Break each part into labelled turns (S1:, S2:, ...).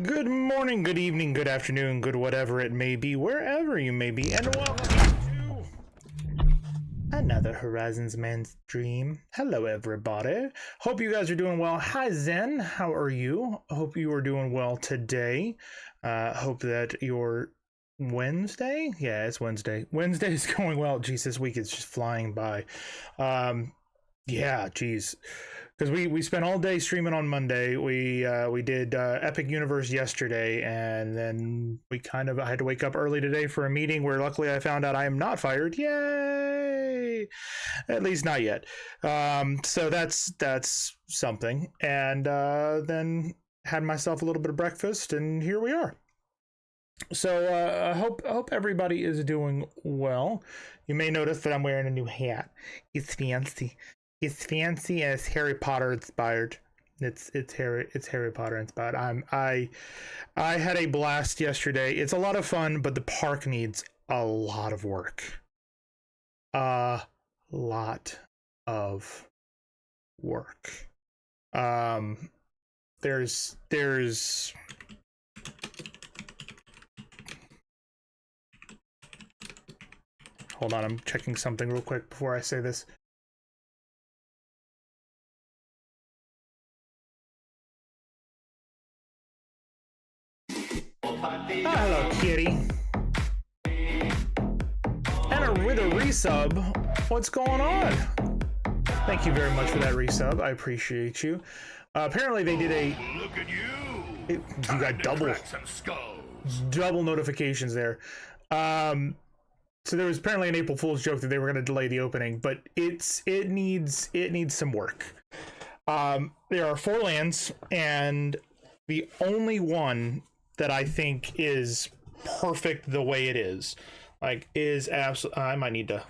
S1: Good morning, good evening, good afternoon, good whatever it may be, wherever you may be, and welcome to another Horizons Man's Dream. Hello, everybody. Hope you guys are doing well. Hi, Zen. How are you? Hope you are doing well today. Hope that your Wednesday? Yeah, it's Wednesday. Wednesday is going well. Geez, this week is just flying by. Yeah, geez. Because we spent all day streaming on Monday. We did Epic Universe yesterday, and then I had to wake up early today for a meeting where luckily I found out I am not fired. Yay! At least not yet. So that's something. And then had myself a little bit of breakfast, and here we are. So I hope everybody is doing well. You may notice that I'm wearing a new hat. It's fancy. It's fancy and it's Harry Potter inspired. It's Harry Potter inspired. I had a blast yesterday. It's a lot of fun, but the park needs a lot of work. A lot of work. There's hold on, I'm checking something real quick before I say this. resub. What's going on? Thank you very much for that resub. I appreciate you. Apparently they did a...
S2: Look at you!
S1: You got double notifications there. So there was apparently an April Fool's joke that they were going to delay the opening, but it needs some work. There are 4 lands, and the only one that I think is perfect the way it is, like, is absolutely... I might need to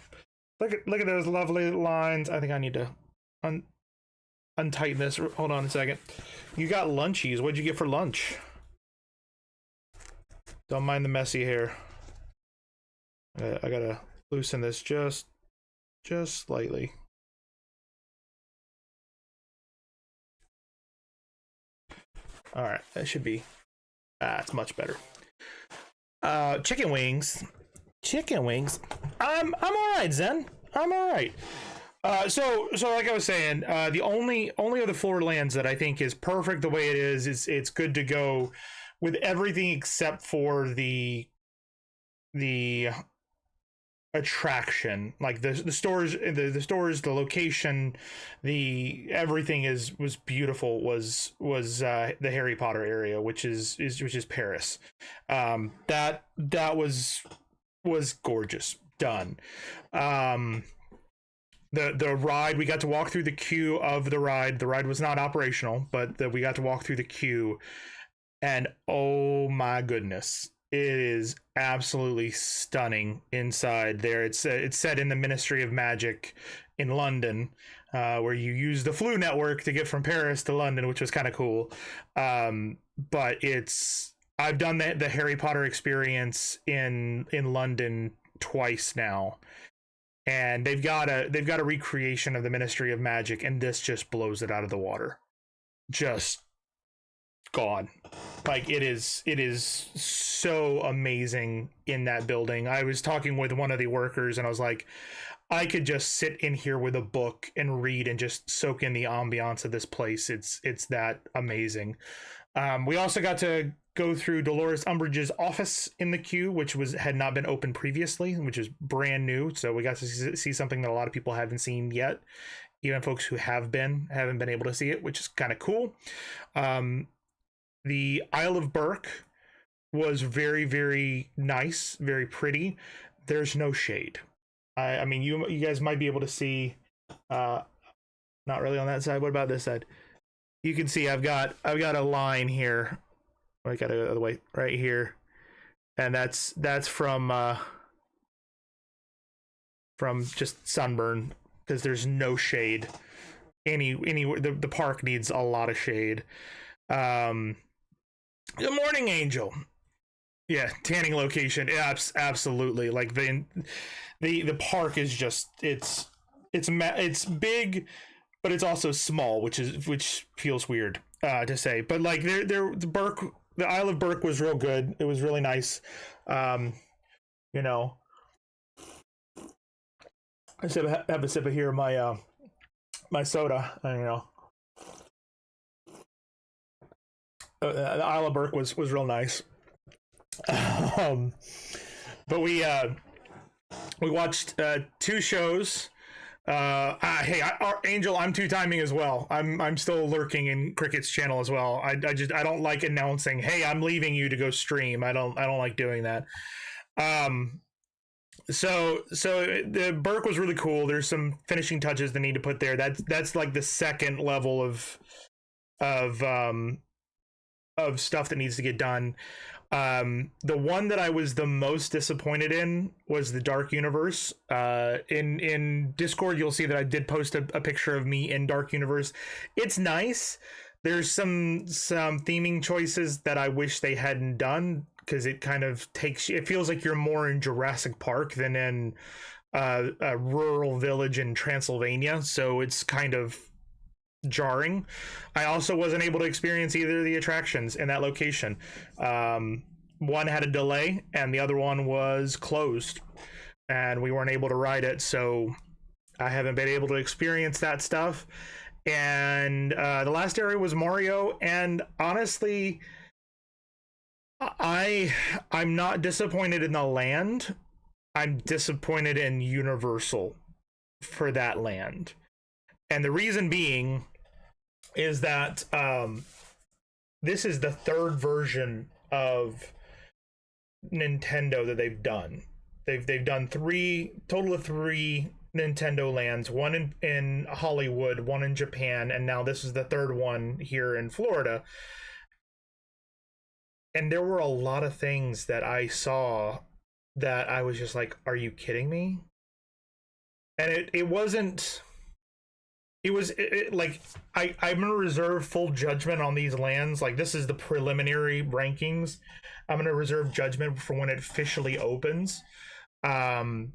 S1: look at those lovely lines. I think I need to untighten this. Hold on a second. You got lunchies. What'd you get for lunch? Don't mind the messy hair. I gotta loosen this just slightly. All right, that should be... it's much better. Chicken wings. I'm all right, Zen. I'm all right. So like I was saying, the only of the 4 lands that I think is perfect the way it is it's good to go with everything except for the attraction, like the stores, the location, everything was beautiful. Was the Harry Potter area, which is Paris. That was gorgeous. Done. The ride, we got to walk through the queue of the ride. The ride was not operational, but we got to walk through the queue, and oh my goodness, it is absolutely stunning inside there. It's set in the Ministry of Magic in London, where you use the Flu network to get from Paris to London, which was kind of cool. But I've done the Harry Potter experience in London twice now, and they've got a recreation of the Ministry of Magic, and this just blows it out of the water. Just gone. Like, it is so amazing in that building. I was talking with one of the workers, and I was like, I could just sit in here with a book and read and just soak in the ambiance of this place. It's that amazing. We also got to go through Dolores Umbridge's office in the queue, which had not been open previously, which is brand new. So we got to see something that a lot of people haven't seen yet. Even folks who haven't been able to see it, which is kind of cool. The Isle of Berk was very, very nice, very pretty. There's no shade. I mean, you guys might be able to see, not really on that side. What about this side? You can see I've got a line here. I got to go the other way, right here, and that's from just sunburn, because there's no shade anywhere. The park needs a lot of shade. Good morning, Angel. Yeah, tanning location. Yeah, absolutely. Like the park is just it's big, but it's also small, which feels weird to say. But like the Isle of Berk was real good. It was really nice. You know, I have a sip of here my my soda. You know. The Isle of Berk was real nice. But we watched 2 shows. Hey, Angel, I'm 2-timing as well. I'm still lurking in Cricket's channel as well. I don't like announcing, hey, I'm leaving you to go stream. I don't like doing that. So the Berk was really cool. There's some finishing touches that need to put there. That's like the second level of stuff that needs to get done. The one that I was the most disappointed in was the Dark Universe. In Discord, you'll see that I did post a picture of me in Dark Universe. It's nice. There's some theming choices that I wish they hadn't done, because it kind of it feels like you're more in Jurassic Park than in a rural village in Transylvania. So it's kind of jarring. I also wasn't able to experience either of the attractions in that location. One had a delay and the other one was closed, and we weren't able to ride it, so I haven't been able to experience that stuff. And the last area was Mario, and honestly, I'm not disappointed in the land. I'm disappointed in Universal for that land. And the reason being is that this is the third version of Nintendo that they've done. They've done total of three Nintendo lands, one in Hollywood, one in Japan, and now this is the third one here in Florida. And there were a lot of things that I saw that I was just like, are you kidding me? And it wasn't, it was like, I'm gonna reserve full judgment on these lands. Like, this is the preliminary rankings. I'm gonna reserve judgment for when it officially opens. And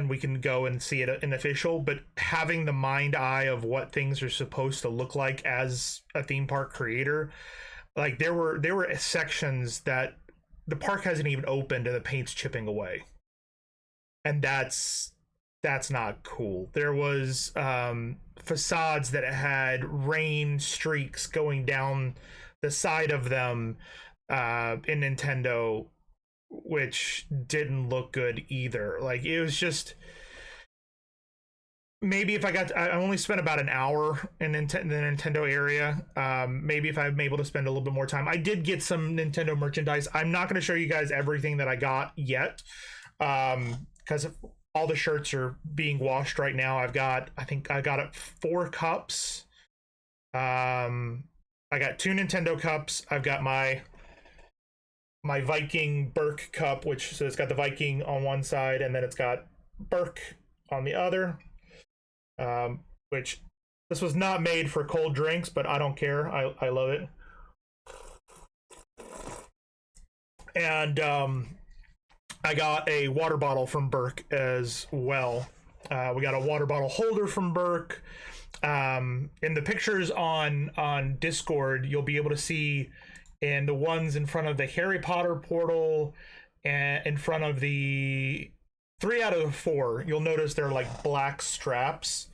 S1: we can go and see it in official, but having the mind eye of what things are supposed to look like as a theme park creator, like there were sections that the park hasn't even opened and the paint's chipping away, and that's not cool. There was facades that had rain streaks going down the side of them in Nintendo, which didn't look good either. Like, it was just, maybe if I only spent about an hour in the Nintendo area. Maybe if I'm able to spend a little bit more time. I did get some Nintendo merchandise. I'm not going to show you guys everything that I got yet, because all the shirts are being washed right now. I think I got 4 cups. I got 2 Nintendo cups. I've got my Viking Burke cup, which, so it's got the Viking on one side and then it's got Burke on the other. Which, this was not made for cold drinks, but I don't care. I love it. And I got a water bottle from Burke as well. We got a water bottle holder from Burke. In the pictures on Discord, you'll be able to see in the ones in front of the Harry Potter portal and in front of the 3 out of the 4, you'll notice they're like black straps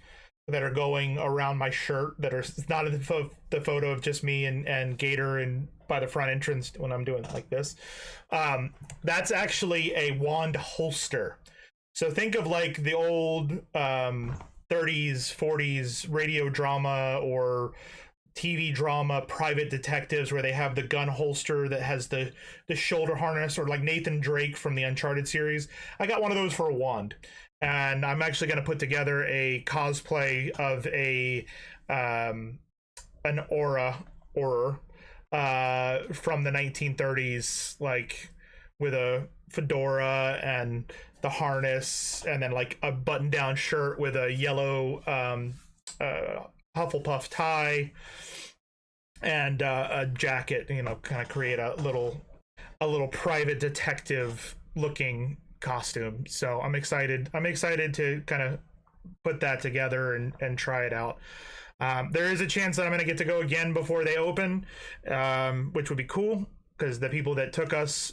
S1: that are going around my shirt that are, it's not the photo of just me and Gator and by the front entrance when I'm doing like this. That's actually a wand holster. So think of like the old 30s, 40s radio drama or TV drama, private detectives, where they have the gun holster that has the shoulder harness, or like Nathan Drake from the Uncharted series. I got one of those for a wand. And I'm actually going to put together a cosplay of an aura from the 1930s, like with a fedora and the harness, and then like a button-down shirt with a yellow Hufflepuff tie and a jacket. You know, kind of create a little private detective looking costume. So I'm excited to kind of put that together and try it out. There is a chance that I'm going to get to go again before they open, which would be cool, because the people that took us,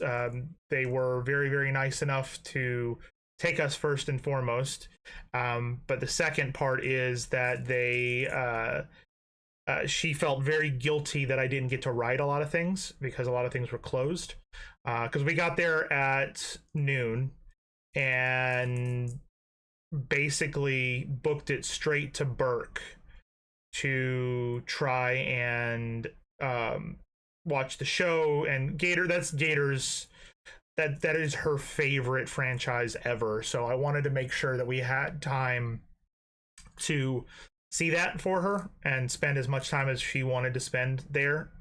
S1: they were very, very nice enough to take us first and foremost. But the second part is that she felt very guilty that I didn't get to ride a lot of things because a lot of things were closed. Because we got there at noon and basically booked it straight to Burke to try and watch the show. And Gator's that is her favorite franchise ever, so I wanted to make sure that we had time to see that for her and spend as much time as she wanted to spend there.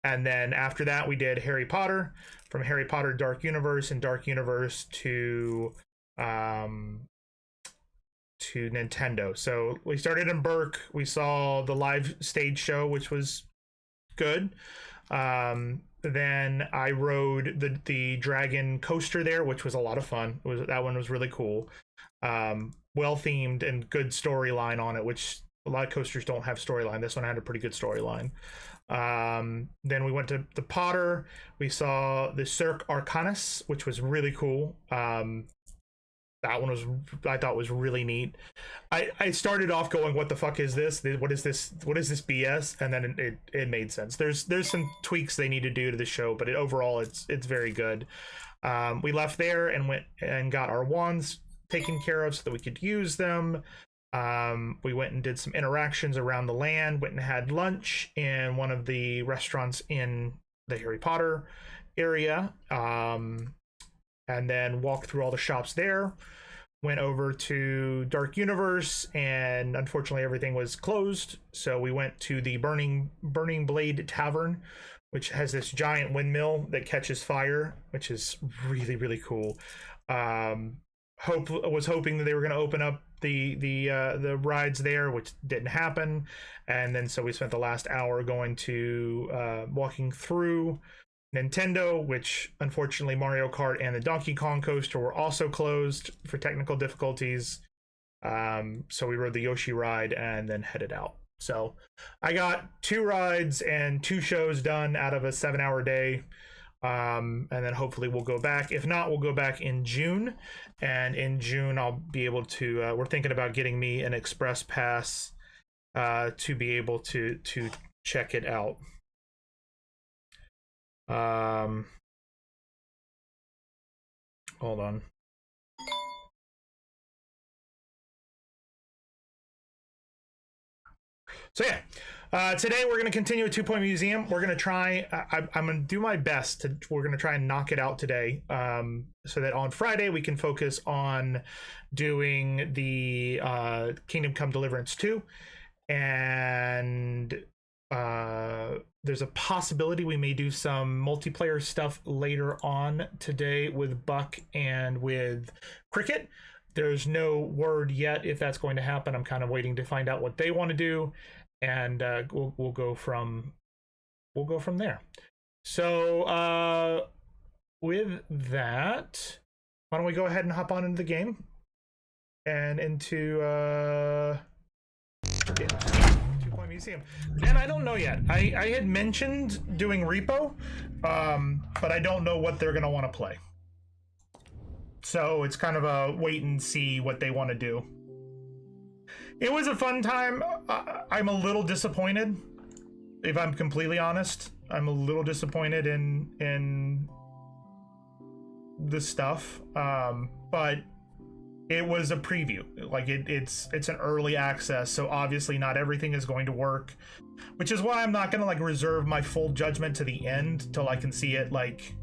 S1: And then after that, we did Harry Potter, from Harry Potter Dark Universe and Dark Universe to Nintendo. So we started in Burke. We saw the live stage show, which was good. Then I rode the dragon coaster there, which was a lot of fun. That one was really cool. Well themed and good storyline on it, which a lot of coasters don't have storyline. This one had a pretty good storyline. Then we went to the Potter. We saw the Cirque Arcanus, which was really cool. That one I thought was really neat. I started off going, what the fuck is this? What is this BS? And then it made sense. There's some tweaks they need to do to the show, but overall it's very good. We left there and went and got our wands taken care of so that we could use them. We went and did some interactions around the land, went and had lunch in one of the restaurants in the Harry Potter area, and then walked through all the shops there. Went over to Dark Universe, and unfortunately everything was closed. So we went to the Burning Blade Tavern, which has this giant windmill that catches fire, which is really, really cool. Was hoping that they were going to open up the rides there, which didn't happen. And then so we spent the last hour going to walking through Nintendo, which unfortunately Mario Kart and the Donkey Kong coaster were also closed for technical difficulties. So we rode the Yoshi ride and then headed out. So I got 2 rides and 2 shows done out of a 7-hour day. And then hopefully we'll go back. If not, we'll go back in June. And in June, I'll be able to, we're thinking about getting me an express pass to be able to check it out. Hold on. So yeah, today we're going to continue with 2 Point Museum. We're going to try, I'm going to do my best to, we're going to try and knock it out today, so that on Friday we can focus on doing the Kingdom Come Deliverance 2. And there's a possibility we may do some multiplayer stuff later on today with Buck and with Cricket. There's no word yet if that's going to happen. I'm kind of waiting to find out what they want to do, and we'll go from there. So with that, why don't we go ahead and hop on into the game and into 2 Point Museum. And I don't know yet. I had mentioned doing repo, but I don't know what they're gonna want to play. So it's kind of a wait and see what they want to do. It was a fun time. I'm a little disappointed, if I'm completely honest. I'm a little disappointed in the stuff, but it was a preview. Like it's an early access, so obviously not everything is going to work, which is why I'm not gonna like reserve my full judgment to the end till I can see it like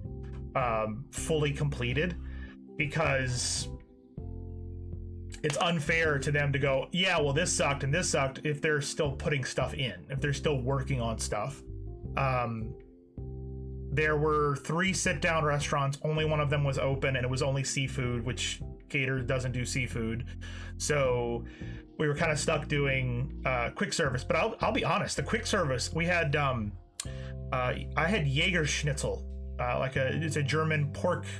S1: fully completed, because it's unfair to them to go, yeah, well, this sucked and this sucked, if they're still putting stuff in, if they're still working on stuff. There were 3 sit-down restaurants. Only one of them was open, and it was only seafood, which Gator doesn't do seafood. So we were kind of stuck doing quick service. But I'll be honest, the quick service, we had, I had Jaeger Schnitzel. It's a German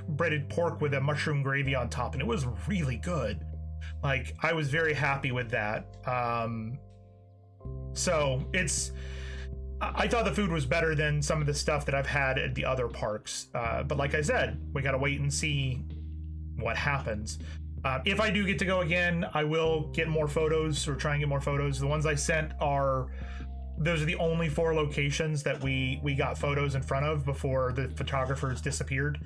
S1: breaded pork with a mushroom gravy on top, and it was really good. Like, I was very happy with that. So I thought the food was better than some of the stuff that I've had at the other parks. But like I said, we got to wait and see what happens. If I do get to go again, I will get more photos, or try and get more photos. The ones I sent those are the only 4 locations that we got photos in front of before the photographers disappeared.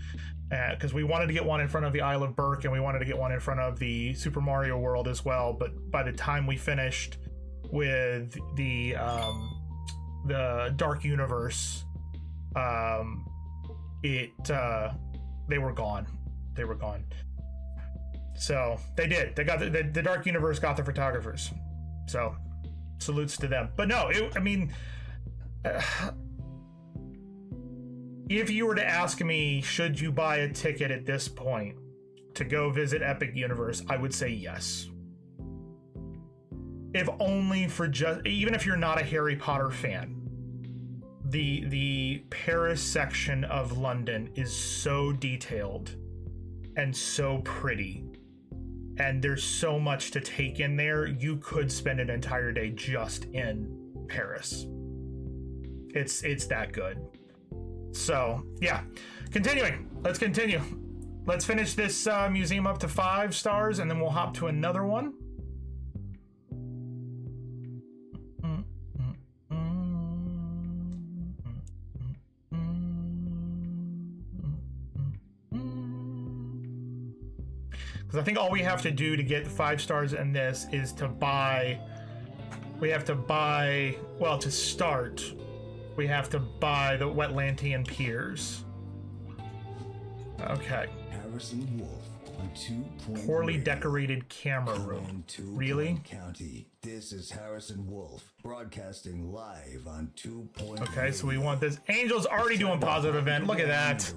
S1: Because we wanted to get one in front of the Isle of Berk, and we wanted to get one in front of the Super Mario World as well. But by the time we finished with the Dark Universe, they were gone. They were gone. So they did. They got the Dark Universe got the photographers. So salutes to them. But no, I mean, if you were to ask me, should you buy a ticket at this point to go visit Epic Universe, I would say yes. If only for even if you're not a Harry Potter fan, the Paris section of London is so detailed and so pretty, and there's so much to take in there. You could spend an entire day just in Paris. It's that good. So yeah, continuing. Let's continue. Let's finish this museum up to 5 stars, and then we'll hop to another one. Because I think all we have to do to get 5 stars in this is to buy... We have to buy... Well, to start, we have to buy the Wetlantian Piers. Okay.
S2: Harrison Wolf on 2 Point
S1: Poorly
S2: Radio.
S1: decorated camera room. Really?
S2: County. This is Harrison Wolf broadcasting live on 2 Point.
S1: Okay, so we want this. Angel's already doing positive event. Look at that.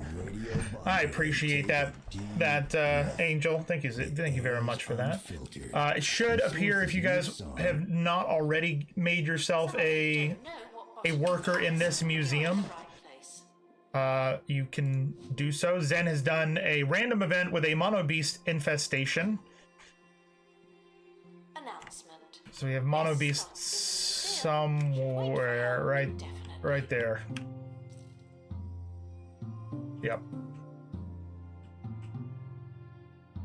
S1: I appreciate that, Angel. Thank you very much for that. It should appear, if you guys have not already made yourself a worker in this museum, you can do so. Zen has done a random event with a mono beast infestation. So we have mono beast somewhere, right there. Yep.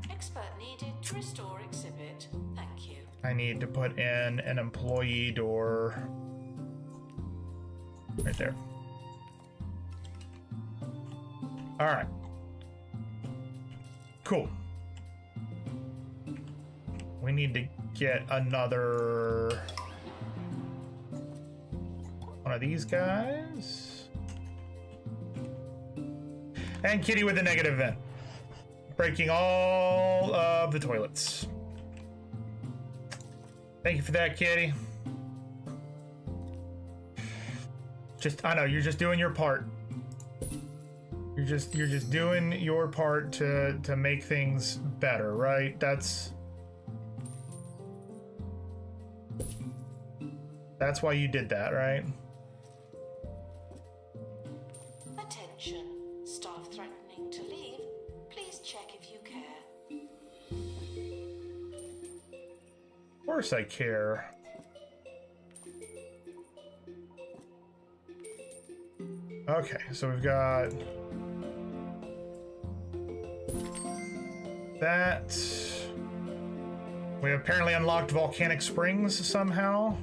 S3: Expert needed to restore exhibit. Thank you.
S1: I need to put in an employee door right there. All right. Cool. We need to get another one of these guys. And Kitty with a negative event. Breaking all of the toilets. Thank you for that, Kitty. I know, you're just doing your part. You're just doing your part to make things better, right? That's why you did that, right?
S3: Attention. Staff threatening to leave. Please check if you care.
S1: Of course I care. Okay, so we've got that. We apparently unlocked volcanic springs somehow.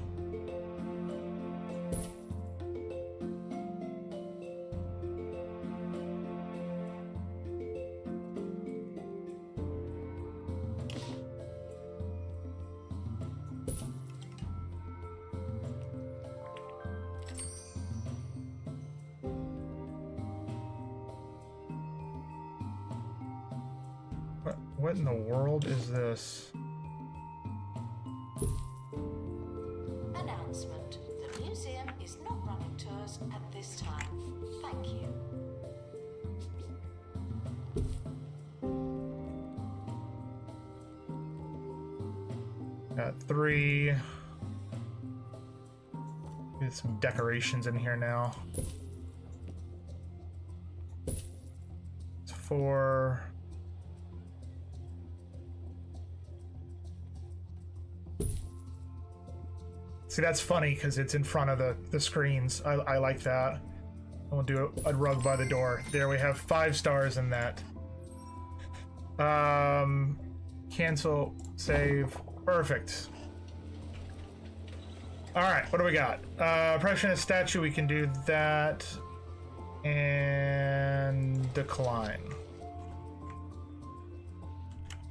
S1: What in the world is this?
S3: Announcement. The museum is not running tours at this time. Thank you.
S1: Got 3. Get some decorations in here now. It's 4. See, that's funny because it's in front of the screens. I like that. We'll do a rug by the door. There we have 5 stars in that. Cancel, save, perfect. All right, what do we got? Impressionist statue, we can do that. And decline.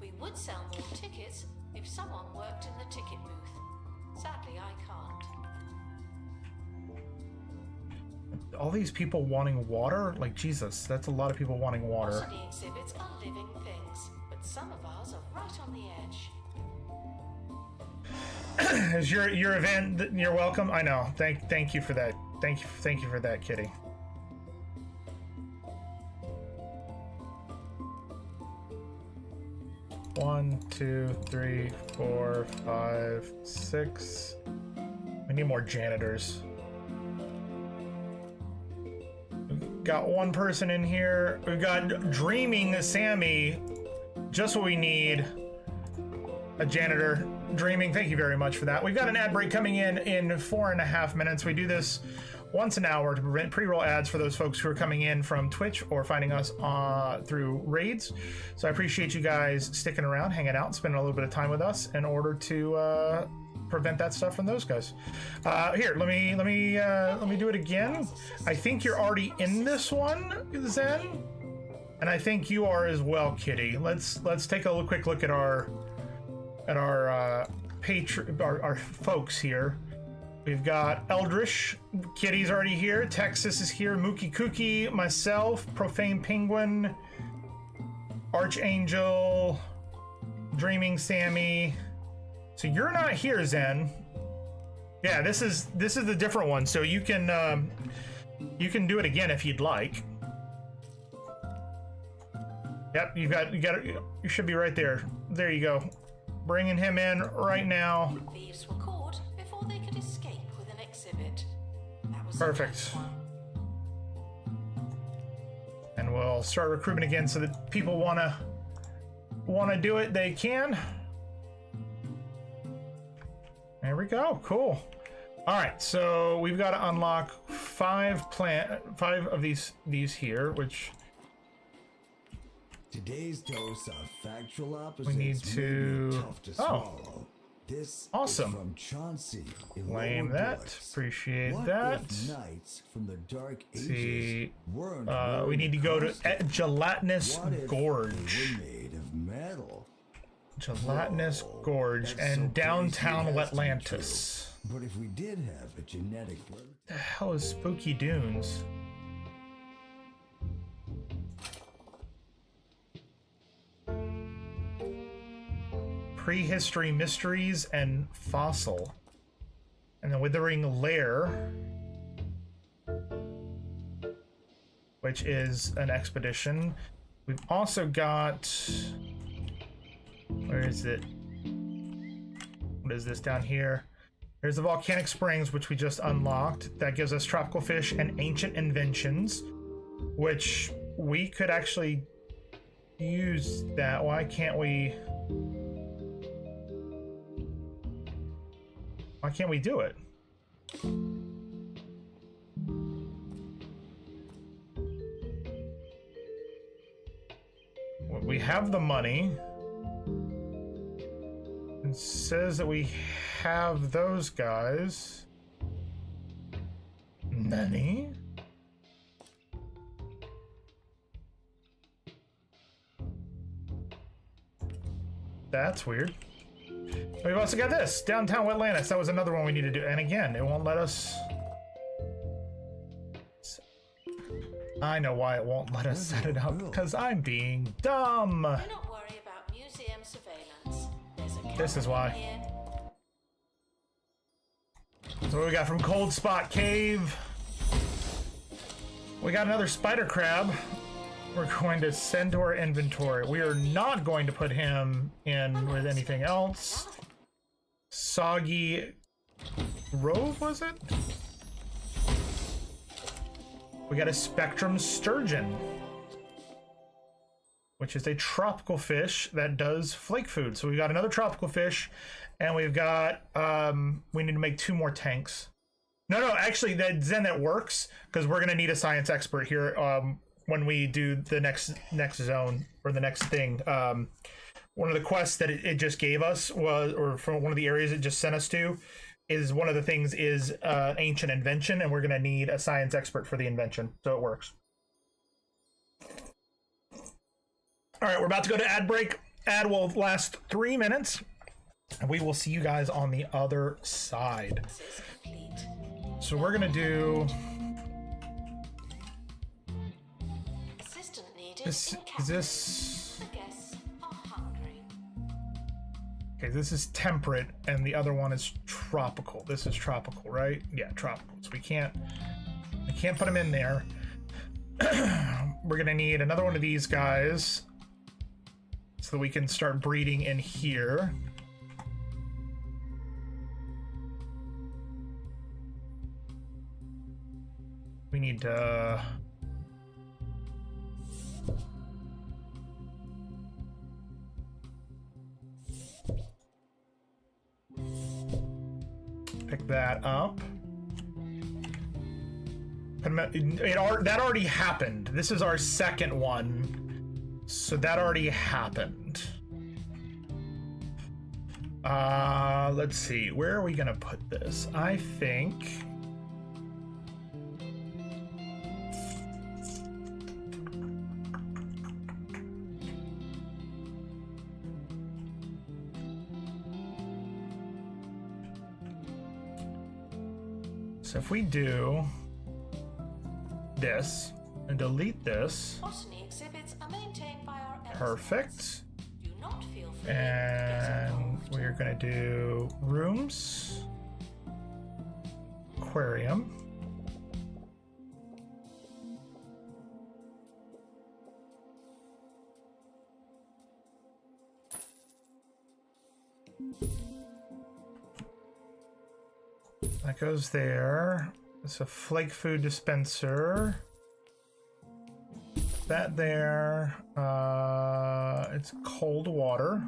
S3: We would sell more tickets if someone worked in the ticket booth. Sadly, I can't.
S1: All these people wanting water? Like, Jesus, that's a lot of people wanting water.
S3: Most of the exhibits are living things, but some of ours are right on the edge.
S1: Is your event? You're welcome. I know. Thank you for that. Thank you for that, Kitty. One, 2, 3, 4, 5, 6. We need more janitors. We've got 1 person in here. We've got Dreaming Sammy. Just what we need. A janitor. Dreaming, thank you very much for that. We've got an ad break coming in 4.5 minutes. We do this once an hour to prevent pre-roll ads for those folks who are coming in from Twitch or finding us through raids. So I appreciate you guys sticking around, hanging out, spending a little bit of time with us in order to prevent that stuff from those guys. Here, let me do it again. I think you're already in this one, Zen. And I think you are as well, Kitty. Let's take a quick look at our folks here. We've got Eldritch, Kitty's already here, Texas is here, Mookie Kookie, myself, Profane Penguin, Archangel, Dreaming Sammy. So you're not here, Zen. Yeah, this is the different one. So you can do it again if you'd like. Yep, you got it. You should be right there. There you go. Bringing him in right now.
S3: Thieves were caught before they could escape with an exhibit. That was
S1: Perfect. And we'll start recruitment again so that people wanna do it, they can. There we go. Cool. All right, so we've got to unlock five of these here, which
S2: Today's dose of factual opposites
S1: we need to.
S2: may be tough to swallow. This
S1: awesome.
S2: is from Chauncey in
S1: Claim
S2: Lower
S1: that.
S2: Dorks.
S1: Appreciate
S2: What
S1: that.
S2: if knights from the Dark Ages
S1: See,
S2: weren't
S1: we need to go to
S2: constant?
S1: Gelatinous
S2: What if
S1: Gorge.
S2: they were made of metal?
S1: Gelatinous
S2: Whoa,
S1: Gorge
S2: that's
S1: and
S2: so
S1: downtown
S2: crazy it has to be
S1: Atlantis.
S2: true. But if we did have a genetic
S1: The hell is Spooky Dunes? Prehistory Mysteries and Fossil. And the Withering Lair, which is an expedition. We've also got... Where is it? What is this down here? There's the Volcanic Springs, which we just unlocked. That gives us Tropical Fish and Ancient Inventions, which we could actually use that. Why can't we... Why can't we do it? Well, we have the money. It says that we have those guys. Nani? That's weird. We've also got this, Downtown Atlantis. That was another one we need to do. And again, it won't let us... I know why it won't let us set it up, because I'm being dumb.
S3: Do not worry about museum surveillance. There's a
S1: This is
S3: camera
S1: why.
S3: here.
S1: So what we got from Cold Spot Cave. We got another spider crab. We're going to send to our inventory. We are not going to put him in with anything else. Soggy Grove, was it? We got a Spectrum Sturgeon, which is a tropical fish that does flake food. So we got another tropical fish, and we've got, we need to make 2 more tanks. No, actually, that works, because we're going to need a science expert here when we do the next zone, or the next thing. One of the quests that it just gave us was, or from one of the areas it just sent us to, is one of the things is ancient invention, and we're going to need a science expert for the invention, so it works. All right, we're about to go to ad break. Ad will last 3 minutes, and we will see you guys on the other side.
S3: This is complete.
S1: So we're going to do...
S3: Assistant needed
S1: This,
S3: in
S1: is
S3: cabin.
S1: this...
S3: The guests are hungry.
S1: Okay, this is temperate, and the other one is tropical. This is tropical, right? Yeah, tropical. So I can't put them in there. We're gonna need another one of these guys so that we can start breeding in here. We need to... pick that up. That already happened. This is our second one. So that already happened. Let's see. Where are we gonna put this? I think... So if we do this and delete this,
S3: Botany exhibits are maintained by our experts.
S1: perfect.
S3: Do not feel free to get
S1: And
S3: involved.
S1: we're gonna do rooms, aquarium. That goes there. It's a flake food dispenser. That there. It's cold water.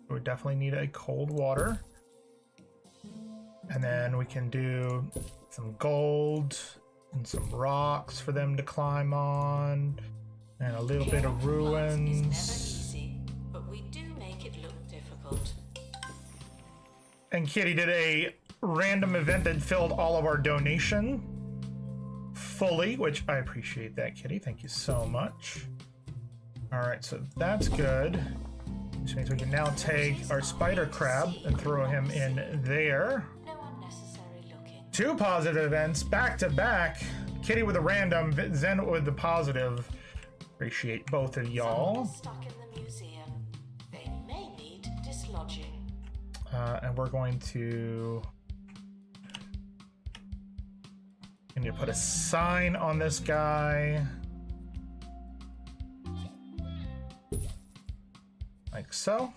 S1: We definitely need a cold water. And then we can do some gold and some rocks for them to climb on. And a little bit of
S3: Is never
S1: ruins.
S3: easy, but we do make it look difficult.
S1: And Kitty did a random event that filled all of our donation fully, which I appreciate that, Kitty. Thank you so much. All right, so that's good. Which means we can now take our spider crab and throw him in there.
S3: No unnecessary looking.
S1: 2 positive events back to back. Kitty with a random, Zen with the positive. Appreciate both of y'all.
S3: Someone is stuck in the museum. They may need dislodging.
S1: And we're going to put a sign on this guy. Like so.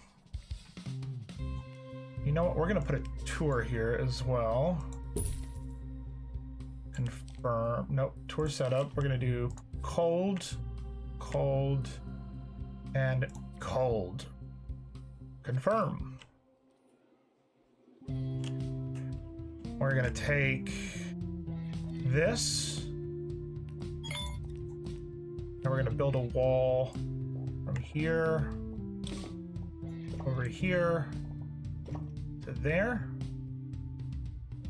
S1: You know what? We're going to put a tour here as well. Confirm. Nope. Tour setup. We're going to do cold, cold, and cold. Confirm. We're going to take this. And we're going to build a wall from here over here to there.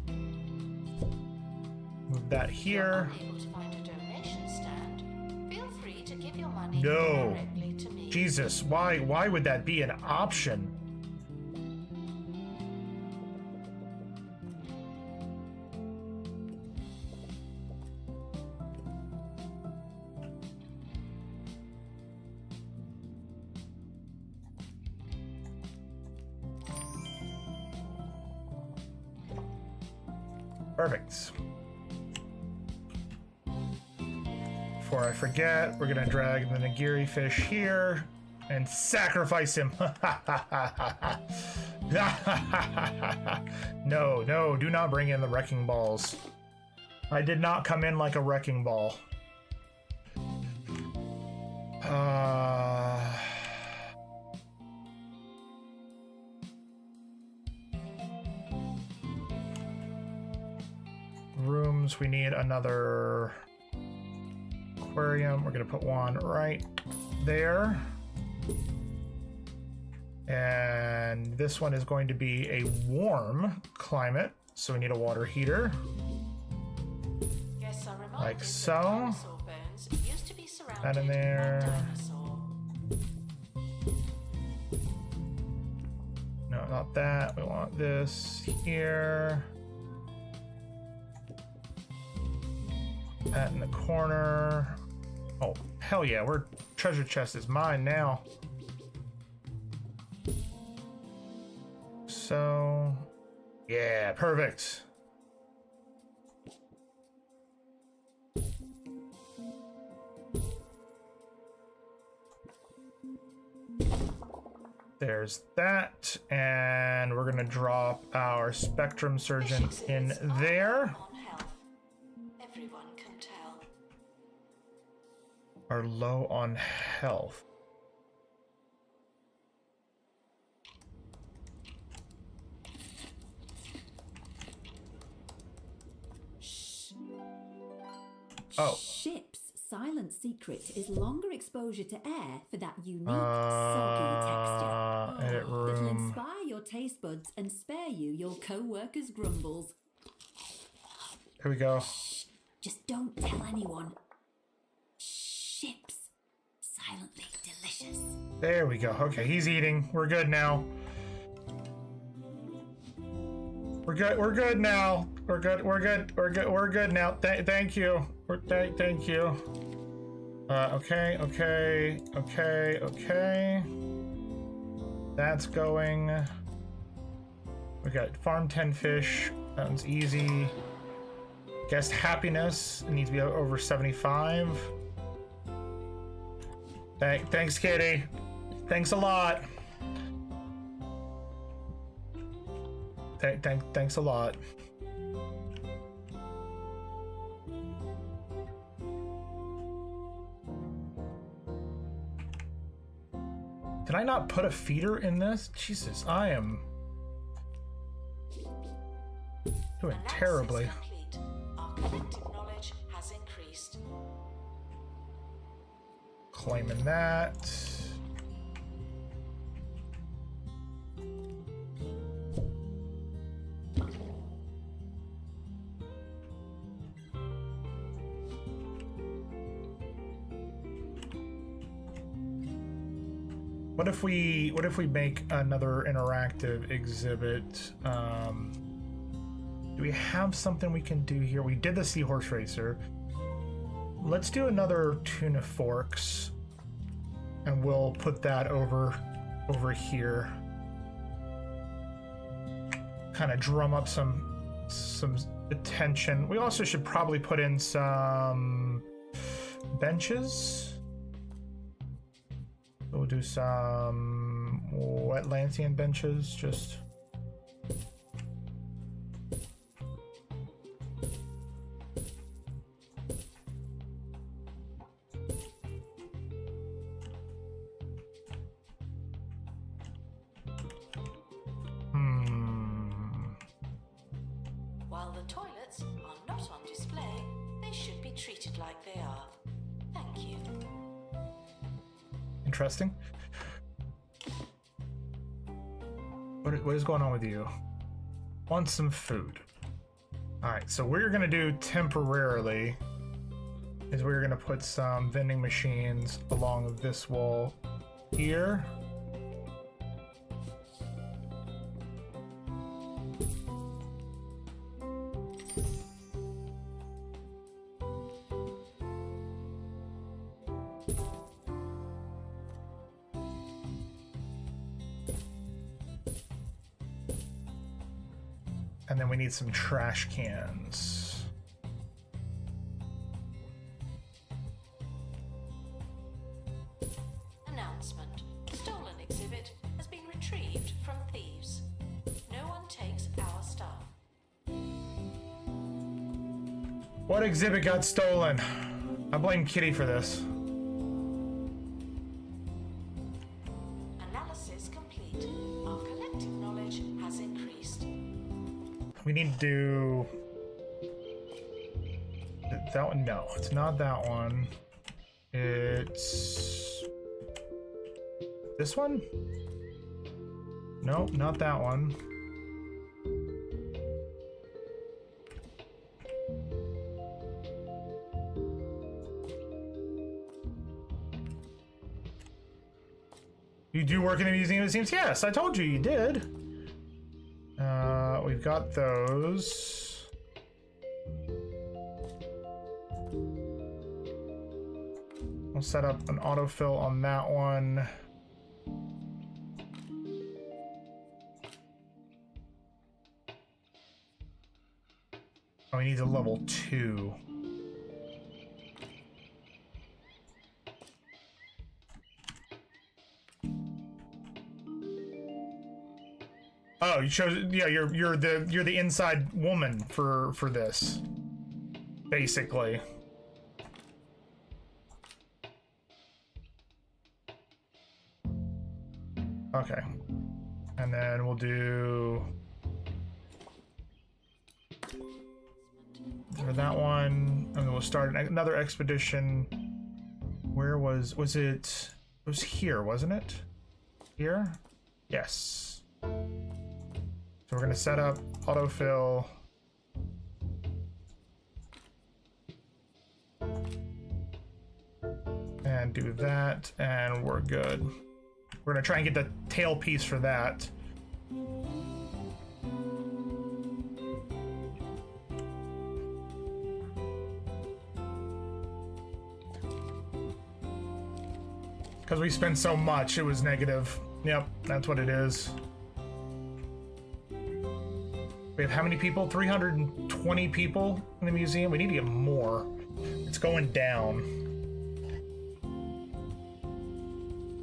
S1: Move that here.
S3: Unable to find a donation stand? Feel free to give your money
S1: No.
S3: directly to me.
S1: Jesus, why would that be an option? Perfect. Before I forget, we're gonna drag the nigiri fish here and sacrifice him. No, no, do not bring in the wrecking balls. I did not come in like a wrecking ball. Rooms, we need another aquarium. We're gonna put one right there. And this one is going to be a warm climate, so we need a water heater.
S3: Guests are reminded
S1: Like
S3: that
S1: so.
S3: dinosaur bones used to be surrounded
S1: That in there.
S3: by dinosaur.
S1: No, not that. We want this here. That in the corner. Oh, hell yeah, we're treasure chest is mine now. So, yeah, perfect. There's that, and we're gonna drop our Spectrum Surgeon in
S3: Fishes are
S1: there.
S3: low on health. Everyone can tell.
S1: Are low on health. Oh.
S4: Ship's silent secret is longer exposure to air for that unique, soggy texture.
S1: Edit
S4: It'll
S1: room.
S4: inspire your taste buds and spare you your co-workers' grumbles.
S1: Here we go.
S4: Just don't tell anyone. Ship's silently delicious.
S1: There we go. Okay, he's eating. We're good now. We're good now. We're good. We're good. We're good. We're good now. Thank you. Thank you. Okay. Okay. Okay. Okay. That's going. We got farm 10 fish. That one's easy. Guest happiness. It needs to be over 75. Thanks, Kitty. Thanks a lot. Thanks a lot. Did I not put a feeder in this? Jesus, I am doing terribly.
S3: Complete. Our collective knowledge has increased.
S1: Claiming that. What if we make another interactive exhibit? Do we have something we can do here? We did the seahorse racer. Let's do another tuna forks, and we'll put that over here. Kind of drum up some attention. We also should probably put in some benches. We'll do some Atlantean benches, just.
S3: While the toilets are not on display, they should be treated like they are. Thank you.
S1: Interesting. What is going on with you? Want some food. Alright, so what we're gonna do temporarily is we're gonna put some vending machines along this wall here. And then we need some trash cans.
S3: Announcement. Stolen exhibit has been retrieved from thieves. No one takes our stuff.
S1: What exhibit got stolen? I blame Kitty for this.
S3: Analysis complete. Our collective knowledge has increased.
S1: We need to do that one. No, it's not that one. It's this one. No, not that one. You do work in the museum, it seems. Yes, I told you you did. We've got those. We'll set up an autofill on that one. Oh, he needs a level 2. Oh, you chose. Yeah, you're the inside woman for this, basically. Okay, and then we'll do for that one, and then we'll start another expedition. Where was it? It was here, wasn't it? Here? Yes. So we're gonna set up autofill. And do that, and we're good. We're gonna try and get the tail piece for that. Because we spent so much, it was negative. Yep, that's what it is. We have how many people? 320 people in the museum? We need to get more. It's going down.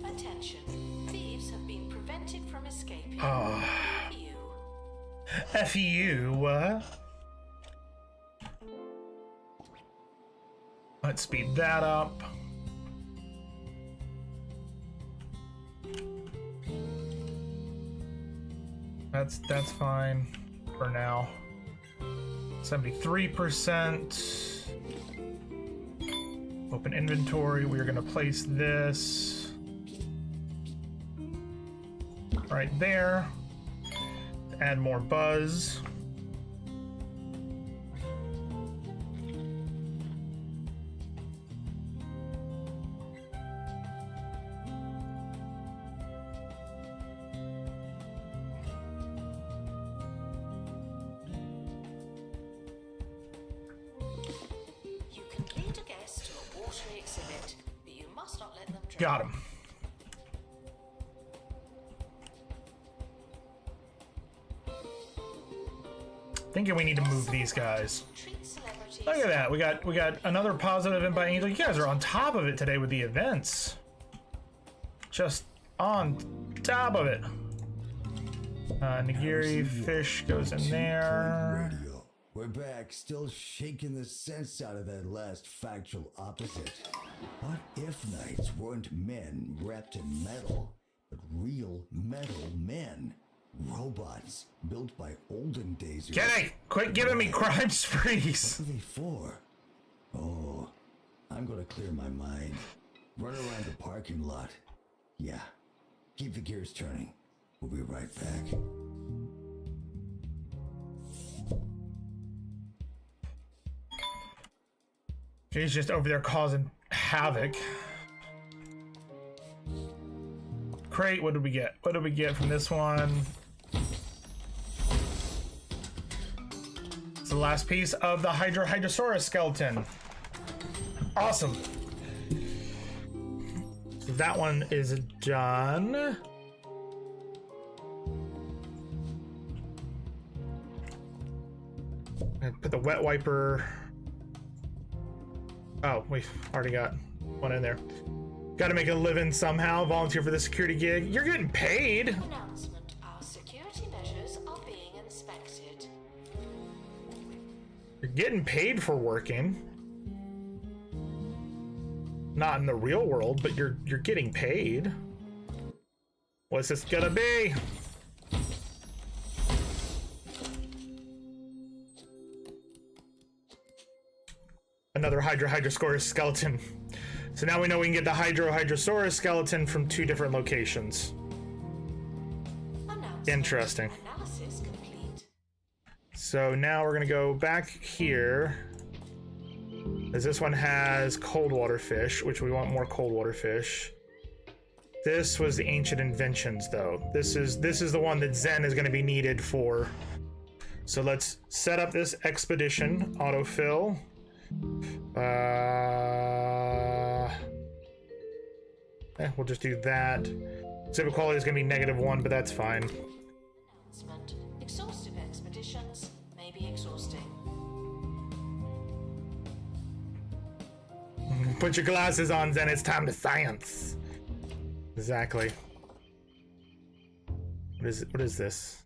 S3: Attention. Thieves have been prevented from escaping. You.
S1: F you. Let's speed that up. That's fine for now. 73%. Open inventory. We are going to place this right there. Add more buzz.
S3: You can lead a guest to a watery exhibit, but you must not let them drown.
S1: Got him. Thinking we need to move these guys.
S3: Treat celebrities.
S1: Look at that. We got another positive event by Angel. You guys are on top of it today with the events. Just on top of it. Nigiri fish goes in there.
S2: Radio. We're back, still shaking the sense out of that last factual opposite. What if knights weren't men wrapped in metal, but real metal men? Robots built by olden days.
S1: Kenny, quit giving me crime sprees.
S2: What are they for? Oh, I'm gonna clear my mind. Run around the parking lot. Yeah, keep the gears turning. We'll be right back.
S1: He's just over there causing havoc. Crate, what did we get? What did we get from this one? It's the last piece of the Hadrosaurus skeleton. Awesome. So that one is done. And put the wet wiper. Oh, we've already got one in there. Got to make a living somehow. Volunteer for the security gig. You're getting paid.
S3: Announcement. Our security measures are being inspected.
S1: You're getting paid for working. Not in the real world, but you're getting paid. What's this gonna be? Another Hadrosaurus skeleton. So now we know we can get the Hadrosaurus skeleton from 2 different locations.
S3: Announcement.
S1: Interesting.
S3: Analysis complete.
S1: So now we're gonna go back here. As this one has cold water fish, which we want more cold water fish. This was the ancient inventions though. This is the one that Zen is gonna be needed for. So let's set up this expedition, autofill. We'll just do that. Exhibit quality is gonna be -1, but that's fine.
S3: Announcement. Exhaustive expeditions may be exhausting.
S1: Put your glasses on, Zen. It's time to science. Exactly. What is this?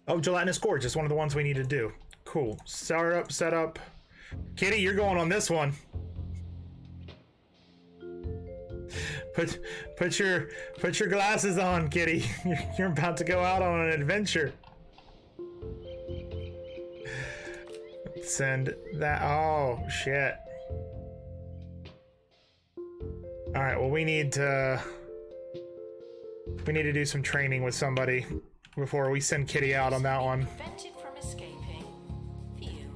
S1: Oh, gelatinous gorge. It's one of the ones we need to do. Cool. Set up. Kitty, you're going on this one. Put your glasses on, Kitty. You're about to go out on an adventure. Send that. Oh shit. All right. Well, we need to do some training with somebody before we send Kitty out on that one.
S3: Prevented from escaping. View.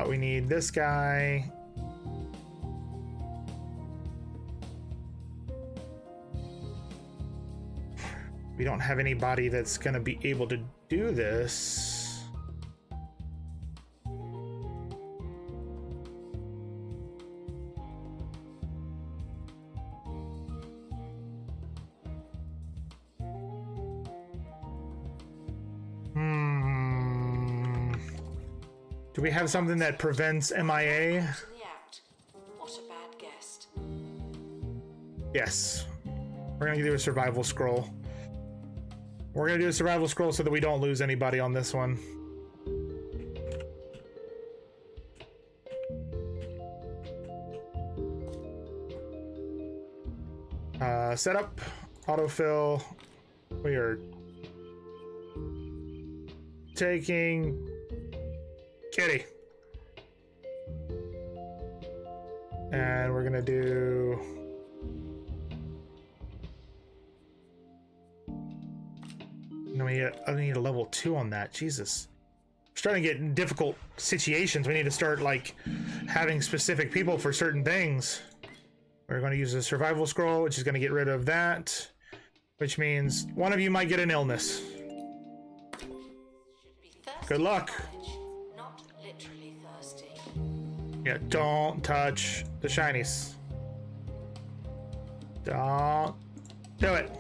S1: We need this guy. We don't have anybody that's gonna be able to do this. Do we have something that prevents MIA?
S3: In the act. What a bad guest.
S1: Yes. We're gonna do a survival scroll. We're gonna do a survival scroll so that we don't lose anybody on this one. Setup, autofill. We are taking Kitty. And we're gonna do no, I need a level 2 on that. Jesus. We're starting to get in difficult situations. We need to start like having specific people for certain things. We're going to use a survival scroll, which is going to get rid of that, which means one of you might get an illness. Good luck.
S3: Not literally thirsty.
S1: Yeah, don't touch the shinies. Don't do it.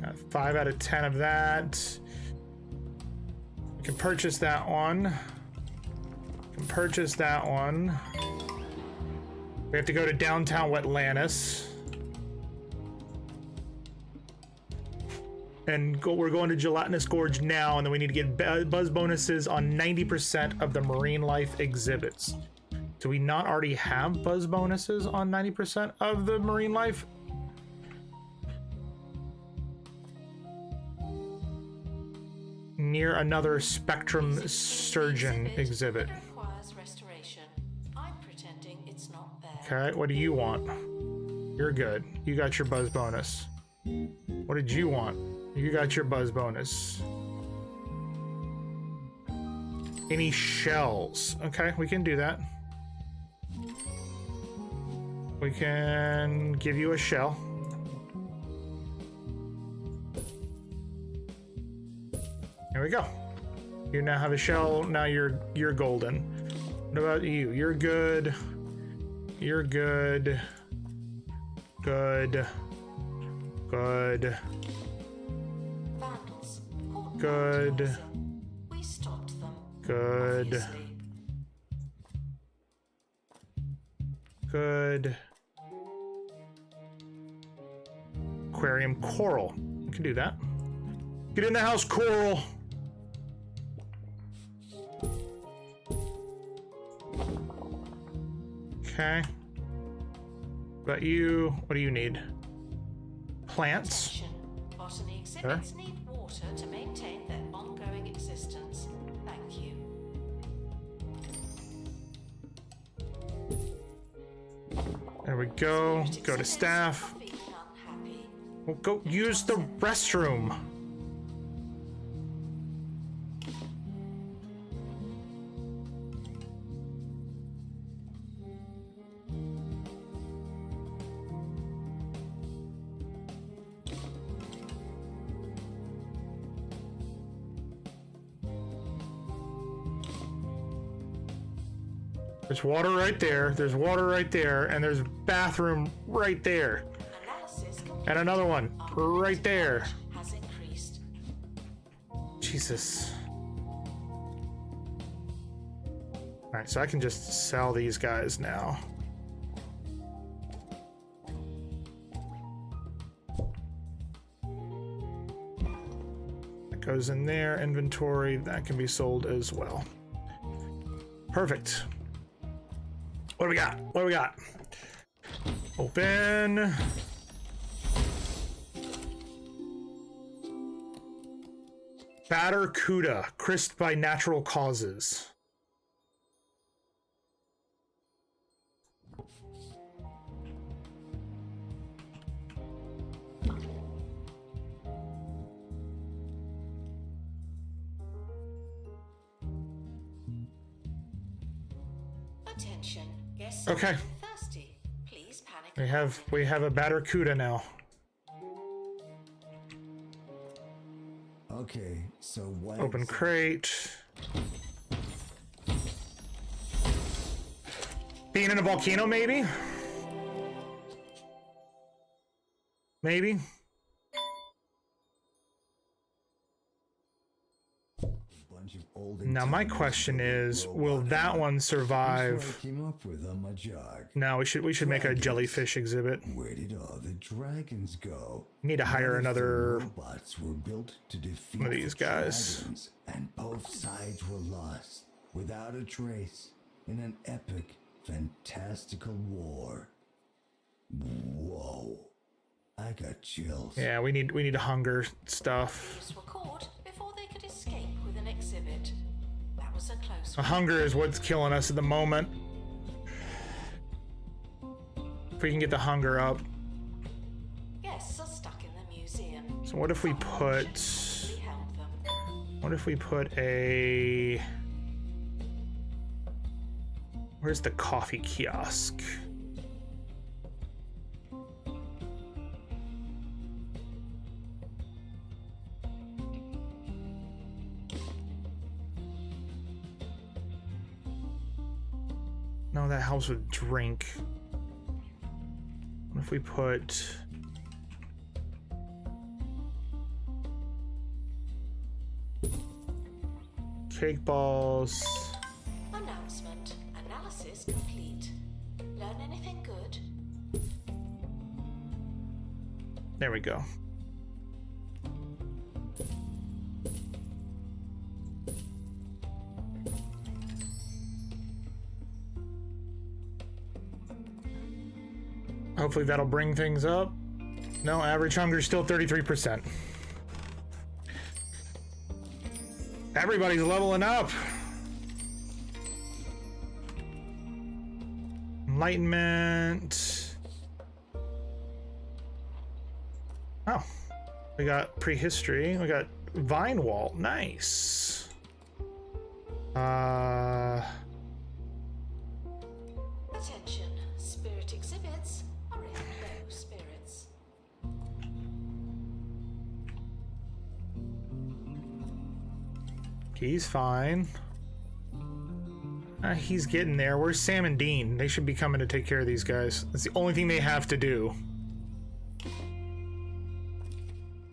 S1: Got 5 out of 10 of that. We can purchase that one. Can purchase that one. We have to go to downtown Wetlantis. And we're going to Gelatinous Gorge now, and then we need to get buzz bonuses on 90% of the marine life exhibits. Do we not already have buzz bonuses on 90% of the marine life? Near another Spectrum Surgeon exhibit.
S3: It requires restoration. I'm pretending it's not there.
S1: Okay, what do you want? You're good. You got your buzz bonus. What did you want? You got your buzz bonus. Any shells? Okay, we can do that. We can give you a shell. There we go. You now have a shell. Now you're golden. What about you? You're good. You're good. Good. Good.
S3: Vandals.
S1: Good.
S3: We stopped them.
S1: Good.
S3: Obviously.
S1: Good. Aquarium coral. We can do that. Get in the house, coral. Okay. But you, what do you need? Plants.
S3: Attention. Botany exhibits need water to maintain their ongoing existence. Thank you.
S1: There we go.
S3: Spirit
S1: Go to
S3: exhibits
S1: staff.
S3: are feeling unhappy.
S1: We'll go use the restroom. There's water right there. There's water right there. And there's a bathroom right there.
S3: Analysis
S1: And another one right there.
S3: has increased.
S1: Jesus. Alright, so I can just sell these guys now. That goes in there. Inventory. That can be sold as well. Perfect. What do we got? What do we got? Open. Barracuda, crisped by natural causes.
S3: Attention. Guests
S1: Okay.
S3: are thirsty. Please panic.
S1: We have a Barracuda now.
S2: Okay, so what?
S1: Open crate. Being in a volcano, maybe? Maybe?
S2: But bunch of old
S1: Now my question is, will that one
S2: That's what I
S1: survive?
S2: came up with on my jog.
S1: No, we should make a jellyfish exhibit.
S2: Where did all the dragons go?
S1: Need to hire
S2: What if the
S1: another
S2: robots were built to defeat
S1: one of these
S2: the
S1: guys.
S2: dragons, and both sides were lost without a trace in an epic, fantastical war. Whoa. I got chills.
S1: Yeah, we need hunger stuff.
S3: Thieves were caught before they could escape with an exhibit. That was a close one.
S1: Hunger is what's killing us at the moment. If we can get the hunger up.
S3: Guests are stuck in the museum.
S1: So what if we put...
S3: Possibly help them.
S1: What if we put a... Where's the coffee kiosk? No, that helps with drink. What if we put... Cake balls.
S3: Announcement. Analysis complete. Learn anything good?
S1: There we go. Hopefully that'll bring things up. No, average hunger is still 33%. Everybody's leveling up. Enlightenment. Oh, we got prehistory. We got vine wall. Nice.
S3: Attention. Spirit exhibits are in low spirits.
S1: He's fine. He's getting there. Where's Sam and Dean? They should be coming to take care of these guys. That's the only thing they have to do.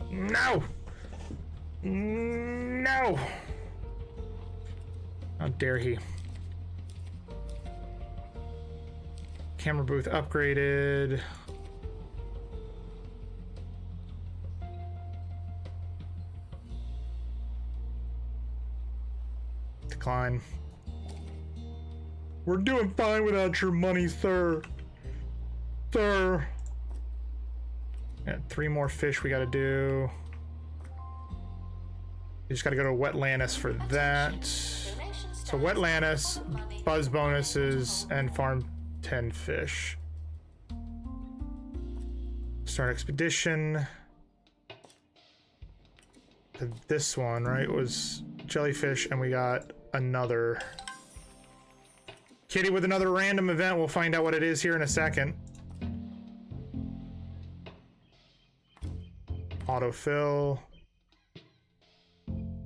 S1: No! No! How dare he? Camera booth upgraded. Decline. We're doing fine without your money, sir. Sir. Got 3 more fish we gotta do. We just gotta go to Wetlantis for that. So Wetlantis, buzz bonuses, and farm 10 fish. Start expedition. This one, right, was jellyfish, and we got another kitty with another random event. We'll find out what it is here in a second. Autofill.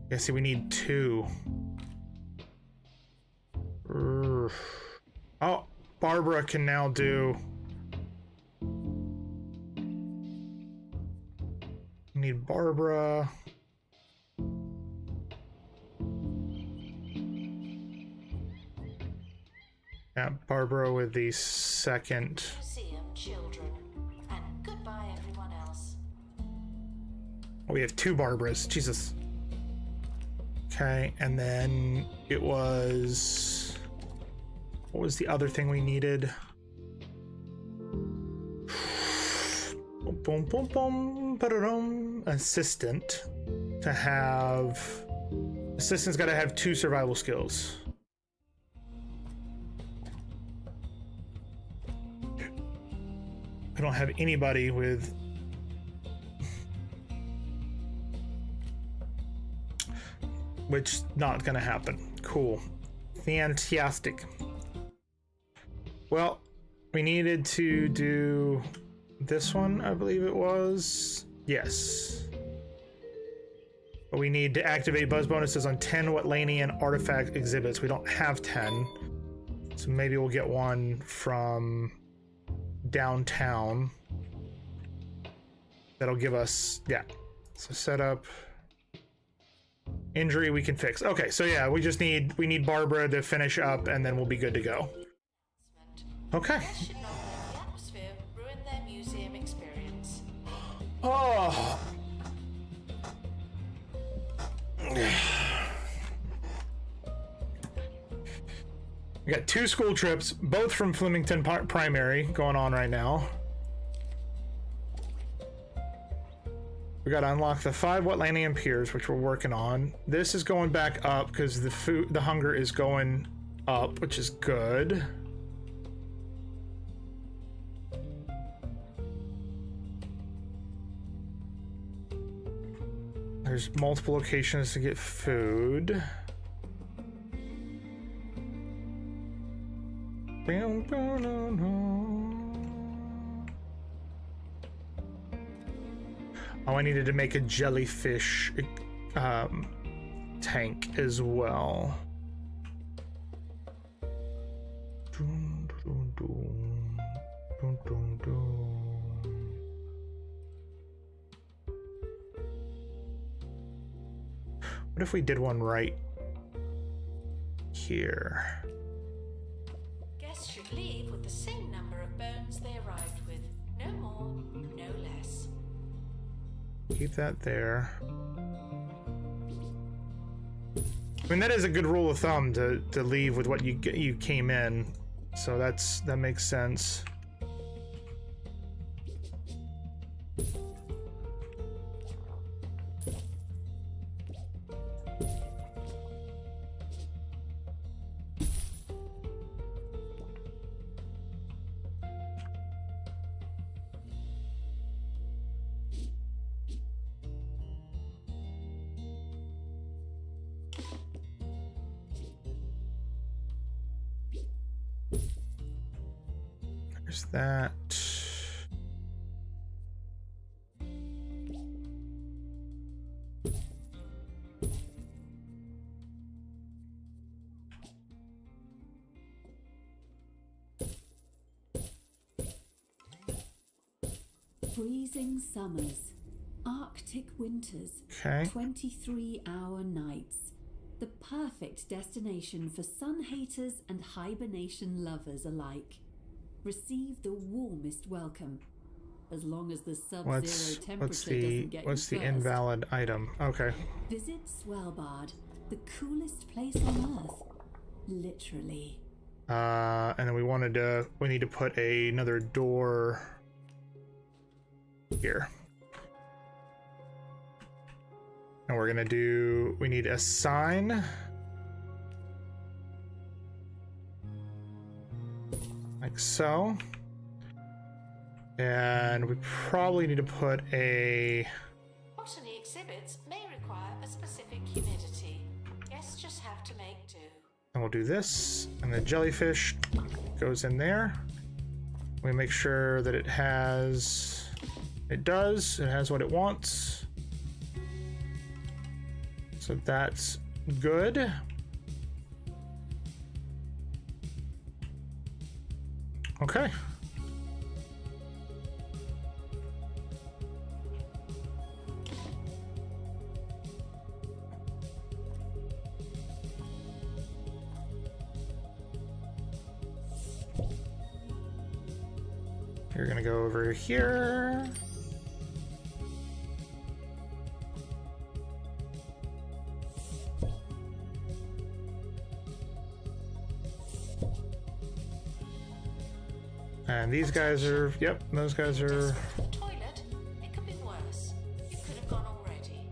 S1: Yeah, see, we need 2. Oh, Barbara can now do... Need Barbara. Yeah, Barbara with the second.
S3: Museum children. And goodbye everyone else.
S1: Oh, we have 2 Barbaras. Jesus. Okay, and then it was... What was the other thing we needed? Boom, boom, boom, ba-da-dum. Assistant. To have... Assistant's gotta have 2 survival skills. I don't have anybody with... Which, not gonna happen. Cool. Fantastic. Well, we needed to do this one, I believe it was. Yes. But we need to activate buzz bonuses on 10 Wetlanian artifact exhibits. We don't have 10. So maybe we'll get one from downtown. That'll give us, yeah. So set up Injury we can fix. Okay, so yeah, we need Barbara to finish up, and then we'll be good to go. Okay.
S3: Guests should not let the atmosphere ruin their museum experience.
S1: Oh. We got 2 school trips, both from Flemington Primary, going on right now. We gotta unlock the 5 wet landing and piers, which we're working on. This is going back up because the hunger is going up, which is good. There's multiple locations to get food. Oh, I needed to make a jellyfish tank as well. What if we did one right here?
S3: Guests should leave with the same number of bones they arrived with. No more, no less.
S1: Keep that there. I mean, that is a good rule of thumb to leave with what you came in, so that makes sense. There's that.
S4: Freezing summers, Arctic winters,
S1: Okay.
S4: 23-hour nights. The perfect destination for sun haters and hibernation lovers alike. Receive the warmest welcome, as long as the sub-zero temperature doesn't get
S1: what's
S4: you
S1: the
S4: first.
S1: invalid item? Okay.
S4: Visit Svalbard, the coolest place on Earth. Literally.
S1: And then we need to put another door here. And we need a sign. Like so. And we probably need to put a...
S3: Botany exhibits may require a specific humidity. Guests just have to make do.
S1: And we'll do this, and the jellyfish goes in there. We make sure that it has what it wants. So that's good. Okay. You're gonna go over here. And these guys are, yep, those guys are.
S3: The toilet, it could be worse. You could have gone already.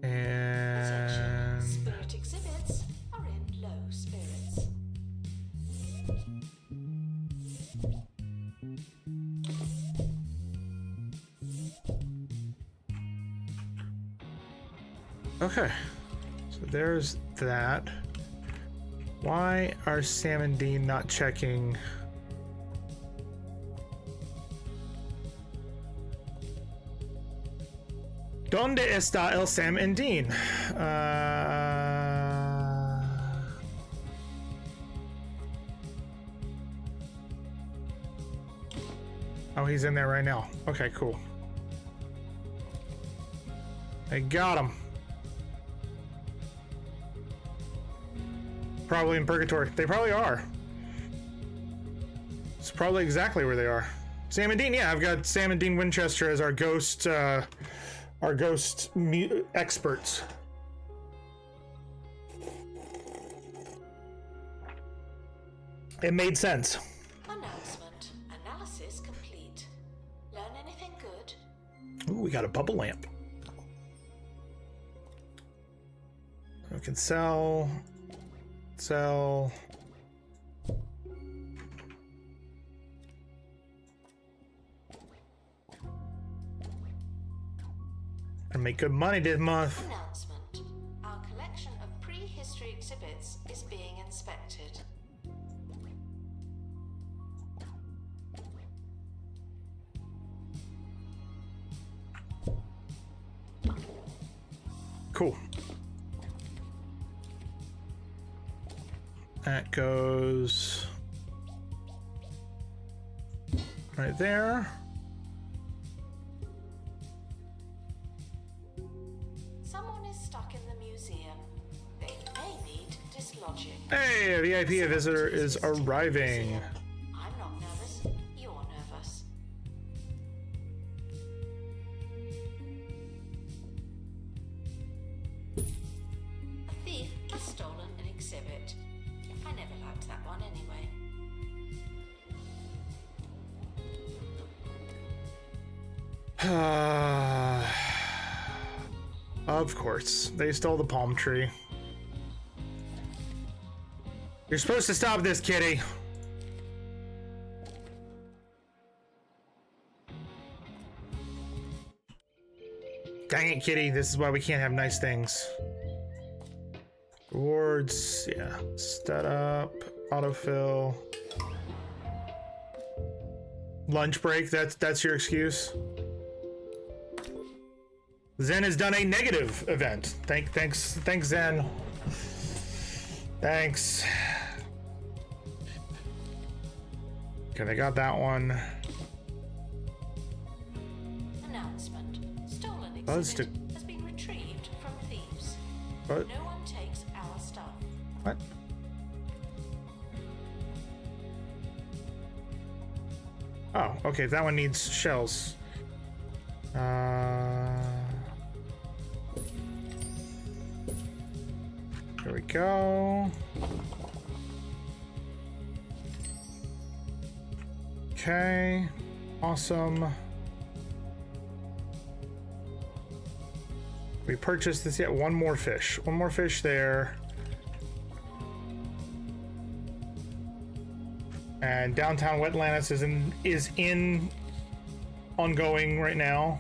S1: And
S3: Spirit exhibits are in low spirits.
S1: okay, so there's that. Why are Sam and Dean not checking? ¿Dónde está el Sam and Dean? Oh, he's in there right now. Okay, cool. They got him. Probably in purgatory. They probably are. It's probably exactly where they are. Sam and Dean, yeah, I've got Sam and Dean Winchester as our ghost experts. It made sense.
S3: Announcement. Analysis complete. Learn anything good?
S1: Ooh, we got a bubble lamp. We can sell. And make good money this month.
S3: Announcement. Our collection of prehistory exhibits is being inspected.
S1: Cool. That goes right there.
S3: Someone is stuck in the museum. They may need dislodging.
S1: Hey, a VIP visitor is arriving.
S3: I'm not nervous. You're nervous. A thief has stolen an exhibit. I never liked that one anyway.
S1: Of course, they stole the palm tree. You're supposed to stop this, kitty. Dang it, kitty. This is why we can't have nice things. Rewards, yeah. Stat up, autofill. Lunch break, that's your excuse. Zen has done a negative event. Thanks, Zen. Thanks. Okay, they got that one.
S3: Announcement. Stolen
S1: Buzz to-
S3: exhibit has been retrieved from thieves.
S1: What?
S3: No one takes our stuff.
S1: What? Oh, okay, that one needs shells. There we go. Okay, awesome. We purchased this yet. One more fish there. And downtown Wetlands is in ongoing right now.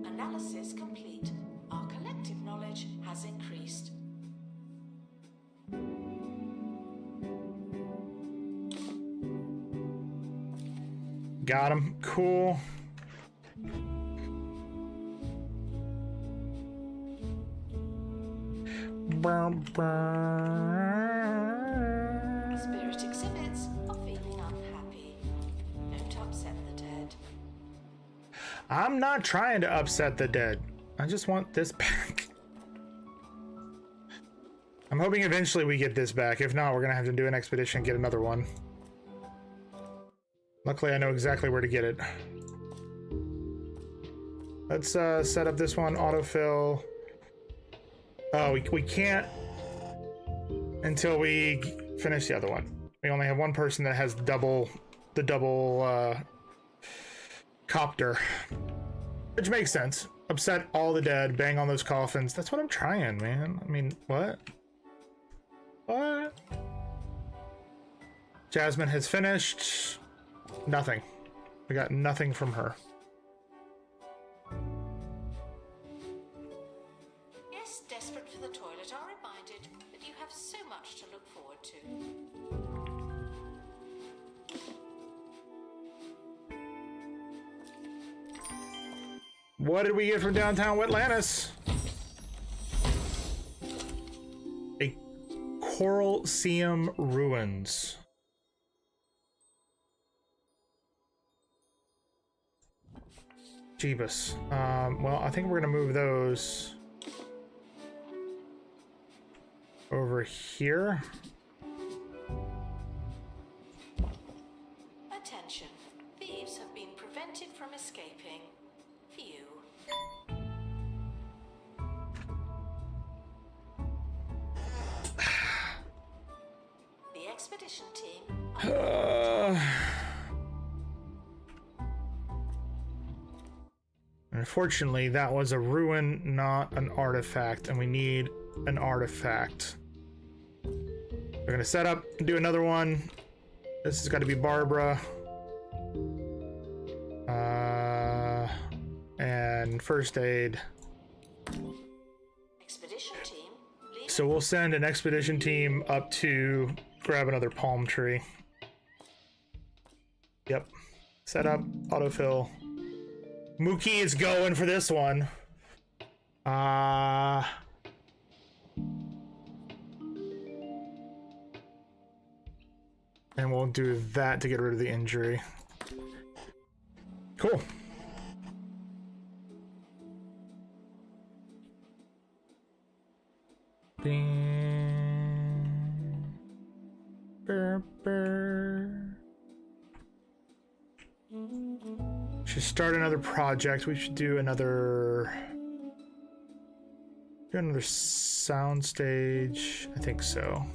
S3: Analysis complete. Our collective knowledge has increased.
S1: Got him. Cool.
S3: Spirit exhibits are feeling unhappy. Don't upset the dead.
S1: I'm not trying to upset the dead. I just want this back. I'm hoping eventually we get this back. If not, we're gonna have to do an expedition and get another one. Luckily, I know exactly where to get it. Let's set up this one, autofill. Oh, we can't until we finish the other one. We only have one person that has the double copter. Which makes sense. Upset all the dead, bang on those coffins. That's what I'm trying, man. I mean, what? What? Jasmine has finished. Nothing. We got nothing from her.
S3: Yes, desperate for the toilet are reminded that you have so much to look forward to.
S1: What did we get from downtown Atlantis? A Colosseum ruins. Jeebus. Well, I think we're gonna move those over here.
S3: Attention. Thieves have been prevented from escaping. Phew. The expedition team.
S1: Unfortunately, that was a ruin, not an artifact, and we need an artifact. We're gonna set up and do another one. This has got to be Barbara. And first aid.
S3: Expedition team.
S1: So we'll send an expedition team up to grab another palm tree. Yep. Set up, autofill. Mookie is going for this one. And we'll do that to get rid of the injury. Cool. Should start another project. We should do another sound stage. I think so.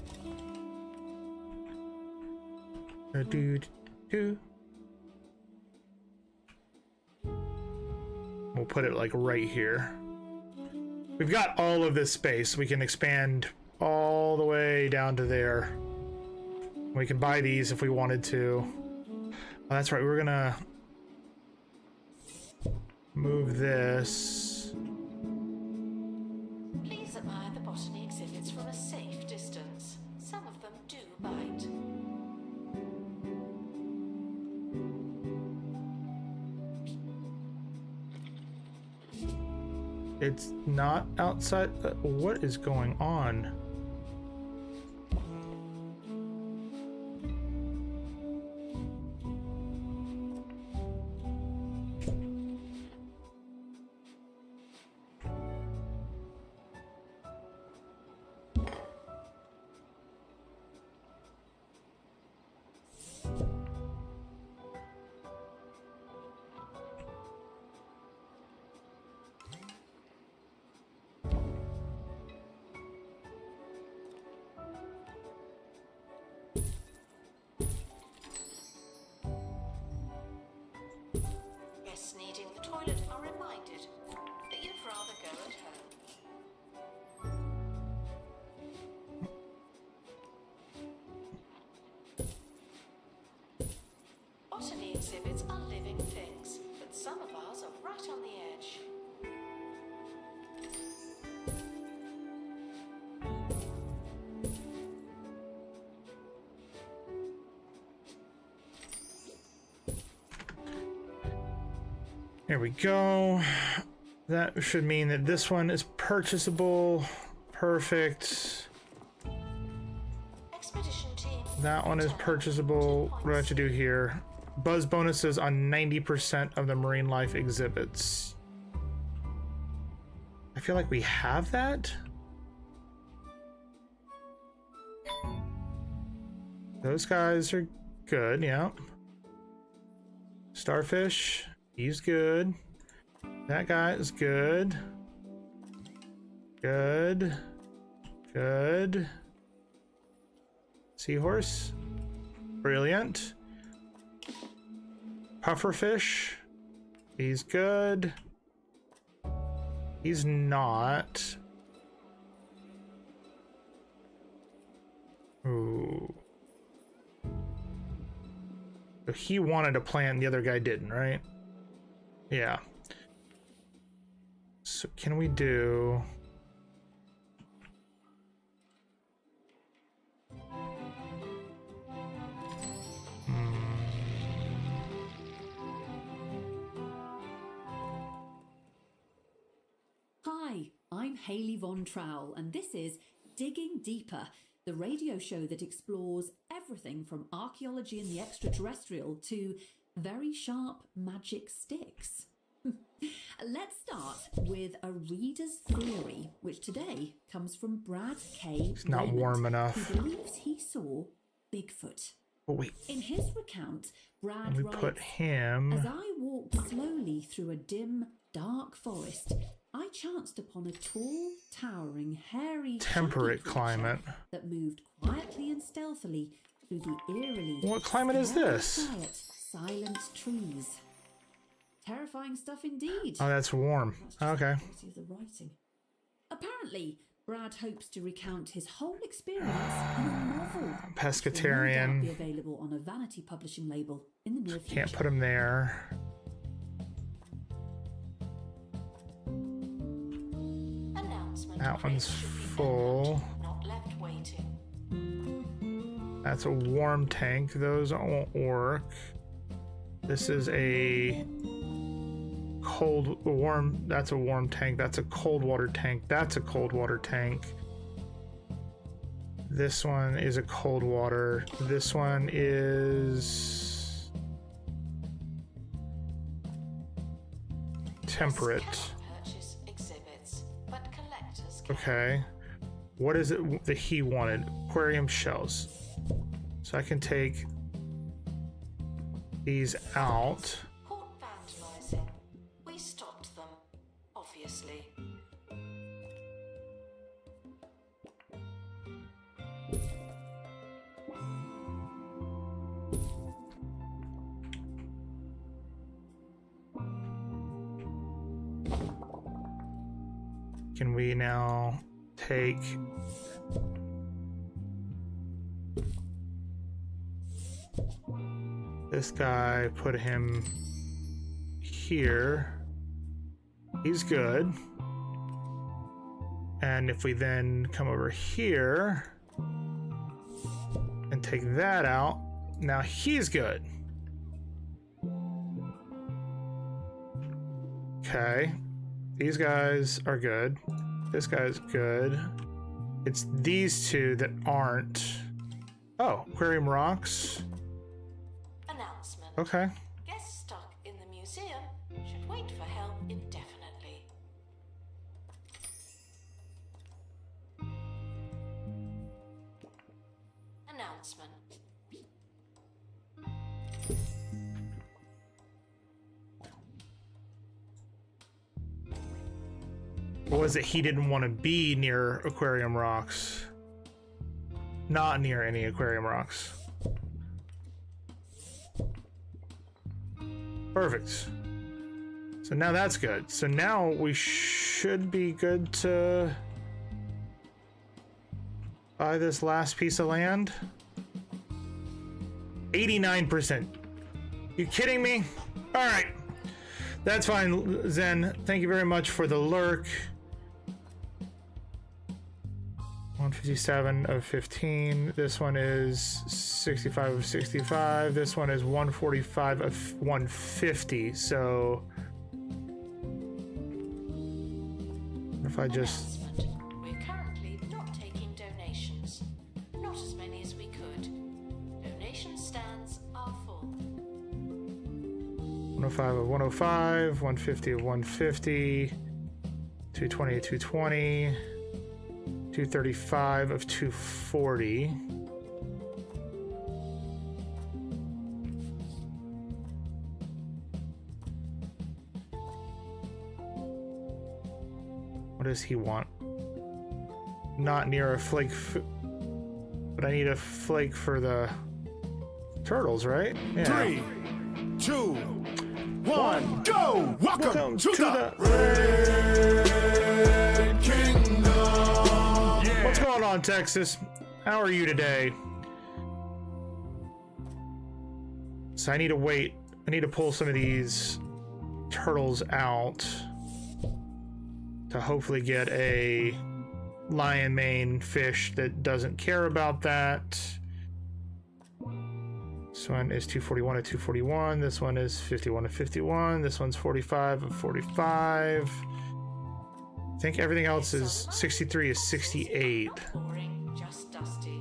S1: We'll put it like right here. We've got all of this space. We can expand all the way down to there. We can buy these if we wanted to. Oh, that's right. We're gonna move this.
S3: Please admire the botany exhibits from a safe distance. Some of them do bite.
S1: It's not outside. What is going on?
S3: Guests needing the toilet are reminded that you'd rather go at home. Botany exhibits are living things, but some of ours are right on the edge.
S1: Here we go. That should mean that this one is purchasable. Perfect.
S3: Expedition team.
S1: That one is purchasable. What do I have to do here? Buzz bonuses on 90% of the marine life exhibits. I feel like we have that. Those guys are good, yeah. Starfish, he's good. That guy is good. Good. Good. Seahorse. Brilliant. Pufferfish. He's good. He's not. Ooh. So he wanted a plant, the other guy didn't, right? Yeah. So can we do...
S4: Haley Von Trowell, and this is Digging Deeper, the radio show that explores everything from archaeology and the extraterrestrial to very sharp magic sticks. Let's start with a reader's theory, which today comes from Brad K.
S1: It's not
S4: Raymond,
S1: warm enough.
S4: who believes he saw Bigfoot.
S1: Oh, wait.
S4: In his recount, Brad
S1: We
S4: writes,
S1: put him...
S4: as I walked slowly through a dim, dark forest, I chanced upon a tall, towering, hairy,
S1: Temperate
S4: shaggy
S1: climate.
S4: creature that moved quietly and stealthily through the eerily
S1: What climate is
S4: very
S1: this?
S4: quiet, silent trees. Terrifying stuff indeed.
S1: Oh, that's warm.
S4: That's just
S1: Okay.
S4: the quality of the writing. Apparently, Brad hopes to recount his whole experience in a novel.
S1: Pescatarian.
S4: Which will no doubt be available on a Vanity publishing label in the near future.
S1: Can't put him there.
S3: Announcement.
S1: That one's
S3: Should be
S1: full.
S3: entered, not left waiting.
S1: That's a warm tank. Those won't work. This is a warm. That's a warm tank. That's a cold water tank. That's a cold water tank. This one is a cold water. This one is temperate.
S3: Guests cannot purchase exhibits, but collectors can.
S1: Okay. What is it that he wanted? Aquarium shells. So I can take these out.
S3: Caught vandalizing. We stopped them, obviously.
S1: Can we now take this guy, put him here? He's good. And if we then come over here and take that out, now he's good. Okay. These guys are good. This guy's good. It's these two that aren't. Oh, aquarium rocks.
S3: Announcement.
S1: Okay.
S3: Guests stuck in the museum should wait for help indefinitely. Announcement.
S1: Or was it he didn't want to be near aquarium rocks? Not near any aquarium rocks. Perfect. So now that's good. So now we should be good to buy this last piece of land. 89%. You kidding me? All right. That's fine, Zen. Thank you very much for the lurk. 157 of 15. This one is 65 of 65. This one is 145 of 150. So if I just
S3: Announcement. We're currently not taking donations. Not as many as we could. Donation stands are full.
S1: 105 of 105, 150 of 150, 220 of 220, 235 of 240. What does he want? Not near a flake, but I need a flake for the turtles, right? Yeah.
S5: 3, 2, 1, go! Welcome to the Red Kingdom! Yeah.
S1: What's going on, Texas? How are you today? So I need to wait. I need to pull some of these turtles out to hopefully get a lion mane fish that doesn't care about that. This one is 241 of 241. This one is 51 of 51. This one's 45 of 45. think everything else is 63 is 68.
S3: Not boring, just dusty.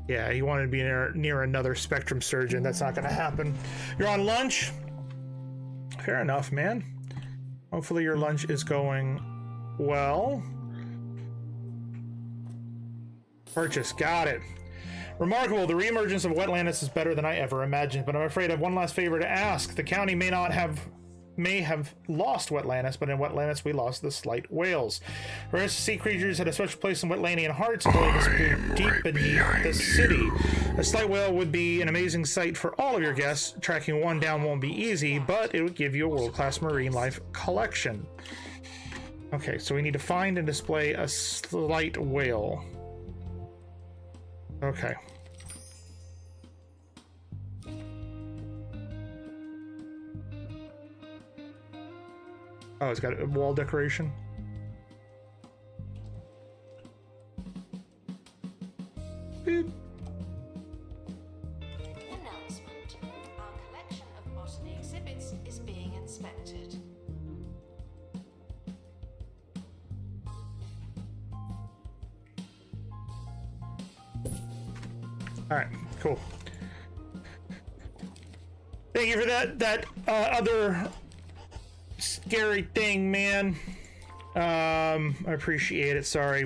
S1: Yeah, you wanted to be near another spectrum surgeon. That's not going to happen. You're on lunch? Fair enough, man. Hopefully your lunch is going well. Purchase, got it. Remarkable, the reemergence of Wetlandis is better than I ever imagined, but I'm afraid I have one last favor to ask. The county may have lost Wetlandis, but in Wetlandis we lost the slight whales. Rare sea creatures had a special place in Wetlandian hearts until they disappeared deep beneath the city. A slight whale would be an amazing sight for all of your guests. Tracking one down won't be easy, but it would give you a world-class marine life collection. Okay, so we need to find and display a slight whale. Okay. Oh, it's got a wall decoration. Beep.
S3: Announcement. Our collection of botany exhibits is being inspected.
S1: All right, cool. Thank you for that other scary thing, man. I appreciate it. Sorry,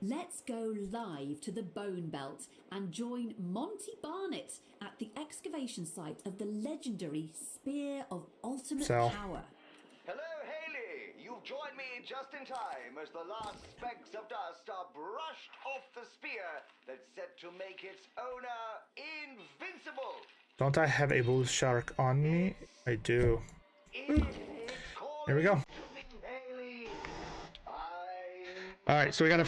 S4: Let's go live to the Bone Belt and join Monty Barnett at the excavation site of the legendary Spear of Ultimate
S1: Sell.
S4: Power.
S2: Hello, Haley. You've joined me just in time as the last specks of dust are brushed off the spear that's set to make its owner invincible.
S1: Don't I have a blue shark on me? I do. Here we go. All right, so we gotta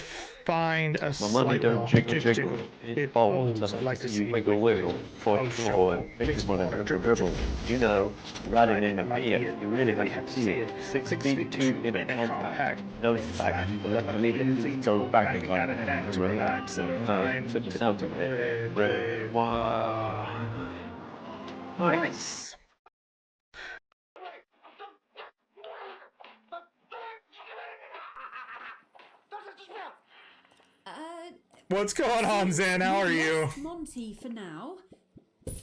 S1: find a
S6: My money don't jiggle jiggle, it falls.
S1: I'd like to
S6: You
S1: see.
S6: wiggle wiggle, for sure. Makes one dribble. You know, riding in a pier, you really like to see it. 6 feet 2 in a compact, no fact. Let me leave it, go back and line it, to relax and flip it out of it. Red, wow. Nice.
S1: What's going on, Zen? How are you?
S4: Lost Monty for now.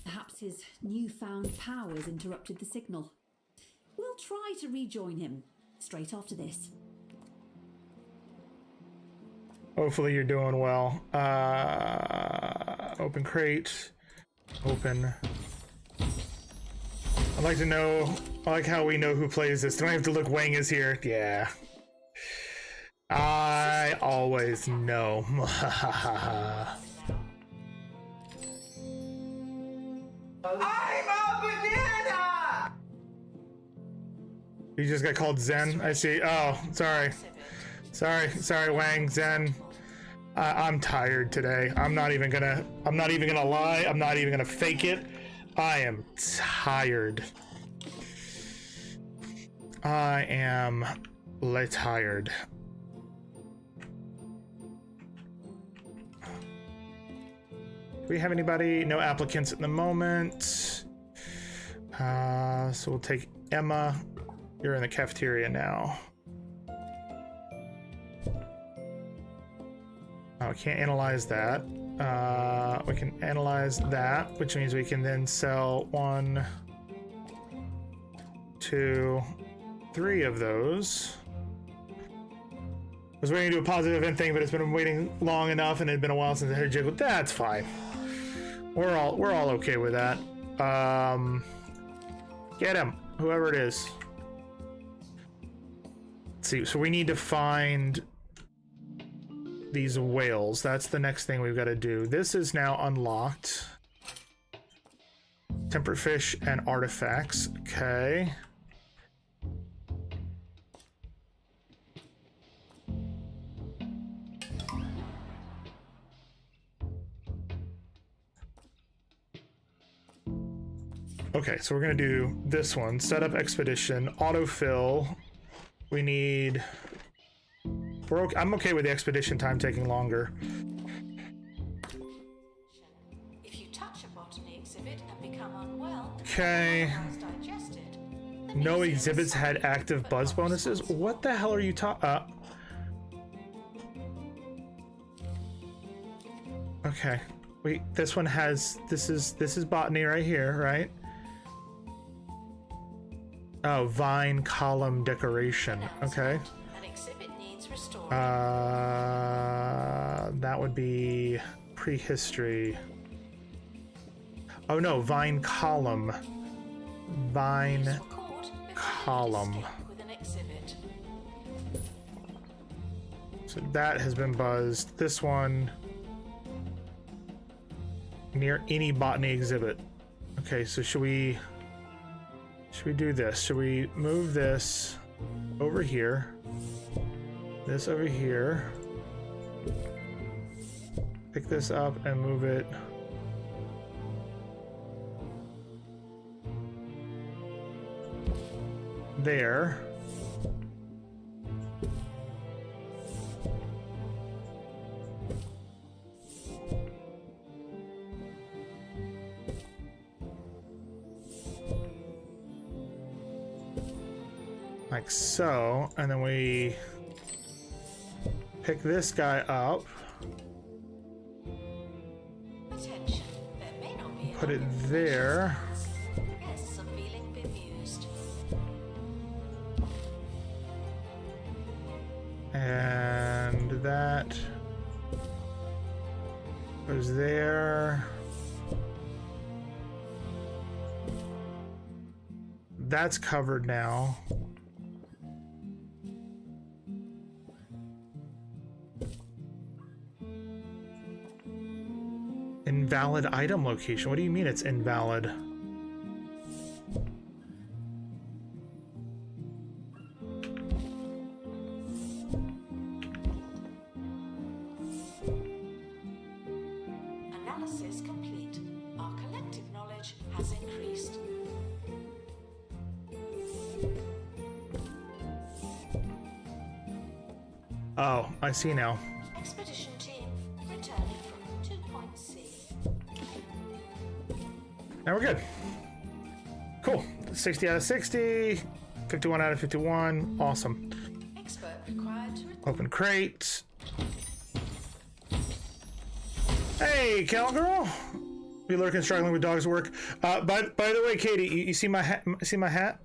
S4: Perhaps his newfound powers interrupted the signal. We'll try to rejoin him straight after this.
S1: Hopefully you're doing well. Open crate. Open. I'd like to know, I like how we know who plays this. Don't I have to look Wang is here? Yeah. I always know.
S7: I'm a banana!
S1: You just got called Zen? I see. Oh, sorry. Sorry, Wang, Zen. I'm tired today. I'm not even gonna lie. I'm not even gonna fake it. I am tired. I am tired. Do we have anybody? No applicants at the moment. So we'll take Emma. You're in the cafeteria now. Oh, we can't analyze that. We can analyze that, which means we can then sell 1, 2, 3 of those. I was waiting to do a positive event thing, but it's been waiting long enough, and it had been a while since I had jiggled. That's fine. We're all okay with that. Get him, whoever it is. Let's see. So we need to find these whales. That's the next thing we've got to do. This is now unlocked. Temperate fish and artifacts. Okay. Okay, so we're gonna do this one. Set up expedition, autofill. We need. I'm okay with the expedition time taking longer.
S3: If you touch a botany exhibit and become unwell,
S1: Okay.
S3: or digested, the
S1: No exhibits had active buzz bonuses. What the hell are you talking? Okay. Wait, this one has, this is botany right here, right? Oh, vine column decoration. Okay.
S3: An exhibit needs restoring.
S1: That would be prehistory. Oh no, vine column. Vine
S3: Use record before
S1: column.
S3: with an exhibit.
S1: So that has been buzzed. This one near any botany exhibit. Okay, so should we do this? Should we move this over here? This over here. Pick this up and move it there. Like so, and then we pick this guy up,
S3: Attention, there may not be
S1: put it
S3: enough
S1: there.
S3: Guests are feeling bemused.
S1: And that goes there. That's covered now. Invalid item location. What do you mean it's invalid?
S3: Analysis complete. Our collective knowledge has increased.
S1: Oh, I see now.
S3: Expedition team returning from 2 Point C.
S1: Now we're good. Cool. 60 out of 60. 51 out of 51. Awesome.
S3: Expert required to return.
S1: Open crate. Hey, cowgirl. You lurking, struggling with dogs at work. By the way, Katie, you see my hat? See my hat?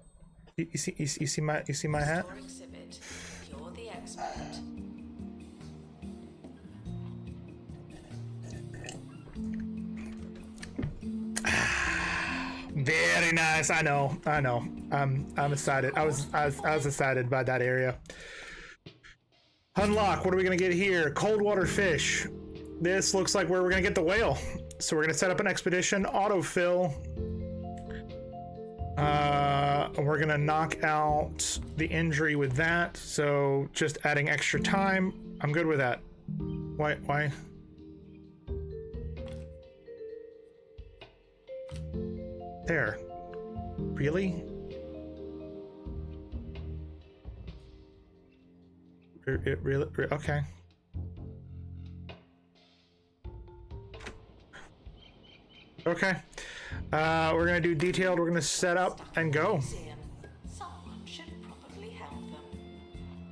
S1: You see my hat?
S3: Your exhibit. You're the expert.
S1: Very nice. I know. I'm excited. I was excited by that area. Unlock. What are we gonna get here? Cold water fish. This looks like where we're gonna get the whale. So we're gonna set up an expedition, autofill. We're gonna knock out the injury with that. So just adding extra time. I'm good with that. Why? There. Really? It really? Okay. Okay. We're gonna do detailed. We're gonna set up and go.
S3: Museum. Someone should probably help them.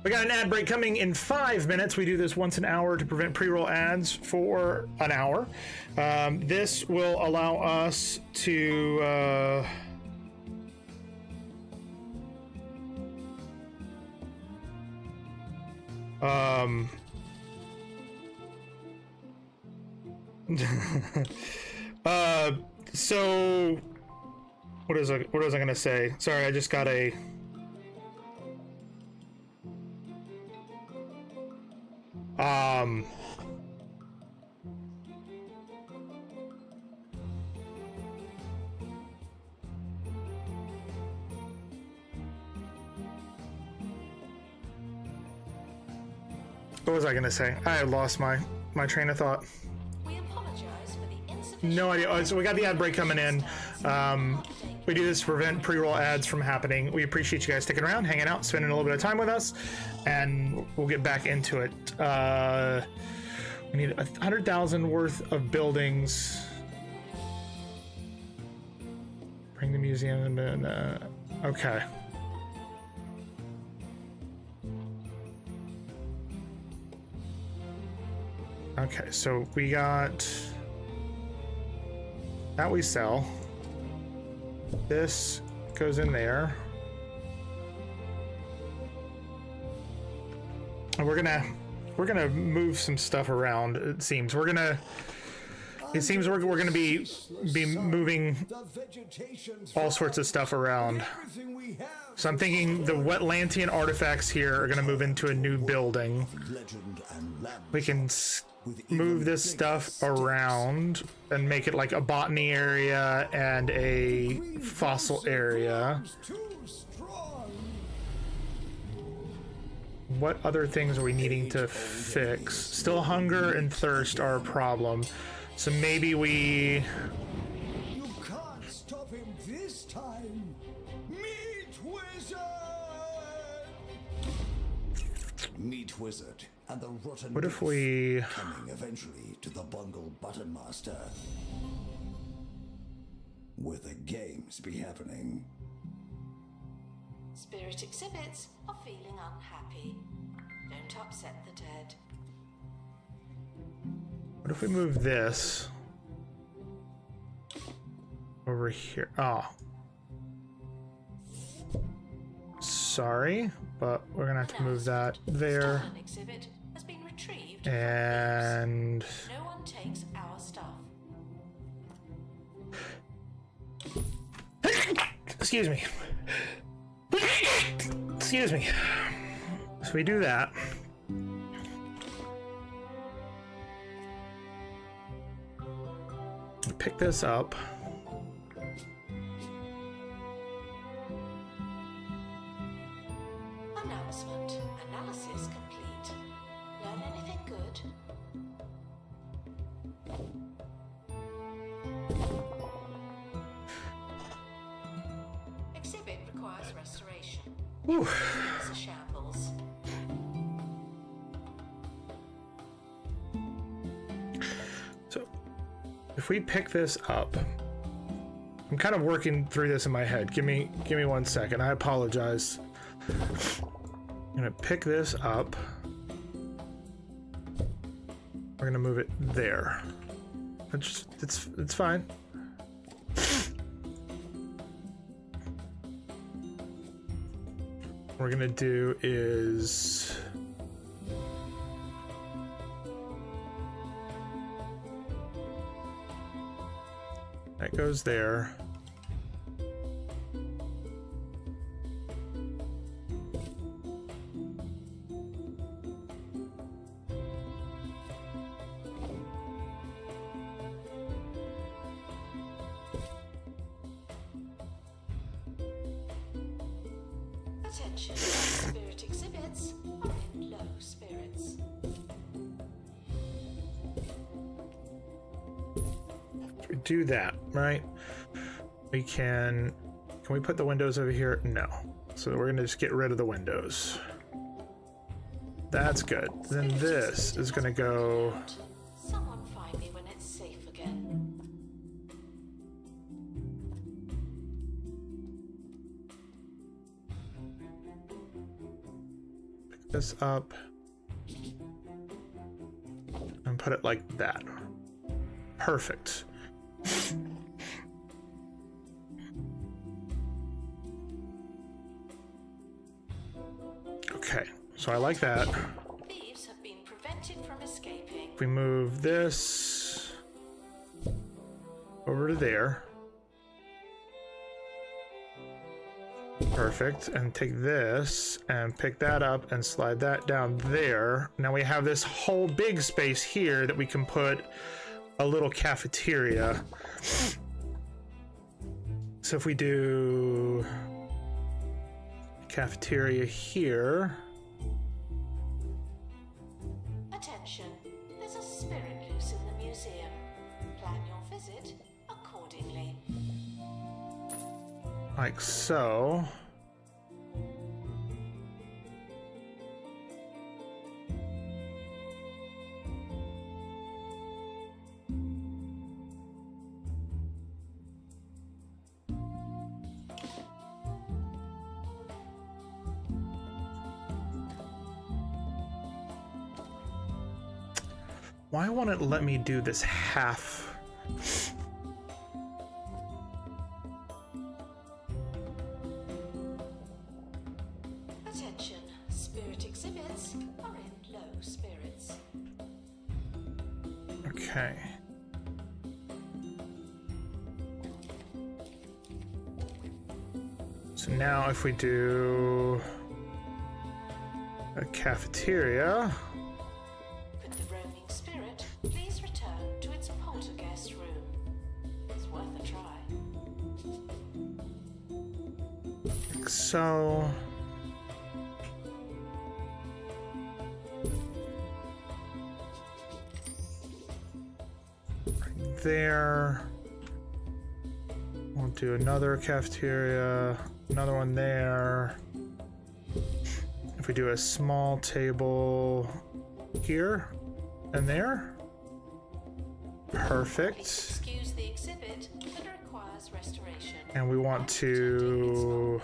S1: We got an ad break coming in 5 minutes. We do this once an hour to prevent pre-roll ads for an hour. This will allow us to so what was I gonna say? Sorry, I just got a what was I gonna say? I lost my train of thought.
S3: We apologize for the insufficient.
S1: No idea. Oh, so we got the ad break coming in. We do this to prevent pre-roll ads from happening. We appreciate you guys sticking around, hanging out, spending a little bit of time with us, and we'll get back into it. We need 100,000 worth of buildings. Bring the museum and okay. Okay, so we got that we sell. This goes in there. And we're gonna move some stuff around. It seems we're gonna be moving all sorts of stuff around. So I'm thinking the Wetlantian artifacts here are gonna move into a new building. We can move this stuff around and make it like a botany area and a fossil area. What other things are we needing to fix? Still hunger and thirst are a problem. So maybe we...
S2: You can't stop him this time. Meat Wizard! Meat Wizard and the rotten...
S1: What if we...
S2: coming eventually to the Bungle Button Master. Where the games be happening.
S3: Spirit exhibits are feeling unhappy. Don't upset the dead.
S1: What if we move this over here? Oh. Sorry, but we're gonna have to move that there.
S3: Stolen exhibit has been retrieved.
S1: And
S3: No one takes our stuff.
S1: excuse me. Excuse me. So we do that. Pick this up.
S3: Announcement. Analysis complete. Learn anything good? Exhibit requires restoration.
S1: Whew.
S3: It's a shambles.
S1: So if we pick this up, I'm kind of working through this in my head. Give me 1 second. I apologize. I'm gonna pick this up. We're gonna move it there. It's fine. What we're gonna do is that goes there.
S3: Attention. Spirit exhibits are in low spirits.
S1: We do that, right? We can we put the windows over here? No. So we're gonna just get rid of the windows. That's good. Then this is gonna go.
S3: Someone find me when it's safe again.
S1: Pick this up and put it like that. Perfect. Okay, so I like that.
S3: Thieves have been prevented from escaping.
S1: We move this over to there. Perfect. And take this and pick that up and slide that down there. Now we have this whole big space here that we can put a little cafeteria. So if we do cafeteria here.
S3: Attention, there's a spirit loose in the museum. Plan your visit accordingly.
S1: Like so. Why won't it let me do this half?
S3: Attention, spirit exhibits are in low spirits.
S1: Okay. So now if we do a cafeteria,
S3: Could the roaming spirit please return to its poltergeist room? It's worth a try.
S1: like so. Right there. We'll do another cafeteria, another one there. If we do a small table here and there. Perfect.
S3: Excuse the exhibit, but requires restoration.
S1: And we want to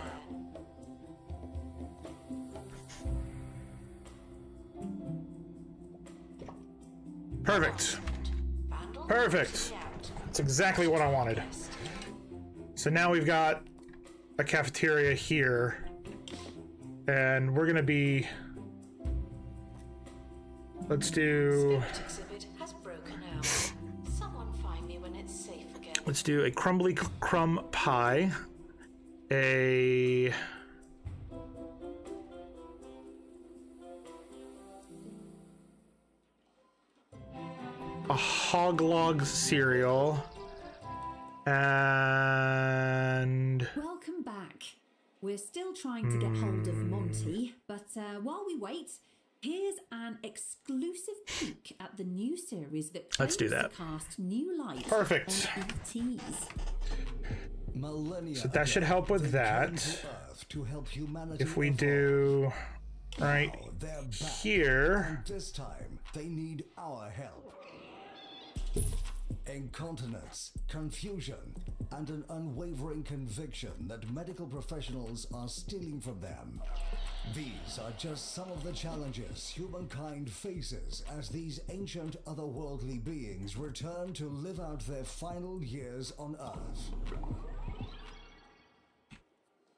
S1: perfect. Perfect. That's exactly what I wanted. So now we've got a cafeteria here, and we're gonna be, let's do,
S3: Spirit exhibit has broken out. Someone find me when it's safe again.
S1: let's do a crumbly crumb pie, a hog log cereal, and
S4: Welcome back. We're still trying to get hold of Monty, but while we wait, here's an exclusive peek at the new series that
S1: Let's do
S4: claims
S1: that.
S4: to cast new light
S1: Perfect.
S4: on ETs.
S2: Millennia
S1: So that should
S2: ago,
S1: help with
S2: they
S1: that.
S2: came to Earth to help humanity
S1: If we
S2: evolve.
S1: do right
S2: Now they're back,
S1: here,
S2: and this time they need our help. Incontinence, confusion, and an unwavering conviction that medical professionals are stealing from them. These are just some of the challenges humankind faces as these ancient otherworldly beings return to live out their final years on Earth.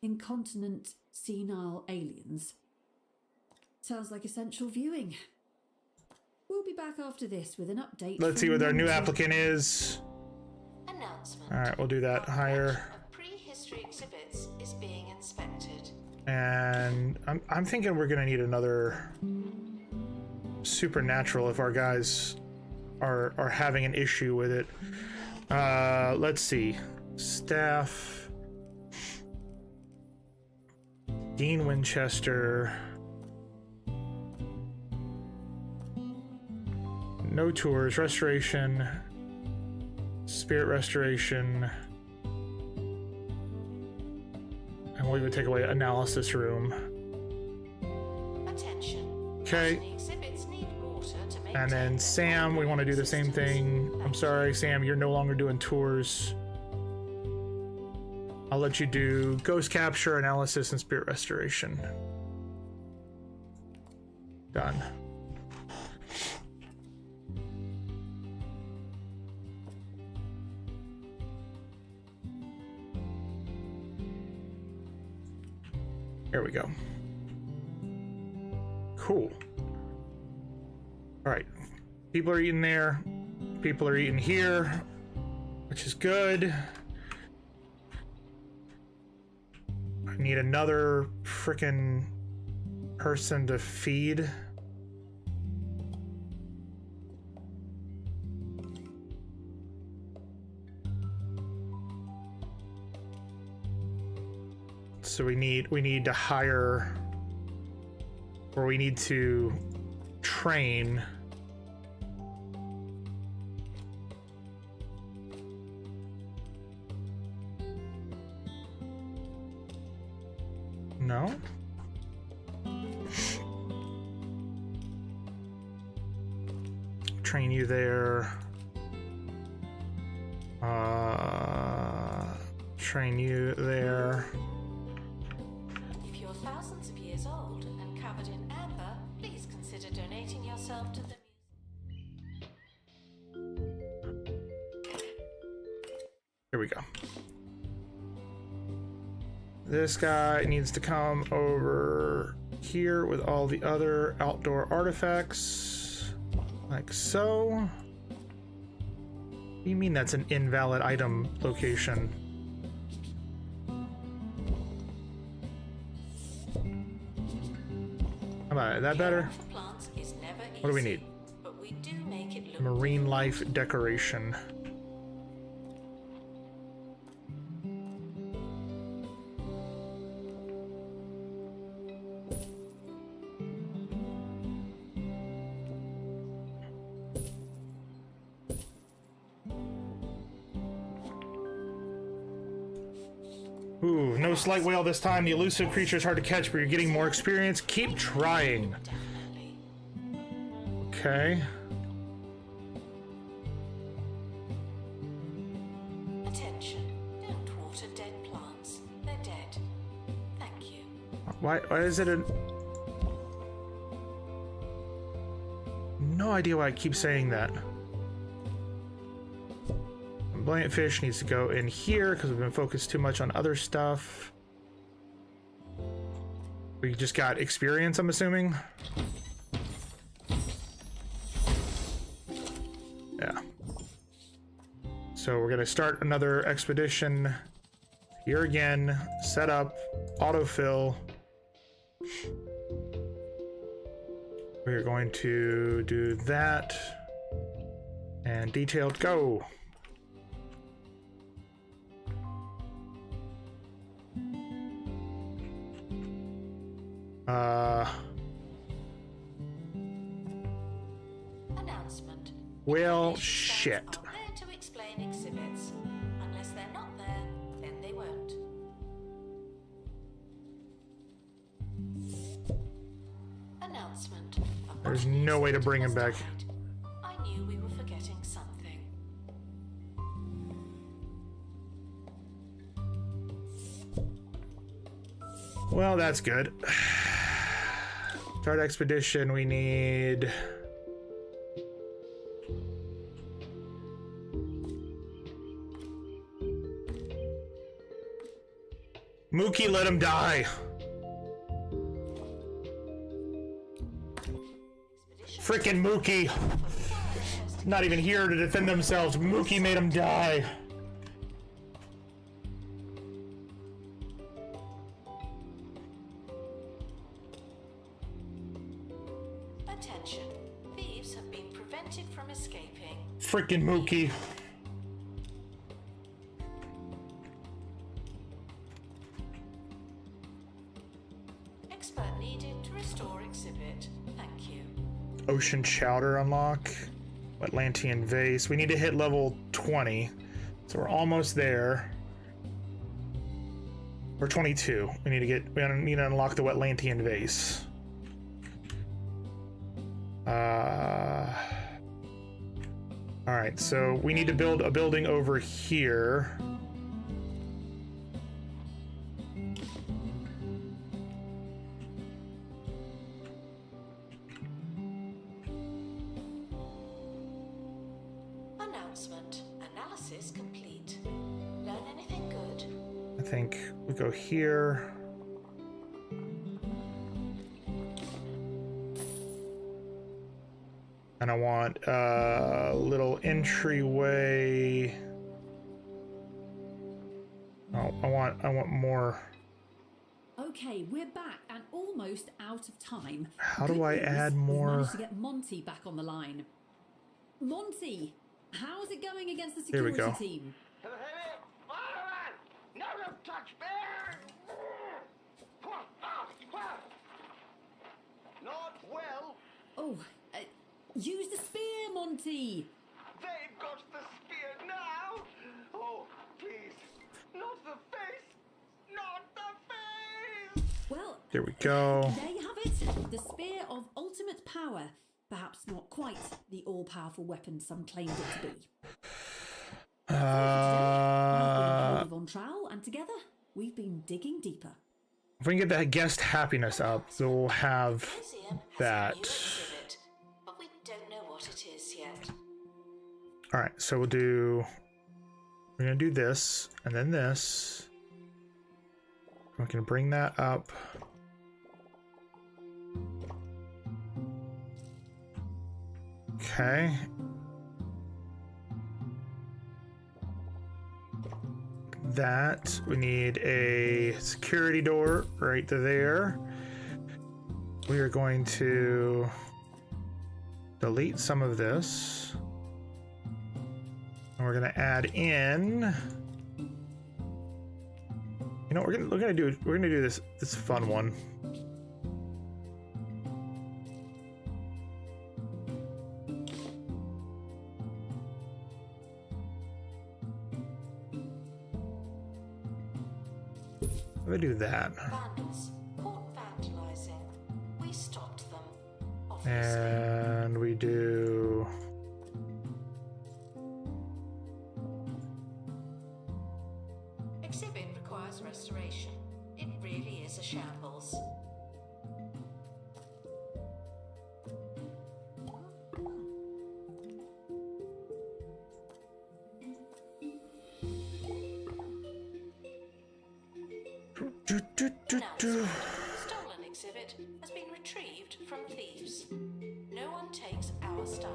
S4: Incontinent, senile aliens. Sounds like essential viewing. We'll be back after this with an update.
S1: let's see
S4: from
S1: what our new
S4: Monty.
S1: applicant is.
S3: Announcement.
S1: All right, we'll do that. Hire.
S3: Of prehistory exhibits is being inspected.
S1: And I'm thinking we're gonna need another supernatural if our guys are having an issue with it. Let's see. Staff. Dean Winchester. No tours. Restoration. Spirit restoration. And we'll even take away analysis room.
S3: Attention.
S1: Okay.
S3: The exhibits need water to maintain
S1: And then
S3: their
S1: Sam, we want to do the same thing.
S3: existence.
S1: I'm sorry, Sam, you're no longer doing tours. I'll let you do ghost capture, analysis, and spirit restoration. Done. There we go. Cool. All right. People are eating there. People are eating here, which is good. I need another frickin' person to feed. So we need to hire, or we need to train no. Train you there. Train you there.
S3: If you're thousands of years old and covered in amber, please consider donating yourself to the museum.
S1: Here we go. This guy needs to come over here with all the other outdoor artifacts, like so. What do you mean that's an invalid item location? How about it? That better?
S3: Plants is never easy,
S1: What do we need?
S3: but we do make it look
S1: Marine life decoration. Ooh, no slight whale this time. The elusive creature is hard to catch, but you're getting more experience. Keep trying.
S3: definitely.
S1: Okay.
S3: Attention, don't water dead plants. They're dead. Thank you.
S1: Why is it a... No idea why I keep saying that. Brilliant fish needs to go in here because we've been focused too much on other stuff. We just got experience, I'm assuming. Yeah. So we're gonna start another expedition here again. Set up, autofill. We're going to do that. And detailed, go.
S3: Announcement.
S1: Well,
S3: Donations
S1: shit.
S3: are there to explain exhibits. Unless they're not there, then they won't. Announcement.
S1: There's no way to bring him back.
S3: I knew we were forgetting something.
S1: Well, that's good. Start expedition, we need... Mookie, let him die! Frickin' Mookie! Not even here to defend themselves. Mookie made him die.
S3: Attention. Thieves have been prevented from escaping.
S1: Frickin' Mookie.
S3: Expert needed to restore exhibit. Thank you.
S1: Ocean Chowder unlock. Atlantean Vase. We need to hit level 20. So we're almost there. Or 22. We need to unlock the Atlantean Vase. Alright, so we need to build a building over here.
S3: Announcement. Analysis complete. Learn anything good?
S1: I think we go here. And I want a little entryway. Oh, I want more.
S4: Okay, we're back and almost out of time.
S1: How do
S4: Good
S1: I
S4: news,
S1: add
S4: we've
S1: more?
S4: managed to get Monty back on the line. Monty, how's it going against the
S1: Here we
S4: security
S1: go.
S4: team?
S7: No, don't touch me! Not well.
S4: Oh, use the spear, Monty.
S7: They've got the spear now. Oh, please. Not the face. Not the face.
S4: Well,
S1: Here we go.
S4: there you have it. The spear of ultimate power. Perhaps not quite the all-powerful weapon some claimed it to be. I've been Von Trowel, and together we've been digging deeper.
S1: If we can get that guest happiness up, we'll have
S3: Museum has
S1: that.
S3: a new exhibit, but we don't know what it is yet.
S1: Alright, so we'll do We're gonna do this, and then this. We can bring that up. Okay. That, we need a security door right there. We are going to delete some of this. And we're gonna add in. You know, we're gonna do this fun one. We'll do that.
S3: Vandals caught vandalizing. We stopped them, obviously.
S1: And we do.
S3: Exhibit requires restoration. It really is a shambles. Announcement. Stolen exhibit has been retrieved from thieves. No one takes our stuff.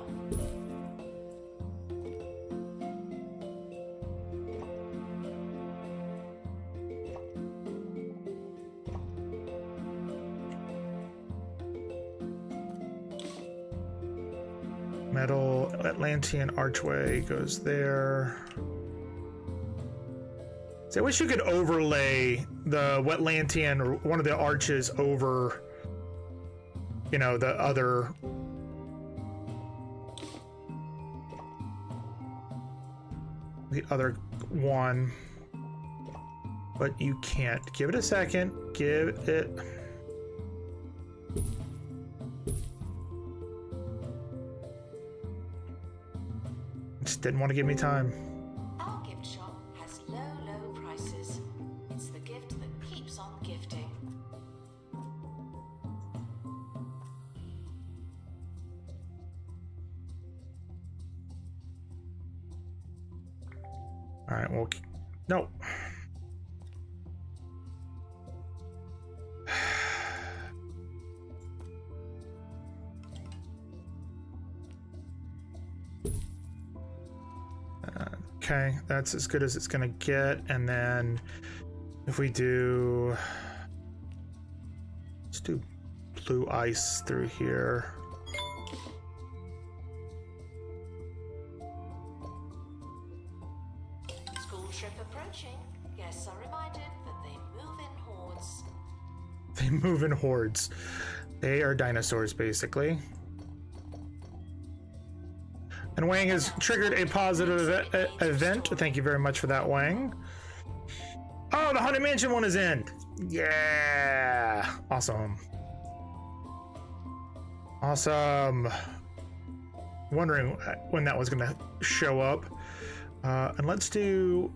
S1: Metal Atlantean archway goes there. See, I wish you could overlay the Wetlantian or one of the arches over, you know, the other. The other one. But you can't. Give it a second. Give it. Just didn't want to give me time.
S3: Our gift shop has low prices. It's the gift that keeps on gifting.
S1: All right, well, no. Okay, that's as good as it's gonna get. And then if we do, let's do blue ice through here.
S3: School trip approaching. Guests are reminded that they move in hordes.
S1: They move in hordes. They are dinosaurs, basically. And Wang has triggered a positive event. Thank you very much for that, Wang. Oh, the Haunted Mansion one is in. Yeah. Awesome. Awesome. Wondering when that was going to show up. And let's do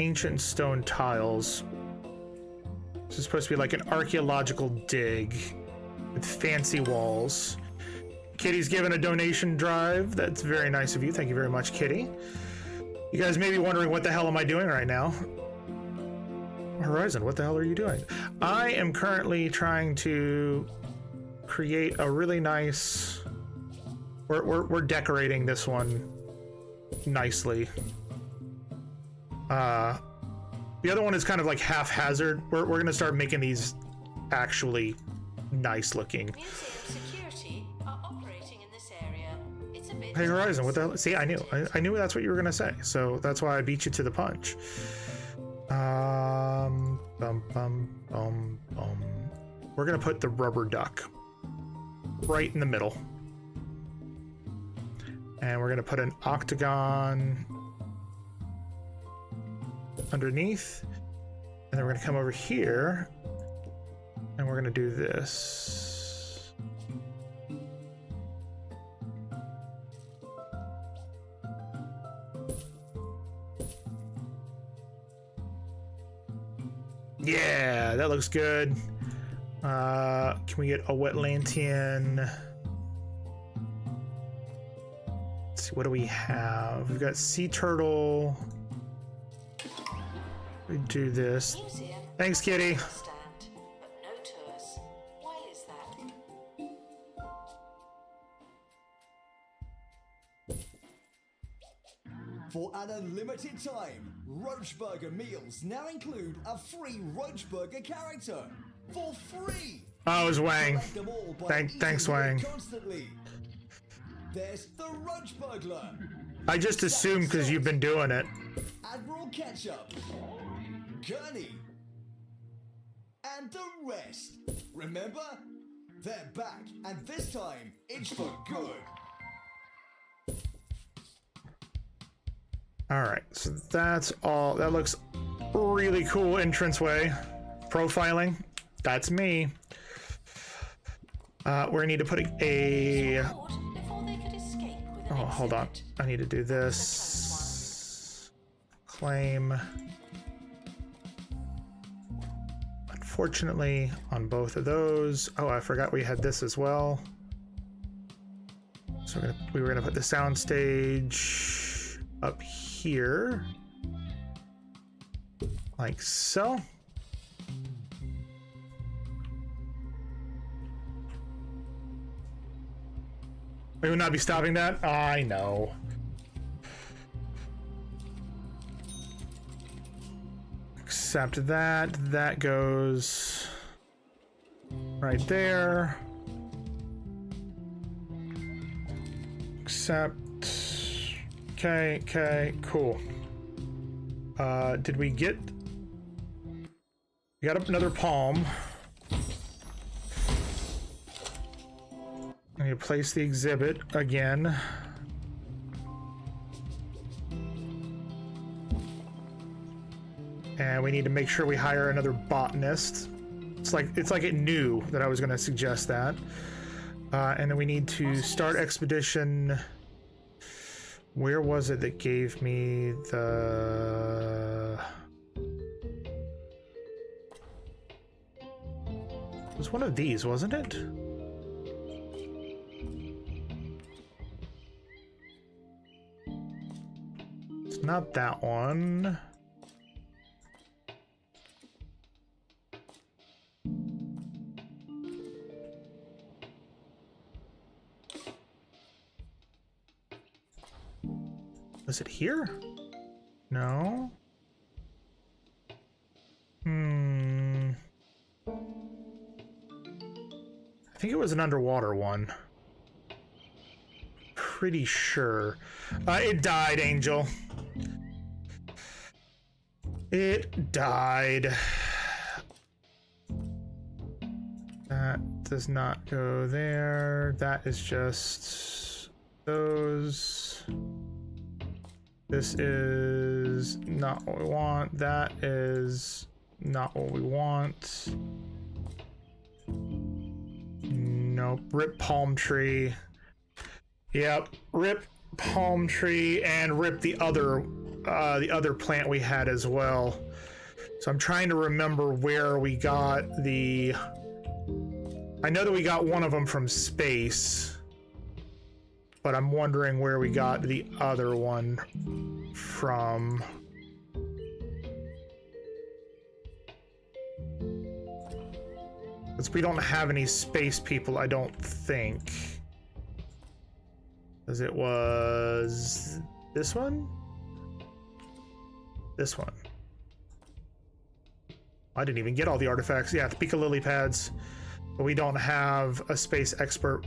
S1: ancient stone tiles. This is supposed to be like an archaeological dig with fancy walls. Kitty's given a donation drive. That's very nice of you. Thank you very much, Kitty. You guys may be wondering, what the hell am I doing right now? Horizon, what the hell are you doing? I am currently trying to create a really nice... We're decorating this one nicely. The other one is kind of like haphazard. We're going to start making these actually nice looking.
S3: Museum security are operating in this area. It's a bit.
S1: Hey Horizon, what the hell? See, I knew that's what you were gonna say, so that's why I beat you to the punch. We're gonna put the rubber duck right in the middle, and we're gonna put an octagon underneath, and then we're gonna come over here, and we're gonna do this. Yeah, that looks good. Can we get a Wetlantian? Let's see, what do we have? We've got sea turtle. We do this.
S3: Museum
S1: Thanks, kitty.
S3: has a stand, but no tours. Why is that?
S2: For an unlimited time, Roach Burger meals now include a free Roach Burger character for free.
S1: Oh, it was Wang.
S2: Collect them all by
S1: Thanks,
S2: eating them
S1: Wang.
S2: Constantly. There's the Roach Burglar,
S1: I just assumed because you've been doing it.
S2: Admiral Ketchup, Gurney, and the rest. Remember? They're back, and this time it's for good.
S1: Alright, so that's all. That looks really cool. Entranceway. Profiling. That's me. We need to put a...
S3: Lord, before they could escape with an
S1: Oh, hold on.
S3: exhibit.
S1: I need to do this. Claim. Unfortunately, on both of those. Oh, I forgot we had this as well. So we were gonna put the sound stage up here, like so. We would not be stopping that. I know. Except that goes right there. Except, okay, cool. Did we get? We got another palm. I need to place the exhibit again. And we need to make sure we hire another botanist. It's like it knew that I was going to suggest that. And then we need to start expedition. Where was it that gave me the... It was one of these, wasn't it? It's not that one. Was it here? No. I think it was an underwater one. Pretty sure. It died, Angel. It died. That does not go there. That is just those. This is not what we want. That is not what we want. Nope. Rip palm tree. Yep. Rip palm tree and rip the other plant we had as well. So I'm trying to remember where we got the... I know that we got one of them from space, but I'm wondering where we got the other one from. Because we don't have any space people, I don't think. Because it was this one? This one. I didn't even get all the artifacts. Yeah, the Pika lily pads. But we don't have a space expert.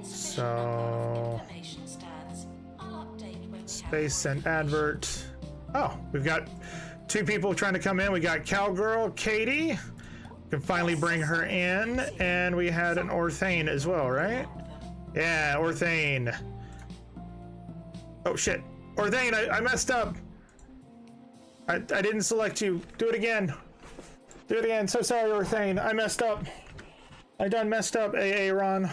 S1: So space and advert. Oh, we've got two people trying to come in. We got Cowgirl Katie. We can finally bring her in, and we had an Orthane as well, right? Yeah, Orthane. Oh shit, Orthane! I messed up. I didn't select you. Do it again. Do it again. So sorry, Orthane. I messed up. I done messed up. AA Ron.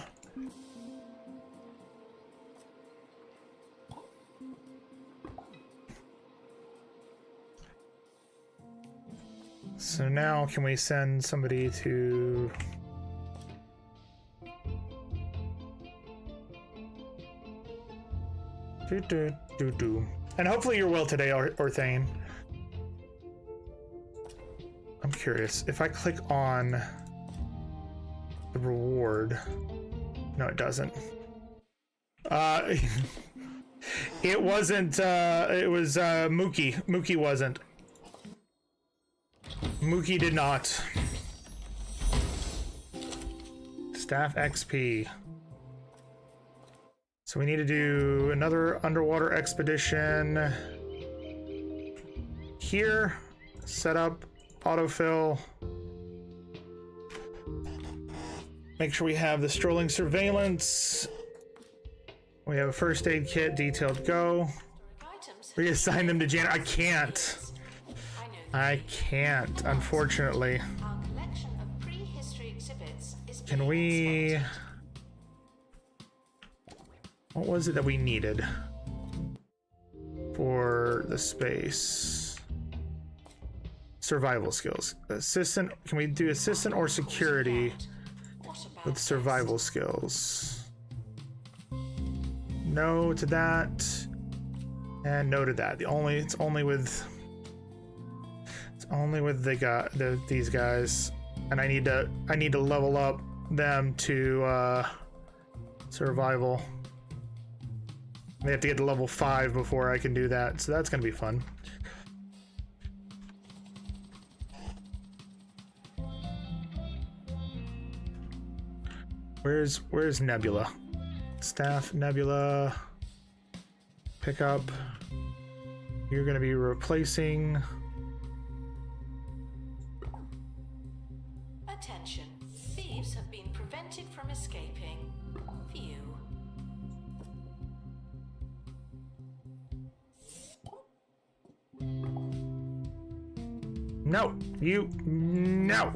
S1: So now can we send somebody to... And hopefully you're well today, Orthane. I'm curious. If I click on the reward... No, it doesn't. It wasn't, it was, Mookie. Mookie wasn't. Mookie did not. Staff XP. So we need to do another underwater expedition. Here, set up, autofill. Make sure we have the strolling surveillance. We have a first aid kit, detailed go. Reassign them to Janet. I can't. I can't, unfortunately.
S3: Our collection of prehistory exhibits is
S1: Can
S3: being
S1: we...
S3: inspected.
S1: What was it that we needed for the space? Survival skills. Assistant, can we do assistant or security
S3: What about
S1: with survival skills? No to that. And no to that. It's only with these guys. And I need to level up them to survival. They have to get to level 5 before I can do that, so that's gonna be fun. Where's Nebula? Staff Nebula. Pick up. You're gonna be replacing.
S3: Attention. Thieves have been prevented from escaping. Phew.
S1: No, no.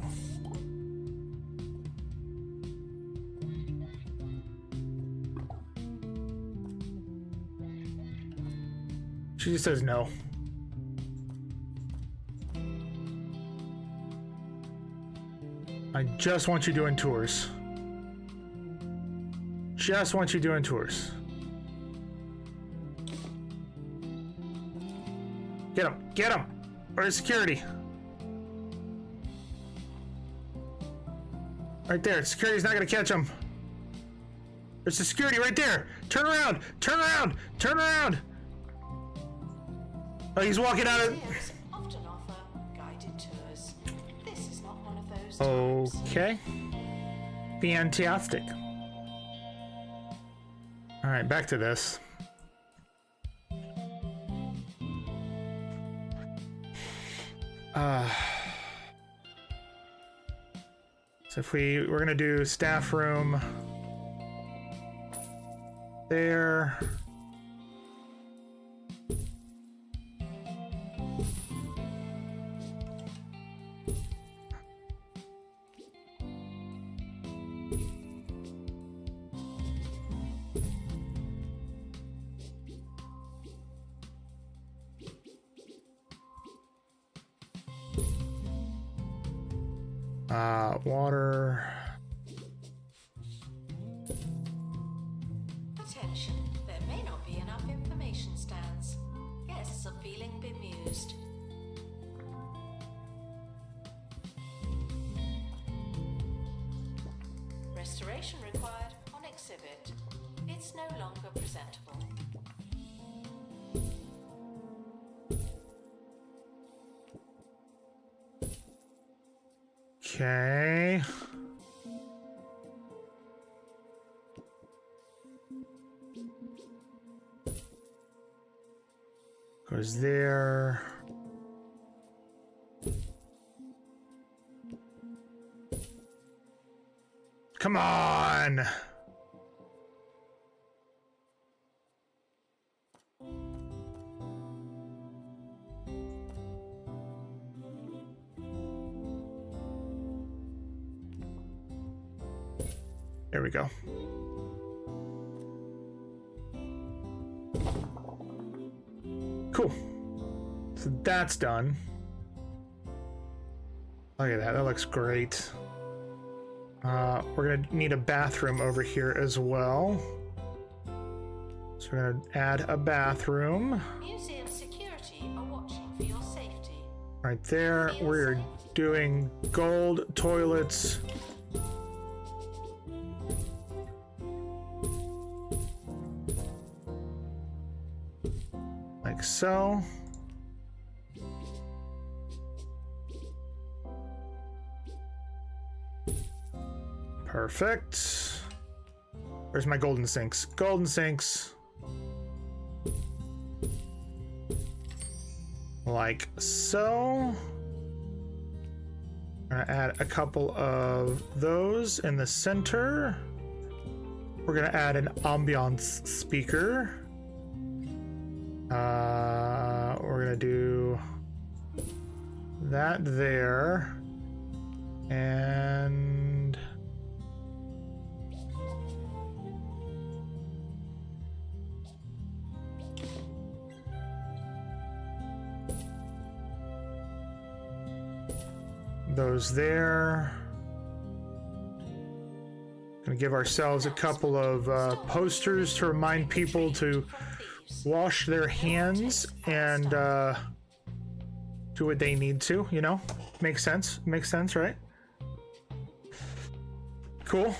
S1: She just says no. I just want you doing tours. Just want you doing tours. Get him! Get him! Where's security? Right there. Security's not gonna catch him. There's the security right there. Turn around! Turn around! Turn around! Oh, he's walking out of...
S3: Museums often offer guided tours. This is not one of those times.
S1: Okay. Fantastic. Alright, back to this. So if we're gonna do staff room there. Water.
S3: Attention, there may not be enough information stands. Guests are feeling bemused. Restoration required on exhibit. It's no longer presentable.
S1: Okay. Goes there. Come on. There we go. Cool. So that's done. Look at that. That looks great. We're gonna need a bathroom over here as well. So we're gonna add a bathroom
S3: Museum security are watching for your safety.
S1: right there. We're doing gold toilets. Like so. Perfect. Where's my golden sinks? Golden sinks. Like so. I'm gonna add a couple of those in the center. We're gonna add an ambiance speaker. We're gonna do that there. And those there. Gonna give ourselves a couple of posters to remind people to wash their hands and do what they need to, you know? Makes sense, right? Cool.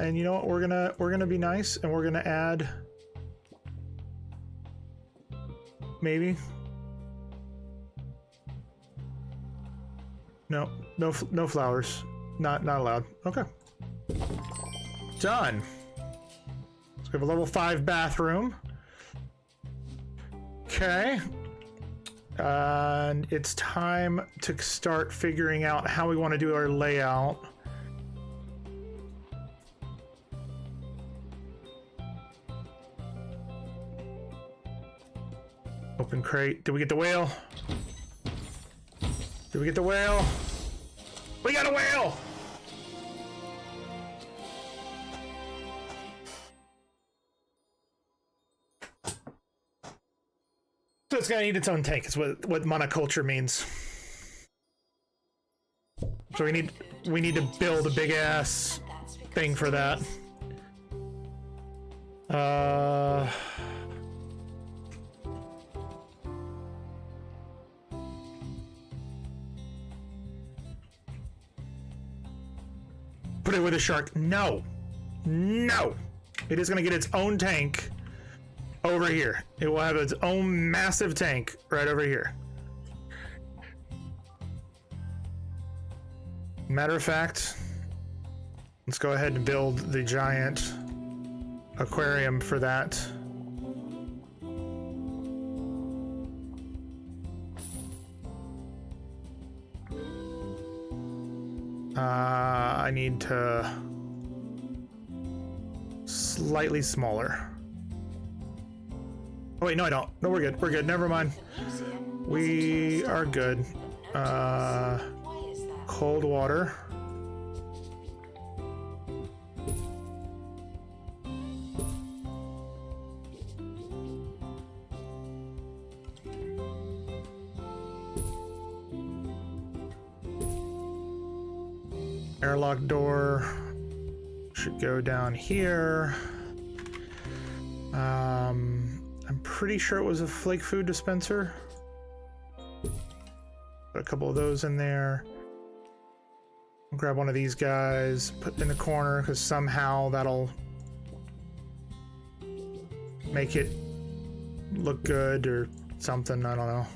S1: And you know what, we're gonna be nice and we're gonna add maybe no flowers. Not allowed. Okay. Done. So we have a level 5 bathroom. Okay. And it's time to start figuring out how we want to do our layout. Open crate. Did we get the whale? Did we get the whale? We got a whale! So it's gonna need its own tank, is what monoculture means. So we need to build a big ass thing for that. Put it with a shark. No. No. It is gonna get its own tank over here. It will have its own massive tank right over here. Matter of fact, let's go ahead and build the giant aquarium for that. I need to slightly smaller. Oh wait, no I don't. No, we're good. We're good. Never mind. We are good. Cold water. Airlock door should go down here. I'm pretty sure it was a flake food dispenser. Put a couple of those in there. Grab one of these guys, put in the corner, because somehow that'll make it look good or something, I don't know.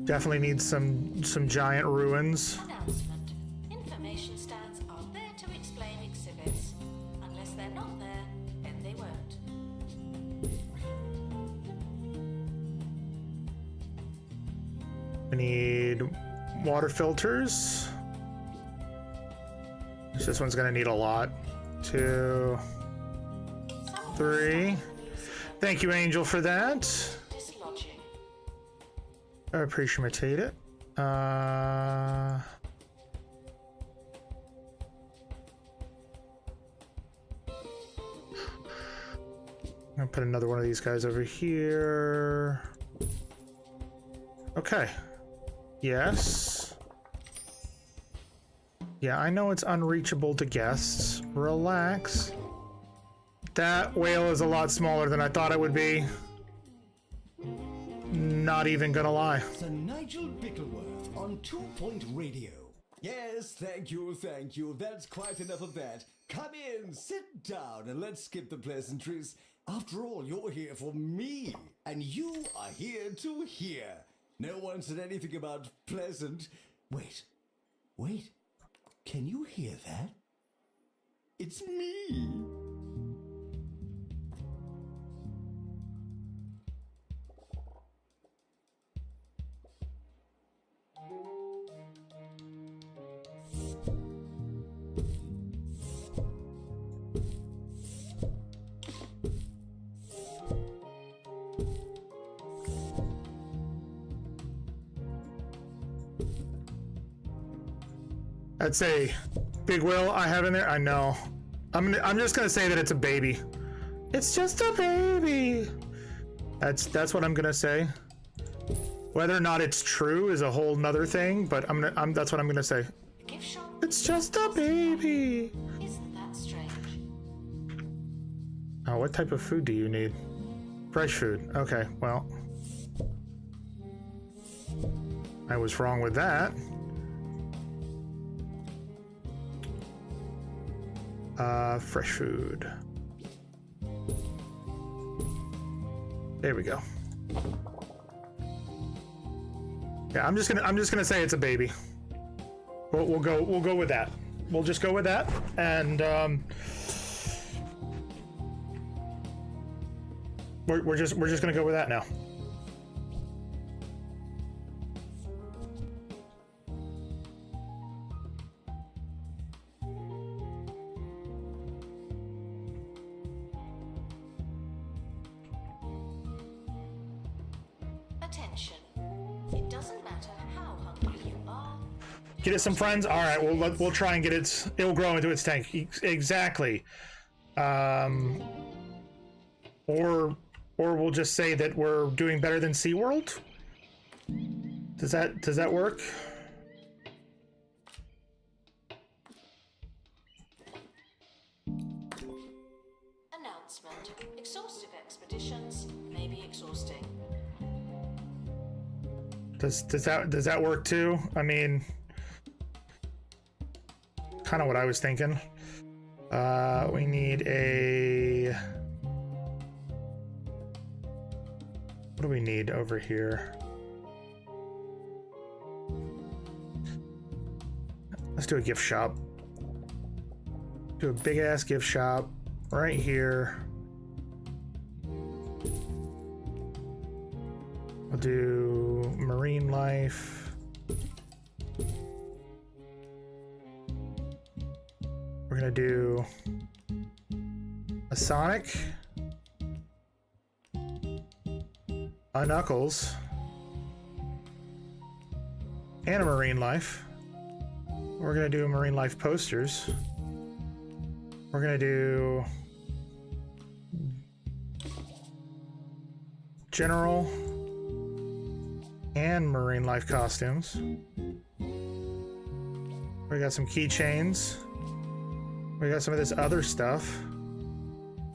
S1: Definitely needs some giant ruins.
S3: Announcement. Information stands are there to explain exhibits. Unless they're not there, then they won't.
S1: We need water filters. This one's gonna need a lot. 2, 3. Thank you, Angel, for that.
S3: Dislodging.
S1: I appreciate it. I'm gonna put another one of these guys over here. Okay. Yes. Yeah, I know it's unreachable to guests. Relax. That whale is a lot smaller than I thought it would be. Not even gonna lie.
S2: Sir Nigel Bickleworth on 2 Point Radio. Yes, thank you, thank you. That's quite enough of that. Come in, sit down, and let's skip the pleasantries. After all, you're here for me, and you are here to hear. No one said anything about pleasant. Wait. Can you hear that? It's me.
S1: That's a big whale I have in there. I know. I'm just gonna say that it's a baby. It's just a baby. That's what I'm gonna say. Whether or not it's true is a whole nother thing, but that's what I'm gonna say.
S3: The gift shop
S1: It's just a baby.
S3: isn't that strange.
S1: Oh, what type of food do you need? Fresh food. Okay, well. I was wrong with that. Fresh food. There we go. Yeah, I'm just gonna say it's a baby. We'll go with that. We'll just go with that, and we're just gonna go with that now.
S3: Attention. It doesn't matter how hungry you are.
S1: Get it some friends. All right, we'll try and get it. It'll grow into its tank. Exactly. Or we'll just say that we're doing better than SeaWorld. Does that work?
S3: Announcement. Exhaustive expeditions may be exhausting.
S1: Does that work too? I mean, kind of what I was thinking. We need a. What do we need over here? Let's do a gift shop. Do a big ass gift shop right here. We'll do marine life. We're gonna do a Sonic, a Knuckles, and a marine life. We're gonna do marine life posters. We're gonna do general and marine life costumes. We got some keychains. We got some of this other stuff.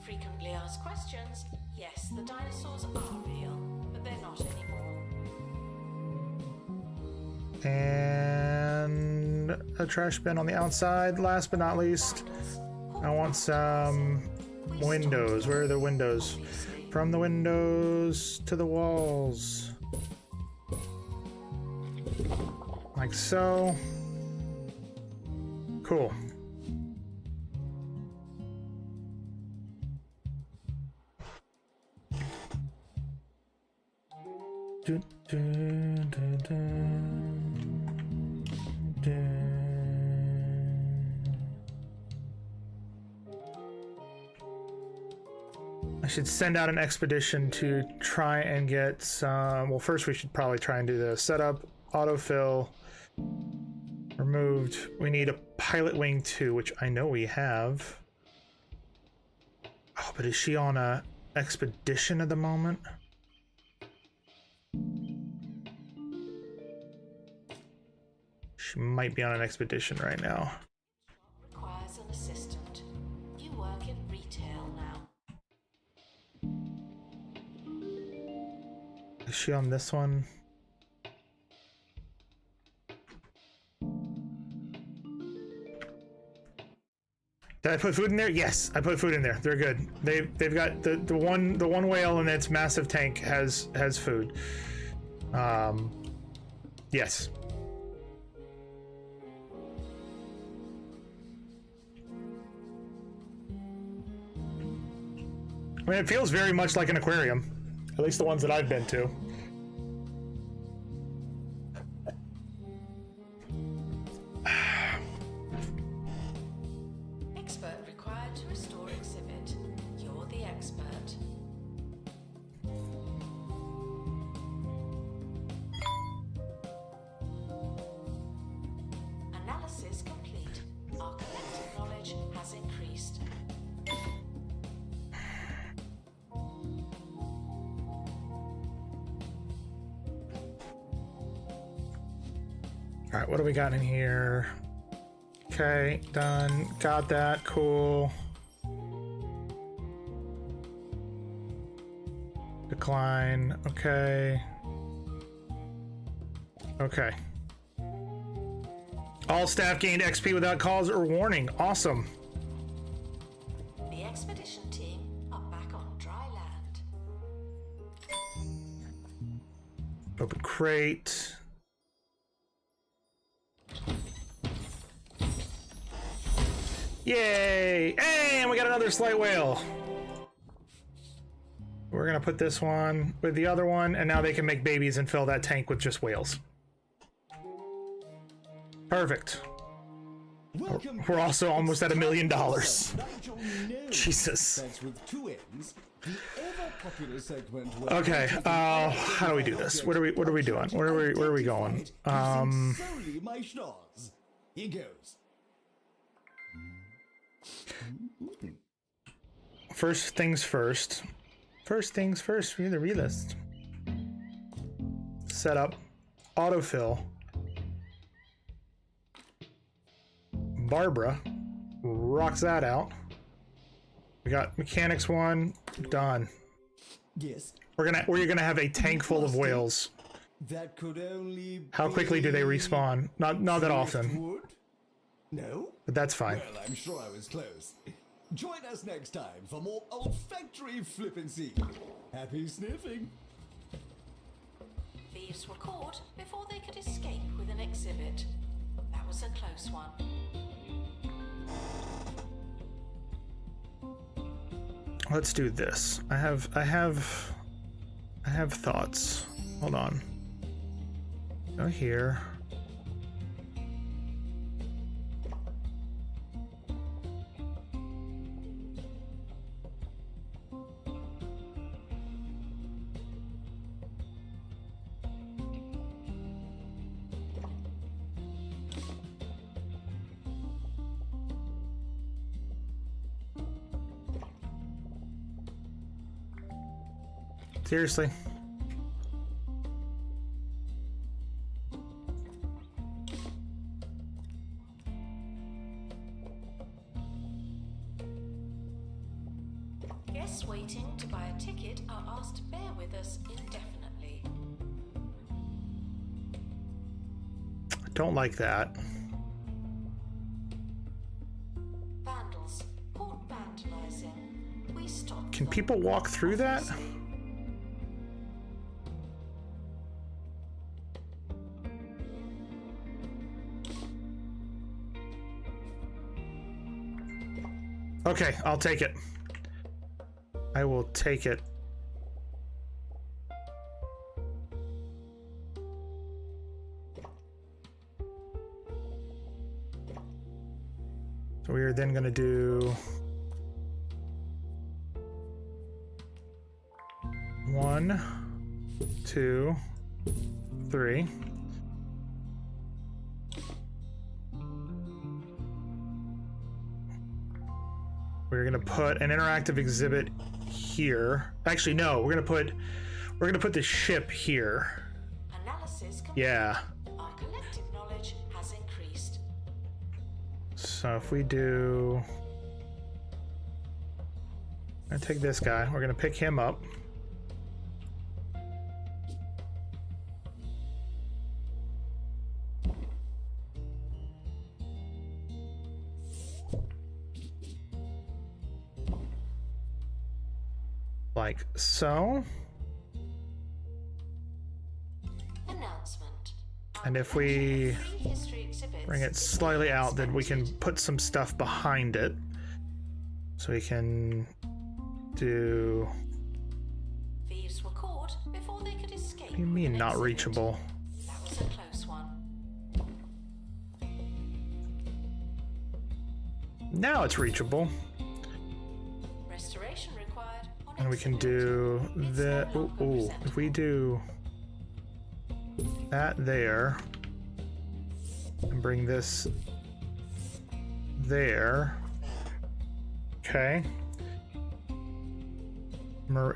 S3: Frequently asked questions. Yes, the dinosaurs are real, but they're not anymore.
S1: And a trash bin on the outside. Last but not least, I want some windows. Where are the windows? From the windows to the walls. Like so. Cool. Dun, dun, dun, dun, dun. I should send out an expedition to try and get some. Well, first we should probably try and do the setup, autofill, removed. We need a pilot wing 2, which I know we have. Oh, but is she on a expedition at the moment? She She might be on an expedition right now.
S3: Requires an assistant. You work in retail now.
S1: Is she on this one? Did I put food in there? Yes, I put food in there. They're good. They've got the one whale in its massive tank has food. Yes. I mean, it feels very much like an aquarium. At least the ones that I've been to.
S3: Expert required to restore exhibit. You're the expert. Analysis complete. Our collective knowledge has increased.
S1: All right, what do we got in here? Okay, done. Got that. Cool. Decline. Okay. Okay. All staff gained XP without cause or warning. Awesome.
S3: The expedition team are back on dry land.
S1: Open crate. Yay! And we got another slight whale. We're gonna put this one with the other one, and now they can make babies and fill that tank with just whales. Perfect. We're also almost at $1 million. Jesus.
S2: That's with two N's. The ever-popular segment where
S1: Okay, how do we do this? What are we doing? Where are we going?
S2: solely my schnoz. Here goes.
S1: First things first. First things first, read the relist. Setup. Autofill. Barbara rocks that out. We got mechanics 1 done.
S2: Yes.
S1: We're gonna have a tank full of whales.
S2: That could only
S1: How quickly do they respawn? Not that often,
S2: Wood? No?
S1: but that's fine.
S2: Well, I'm sure I was close. Join us next time for more olfactory flippancy. Happy sniffing.
S3: Thieves were caught before they could escape with an exhibit. That was a close one.
S1: Let's do this. I have thoughts. Hold on. Go here. Seriously.
S3: Guests waiting to buy a ticket are asked to bear with us indefinitely.
S1: I don't like that.
S3: Vandals, caught vandalizing. We stopped
S1: Can
S3: them.
S1: people walk through that? Okay, I'll take it. I will take it. So we are then going to do 1, 2, 3. We're gonna put an interactive exhibit here. Actually, no, we're gonna put the ship here.
S3: Analysis complete.
S1: Yeah.
S3: Our collective knowledge has increased.
S1: So if we do, I take this guy, we're gonna pick him up. Like so.
S3: Announcement.
S1: And if we
S3: Free history exhibits
S1: bring it slightly out, then we can put some stuff behind it. So we can do...
S3: Thieves were caught before they could escape.
S1: What do you mean
S3: with an
S1: not
S3: exhibit.
S1: reachable?
S3: That was a close one.
S1: Now it's reachable.
S3: Restoration required on
S1: And we can
S3: exhibit.
S1: do
S3: It's
S1: the...
S3: no longer
S1: Ooh,
S3: presentable.
S1: if we do that there, and bring this there. Okay.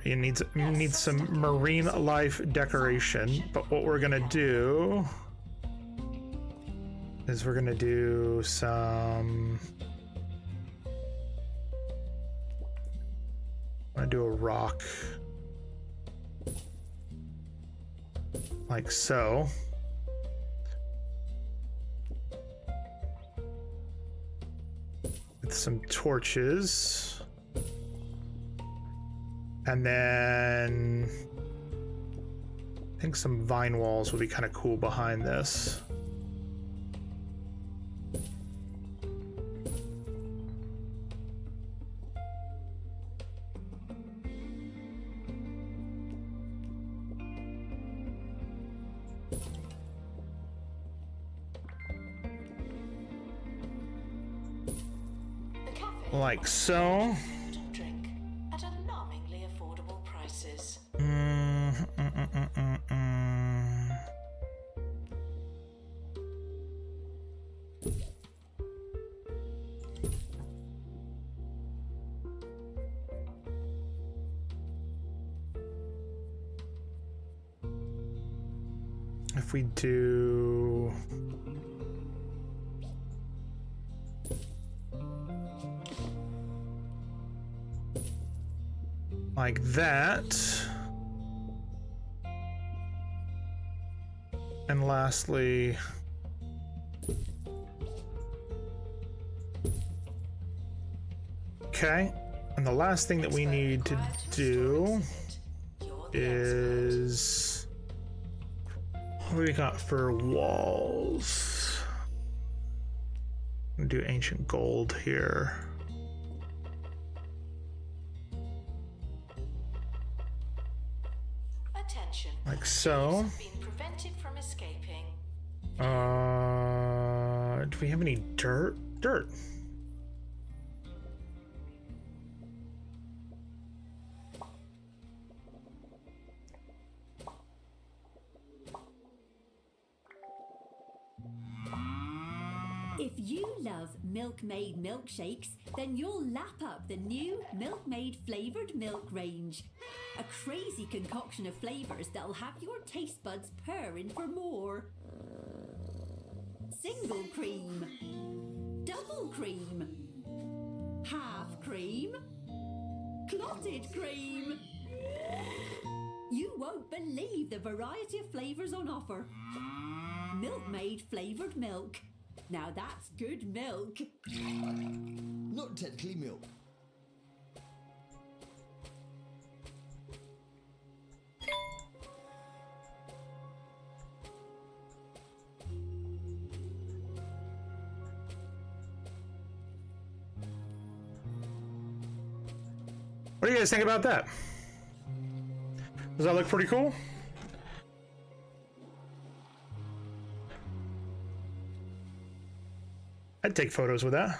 S1: It needs some marine life decoration, but what we're gonna do is we're gonna do some... I'm gonna do a rock. Like so. With some torches. And then I think some vine walls would be kind of cool behind this.
S3: The cafe
S1: Like so.
S3: food and drink at alarmingly affordable prices.
S1: If we do... like that. And lastly... okay. And the last thing that we need to do is... what do we got for walls? I'm gonna do ancient gold here.
S3: Attention.
S1: Like so.
S3: Thieves have been prevented from escaping.
S1: Do we have any dirt? Dirt.
S4: If you love Milkmaid milkshakes, then you'll lap up the new Milkmaid Flavoured Milk range. A crazy concoction of flavours that'll have your taste buds purring for more. Single cream, double cream, half cream, clotted cream. You won't believe the variety of flavours on offer. Milkmaid Flavoured Milk. Now that's good milk.
S2: Not technically milk.
S1: What do you guys think about that? Does that look pretty cool? I'd take photos with that.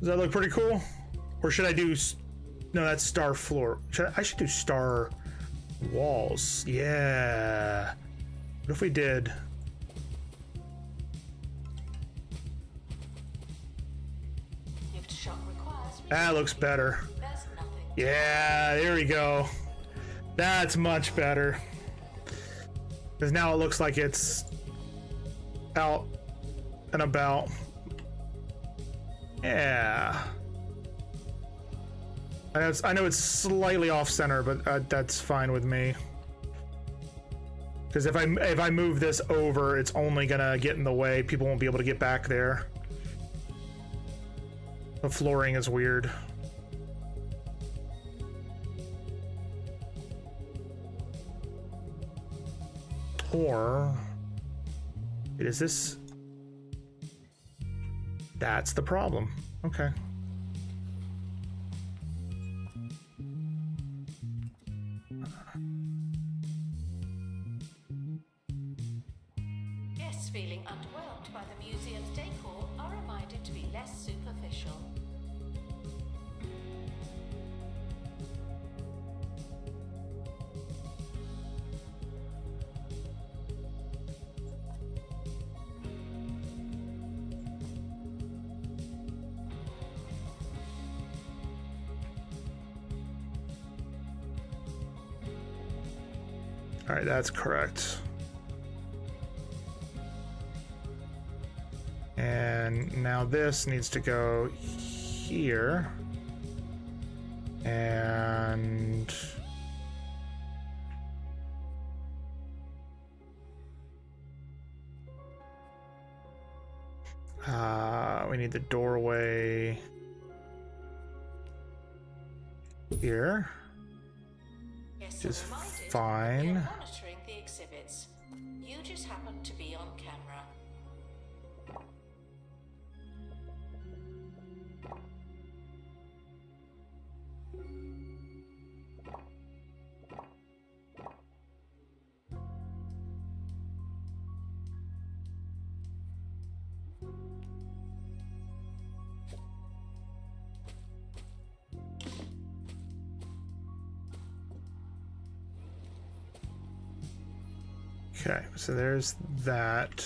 S1: Does that look pretty cool? Or should I do... no, that's star floor. I should do star walls. Yeah. What if we did...
S3: Lift shock requires.
S1: that looks better.
S3: There's nothing.
S1: Yeah, there we go. That's much better. Because now it looks like it's out and about. Yeah. I know it's slightly off center, but that's fine with me. Because if I move this over, it's only gonna get in the way. People won't be able to get back there. The flooring is weird. Or is this? That's the problem. Okay.
S3: Guests feeling underwhelmed by the museum's decor are reminded to be less superficial.
S1: All right, that's correct. And now this needs to go here. And we need the doorway here.
S3: Guests
S1: Which is
S3: are reminded
S1: fine.
S3: they're monitoring the exhibits. You just happen to be on camera.
S1: Okay, so there's that.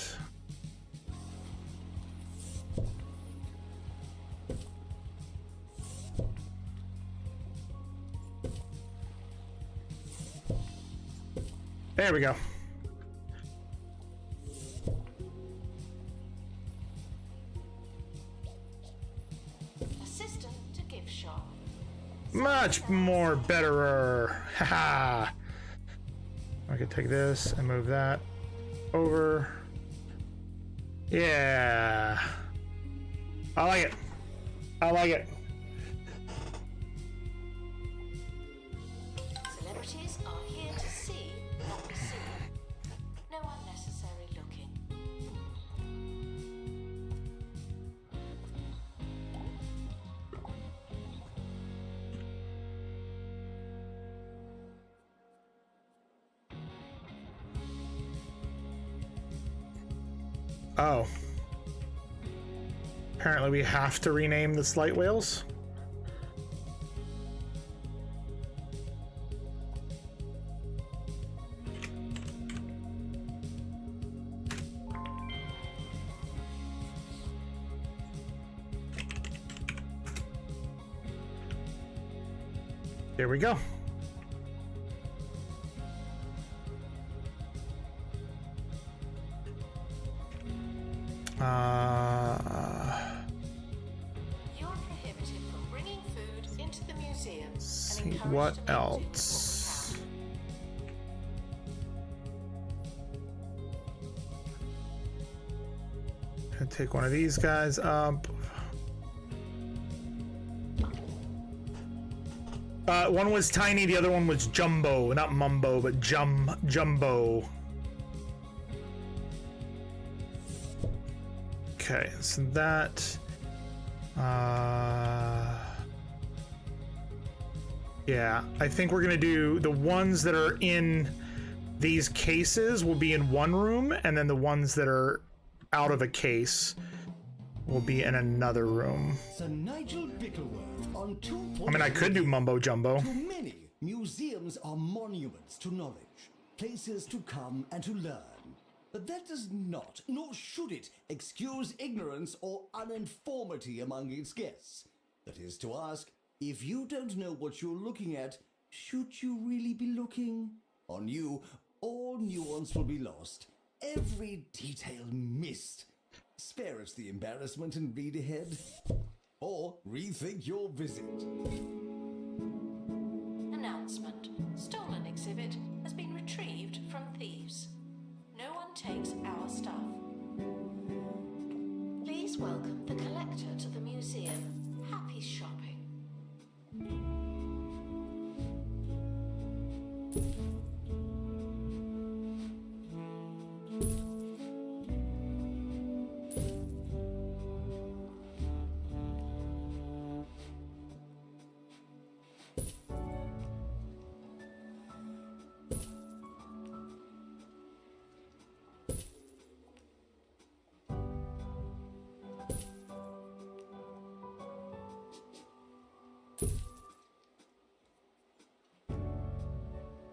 S1: There we go.
S3: Assistant to gift shop.
S1: Much more betterer. Haha. I could take this and move that over. Yeah. I like it. I like it.
S3: Celebrities are here to see, not be seen. No unnecessary looking.
S1: Oh. Apparently we have to rename the Slight Whales. There we go.
S3: You're prohibited from bringing food into the museum. And
S1: See
S3: encouraged
S1: what
S3: to
S1: else? Gonna take one of these guys up. One was tiny, the other one was jumbo, not mumbo, but jumbo. Okay, so that yeah, I think we're gonna do the ones that are in these cases will be in one room, and then the ones that are out of a case will be in another room.
S2: Sir Nigel Bickleworth on 2.
S1: I mean, I could do mumbo jumbo.
S2: To many, museums are monuments to knowledge, places to come and to learn. But that does not, nor should it, excuse ignorance or uninformity among its guests. That is to ask, if you don't know what you're looking at, should you really be looking? On you, all nuance will be lost, every detail missed. spare us the embarrassment and read ahead? Or rethink your visit.
S3: Announcement. Stolen exhibit has been retrieved from thieves. No one takes our stuff. Please welcome the collector to the museum. Happy shopping.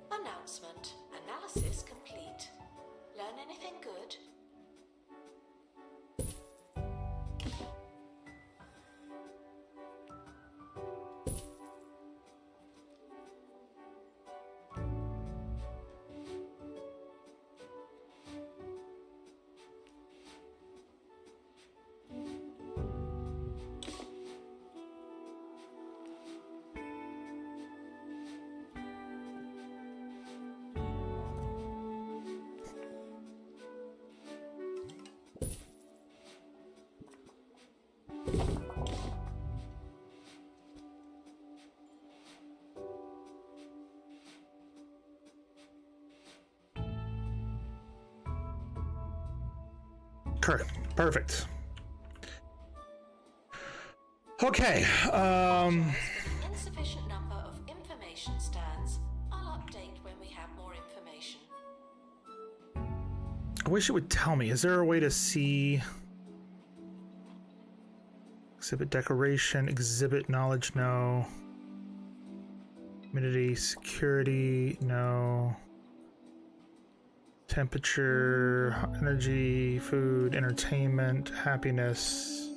S3: Announcement. Analysis complete. Learn anything good?
S1: Perfect. Okay.
S3: Insufficient number of information stands. I'll update when we have more information.
S1: I wish it would tell me. Is there a way to see exhibit decoration, exhibit knowledge? No. Humidity, security, no. Temperature, energy, food, entertainment, happiness.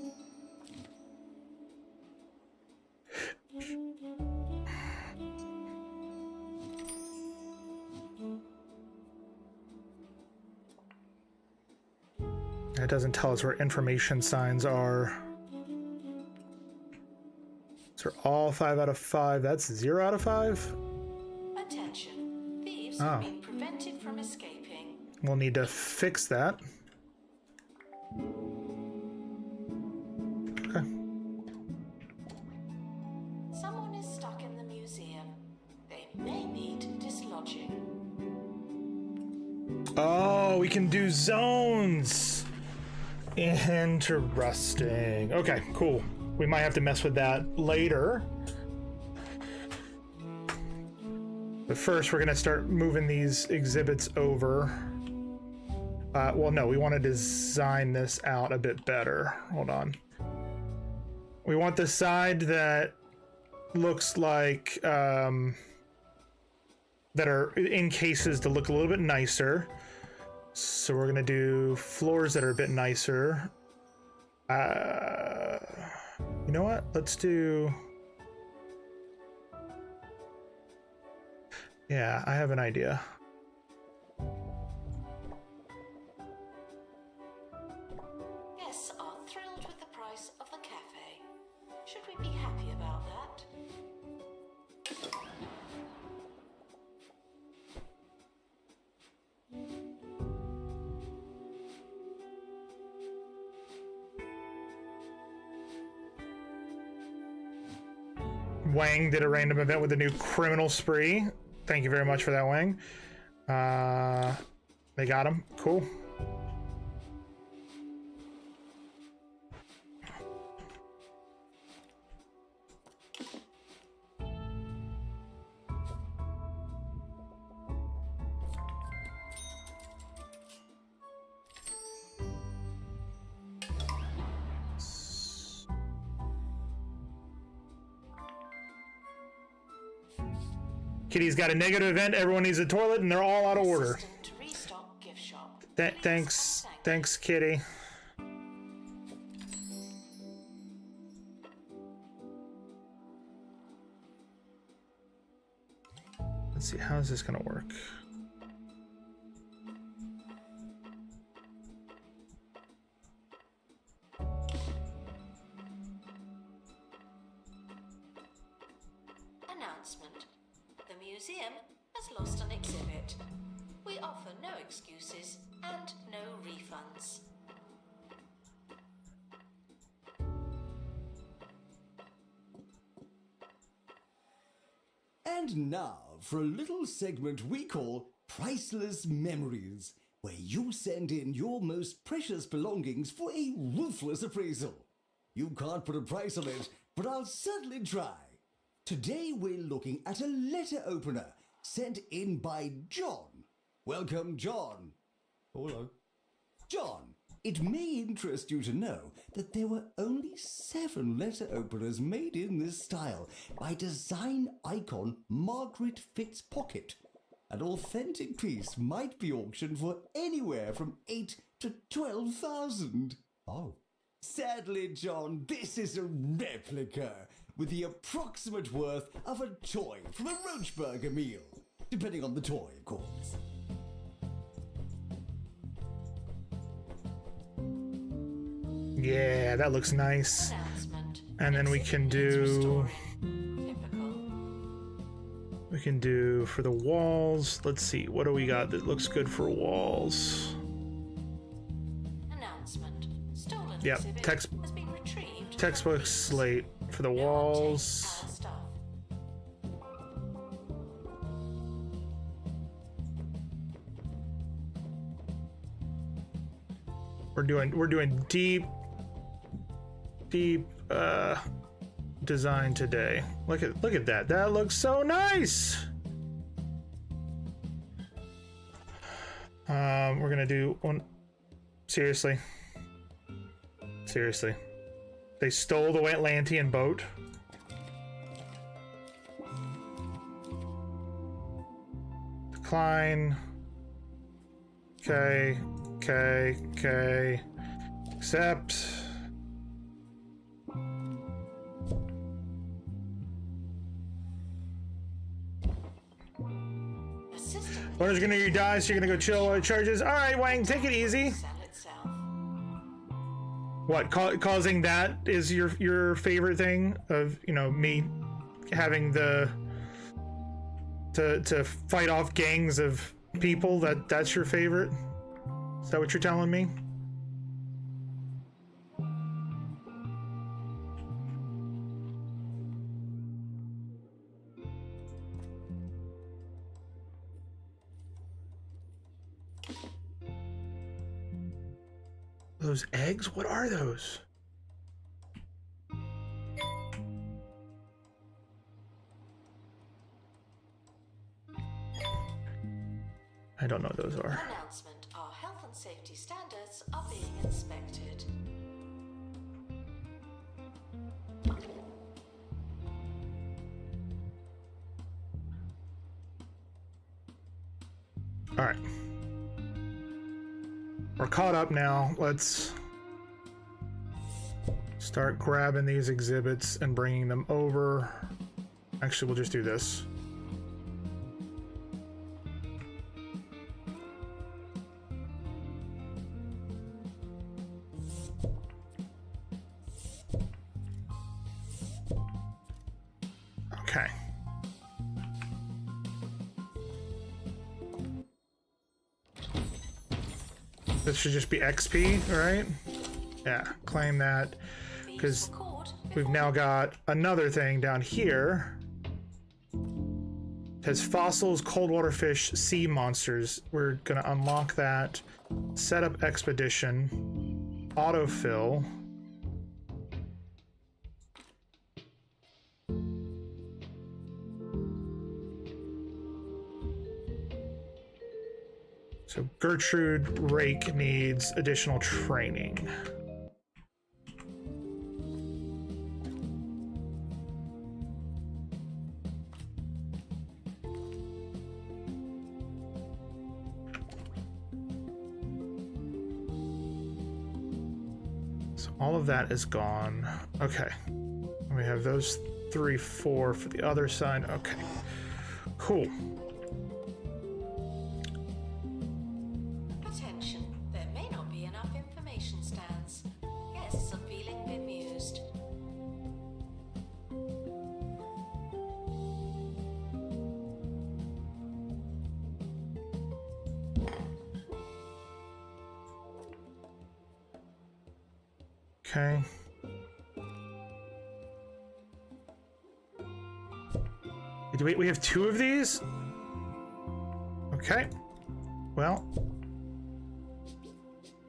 S1: It doesn't tell us where information signs are. So all 5 out of 5. That's 0 out of 5?
S3: Attention. Thieves have been prevented from escaping.
S1: We'll need to fix that. Okay.
S3: Someone is stuck in the museum. They may need dislodging.
S1: Oh, we can do zones. Interesting. Okay, cool. We might have to mess with that later. But first, we're going to start moving these exhibits over. Well, no, we want to design this out a bit better. Hold on. We want the side that looks like that are in cases to look a little bit nicer. So we're gonna do floors that are a bit nicer. You know what? Let's do. Yeah, I have an idea.
S3: Guests are thrilled with the price of the cafe. Should we be happy about that?
S1: Wang did a random event with a new criminal spree. Thank you very much for that, Wang. They got him. Cool. Kitty's got a negative event. Everyone needs a toilet, and they're all out of order.
S3: To restock gift shop.
S1: Thanks, Kitty. Let's see, how is this gonna work?
S3: announcement. The museum has lost an exhibit. We offer no excuses and no refunds.
S2: And now for a little segment we call Priceless Memories, where you send in your most precious belongings for a ruthless appraisal. You can't put a price on it, but I'll certainly try. Today we're looking at a letter opener sent in by John. Welcome, John. Hello. John, it may interest you to know that there were only 7 letter openers made in this style by design icon Margaret Fitzpocket. An authentic piece might be auctioned for anywhere from 8 to 12,000. Oh. Sadly, John, this is a replica with the approximate worth of a toy from a Roachburger meal. Depending on the toy, of course.
S1: Yeah, that looks nice.
S3: Announcement.
S1: And then we can do...
S3: Typical.
S1: We can do for the walls. Let's see, what do we got that looks good for walls?
S3: Announcement. Stolen
S1: Yep,
S3: exhibit has been retrieved.
S1: Textbook slate for the
S3: No one
S1: walls.
S3: takes our stuff.
S1: We're doing deep design today. Look at that. That looks so nice. We're gonna do one. Seriously. They stole the Atlantean boat. Decline. Okay. Accept. Owner's gonna you die, so you're gonna go chill while it charges. All right, Wang, take it easy.
S3: Sell itself.
S1: What causing that is your favorite thing of me having the to fight off gangs of people. That's your favorite. Is that what you're telling me? Those eggs? What are those? I don't know what those are.
S3: Announcement. Our health and safety standards are being inspected.
S1: All right. We're caught up now. Let's start grabbing these exhibits and bringing them over. Actually, we'll just do this. Okay. This should just be XP, right? Yeah, claim that, because we've now got another thing down here. It has fossils, cold water fish, sea monsters. We're gonna unlock that. Set up expedition. Autofill. So Gertrude Rake needs additional training. So all of that is gone. Okay. We have those 3, 4 for the other side. Okay. Cool.
S3: Attention, there may not be enough information stands. Guests are feeling bemused.
S1: Okay. Wait, we have 2 of these? Okay. Well,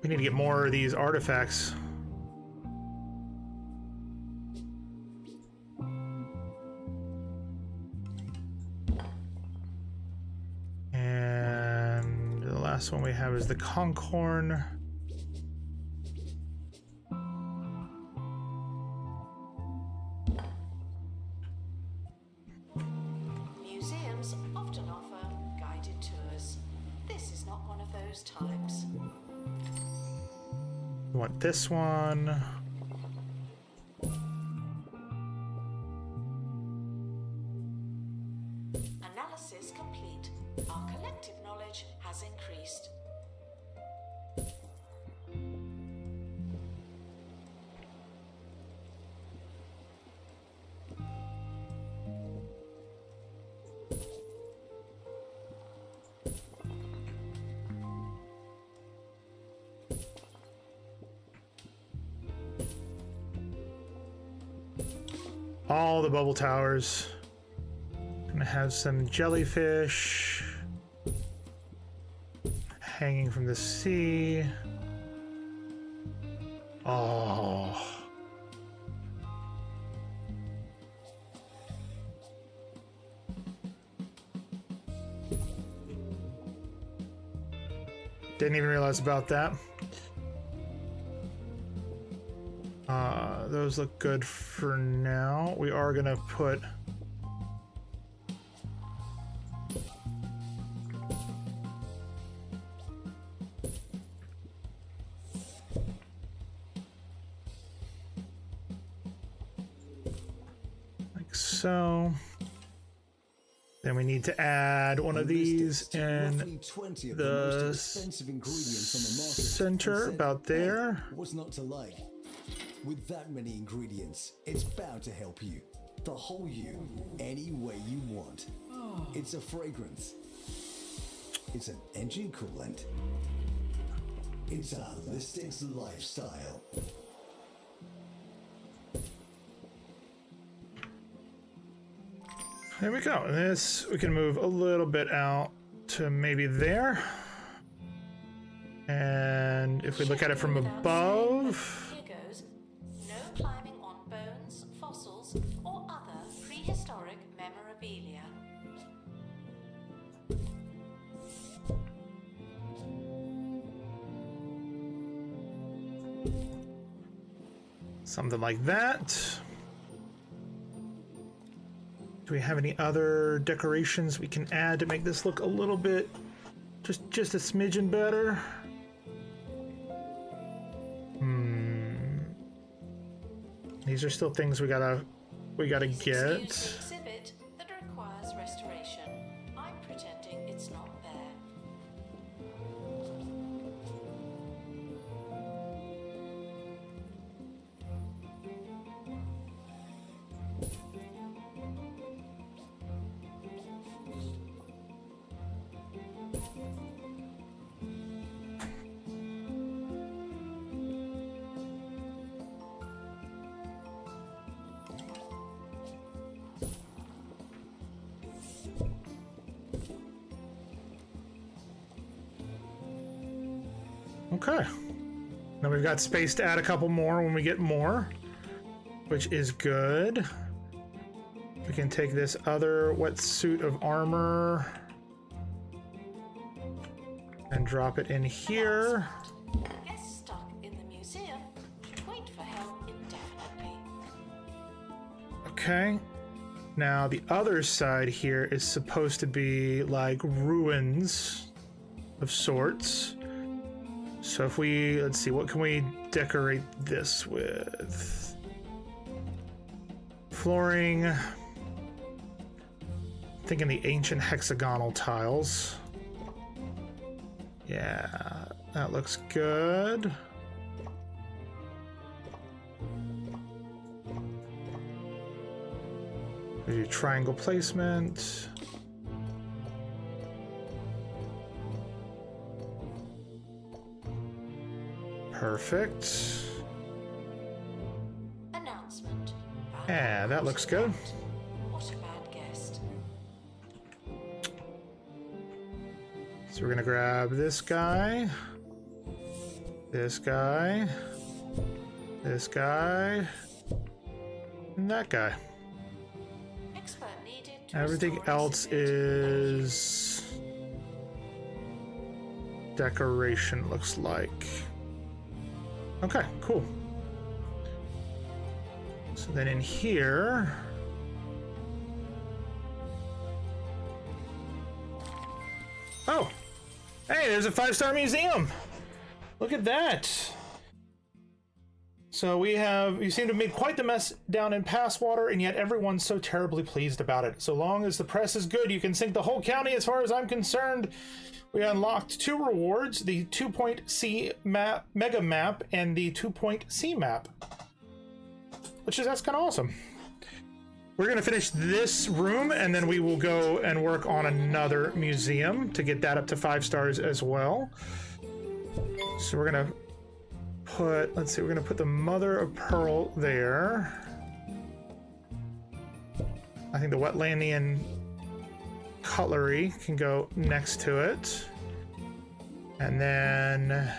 S1: we need to get more of these artifacts. And the last one we have is the conchorn.
S3: Museums often offer guided tours. This is not one of those types.
S1: We want this one.
S3: Analysis complete. Our collective knowledge has increased.
S1: All the bubble towers. Gonna have some jellyfish hanging from the sea. Oh. Didn't even realize about that. Those look good for now. We are gonna put like so. Then we need to add one of these in the center, about there.
S2: What's not to like? With that many ingredients, it's bound to help you. The whole you, any way you want. It's a fragrance. It's an engine coolant. It's a holistic lifestyle.
S1: There we go. And this, we can move a little bit out to maybe there. And if we look at it from above,
S3: Here goes. No climbing on bones, fossils, or other prehistoric memorabilia.
S1: something like that. Do we have any other decorations we can add to make this look a little bit, just a smidgen better? These are still things we gotta
S3: Excuse
S1: get.
S3: an exhibit that requires restoration. I'm pretending it's not there.
S1: Okay. Now we've got space to add a couple more when we get more, which is good. We can take this other wetsuit of armor and drop it in here.
S3: Get stuck in the museum. Wait for help indefinitely.
S1: Okay. Now the other side here is supposed to be like ruins of sorts. So if we, let's see, what can we decorate this with? Flooring. Thinking the ancient hexagonal tiles. Yeah, that looks good. There's your triangle placement. Perfect. Yeah, that looks good.
S3: What a bad guest.
S1: So we're gonna grab this guy, this guy, this guy, and that guy.
S3: Expert needed to
S1: Everything
S3: restore
S1: else
S3: exhibit.
S1: is decoration, looks like. Okay, cool. So then in here, oh, hey, there's a 5-star museum. Look at that. So you seem to have made quite the mess down in Passwater, and yet everyone's so terribly pleased about it. So long as the press is good, you can sink the whole county as far as I'm concerned. We unlocked 2 rewards, the 2-point C map, mega map, and the 2-point C map. That's kind of awesome. We're gonna finish this room, and then we will go and work on another museum to get that up to 5 stars as well. So we're gonna put, let's see, we're gonna put the Mother of Pearl there. I think the Wetlandian cutlery can go next to it. And then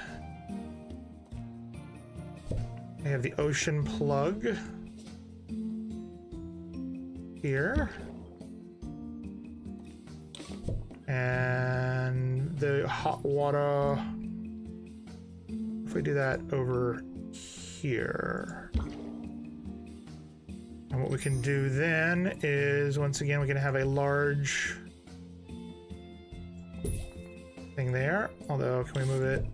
S1: we have the ocean plug here. And the hot water, if we do that over here. And what we can do then is, once again, we can have a large thing there. Although, can we move it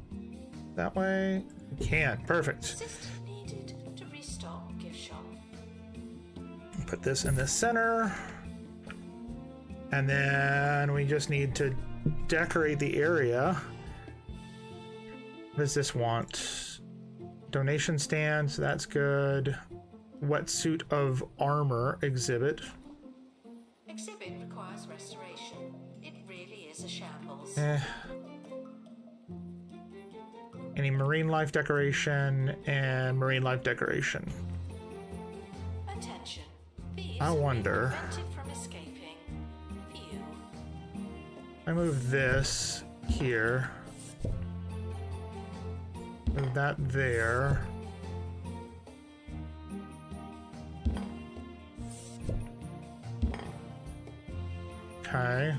S1: that way? We can. Perfect.
S3: Assistant needed to restock gift shop.
S1: Put this in the center. And then we just need to decorate the area. What does this want? Donation stand, so that's good. Wetsuit of armor exhibit.
S3: Exhibit requires restoration. It really is a shambles.
S1: Any marine life decoration and marine life decoration.
S3: Attention. Thieves
S1: I
S3: have been
S1: wonder.
S3: prevented from escaping. Phew.
S1: I move this here. Move that there. Okay.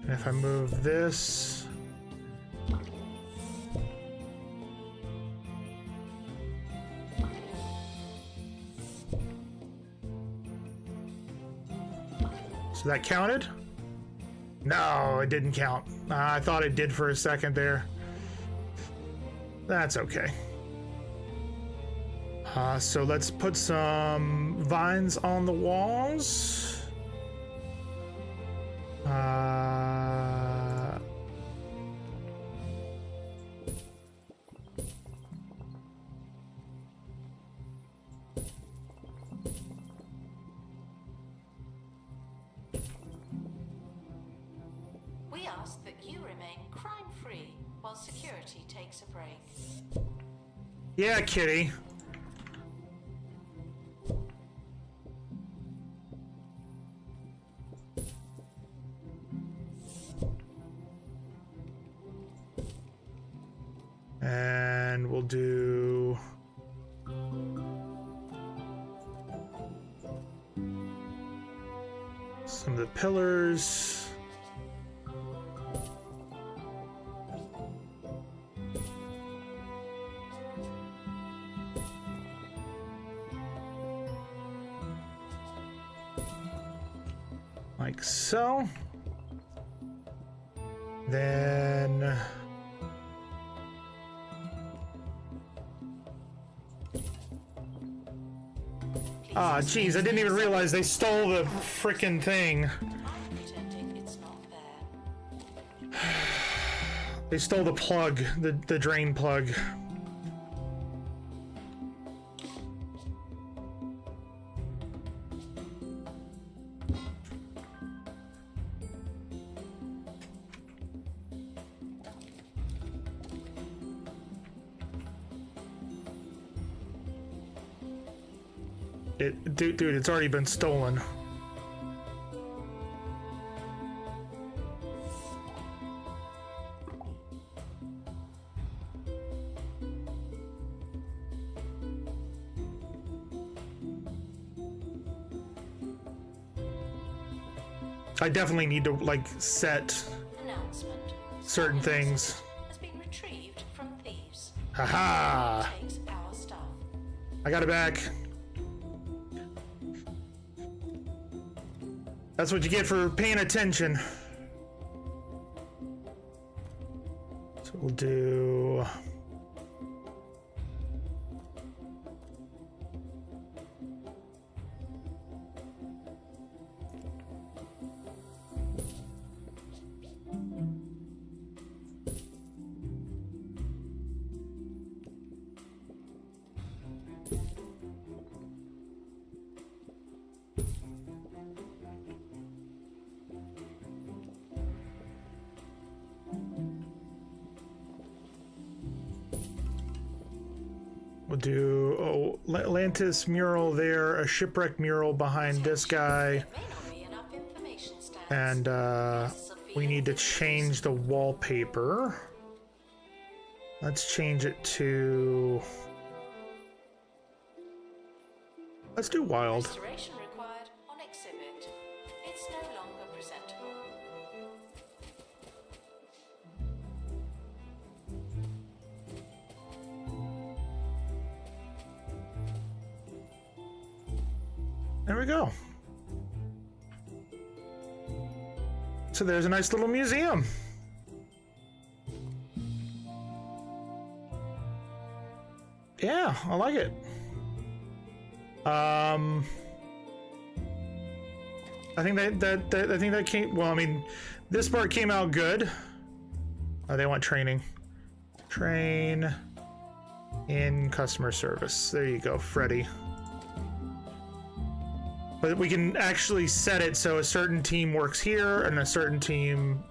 S1: And if I move this, so that counted? No, it didn't count. I thought it did for a second there. That's okay. So let's put some vines on the walls.
S3: We ask that you remain crime-free while security takes a break.
S1: Yeah, kitty. And we'll do some of the pillars. Like so. Then ah, geez, I didn't even realize they stole the frickin' thing.
S3: I'm pretending it's not there.
S1: They stole the plug, the drain plug. Dude, it's already been stolen. I definitely need to like set
S3: Announcement.
S1: certain things.
S3: Has been retrieved from thieves.
S1: Haha!
S3: Takes our stuff.
S1: I got it back. That's what you get for paying attention. So we'll do... We'll do Atlantis mural there, a shipwreck mural behind this guy,
S3: May not be enough information stands.
S1: and we need to change the wallpaper. Let's change it to... Let's do wild.
S3: Restoration required on exhibit. It's no longer presentable.
S1: There we go. So there's a nice little museum. Yeah, I like it. I think that came, well, I mean, this part came out good. Oh, they want training. Train in customer service. There you go, Freddy. But we can actually set it so a certain team works here and a certain team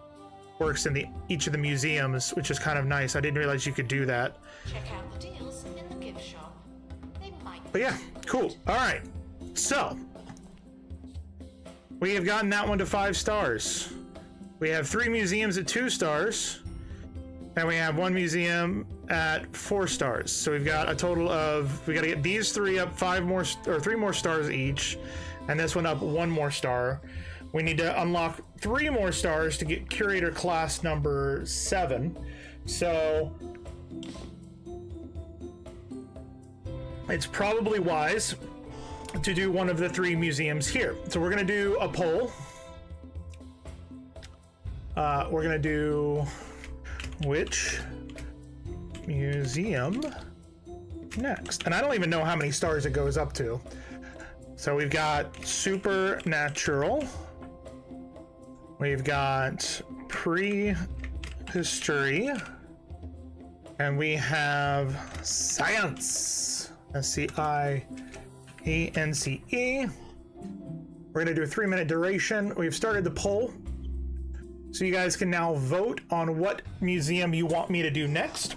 S1: works in each of the museums, which is kind of nice. I didn't realize you could do that.
S3: Check out the deals in the gift shop. They might.
S1: But yeah, cool. All right. So we have gotten that one to 5 stars. We have 3 museums at 2 stars, and we have 1 museum at 4 stars. So we've got a total of, we got to get these 3 up 5 more or 3 more stars each, and this one up 1 more star. We need to unlock 3 more stars to get curator class number 7. So it's probably wise to do one of the 3 museums here. So we're gonna do a poll. We're gonna do which museum next. And I don't even know how many stars it goes up to. So we've got supernatural. We've got prehistory. And we have science. SCIENCE. We're gonna do a 3-minute duration. We've started the poll. So you guys can now vote on what museum you want me to do next.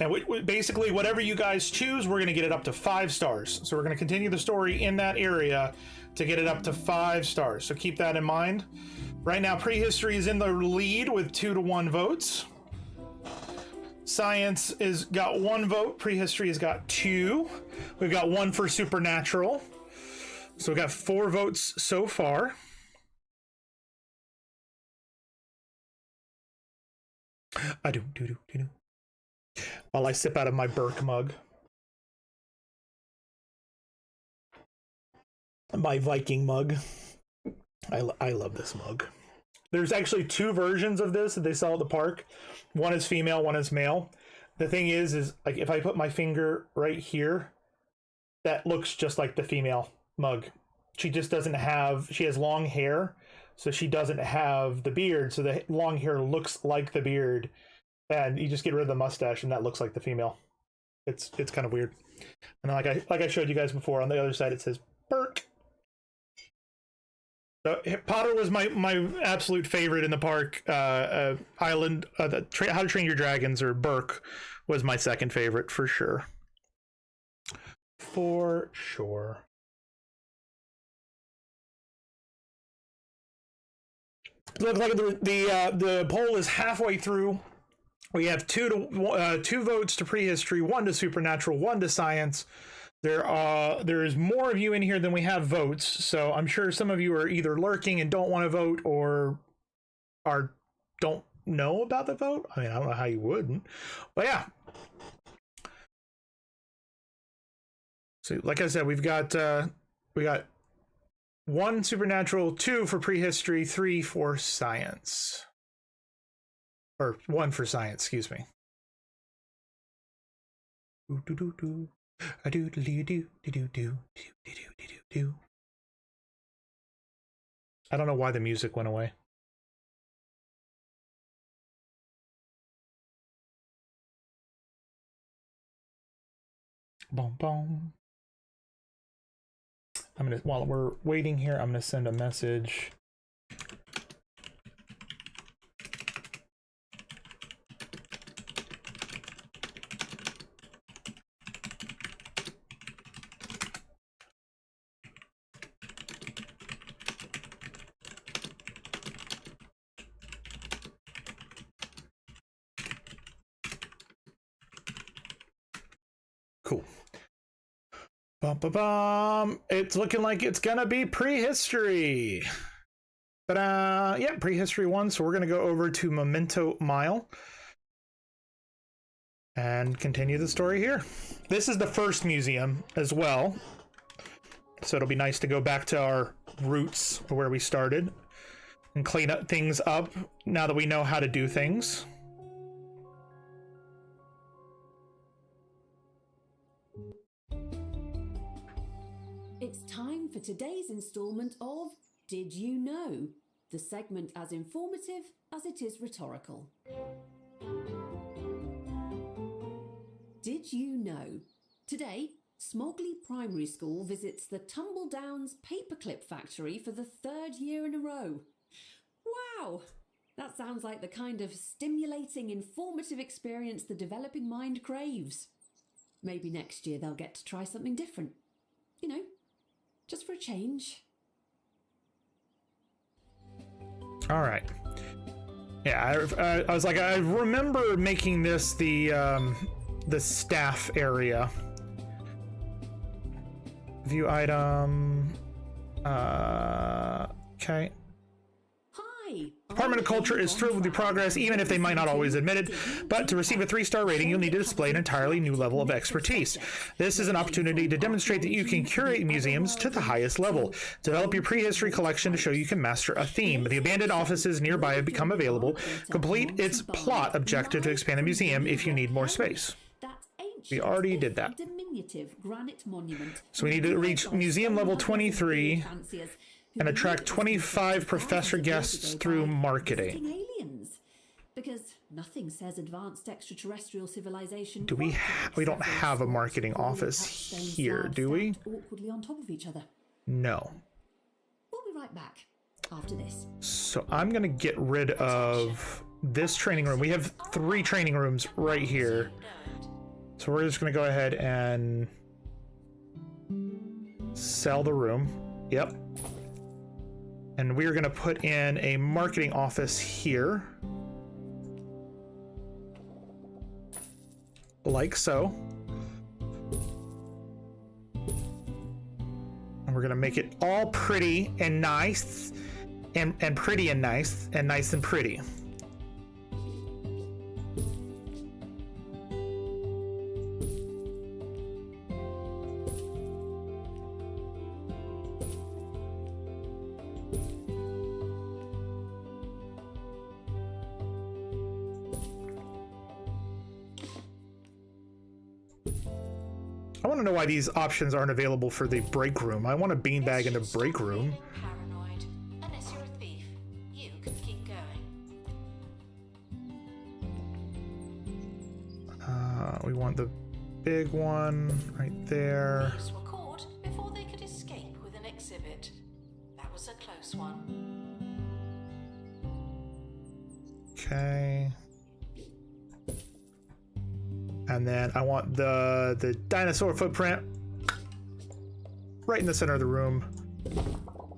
S1: And basically, whatever you guys choose, we're going to get it up to 5 stars. So we're going to continue the story in that area to get it up to 5 stars. So keep that in mind. Right now, prehistory is in the lead with 2-to-1 votes. Science is got 1 vote. Prehistory has got 2. We've got 1 for supernatural. So we've got 4 votes so far. I do. While I sip out of my Burke mug. My Viking mug. I love this mug. There's actually 2 versions of this that they sell at the park. One is female, one is male. The thing is like if I put my finger right here, that looks just like the female mug. She just doesn't have, she has long hair, so she doesn't have the beard, so the long hair looks like the beard. And you just get rid of the mustache and that looks like the female. It's kind of weird. And like I showed you guys before, on the other side it says Burke. So Potter was my absolute favorite in the park. Island, How to Train Your Dragons, or Burke, was my second favorite for sure. for sure. Looks like the poll is halfway through. We have two votes to prehistory, 1 to supernatural, 1 to science. There is more of you in here than we have votes, so I'm sure some of you are either lurking and don't want to vote, or don't know about the vote. I mean, I don't know how you wouldn't, but yeah. So, like I said, we got 1 supernatural, 2 for prehistory, 3 for science, or 1 for science. Excuse me. I don't know why the music went away. Boom, boom. While we're waiting here, I'm gonna send a message. Cool. Bum, bum, bum. It's looking like it's gonna be prehistory. But yeah, prehistory 1. So we're gonna go over to Memento Mile and continue the story here. This is the first museum as well, so it'll be nice to go back to our roots where we started and clean up things up now that we know how to do things.
S4: It's time for today's installment of Did You Know? The segment as informative as it is rhetorical. Did you know? Today, Smogley Primary School visits the Tumbledowns Paperclip Factory for the 3rd year in a row. Wow! That sounds like the kind of stimulating, informative experience the developing mind craves. Maybe next year they'll get to try something different. You know, just for a change.
S1: All right. Yeah, I was like, I remember making this the staff area. View item. Okay.
S4: Hi!
S1: Department of Culture is thrilled with your progress, even if they might not always admit it. But to receive a 3-star rating, you'll need to display an entirely new level of expertise. This is an opportunity to demonstrate that you can curate museums to the highest level. Develop your prehistory collection to show you can master a theme. The abandoned offices nearby have become available. Complete its plot objective to expand the museum if you need more space. We already did that. So we need to reach museum level 23 and attract 25 professor guests through marketing.
S4: Aliens. Because nothing says advanced extraterrestrial civilization.
S1: Do we don't have a marketing office here, do we?
S4: Awkwardly on top of each other.
S1: No.
S4: We'll be right back after this.
S1: So I'm gonna get rid of this training room. We have 3 training rooms right here. So we're just gonna go ahead and sell the room. Yep. And we're going to put in a marketing office here. Like so. And we're going to make it all pretty and nice. And pretty and nice. And nice and pretty. I want to know why these options aren't available for the break room. I want a beanbag in the break room.
S3: Paranoid. Unless you're a thief, you can keep going.
S1: We want the big one right there.
S3: Thieves were caught before they could escape with an exhibit. That was a close one.
S1: Okay. And then I want the dinosaur footprint right in the center of the room.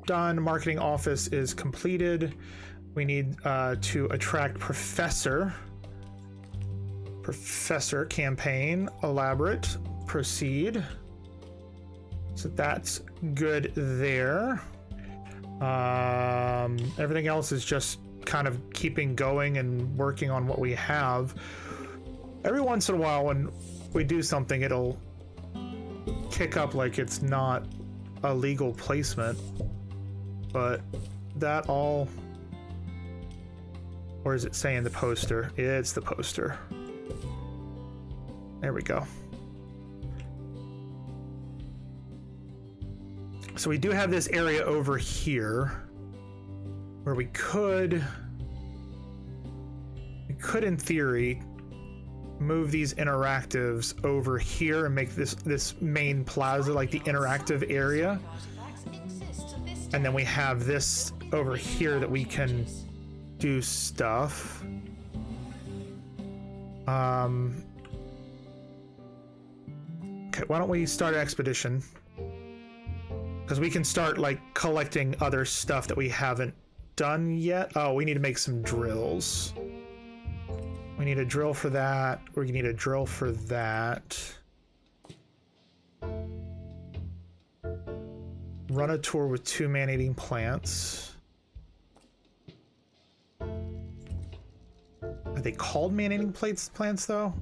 S1: Done. Marketing office is completed. We need to attract professor. Professor campaign. Elaborate. Proceed. So that's good there. Everything else is just kind of keeping going and working on what we have. Every once in a while when we do something, it'll kick up like it's not a legal placement, but that all, or is it saying the poster? It's the poster. There we go. So we do have this area over here where we could in theory move these interactives over here and make this main plaza like the interactive area, and then we have this over here that we can do stuff. Okay, why don't we start an expedition, because we can start like collecting other stuff that we haven't done yet. Oh, we need to make some drills. We need a drill for that. We need a drill for that. Run a tour with 2 man-eating plants. Are they called man-eating plants though?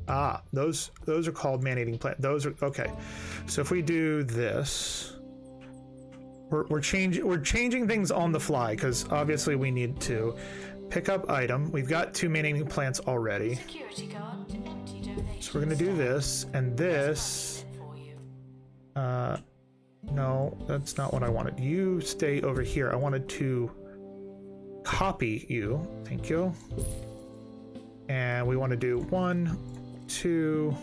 S1: Ah, those are called man-eating plants. Those are okay. So if we do this, we're changing things on the fly because obviously we need to. Pick up item. We've got 2 man-eating plants already.
S3: Security guard to empty donations.
S1: So we're gonna do this and this. No, that's not what I wanted. You stay over here. I wanted to copy you. Thank you. And we want to do 1, 2.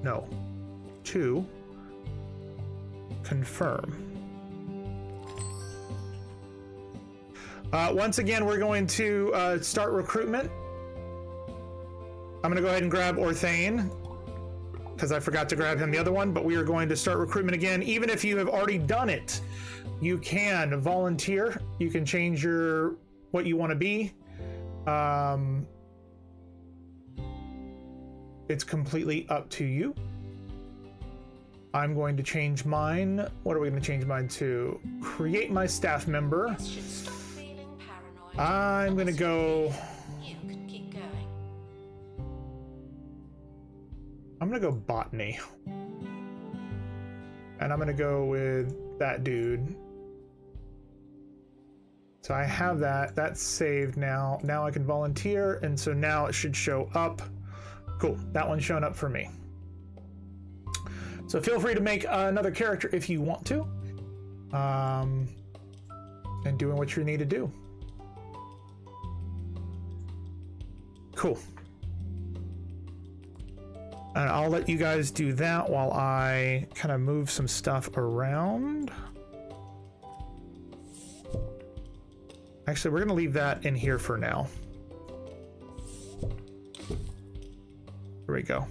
S1: No, 2. Confirm. Once again, we're going to start recruitment. I'm going to go ahead and grab Orthane because I forgot to grab him the other one, but we are going to start recruitment again. Even if you have already done it, you can volunteer. You can change what you want to be. It's completely up to you. I'm going to change mine. What are we going to change mine to? Create my staff member. I'm gonna go.
S3: You can keep going.
S1: I'm gonna go botany, and I'm gonna go with that dude. So I have that. That's saved now. Now I can volunteer, and so now it should show up. Cool. That one's showing up for me. So feel free to make another character if you want to, and doing what you need to do. Cool. And I'll let you guys do that while I kind of move some stuff around. Actually, we're going to leave that in here for now. There we go.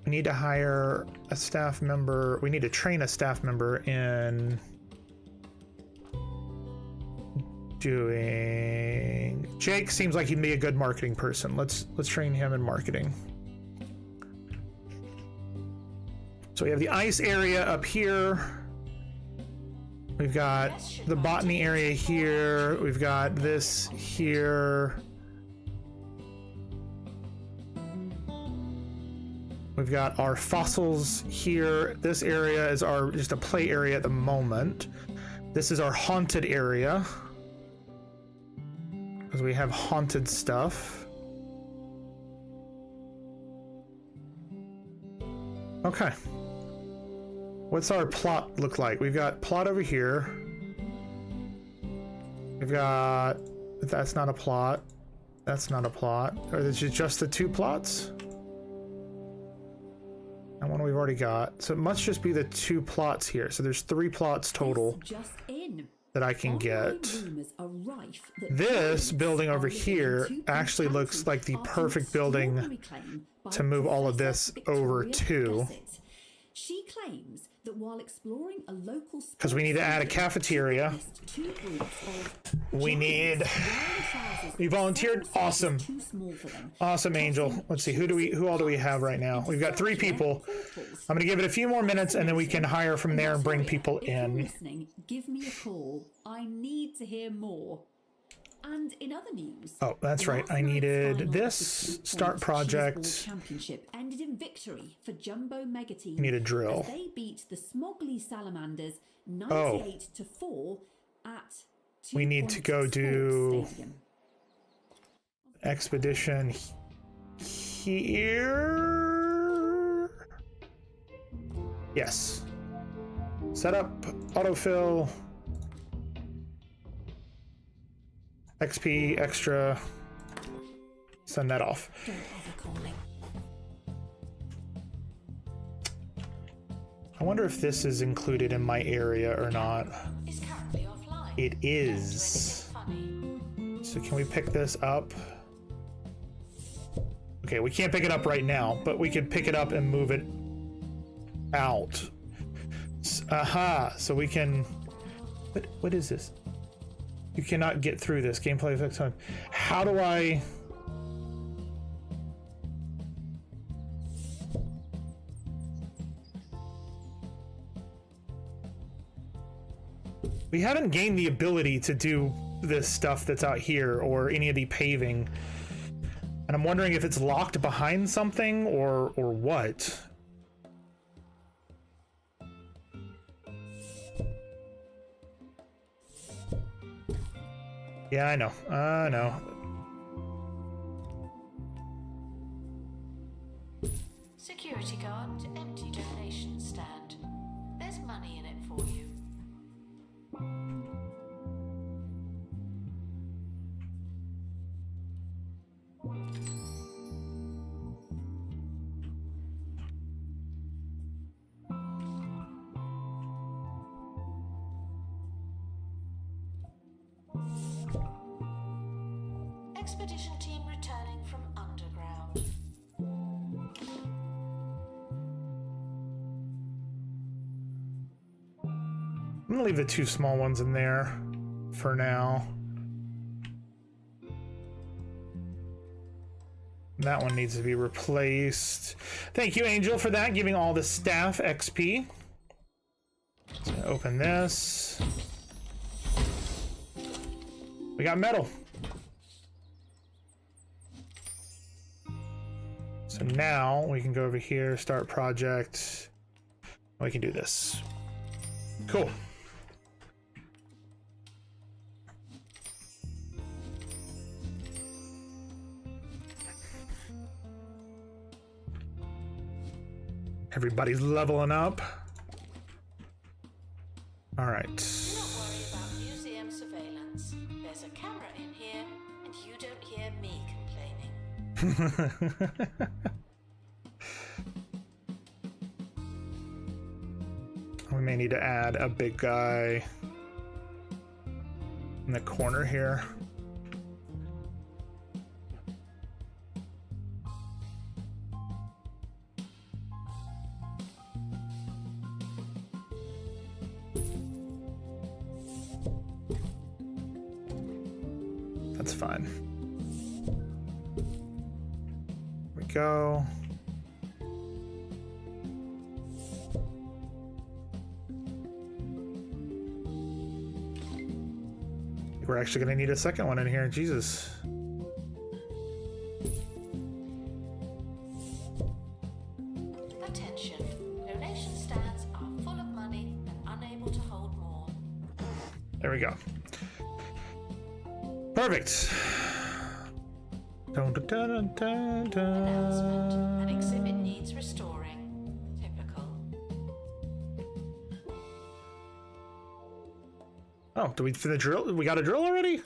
S1: We need to hire a staff member. We need to train a staff member in doing. Jake seems like he'd be a good marketing person. Let's train him in marketing. So we have the ice area up here. We've got the botany area here. We've got this here. We've got our fossils here. This area is our just a play area at the moment. This is our haunted area, because we have haunted stuff. Okay. What's our plot look like? We've got plot over here. We've got... That's not a plot. That's not a plot. Or is it just the 2 plots? That one we've already got. So it must just be the 2 plots here. So there's 3 plots total that I can get. This building over here actually looks like the perfect building to move all of this over to.
S4: claims that while exploring a local
S1: Because we need to add a cafeteria.
S4: two groups of
S1: We need.
S4: wearing trousers
S1: We volunteered.
S4: several sizes
S1: Awesome.
S4: too small for them.
S1: Awesome, Angel. Let's see. Who all do we have right now? We've got 3 people. I'm going to give it a few more minutes, and then we can hire from there and bring people
S4: If you're
S1: in.
S4: listening, give me a call. I need to hear more. And in other news,
S1: Oh, that's right.
S4: last
S1: I
S4: night's
S1: needed
S4: final
S1: this.
S4: of the
S1: Start
S4: Point
S1: project.
S4: Cheeseball Championship ended in victory for Jumbo Mega Team.
S1: Need a drill.
S4: As they beat the Smogley Salamanders 98-4 at
S1: We need to
S4: 2
S1: go
S4: Point
S1: do
S4: Sports Stadium.
S1: expedition here. Yes. Setup, autofill, XP, extra. Send that off.
S4: Don't bother calling.
S1: I wonder if this is included in my area or not.
S3: Is currently offline.
S1: It
S3: Do
S1: is.
S3: anything funny.
S1: So can we pick this up? Okay, we can't pick it up right now, but we could pick it up and move it out. Aha! So we can. What is this? You cannot get through this. Gameplay effects time. How do I? We haven't gained the ability to do this stuff that's out here or any of the paving. And I'm wondering if it's locked behind something or what. Yeah, I know. I know.
S3: Security guard to empty donation stand. There's money in it for you. Expedition team returning from underground.
S1: I'm gonna leave the 2 small ones in there for now. That one needs to be replaced. Thank you, Angel, for that, giving all the staff XP. Let's open this. We got metal. So now we can go over here, start project. We can do this. Cool. Everybody's leveling up. All right.
S3: Do not worry about museum surveillance. There's a camera in here, and you don't hear me complaining.
S1: We may need to add a big guy in the corner here. That's fine. Here we go. We're actually going to need a second one in here. Jesus.
S3: Attention. Donation stands are full of money and unable to hold more.
S1: There we go. Perfect. Dun, dun, dun, dun, dun.
S3: Announcement. An exhibit needs restoring. Typical.
S1: Oh, do we for the drill? We got a drill already?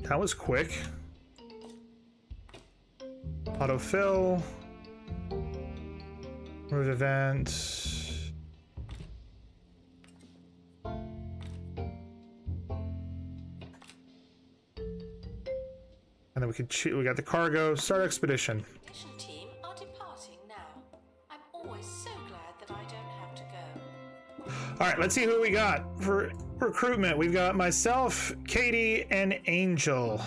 S1: That was quick. Autofill. Move event. And then we got the cargo. Start expedition.
S3: Mission team are departing now. I'm always so glad that I don't have to go.
S1: All right, let's see who we got for recruitment. We've got myself, Katie, and Angel.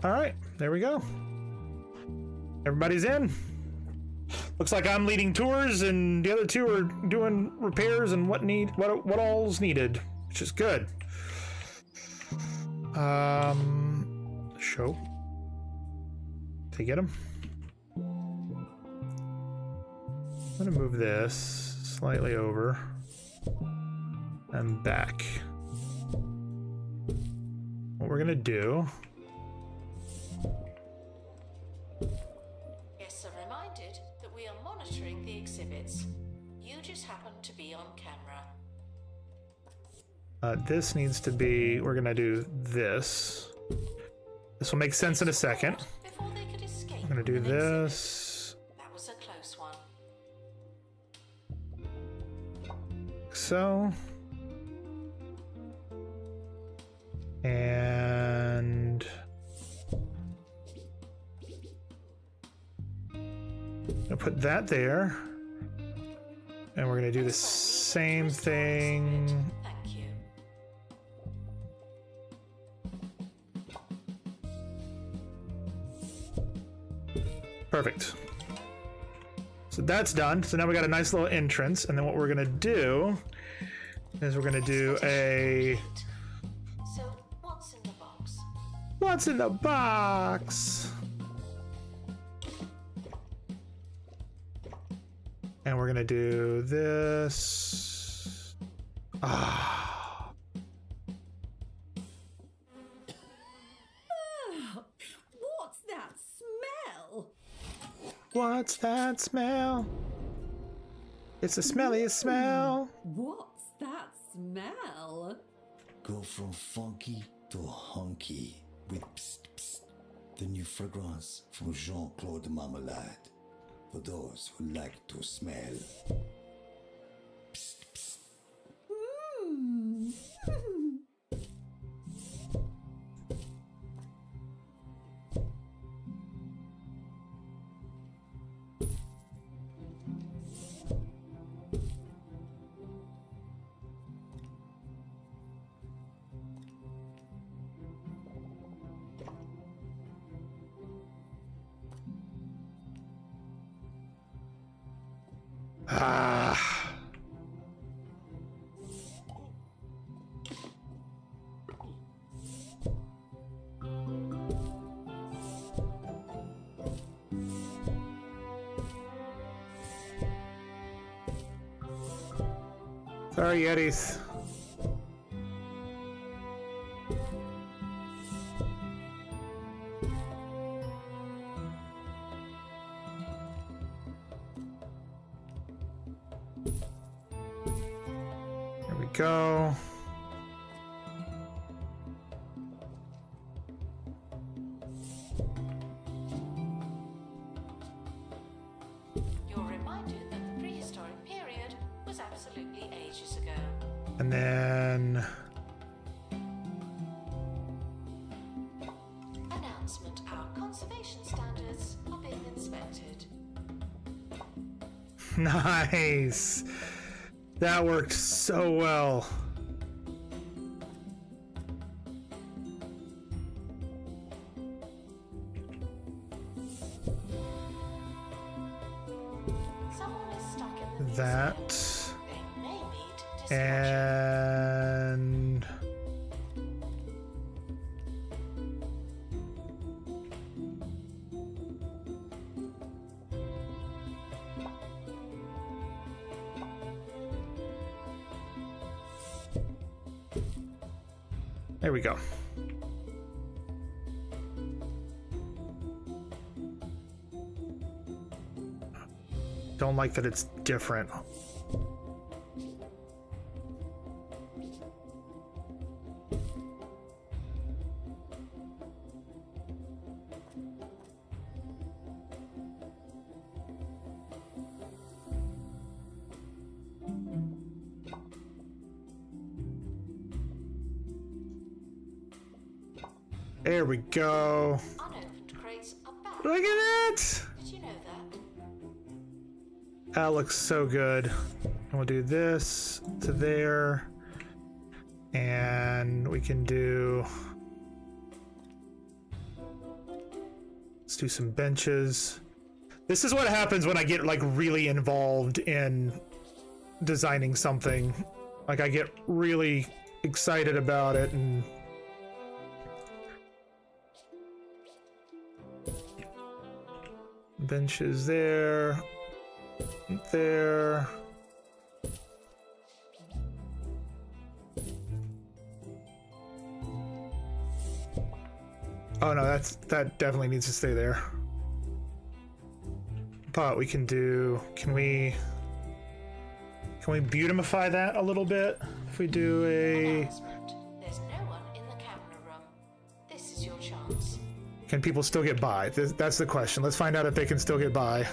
S1: All right, there we go. Everybody's in. Looks like I'm leading tours, and the other two are doing repairs and what all's needed, which is good. Show. Did I get him? I'm gonna move this slightly over and back. What we're gonna do.
S3: Guests are reminded that we are monitoring the exhibits. You just happen to be on camera.
S1: This needs to be, we're gonna do this. This will make sense in a second.
S3: Before they could escape
S1: I'm gonna do
S3: an exhibit.
S1: this.
S3: That was a close one.
S1: So. And I'll put that there. And we're gonna do the same thing.
S3: Thank you.
S1: Perfect. So that's done. So now we got a nice little entrance. And then what we're gonna do is we're gonna do a
S3: So, what's in the box?
S1: what's in the box? And we're gonna do this. Ah.
S4: What's that smell?
S1: What's that smell? It's the smelliest smell.
S4: What's that smell?
S2: Go from funky to hunky with Psst Psst, the new fragrance from Jean-Claude Marmalade. For those who like to smell. Psst Psst.
S4: Mmm.
S1: Ah. Sorry, Yetis. There we go.
S3: You're reminded that the prehistoric period was absolutely ages ago.
S1: And then
S3: Announcement: our conservation standards are being inspected.
S1: nice. That worked so well.
S3: Someone is stuck in the
S1: That
S3: museum. They may need dispatching.
S1: and there we go. Don't like that it's different. There we go.
S3: Unopened crates are back.
S1: Look at that!
S3: Did you know that?
S1: That looks so good. And we'll do this to there. And we can do... Let's do some benches. This is what happens when I get like really involved in designing something. Like I get really excited about it and benches there. There. Oh no, that definitely needs to stay there. But we can do, can we beautify that a little bit? If we do a...
S3: Announcement. There's no one in the camera room. This is your chance.
S1: Can people still get by? That's the question. Let's find out if they can still get by.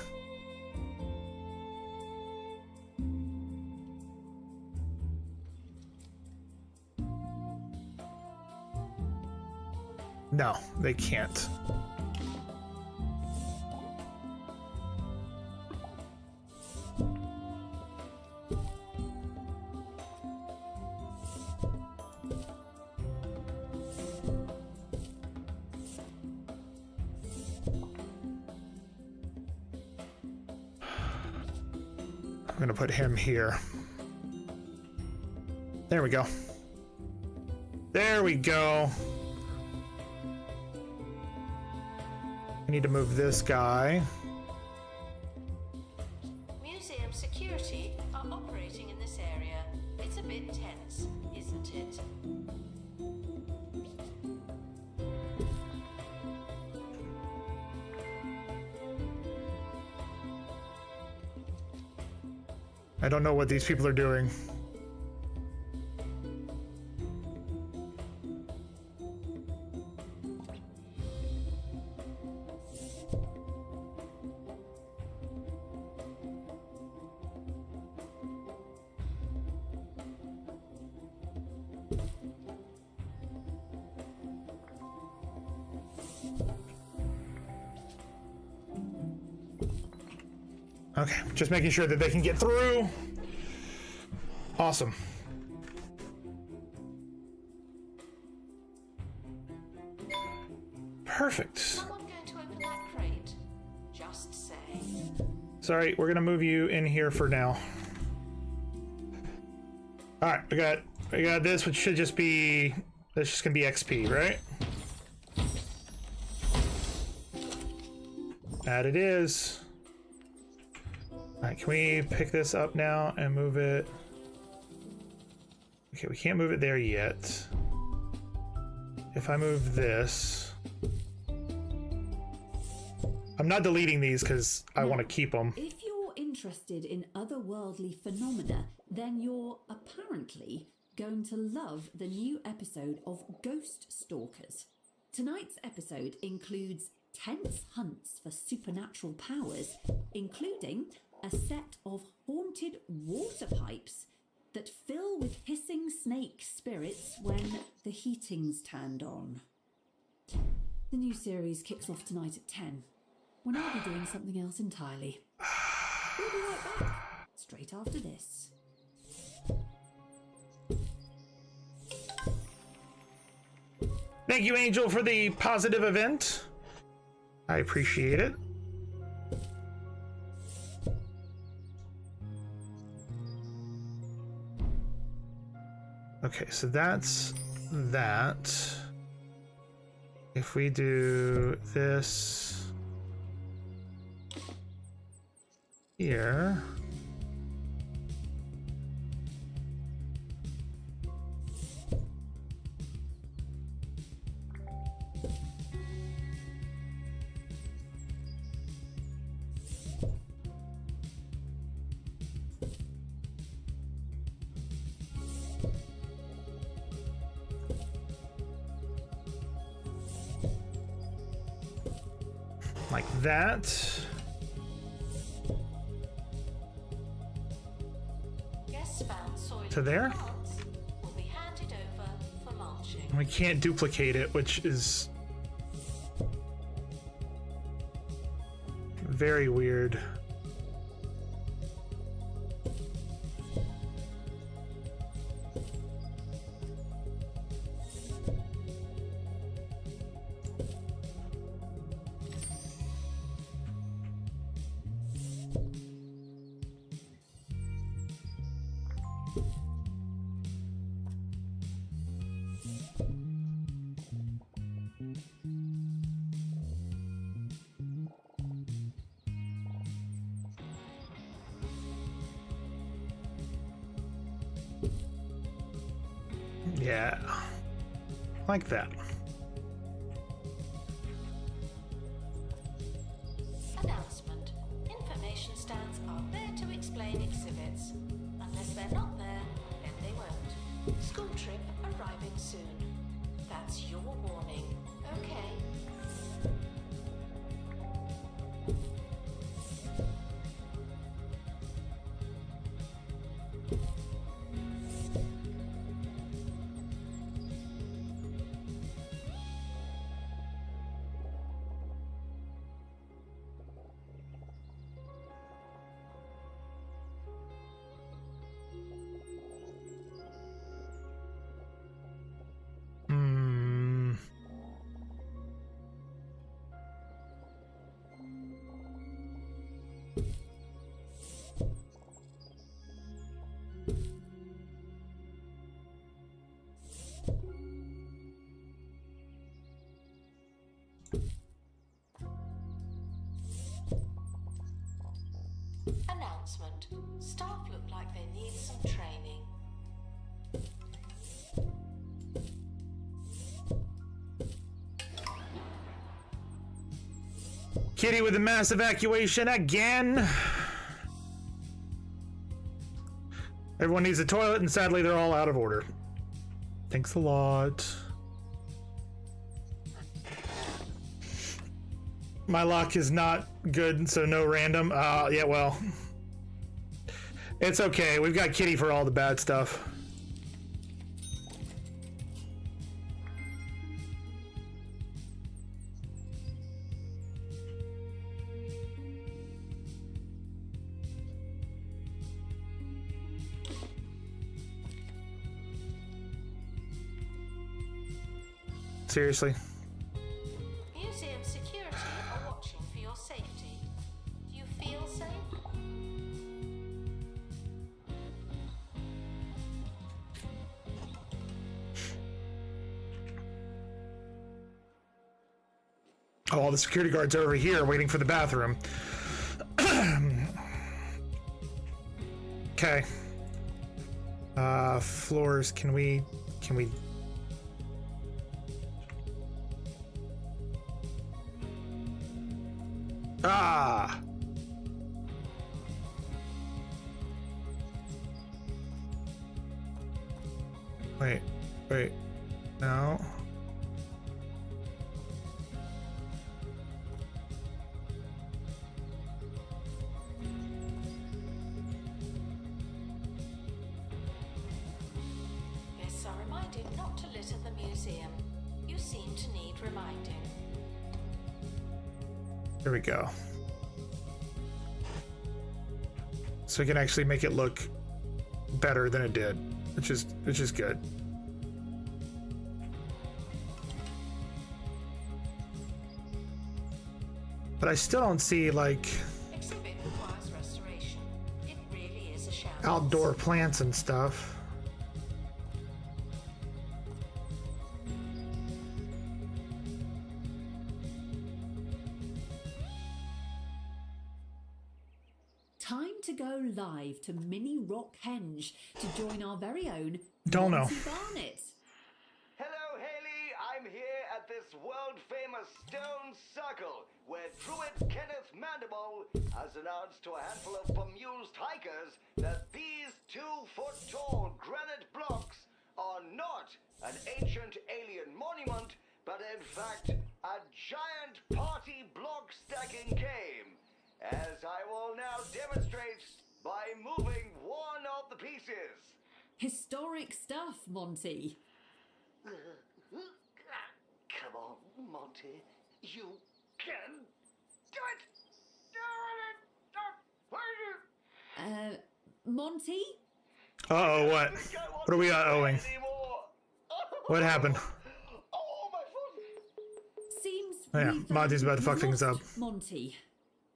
S1: No, they can't. I'm gonna put him here. There we go. There we go. I need to move this guy.
S3: Museum security are operating in this area. It's a bit tense, isn't it?
S1: I don't know what these people are doing. Okay, just making sure that they can get through. Awesome. Perfect.
S3: Someone going to open that crate? Just say.
S1: Sorry, we're gonna move you in here for now. All right, we got this, which should just be, that's just gonna be XP, right? That it is. All right, can we pick this up now and move it? Okay, we can't move it there yet. If I move this, I'm not deleting these because I want to keep them.
S4: If you're interested in otherworldly phenomena, then you're apparently going to love the new episode of Ghost Stalkers. Tonight's episode includes tense hunts for supernatural powers, including a set of haunted water pipes that fill with hissing snake spirits when the heating's turned on. The new series kicks off tonight at 10, when I'll be doing something else entirely. We'll be right back, straight after this.
S1: Thank you, Angel, for the positive event. I appreciate it. Okay, so that's that. If we do this here. Like that.
S3: Guests found soiled
S1: To there?
S3: plants will be handed over for mulching.
S1: We can't duplicate it, which is very weird. Yeah, like that.
S3: Announcement. Information stands are there to explain exhibits. Unless they're not there, then they won't. School trip arriving soon. That's your warning. Okay. Announcement. Staff look like they need some training.
S1: Kitty with the mass evacuation again. Everyone needs a toilet, and sadly, they're all out of order. Thanks a lot. My luck is not good, so no random. Yeah, well. It's okay. We've got Kitty for all the bad stuff. Seriously.
S3: Museum security are watching for your safety. Do you feel safe?
S1: Oh, all the security guards are over here waiting for the bathroom. Okay. Floors, can we... Ah! Wait, no.
S3: Guests are reminded not to litter the museum. You seem to need reminding.
S1: There we go. So we can actually make it look better than it did, which is good. But I still don't see like
S3: Exhibit requires restoration. It really is a shambles.
S1: outdoor plants and stuff.
S4: Time to go live to Mini Rockhenge to join our very own
S1: Don't know.
S4: Monty Barnett.
S7: Hello, Haley. I'm here at this world-famous stone circle where Druid Kenneth Mandible has announced to a handful of bemused hikers that these 2-foot-tall granite blocks are not an ancient alien monument, but in fact a giant party block stacking game, as I will now demonstrate by moving one of the pieces.
S4: Historic stuff, Monty.
S7: Come on, Monty. You can do it! No!
S4: Monty?
S1: Uh-oh, what? What are we owing? What happened?
S7: Oh, my foot!
S4: Seems
S1: Yeah,
S4: we've,
S1: Monty's about to fuck
S4: we've
S1: things up.
S4: lost Monty.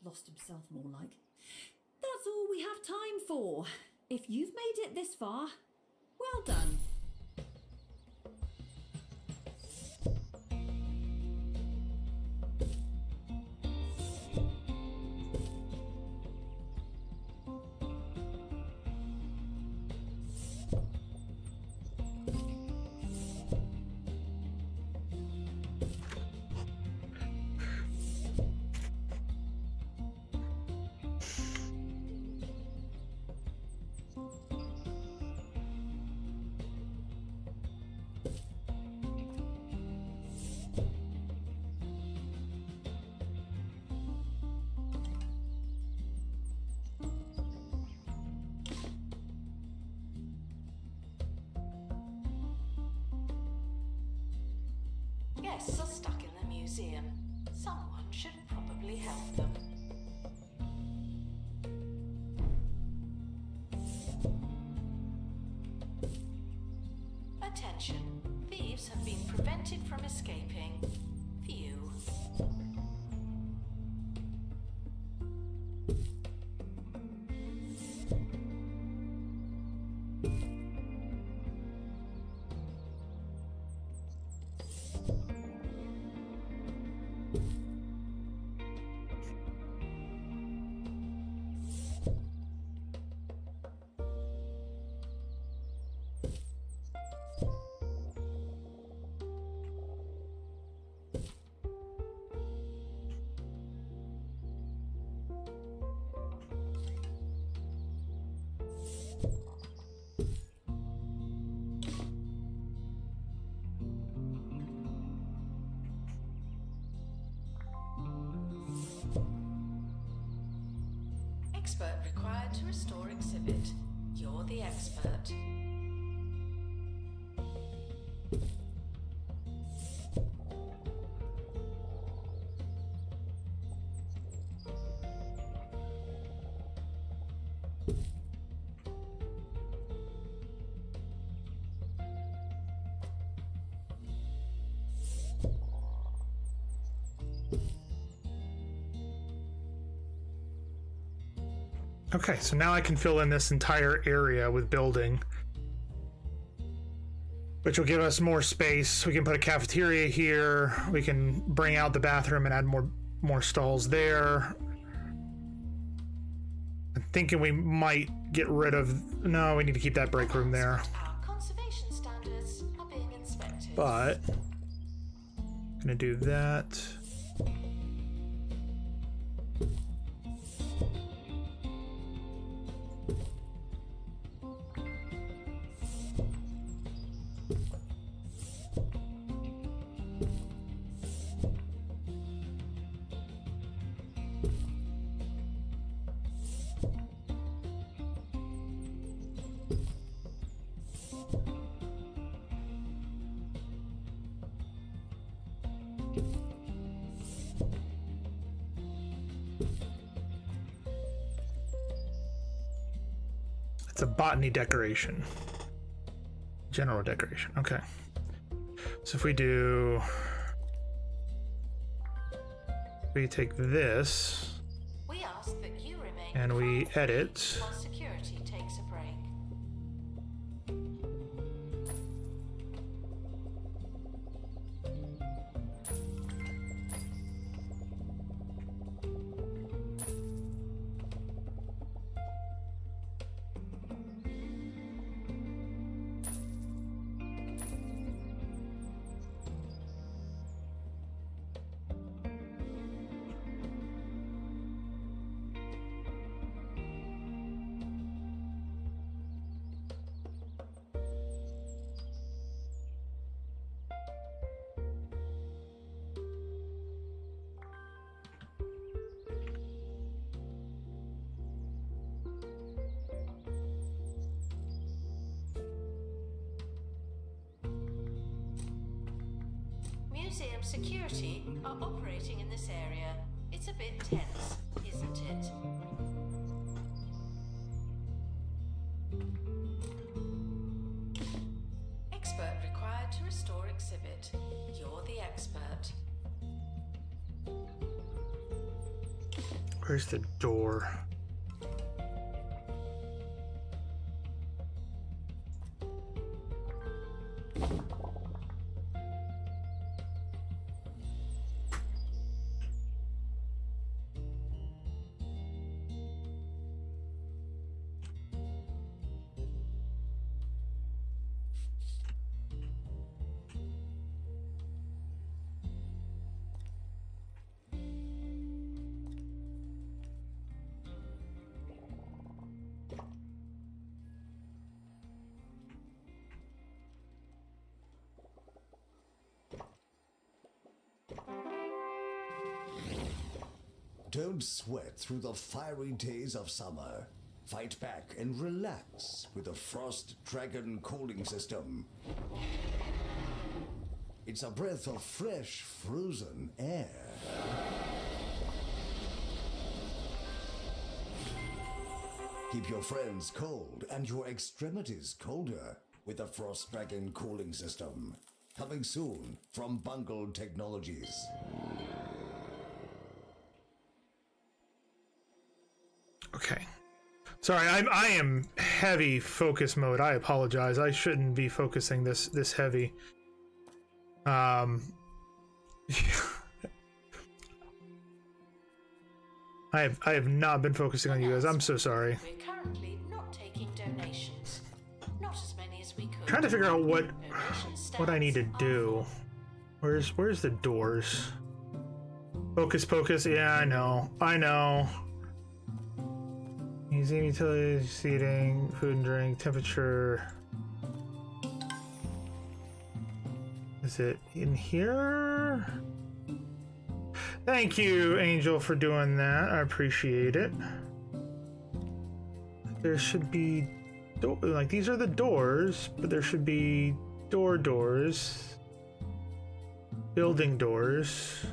S4: Lost himself, more like. That's all we have time for. If you've made it this far, well done.
S3: Guests are stuck in the museum. Someone should probably help them. Attention. Thieves have been prevented from escaping. View. Expert required to restore exhibit. You're the expert.
S1: Okay, so now I can fill in this entire area with building, which will give us more space. We can put a cafeteria here. We can bring out the bathroom and add more stalls there. I'm thinking we might get rid of... No, we need to keep that break room there.
S3: Our conservation standards are being inspected.
S1: But gonna do that. It's a botany decoration. General decoration. Okay. So if we do... We take this
S3: We ask that you remain
S1: and we
S3: calm
S1: edit.
S3: while security takes a break. Museum security are operating in this area. It's a bit tense, isn't it? to restore exhibit. You're the expert.
S1: Where's the door?
S2: Don't sweat through the fiery days of summer. Fight back and relax with the Frost Dragon cooling system. It's a breath of fresh, frozen air. Keep your friends cold and your extremities colder with the Frost Dragon cooling system. Coming soon from Bungled Technologies.
S1: Okay. Sorry, I am heavy focus mode. I apologize. I shouldn't be focusing this heavy. I have not been focusing on you guys. I'm so sorry.
S3: We're currently not taking donations. Not as many as we could.
S1: Trying to figure out what I need to
S3: Donation
S1: do. Where's the doors? Focus pocus. Yeah, I know. Museum utilities, seating, food and drink, temperature. Is it in here? Thank you, Angel, for doing that. I appreciate it. There should be like these are the doors, but there should be doors, building doors.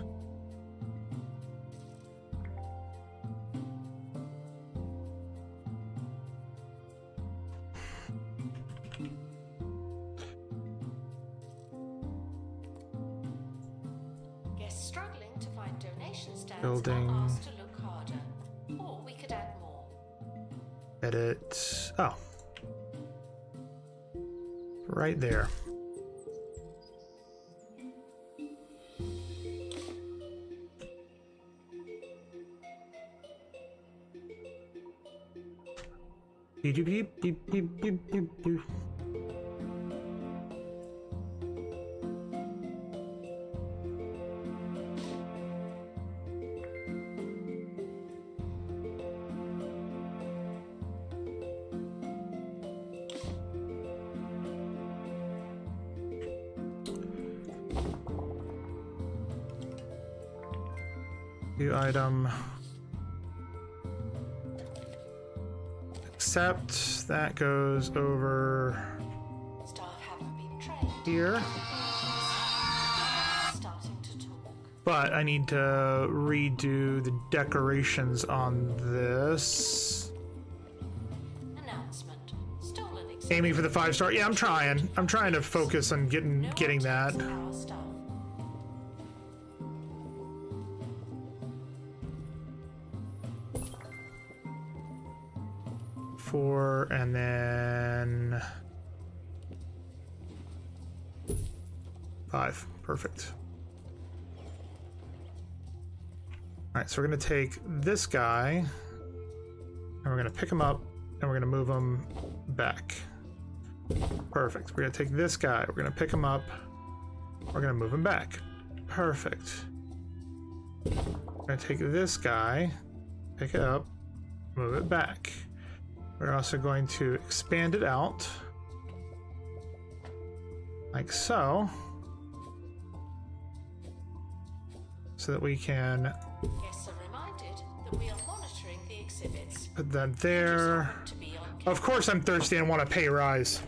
S3: Guests struggling to find donation stands
S1: Building.
S3: are asked to look harder. Or we could add more.
S1: Edit. Oh. Right there. Beep, beep, beep, beep, beep, beep, beep, beep. View item. Accept. That goes over
S3: Staff haven't been trained.
S1: here.
S3: Starting to talk.
S1: But I need to redo the decorations on this.
S3: Announcement. Stolen exhibit.
S1: Aiming for the 5-star. Yeah, I'm trying. I'm trying to focus on getting that.
S3: Our staff.
S1: Four and then 5. Perfect. All right, so we're gonna take this guy and we're gonna pick him up and we're gonna move him back. Perfect. We're gonna take this guy, we're gonna pick him up, we're gonna move him back. Perfect. We're gonna take this guy, pick it up, move it back. We're also going to expand it out like so that we can
S3: Guests are reminded that we are monitoring the exhibits.
S1: put that there.
S3: To be on
S1: Of course I'm thirsty and want a pay rise.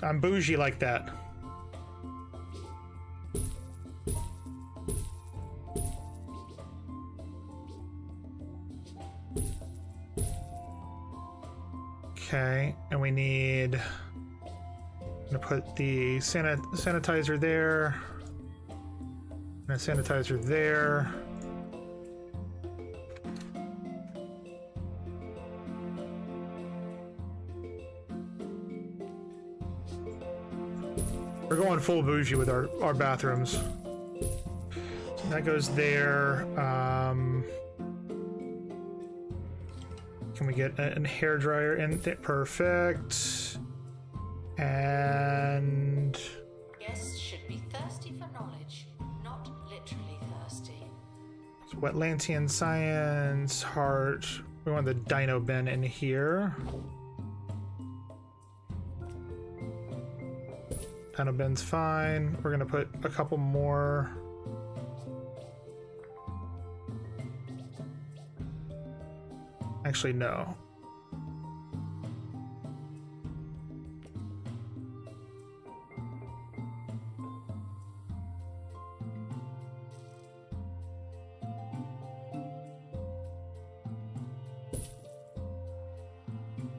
S1: I'm bougie like that. Okay, and we need I'm gonna put the sanitizer there. And a sanitizer there. We're going full bougie with our bathrooms. So that goes there. Can we get a hairdryer in there? Perfect. And
S3: Guests should be thirsty for knowledge, not literally thirsty.
S1: Wetlantian science, heart. We want the dino bin in here. Dino bin's fine. We're gonna put a couple more. Actually, no.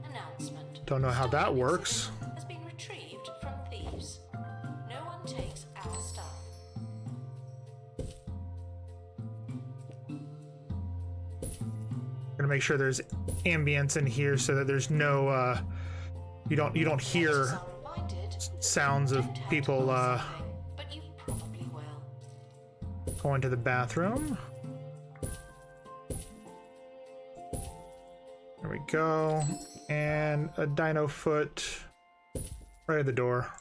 S3: Announcement.
S1: Don't know how that works.
S3: Has been retrieved from thieves. No one takes our stuff.
S1: Gonna make sure there's ambience in here so that there's no you don't hear
S3: Guests are reminded
S1: sounds of
S3: don't have to
S1: people
S3: buy something, but you probably will.
S1: going to the bathroom. There we go. And a dino foot right at the door.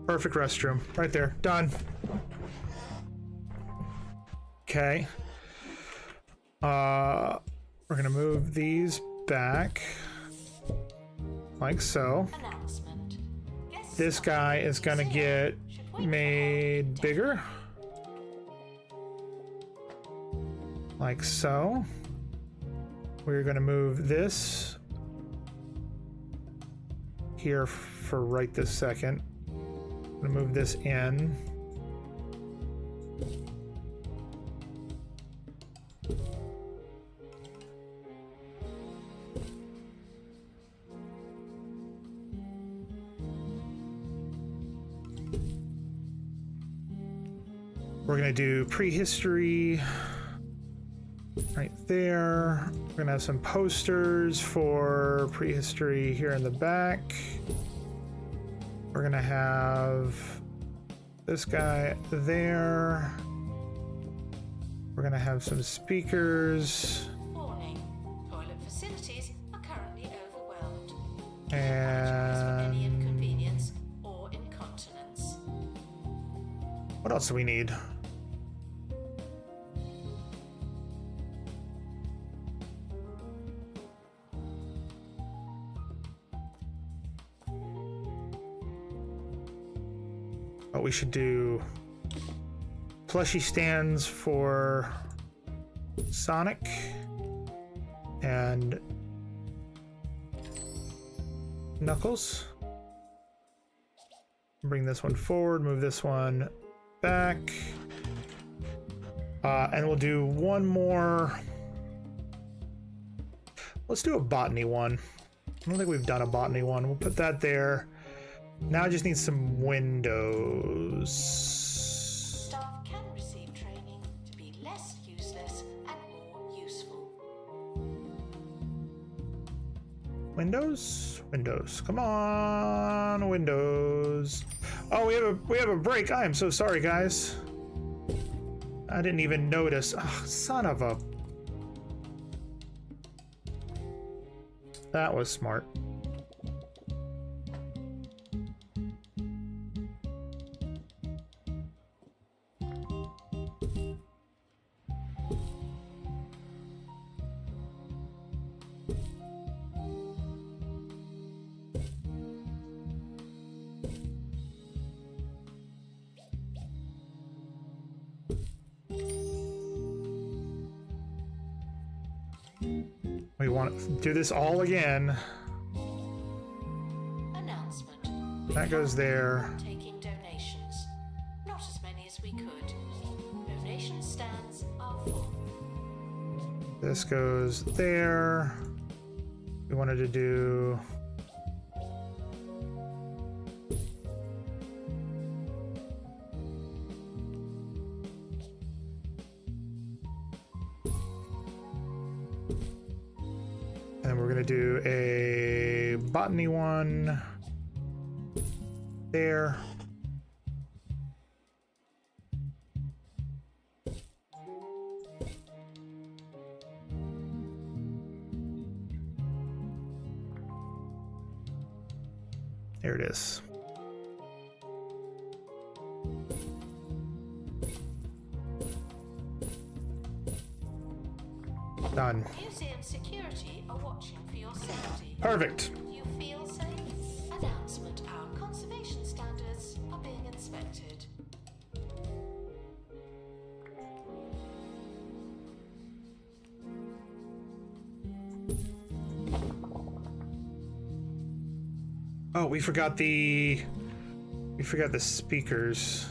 S1: Perfect restroom. Right there. Done. Okay. We're gonna move these back like so.
S3: Announcement. Guests
S1: This guy is gonna get
S3: should wait
S1: made bigger. Like so. We're gonna move this here for right this second. I'm gonna move this in. We're gonna do prehistory right there. We're gonna have some posters for prehistory here in the back. We're gonna have this guy there. We're gonna have some speakers
S3: Warning. Toilet facilities are currently overwhelmed. Apologize for any
S1: and
S3: inconvenience or incontinence.
S1: what else do we need? Oh, we should do plushie stands for Sonic and Knuckles. Bring this one forward, move this one back. And we'll do one more. Let's do a botany one. I don't think we've done a botany one. We'll put that there. Now I just need some windows.
S3: Staff can receive training to be less useless and more useful.
S1: Windows? Windows. Come on, windows. Oh, we have a break. I am so sorry, guys. I didn't even notice. Oh, son of a... That was smart. We want to do this all again.
S3: Announcement.
S1: That goes there.
S3: Taking donations. Not as many as we could. Donation stands are full.
S1: This goes there. We wanted to do gonna do a botany one there. There it is. Done.
S3: Museum security are watching for your safety.
S1: Perfect.
S3: You feel safe? Announcement: our conservation standards are being inspected.
S1: Oh, we forgot the speakers.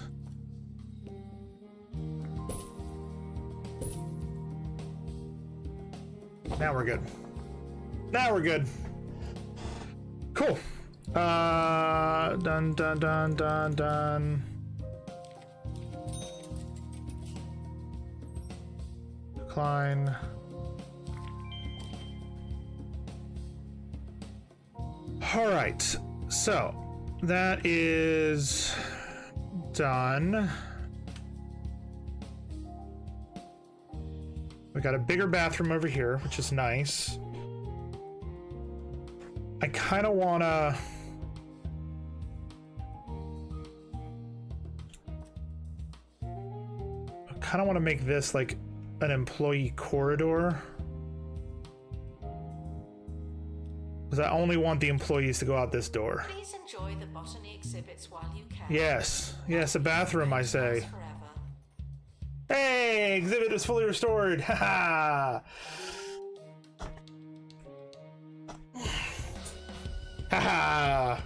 S1: Now we're good. Now we're good. Cool. Done. Decline. All right. So that is done. We got a bigger bathroom over here, which is nice. I kind of want to... make this like an employee corridor. Because I only want the employees to go out this door.
S3: Please enjoy the botany exhibits while you can.
S1: Yes. Yes, a bathroom, I say.
S3: Forever.
S1: Hey, exhibit is fully restored. Haha. Haha.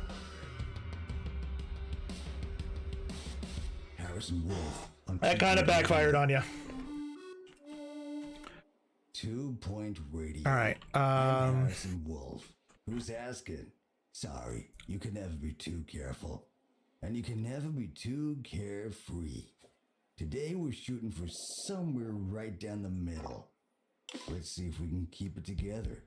S2: Harrison Wolf.
S1: That kind of backfired on you.
S2: 2 Point Radio.
S1: All right.
S2: I'm Harrison Wolf. Who's asking? Sorry, you can never be too careful. And you can never be too carefree. Today we're shooting for somewhere right down the middle. Let's see if we can keep it together.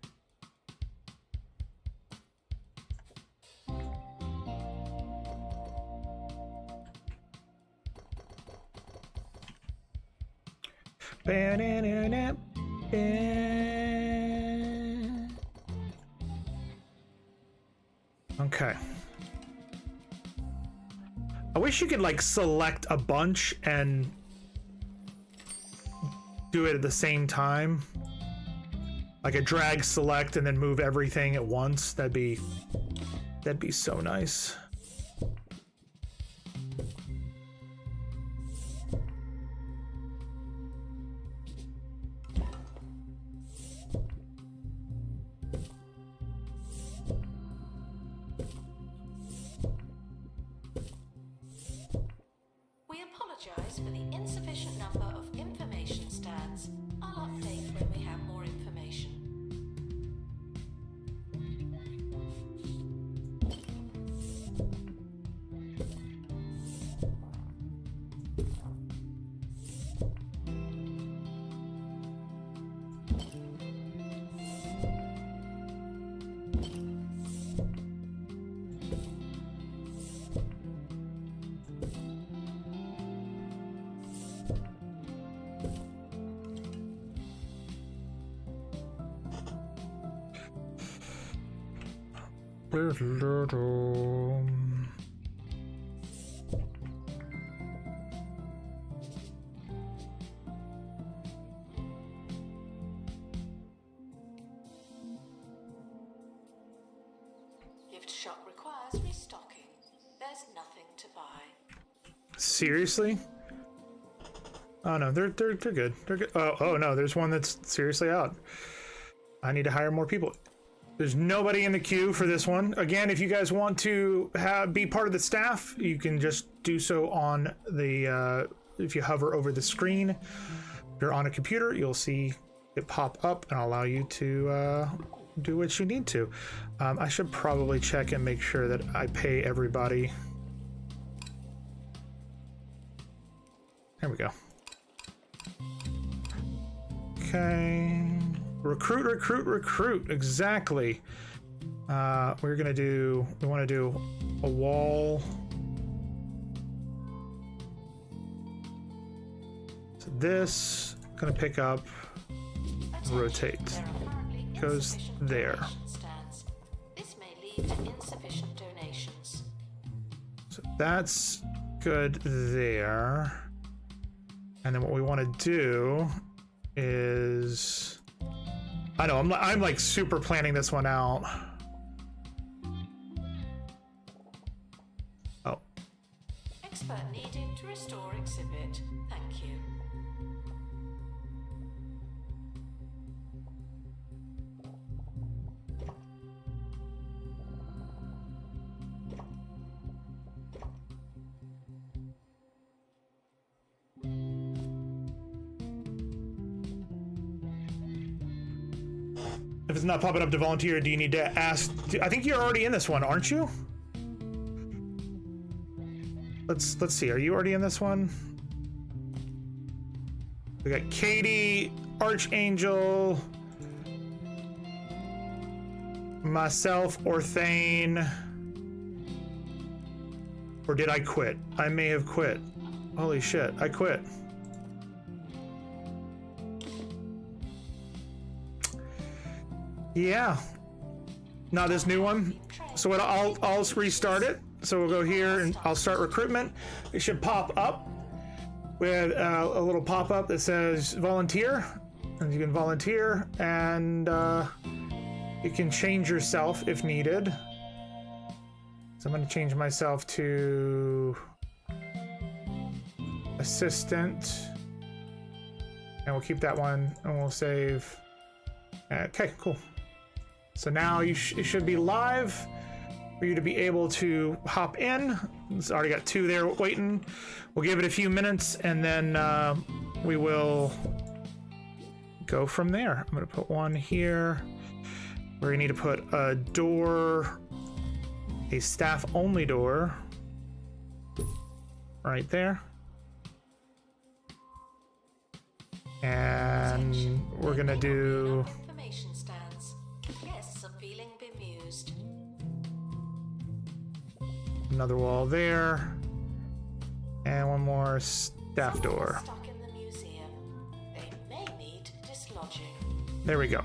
S1: Okay. I wish you could like select a bunch and do it at the same time. Like a drag select and then move everything at once. That'd be so nice.
S3: We apologize for the insufficient number of information stands. I'll update when we have more information. Gift shop requires restocking. There's nothing to buy.
S1: Seriously? Oh no, they're good. They're good. Oh no, there's one that's seriously out. I need to hire more people. There's nobody in the queue for this one. Again, if you guys want to be part of the staff, you can just do so on the, if you hover over the screen. If you're on a computer, you'll see it pop up and allow you to do what you need to. I should probably check and make sure that I pay everybody. There we go. Okay. Recruit. Exactly. We want to do a wall. So this, gonna pick up, rotate. Goes there.
S3: This may lead to insufficient donations.
S1: So that's good there. And then what we want to do is, I know I'm like super planning this one out. Oh.
S3: Expert needed to restore exhibit. Thank you.
S1: If it's not popping up to volunteer, do you need to ask? I think you're already in this one, aren't you? Let's see. Are you already in this one? We got Katie, Archangel, myself, Orthane. Or did I quit? I may have quit. Holy shit, I quit. Yeah, not this new one. So what, I'll restart it. So we'll go here and I'll start recruitment. It should pop up with a little pop-up that says volunteer, and you can volunteer, and you can change yourself if needed. So I'm going to change myself to assistant, and we'll keep that one, and we'll save. Okay, cool. So now it should be live for you to be able to hop in. It's already got 2 there waiting. We'll give it a few minutes, and then we will go from there. I'm going to put one here. We're going to need to put a door, a staff-only door, right there. And we're going to do...
S3: Information stands. Guests are feeling bemused.
S1: Another wall there. And one more staff door.
S3: Stuck in the museum. They may need dislodging.
S1: There we go.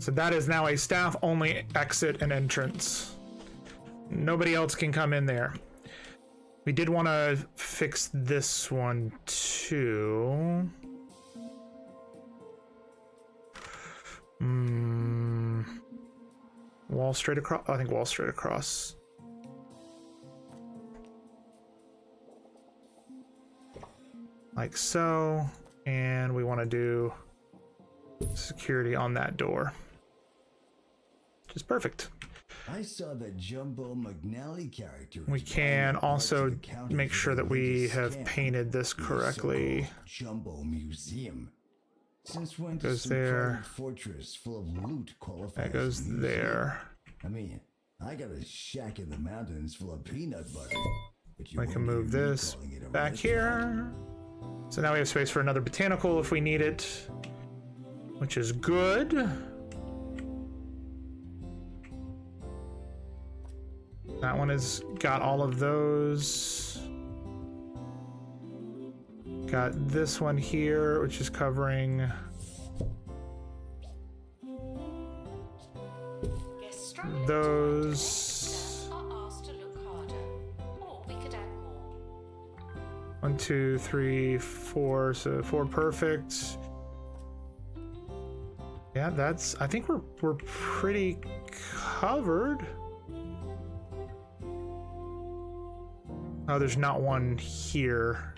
S1: So that is now a staff-only exit and entrance. Nobody else can come in there. We did want to fix this one too. Wall straight across. I think wall straight across. Like so. And we want to do security on that door. Which is perfect.
S2: I saw that Jumbo McNally character.
S1: We can also make sure that we have painted this correctly.
S2: Jumbo Museum. Since when
S1: Goes
S2: does some
S1: there.
S2: private fortress full of loot qualify?
S1: That
S2: as
S1: goes
S2: a museum?
S1: there.
S2: I mean, I got a shack in the mountains full of peanut butter. But you
S1: I can
S2: wouldn't
S1: move
S2: hear me
S1: this
S2: calling it a
S1: back
S2: restaurant.
S1: here. So now we have space for another botanical if we need it, which is good. That one has got all of those. Got this one here, which is covering.
S3: Guests struggling
S1: Those.
S3: are asked to look harder. Or we could add more.
S1: 1, 2, 3, 4. So 4 perfect. Yeah, that's. I think we're pretty covered. Oh, there's not one here.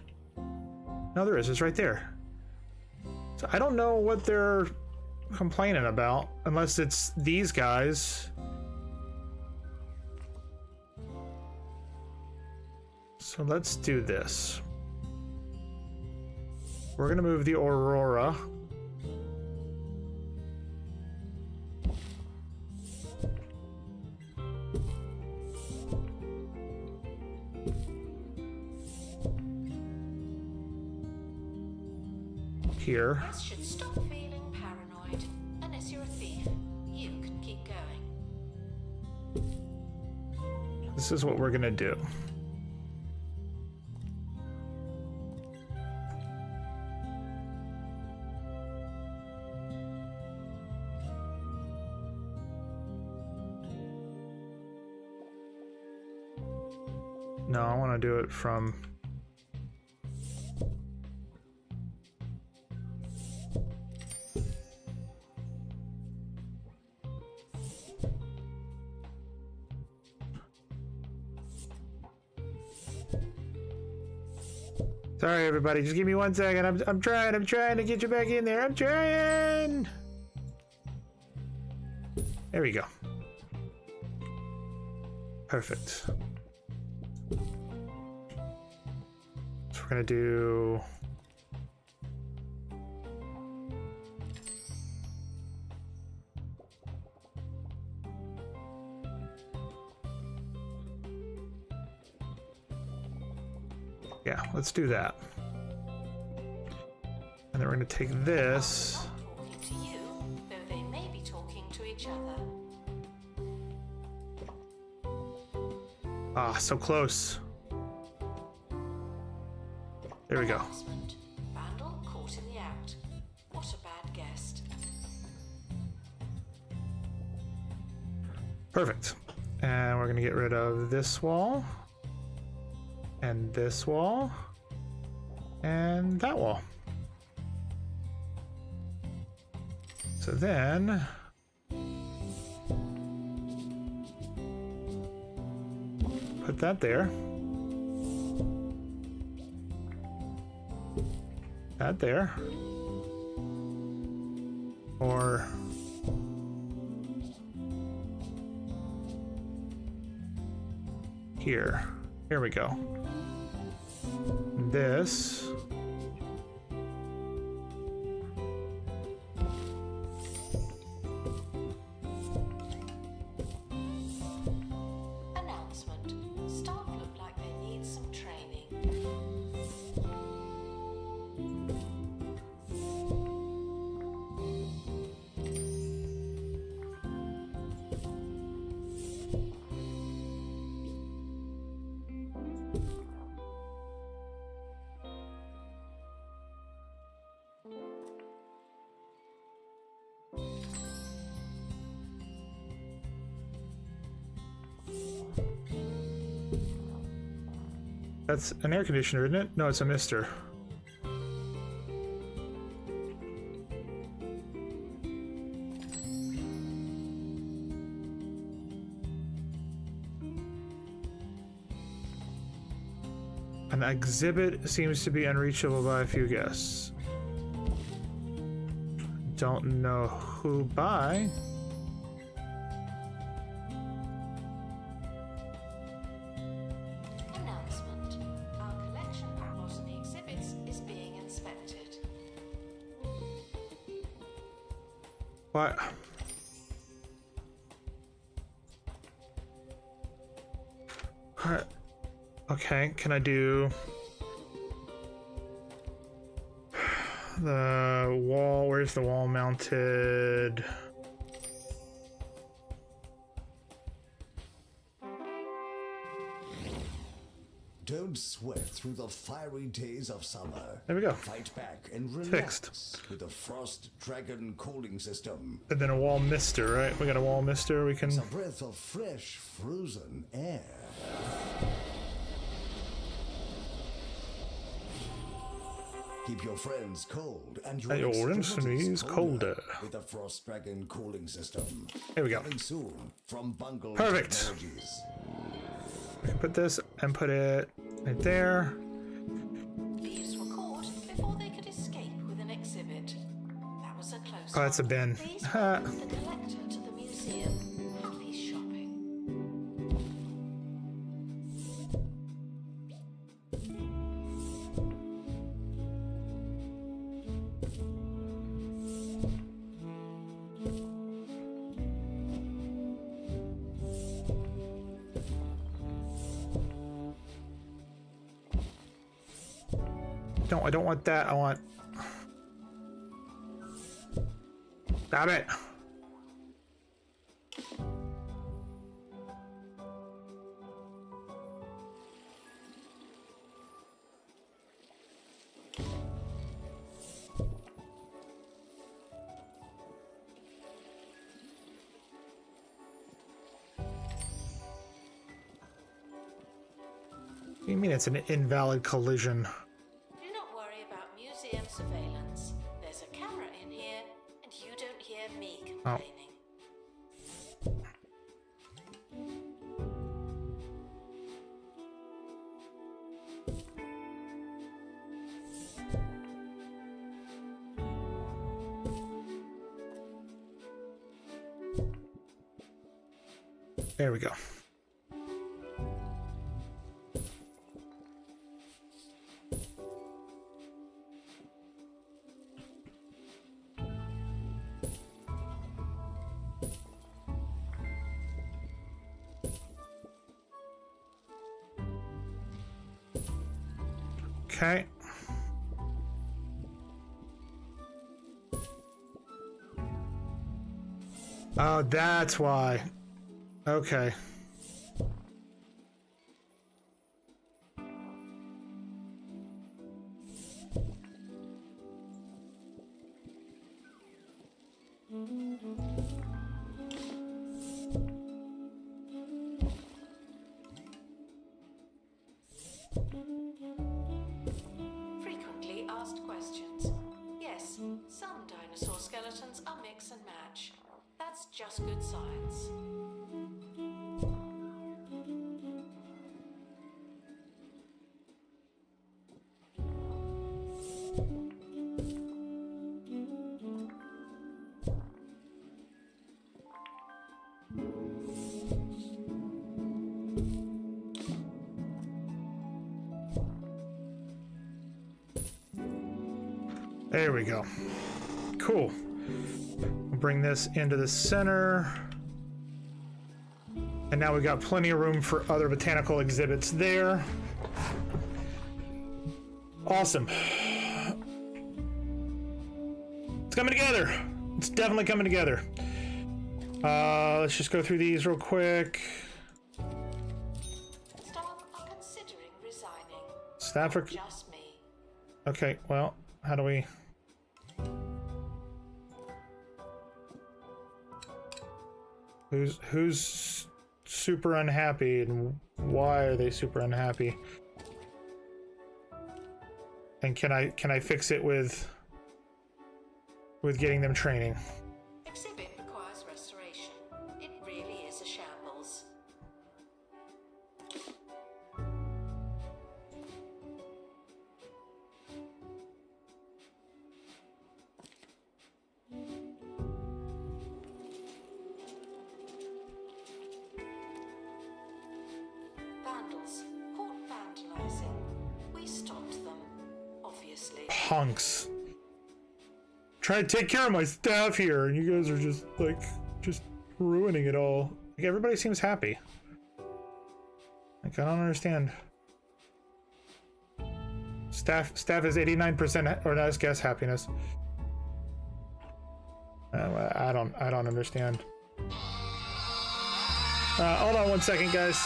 S1: No, there is. It's right there. So I don't know what they're complaining about, unless it's these guys. So let's do this. We're gonna move the Aurora. here.
S3: This should stop feeling paranoid. Unless you're a thief, you can keep going.
S1: This is what we're gonna do. No, I want to do it from... Sorry, everybody. Just give me 1 second. I'm trying to get you back in there. I'm trying. There we go. Perfect. So we're gonna do... Yeah, let's do that. And then we're gonna take this.
S3: Talking to you, though they may be talking to each other.
S1: Ah, so close. There we go.
S3: Announcement. Vandal caught in the act. What a bad guest.
S1: Perfect. And we're gonna get rid of this wall. And this wall. And that wall. So then... put that there. That there. Or... here. Here we go. This.
S3: Announcement. Staff look like they need some training.
S1: That's an air conditioner, isn't it? No, it's a mister. An exhibit seems to be unreachable by a few guests. Don't know who by.
S3: Announcement. Our collection of botany exhibits is being inspected.
S1: What? Alright. Okay, can I do the wall? Where's the wall mounted?
S2: Don't sweat through the fiery days of summer.
S1: There we go.
S2: Fight back and relax
S1: Fixed.
S2: with the Frost Dragon cooling system.
S1: And then a wall mister, right? We got a wall mister. We can.
S2: It's a breath of fresh, frozen air. Keep your friends cold and your
S1: And your
S2: extremities
S1: enemies colder.
S2: with the Frost Dragon cooling system.
S1: There we go.
S2: Coming soon from Bungle
S1: Perfect.
S2: Technologies.
S1: We can put this and put it right there.
S3: Thieves were caught before they could escape with an exhibit. That was a close
S1: Oh, that's a
S3: one.
S1: bin.
S3: These
S1: Ha.
S3: brought the collector to the museum. Happy shopping.
S1: No, I don't want that. I want. Stop it. What do you mean it's an invalid collision?
S3: Do not worry about museum surveillance. There's a camera in here, and you don't hear me complaining.
S1: There we go. Okay. Oh, that's why. Okay.
S3: Frequently asked questions. Yes, some dinosaur skeletons are mix and match. That's just good science.
S1: There we go. Cool. We'll bring this into the center. And now we've got plenty of room for other botanical exhibits there. Awesome. It's coming together. It's definitely coming together. Let's just go through these real quick.
S3: Staff are considering resigning.
S1: Staff are...
S3: Just me.
S1: Okay, well, how do we... Who's super unhappy and why are they super unhappy? And can I fix it with getting them training?
S3: Exhibit requires restoration. It really is a shambles. Vandals caught vandalizing. We stopped them, obviously.
S1: Punks. Trying to take care of my staff here, and you guys are just like ruining it all. Like, everybody seems happy. Like, I don't understand. Staff is 89%, or let's guess happiness. I don't understand. Hold on one second, guys.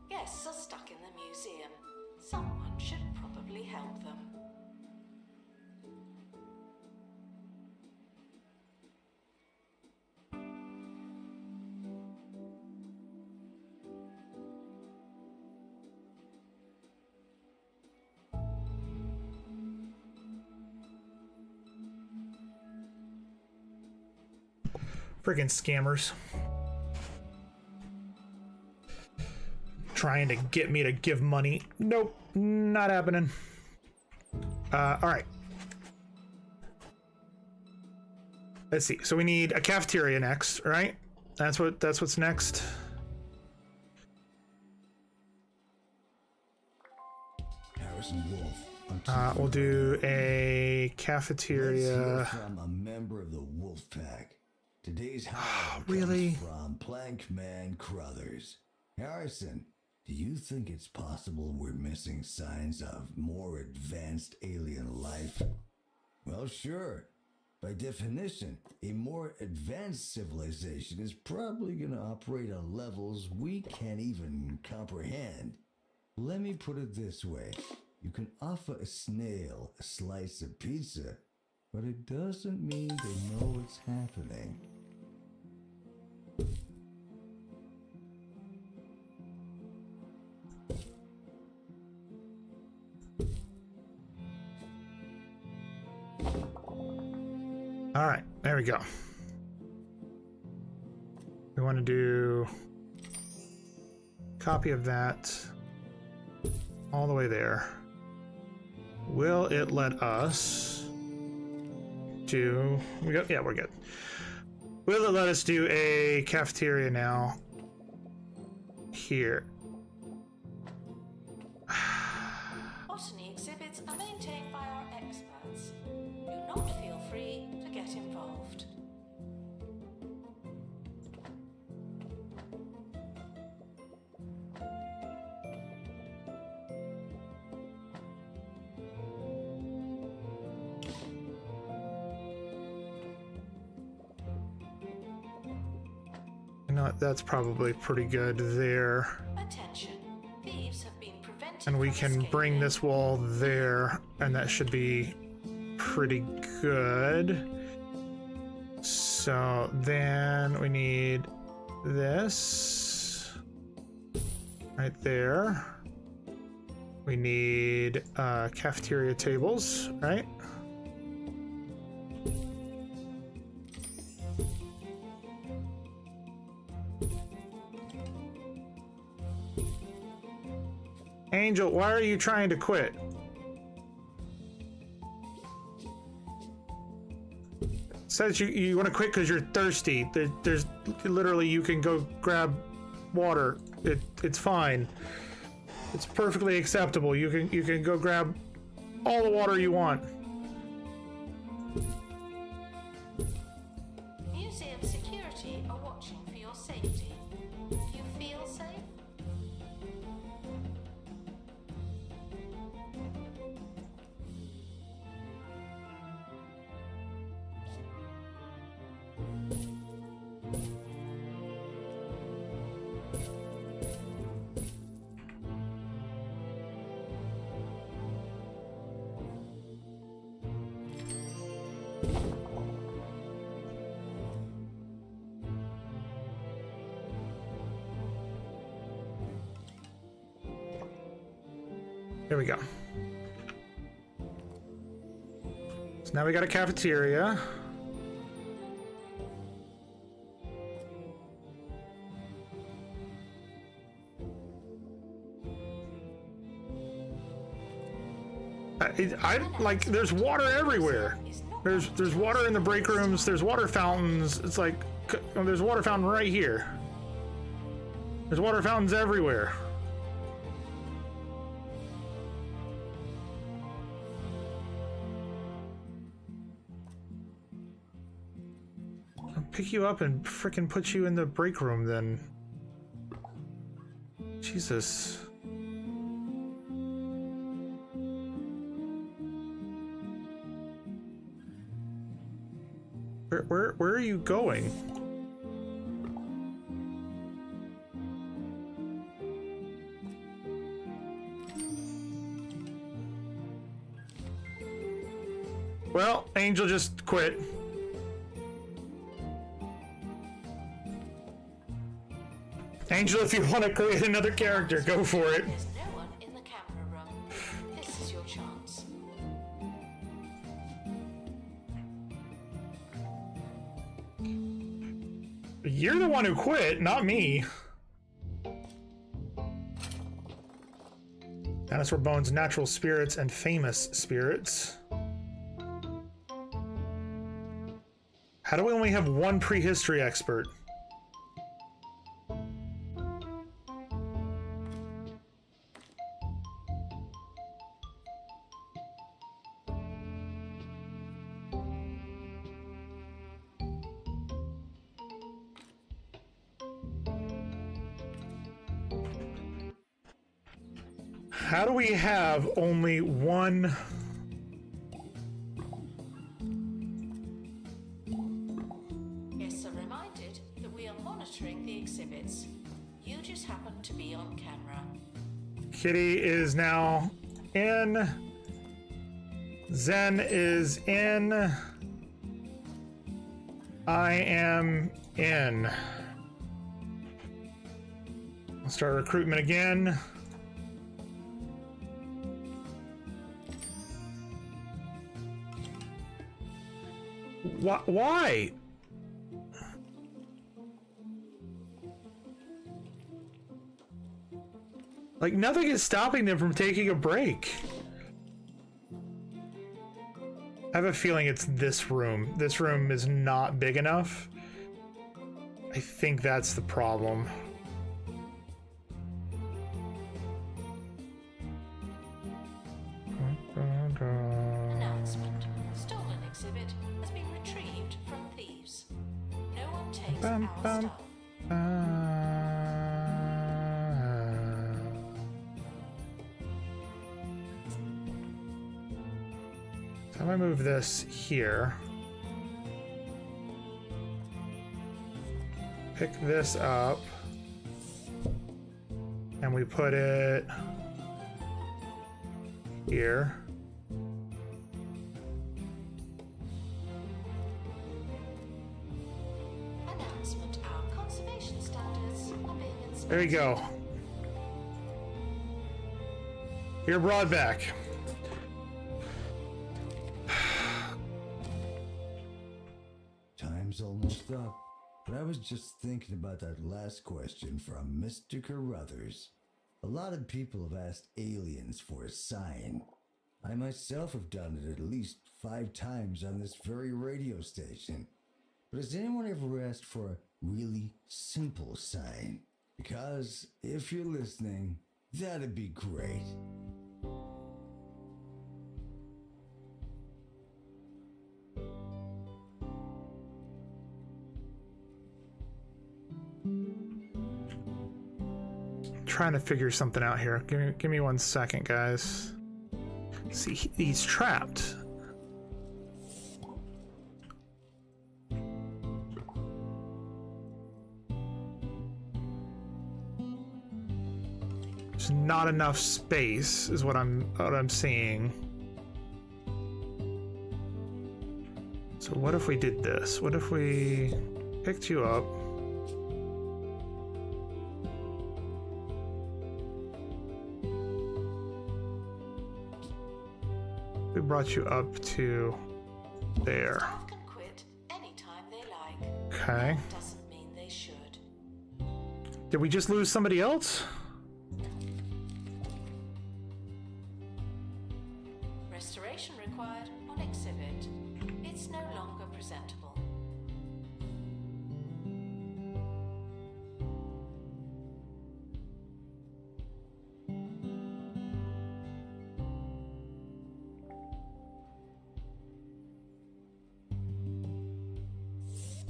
S3: Guests are stuck in the museum. Someone should probably help them.
S1: Friggin' scammers. Trying to get me to give money. Nope, not happening. All right. Let's see. So we need a cafeteria next, right? That's what's next.
S2: Harrison Wolf.
S1: We'll do a cafeteria.
S2: Let's hear from a member of the Wolf Pack. Today's highlight
S1: Really?
S2: comes from Plankman Crothers. Harrison, do you think it's possible we're missing signs of more advanced alien life? Well, sure. By definition, a more advanced civilization is probably going to operate on levels we can't even comprehend. Let me put it this way. You can offer a snail a slice of pizza, but it doesn't mean they know it's happening.
S1: All right, there we go. We want to do copy of that all the way there. Will it let us do? Yeah, we're good. Will it let us do a cafeteria now? Here.
S3: Botany exhibits are maintained by our experts. Do not feel free to get involved.
S1: You know what, that's probably pretty good there.
S3: Attention. Thieves have been prevented
S1: And we
S3: from
S1: can
S3: escaping.
S1: bring this wall there, and that should be pretty good. So then we need this right there. We need cafeteria tables, right? Angel, why are you trying to quit? Says you want to quit because you're thirsty. There's literally, you can go grab water. It's fine. It's perfectly acceptable. You can go grab all the water you want.
S3: Museum security are watching for your safety. You feel safe?
S1: There we go. So now we got a cafeteria. I like, there's water everywhere. There's water in the break rooms. There's water fountains. It's like, there's a water fountain right here. There's water fountains everywhere. I'll pick you up and frickin' put you in the break room then. Jesus. Where are you going? Well, Angel just quit. Angel, if you want to create another character, go for it.
S3: There's no one in the camera room. This is your chance.
S1: You're the one who quit, not me. Dinosaur bones, natural spirits, and famous spirits. How do we only have one prehistory expert? How do we have only one?
S3: monitoring the exhibits. You just happen to be on camera.
S1: Kitty is now in. Zen is in. I am in. Let's start recruitment again. Why? Like, nothing is stopping them from taking a break. I have a feeling it's this room. This room is not big enough. I think that's the problem.
S3: Announcement. Stolen exhibit has been retrieved from thieves. No one takes our stuff.
S1: So I'm gonna move this here. Pick this up. And we put it here.
S3: Announcement. Our conservation standards are being inspected.
S1: There you go. You're brought back.
S2: Time's almost up, but I was just thinking about that last question from Mr. Carruthers. A lot of people have asked aliens for a sign. I myself have done it at least 5 times on this very radio station. But has anyone ever asked for a really simple sign? Because if you're listening, that'd be great.
S1: Trying to figure something out here. Give me 1 second, guys. See, he's trapped. There's not enough space, is what I'm seeing. So what if we did this? What if we picked you up? We brought you up to there.
S3: Staff can quit anytime they like.
S1: Okay.
S3: Doesn't mean they should.
S1: Did we just lose somebody else?
S3: Restoration required on exhibit. It's no longer presentable.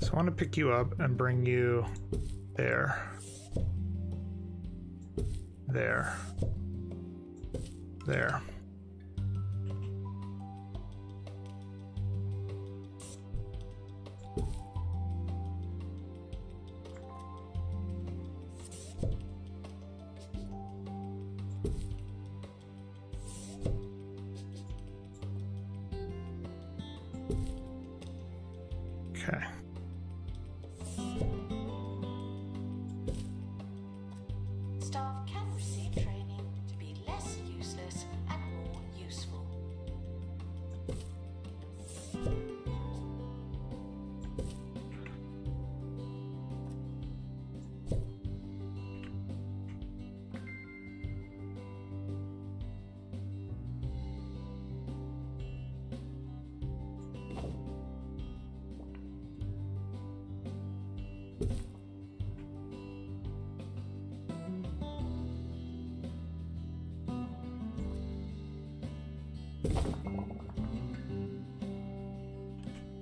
S1: So I want to pick you up and bring you there. There. There. Okay.
S3: Staff can receive training to be less useless and more useful.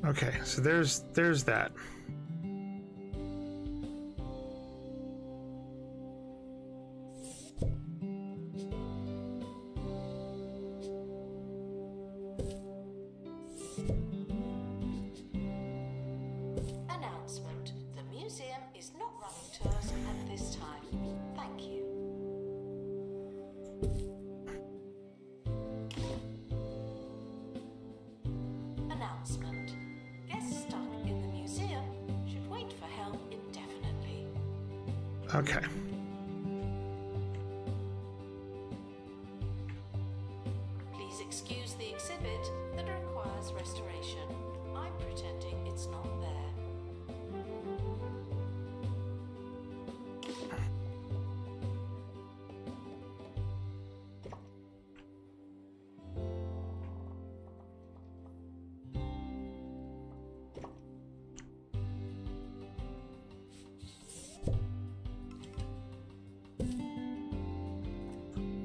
S1: Okay, so there's that.
S3: Announcement. The museum is not running tours at this time. Thank you. Announcement. Guests stuck in the museum should wait for help indefinitely.
S1: Okay.
S3: Please excuse the exhibit that requires restoration. I'm pretending it's not there.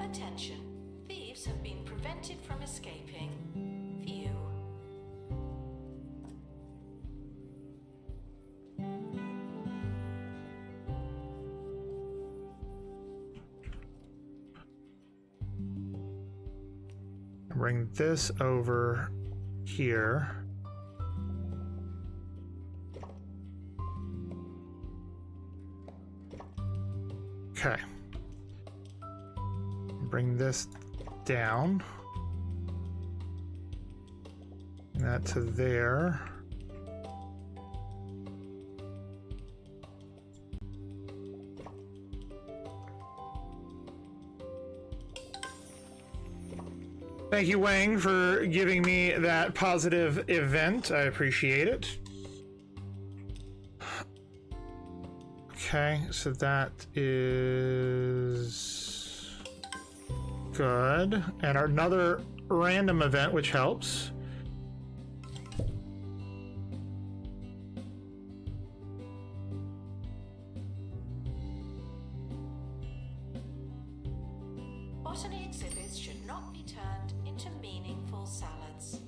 S3: Attention. Thieves have been prevented from escaping. View.
S1: Bring this over here. Okay. Bring this down. That to there. Thank you, Wang, for giving me that positive event. I appreciate it. Okay, so that is good. And another random event, which helps.
S3: Botany exhibits should not be turned into meaningful salads.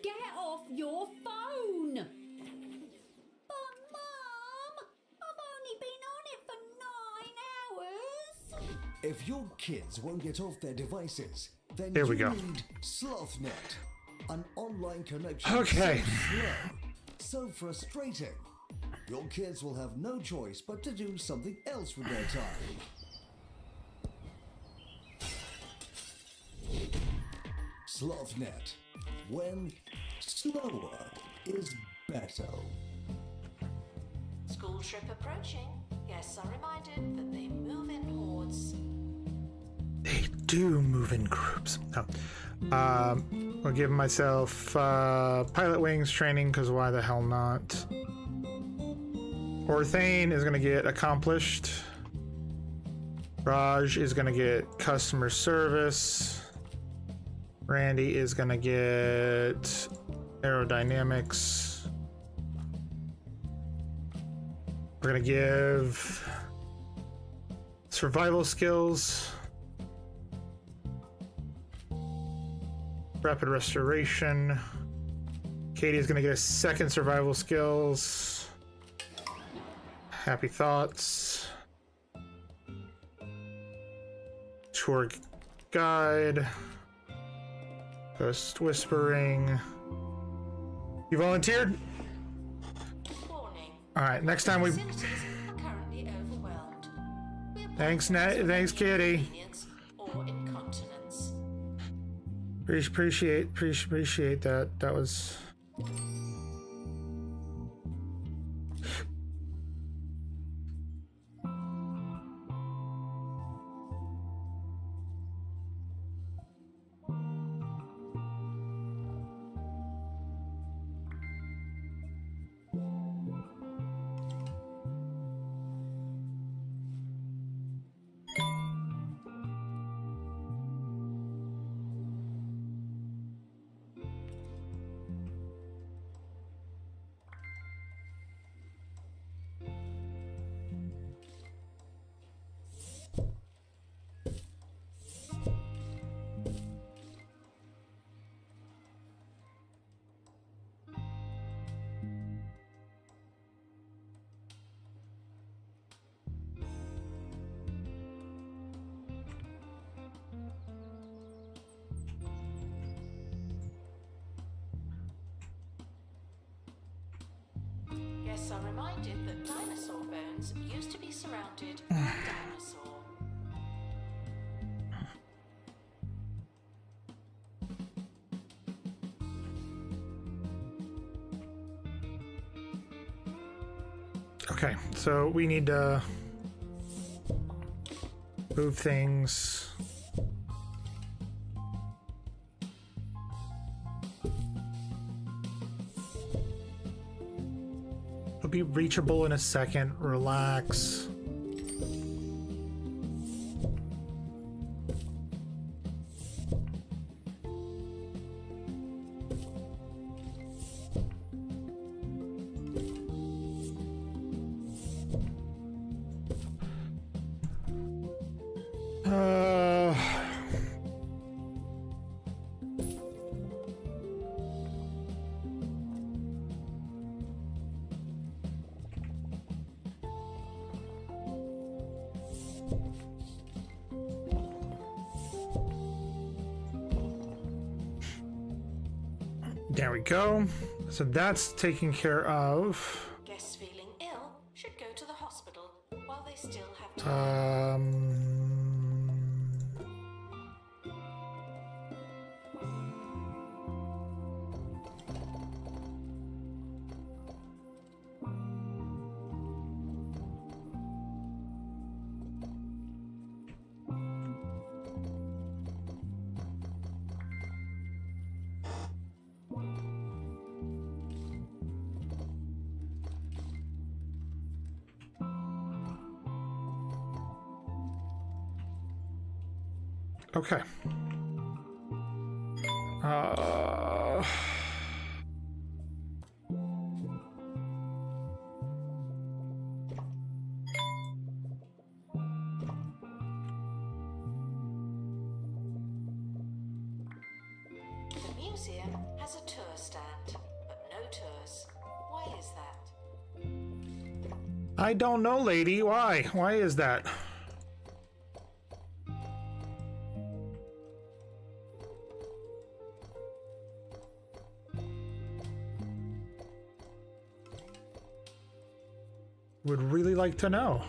S4: Get off your phone! But, Mum, I've only been on it for 9 hours.
S2: If your kids won't get off their devices, then
S1: Here we
S2: you
S1: go.
S2: need SlothNet, an online connection
S1: Okay.
S2: so slow, so frustrating. Your kids will have no choice but to do something else with their time. SlothNet, when slower is better.
S3: School trip approaching. Guests are reminded that they move in hordes.
S1: They do move in groups. No. I'll give myself pilot wings training, because why the hell not? Orthane is going to get accomplished. Raj is going to get customer service. Randy is going to get aerodynamics. We're going to give survival skills. Rapid restoration. Katie is going to get a second survival skills. Happy thoughts. Tour guide. Ghost whispering. You volunteered?
S3: Warning.
S1: All right. Next time we.
S3: Facilities are currently overwhelmed. We're
S1: Thanks,
S3: practicing
S1: thanks, Kitty.
S3: inconvenience or incontinence.
S1: Appreciate that. That was.
S3: Guests are reminded that dinosaur bones used to be surrounded by a dinosaur.
S1: Okay, so we need to move things. It'll be reachable in a second. Relax. There we go. So that's taken care of.
S3: Guests feeling ill should go to the hospital while they still have time.
S1: Okay.
S3: The museum has a tour stand, but no tours. Why is that?
S1: I don't know, lady. Why? Why is that? Would really like to know.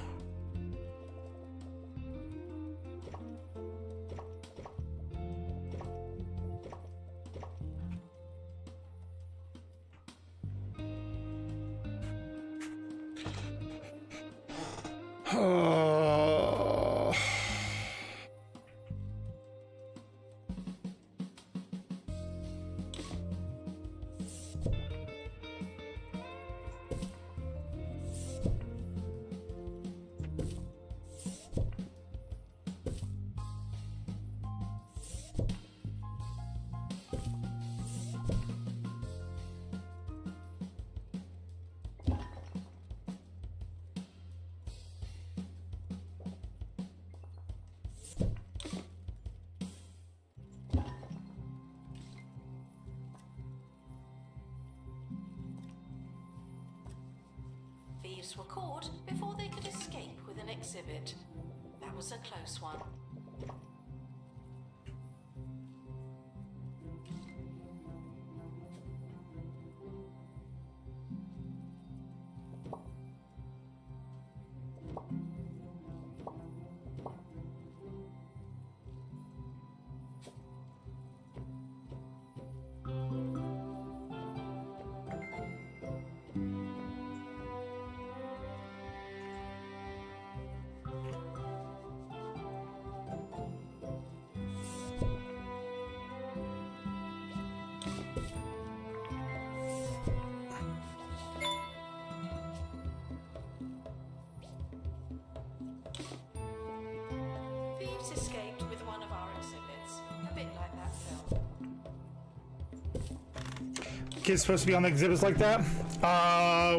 S3: Thieves were caught before they could escape with an exhibit. That was a close one. Thieves escaped with one of our exhibits. A bit like that film.
S1: Kids supposed to be on the exhibits like that?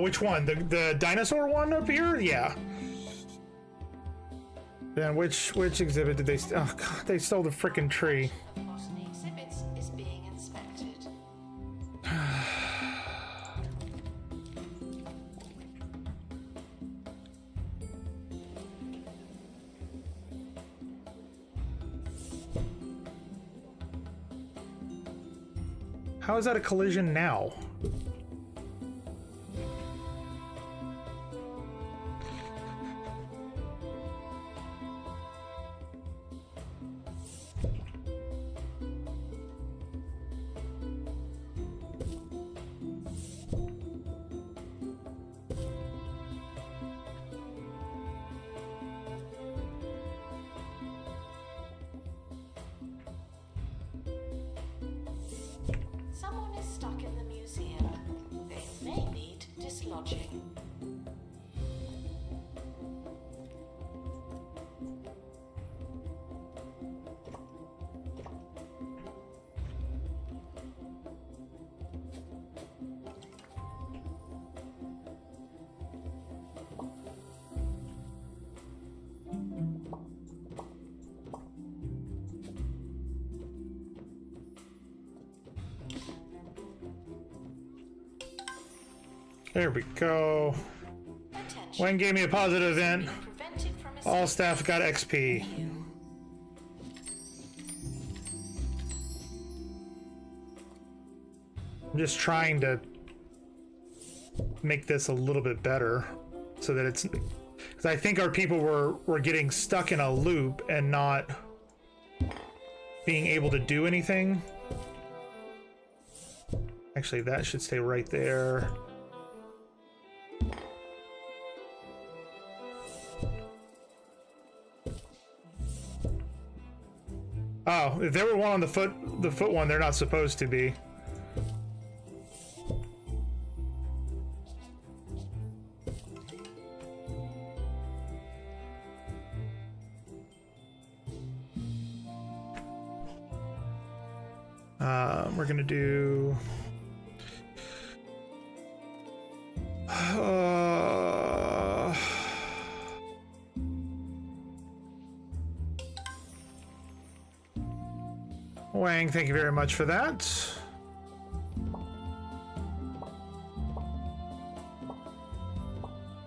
S1: Which one? The dinosaur one up here? Yeah. Then which exhibit did they? Oh god, they stole the frickin' tree.
S3: Of the botany exhibits is being inspected.
S1: How is that a collision now?
S3: stuck in the museum. They may need dislodging.
S1: There we go.
S3: Attention.
S1: Wayne gave me a positive event.
S3: Prevented from
S1: All staff got XP. I'm just trying to make this a little bit better so that it's, because I think our people were getting stuck in a loop and not being able to do anything. Actually, that should stay right there. Oh, if there were one on the foot one, they're not supposed to be. We're gonna do. Wang, thank you very much for that.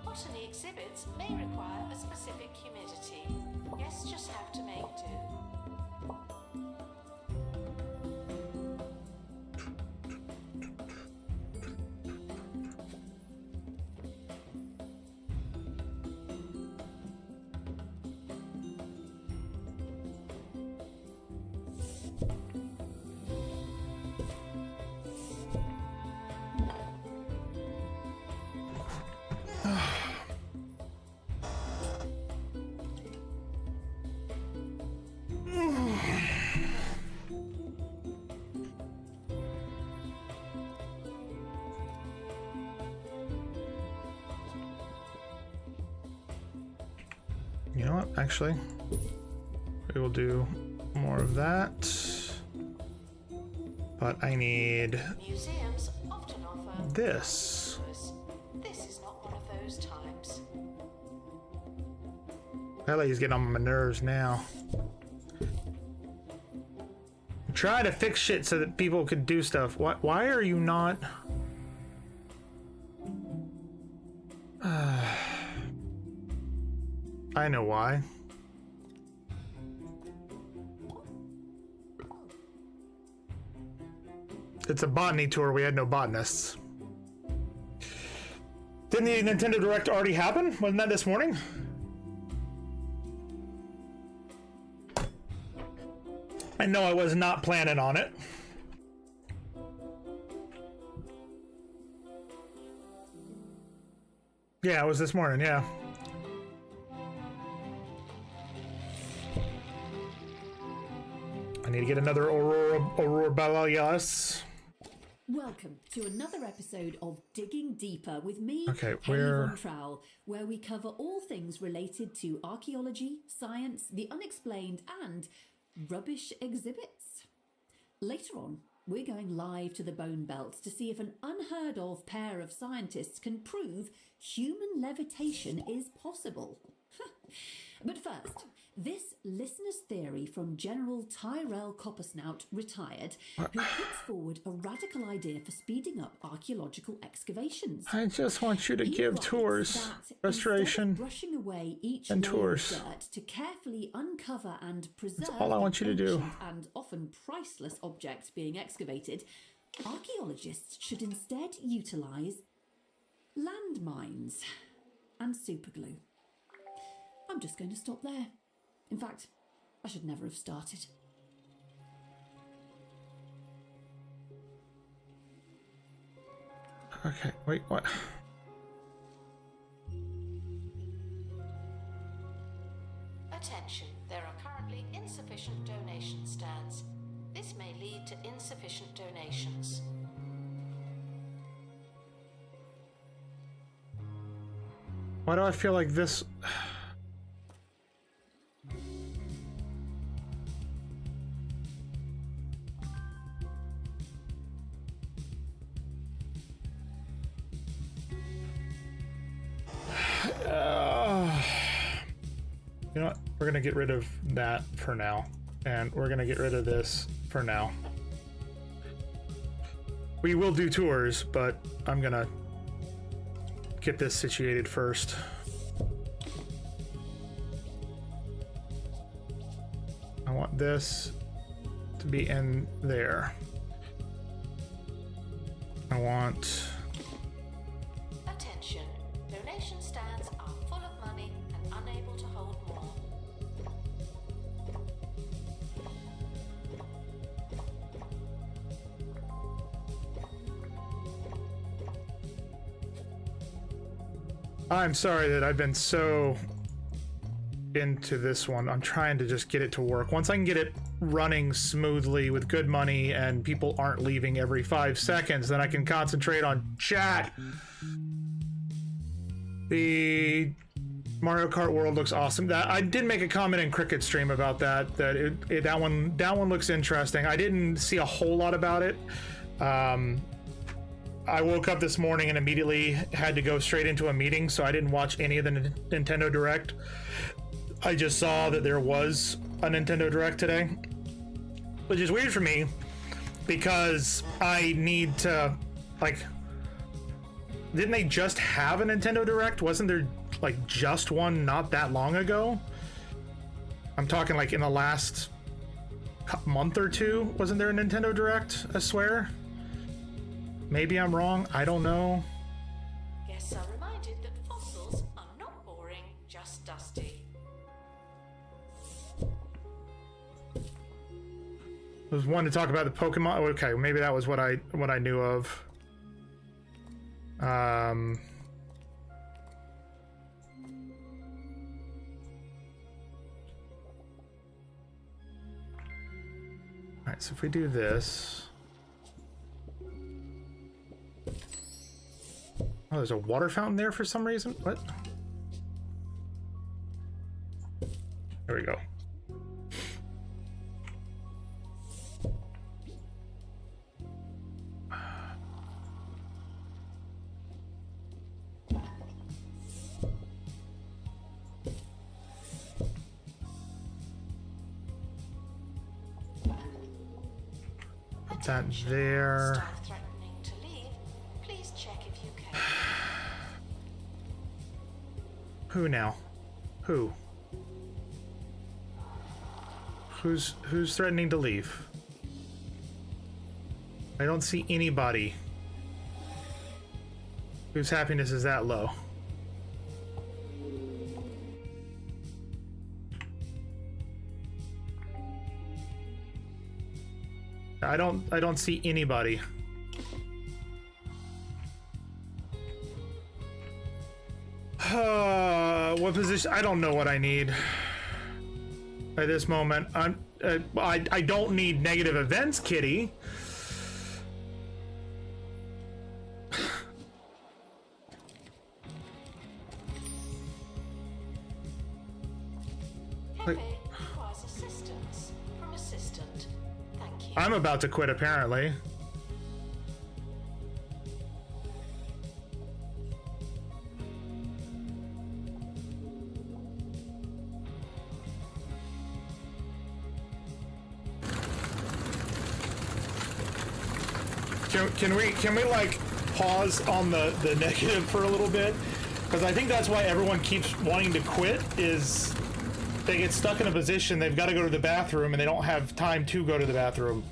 S3: Botany exhibits may require a specific humidity. Guests just have to make do.
S1: You know what? Actually, we will do more of that. But I need
S3: Museums often offer
S1: this.
S3: tours. This is not one of those times.
S1: That lady's getting on my nerves now. I'm trying to fix shit so that people could do stuff. Why are you not? I know why. It's a botany tour. We had no botanists. Didn't the Nintendo Direct already happen? Wasn't that this morning? I know I was not planning on it. Yeah, it was this morning, yeah. I need to get another Aurora Borealis.
S4: Welcome to another episode of Digging Deeper with me,
S1: Okay,
S4: Haley
S1: where-
S4: Von Trowell, where we cover all things related to archaeology, science, the unexplained, and rubbish exhibits. Later on, we're going live to the Bone Belt to see if an unheard of pair of scientists can prove human levitation is possible. But first, this listener's theory from General Tyrell Coppersnout, retired, who puts forward a radical idea for speeding up archaeological excavations.
S1: I just want you to
S4: He
S1: give
S4: writes
S1: tours,
S4: that instead
S1: restoration.
S4: of brushing away each
S1: and
S4: layer
S1: tours.
S4: of dirt to carefully uncover and preserve
S1: all I want you to do.
S4: ancient and often priceless objects being excavated, archaeologists should instead utilise landmines and superglue. I'm just going to stop there. In fact, I should never have started.
S1: Okay, wait, what?
S3: Attention, there are currently insufficient donation stands. This may lead to insufficient donations.
S1: Why do I feel like this? You know what? We're gonna get rid of that for now. And we're gonna get rid of this for now. We will do tours, but I'm gonna get this situated first. I want this to be in there. I want...
S3: Attention. Donation stands are full of money and unable to hold more.
S1: I'm sorry that I've been so into this one. I'm trying to just get it to work. Once I can get it running smoothly with good money and people aren't leaving every 5 seconds, then I can concentrate on chat. The Mario Kart World looks awesome. That I did make a comment in Cricket stream about that. That one looks interesting. I didn't see a whole lot about it. I woke up this morning and immediately had to go straight into a meeting, so I didn't watch any of the Nintendo Direct. I just saw that there was a Nintendo Direct today, which is weird for me because I need to, like, didn't they just have a Nintendo Direct? Wasn't there, like, just one not that long ago? I'm talking, like, in the last month or two. Wasn't there a Nintendo Direct, I swear? Maybe I'm wrong. I don't know.
S3: Guests are reminded that fossils are not boring, just dusty.
S1: There was one to talk about the Pokemon. Okay, maybe that was what I knew of. Alright, so if we do this. Oh, there's a water fountain there for some reason? What? There we go. Put that there.
S3: Staff threatening to leave. Please check if you can.
S1: Who now? Who? Who's threatening to leave? I don't see anybody whose happiness is that low. I don't see anybody. What position? I don't know what I need at this moment. I don't need negative events, kitty.
S3: Cafe requires assistance from assistant. Thank you.
S1: I'm about to quit, apparently. Can we like pause on the negative for a little bit? Because I think that's why everyone keeps wanting to quit, is they get stuck in a position they've got to go to the bathroom and they don't have time to go to the bathroom.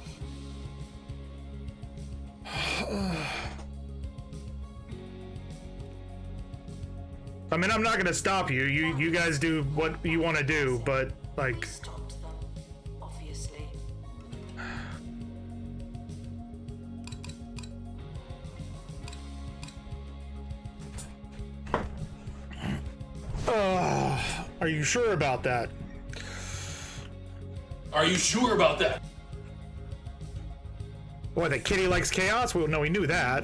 S1: I mean, I'm not gonna stop you. You guys do what you want to do, but like.
S3: Stopped them, obviously.
S1: Are you sure about that?
S8: Are you sure about that?
S1: What, that kitty likes chaos? Well, no, we knew that.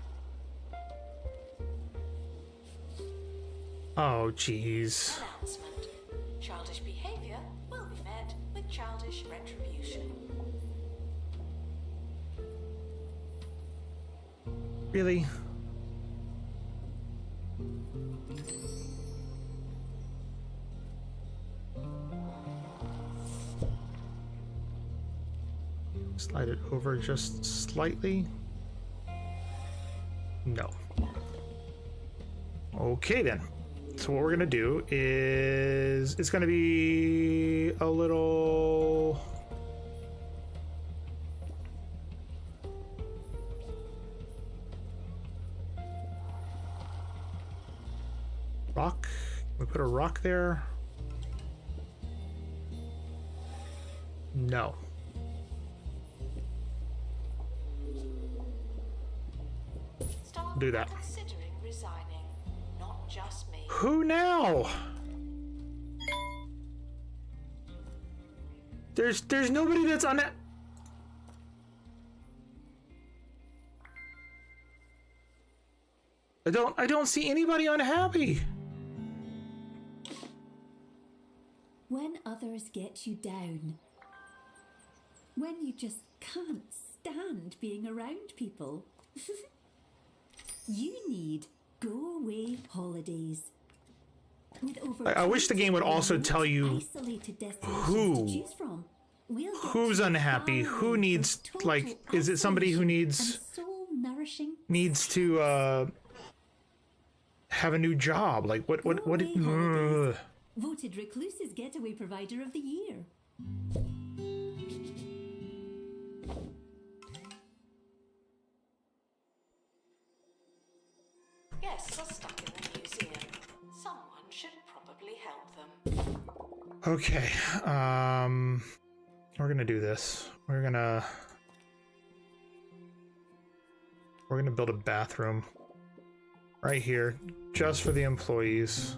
S1: Oh, jeez.
S3: Announcement. Childish behavior will be met with childish retribution.
S1: Really? Slide it over just slightly. No. Okay then. So what we're gonna do is it's gonna be a little rock. We put a rock there. No.
S3: Start
S1: Do that.
S3: considering resigning, not just me.
S1: Who now? There's nobody that's on that. I don't see anybody unhappy.
S4: When others get you down. When you just can't stand being around people. You need go away holidays. With over
S1: I wish the game would also tell you
S4: isolated destinations
S1: who-
S4: to choose from, we'll get
S1: who's
S4: you
S1: unhappy,
S4: far
S1: who
S4: away
S1: needs,
S4: from total
S1: like, is it somebody who
S4: isolation
S1: needs-
S4: and soul-nourishing
S1: to have a new job. Like what
S4: Go away holidays.
S1: ugh.
S4: Voted Recluse's Getaway Provider of the Year.
S3: Guests are stuck in the museum. Someone should probably help them.
S1: Okay. We're gonna do this. We're gonna build a bathroom right here just for the employees.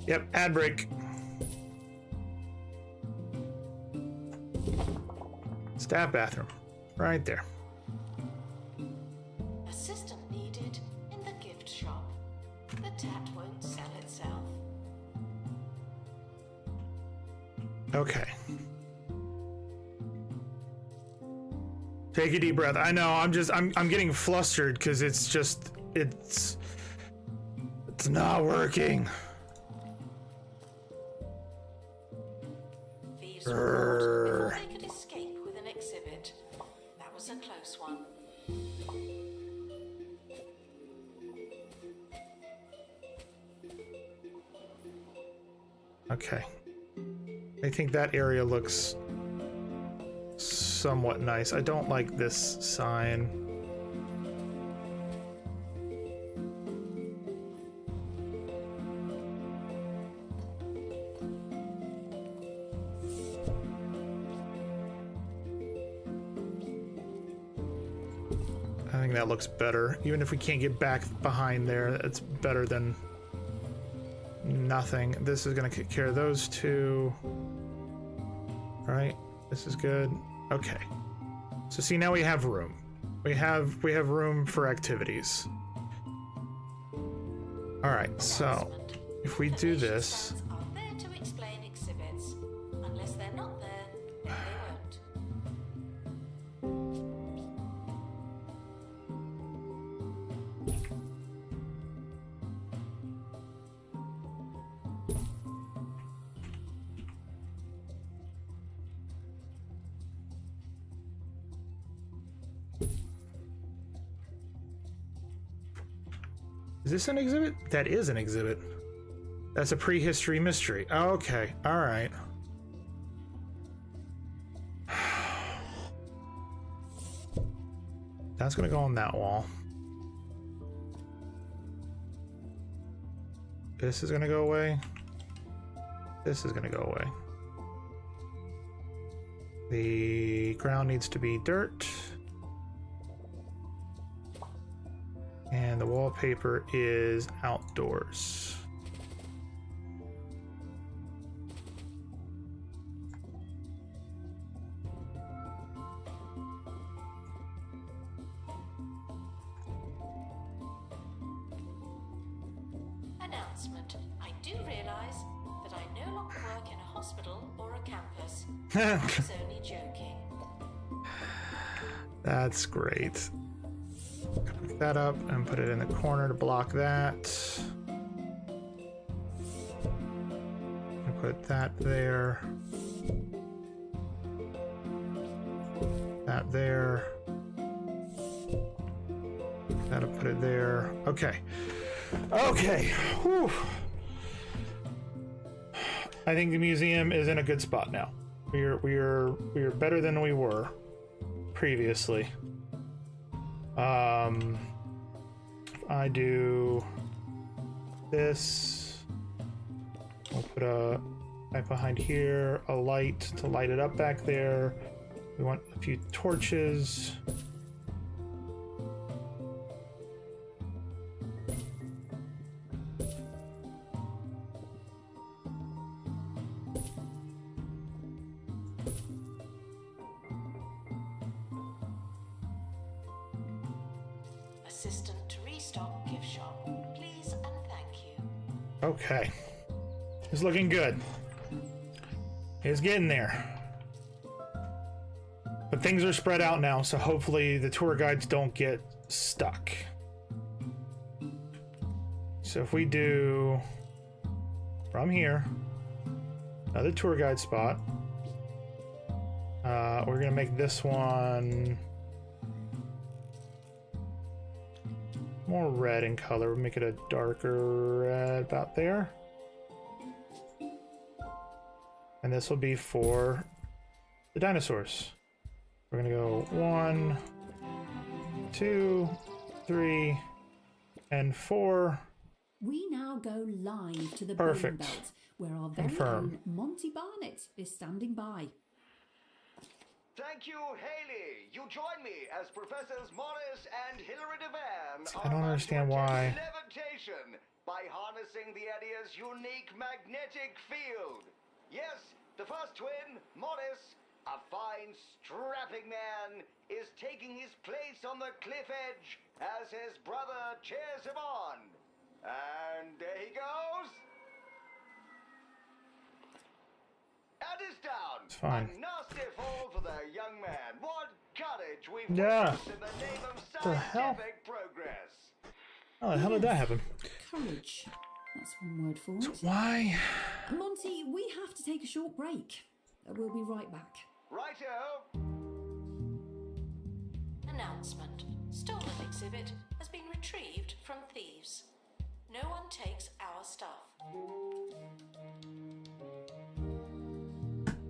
S1: Yep, ad break. Staff bathroom. Right there.
S3: Assistant needed in the gift shop. The tat won't sell itself.
S1: Okay. Take a deep breath. I know, I'm getting flustered because it's not working.
S3: Thieves were caught before they could escape with an exhibit. That was a close one.
S1: Okay. I think that area looks somewhat nice. I don't like this sign. I think that looks better. Even if we can't get back behind there, it's better than nothing. This is gonna take care of those two. Right? This is good. Okay. So see, now we have room. We have room for activities. All right. So if we do
S3: Information
S1: this,
S3: stands are there to explain exhibits. Unless they're not there, then they won't.
S1: is this an exhibit? That is an exhibit. That's a prehistory mystery. Okay. All right. That's gonna go on that wall. This is gonna go away. This is gonna go away. The ground needs to be dirt. And the wallpaper is outdoors.
S3: Announcement. I do realize that I no longer work in a hospital or a campus. I was only joking.
S1: That's great. Pick that up and put it in the corner to block that. And put that there. That there. That'll put it there. Okay. Okay. Whew. I think the museum is in a good spot now. We're better than we were previously. If I do this, we'll put a right behind here, a light to light it up back there. We want a few torches.
S3: Assistant to restock gift shop, please and thank you.
S1: Okay. It's looking good. It's getting there. But things are spread out now, so hopefully the tour guides don't get stuck. So if we do from here, another tour guide spot, we're gonna make this one more red in color. We'll make it a darker red about there. And this will be for the dinosaurs. We're gonna go 1, 2, 3, and 4.
S4: We now go live to the
S1: Perfect.
S4: Bone Belt, where our very
S1: Confirm.
S4: own Monty Barnett is standing by.
S7: Thank you, Haley. You join me as Professors Morris and Hilary Devan
S1: I don't understand why.
S7: levitation by harnessing the area's unique magnetic field. Yes, the first twin, Morris, a fine, strapping man, is taking his place on the cliff edge as his brother cheers him on. And there he goes. And is down.
S1: It's fine.
S7: A nasty fall for the young man. What courage we've
S1: Yeah.
S7: witnessed in the name of
S1: The hell?
S7: scientific progress.
S1: How the hell did that happen?
S4: Courage. That's one word for it.
S1: Why?
S4: Monty, we have to take a short break. We'll be right back.
S7: Righto.
S3: Announcement. Stolen exhibit has been retrieved from thieves. No one takes our stuff.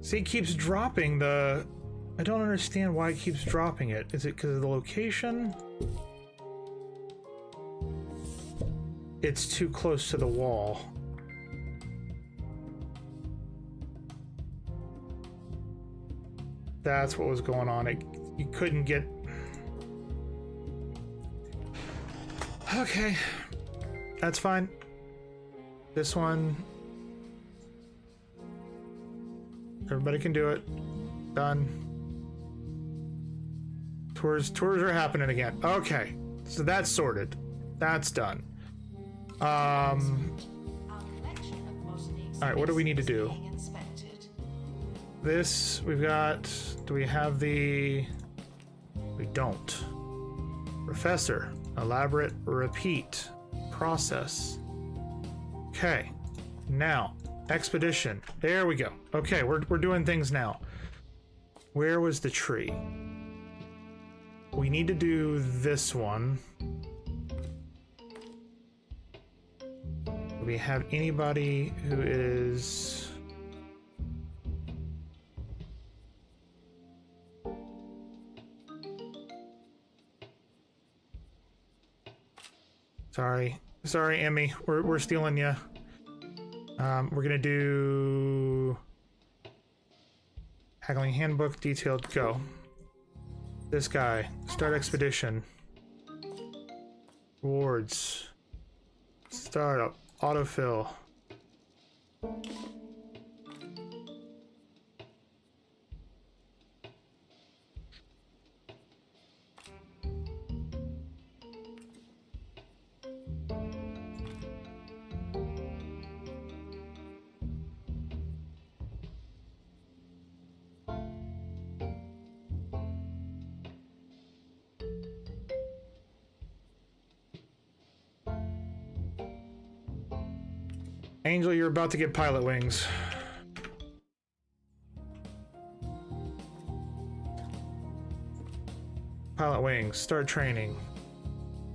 S1: See, it keeps dropping the... I don't understand why it keeps dropping it. Is it because of the location? It's too close to the wall. That's what was going on. You couldn't get... Okay. That's fine. This one... Everybody can do it. Done. Tours are happening again. Okay. So that's sorted. That's done.
S3: Our collection of botany
S1: Alright, what do we need to
S3: exhibits
S1: do?
S3: is being inspected.
S1: This, we've got... Do we have the... We don't. Professor. Elaborate. Repeat. Process. Okay. Now. Expedition. There we go. Okay, we're doing things now. Where was the tree? We need to do this one. Do we have anybody who is... Sorry, Emmy. We're stealing you. We're gonna do haggling handbook, detailed, go. This guy, start expedition. Rewards. Startup, autofill. Angel, you're about to get pilot wings. Pilot wings, start training.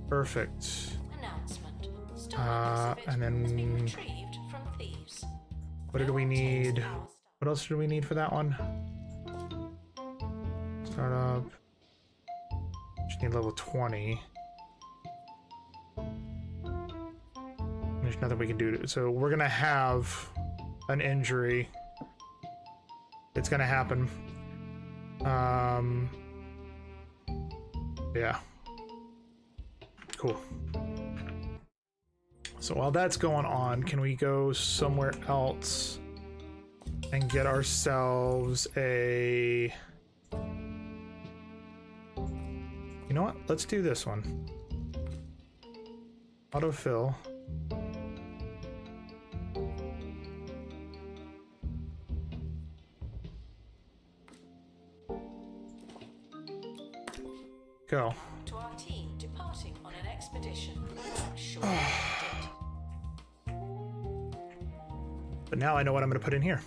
S1: Perfect.
S3: Announcement. Stolen exhibit
S1: And then
S3: has been retrieved from thieves.
S1: what did we need? What else do we need for that one? Startup. Just need level 20. There's nothing we can do. So we're gonna have an injury. It's gonna happen. Yeah. Cool. So while that's going on, can we go somewhere else and get ourselves a... You know what? Let's do this one. Autofill. Go.
S3: To our team departing on an expedition. I'm sure you
S1: But now I know what I'm going to put in here.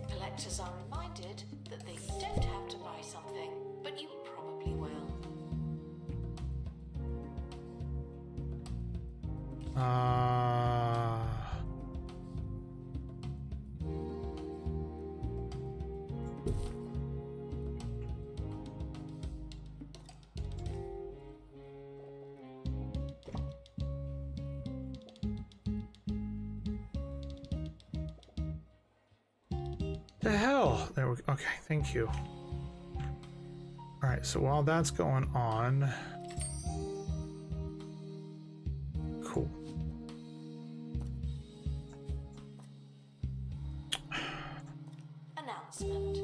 S3: Collectors are reminded that they don't have to buy something, but you probably will.
S1: The hell? There we go. Okay, thank you. All right, so while that's going on, cool.
S3: Announcement.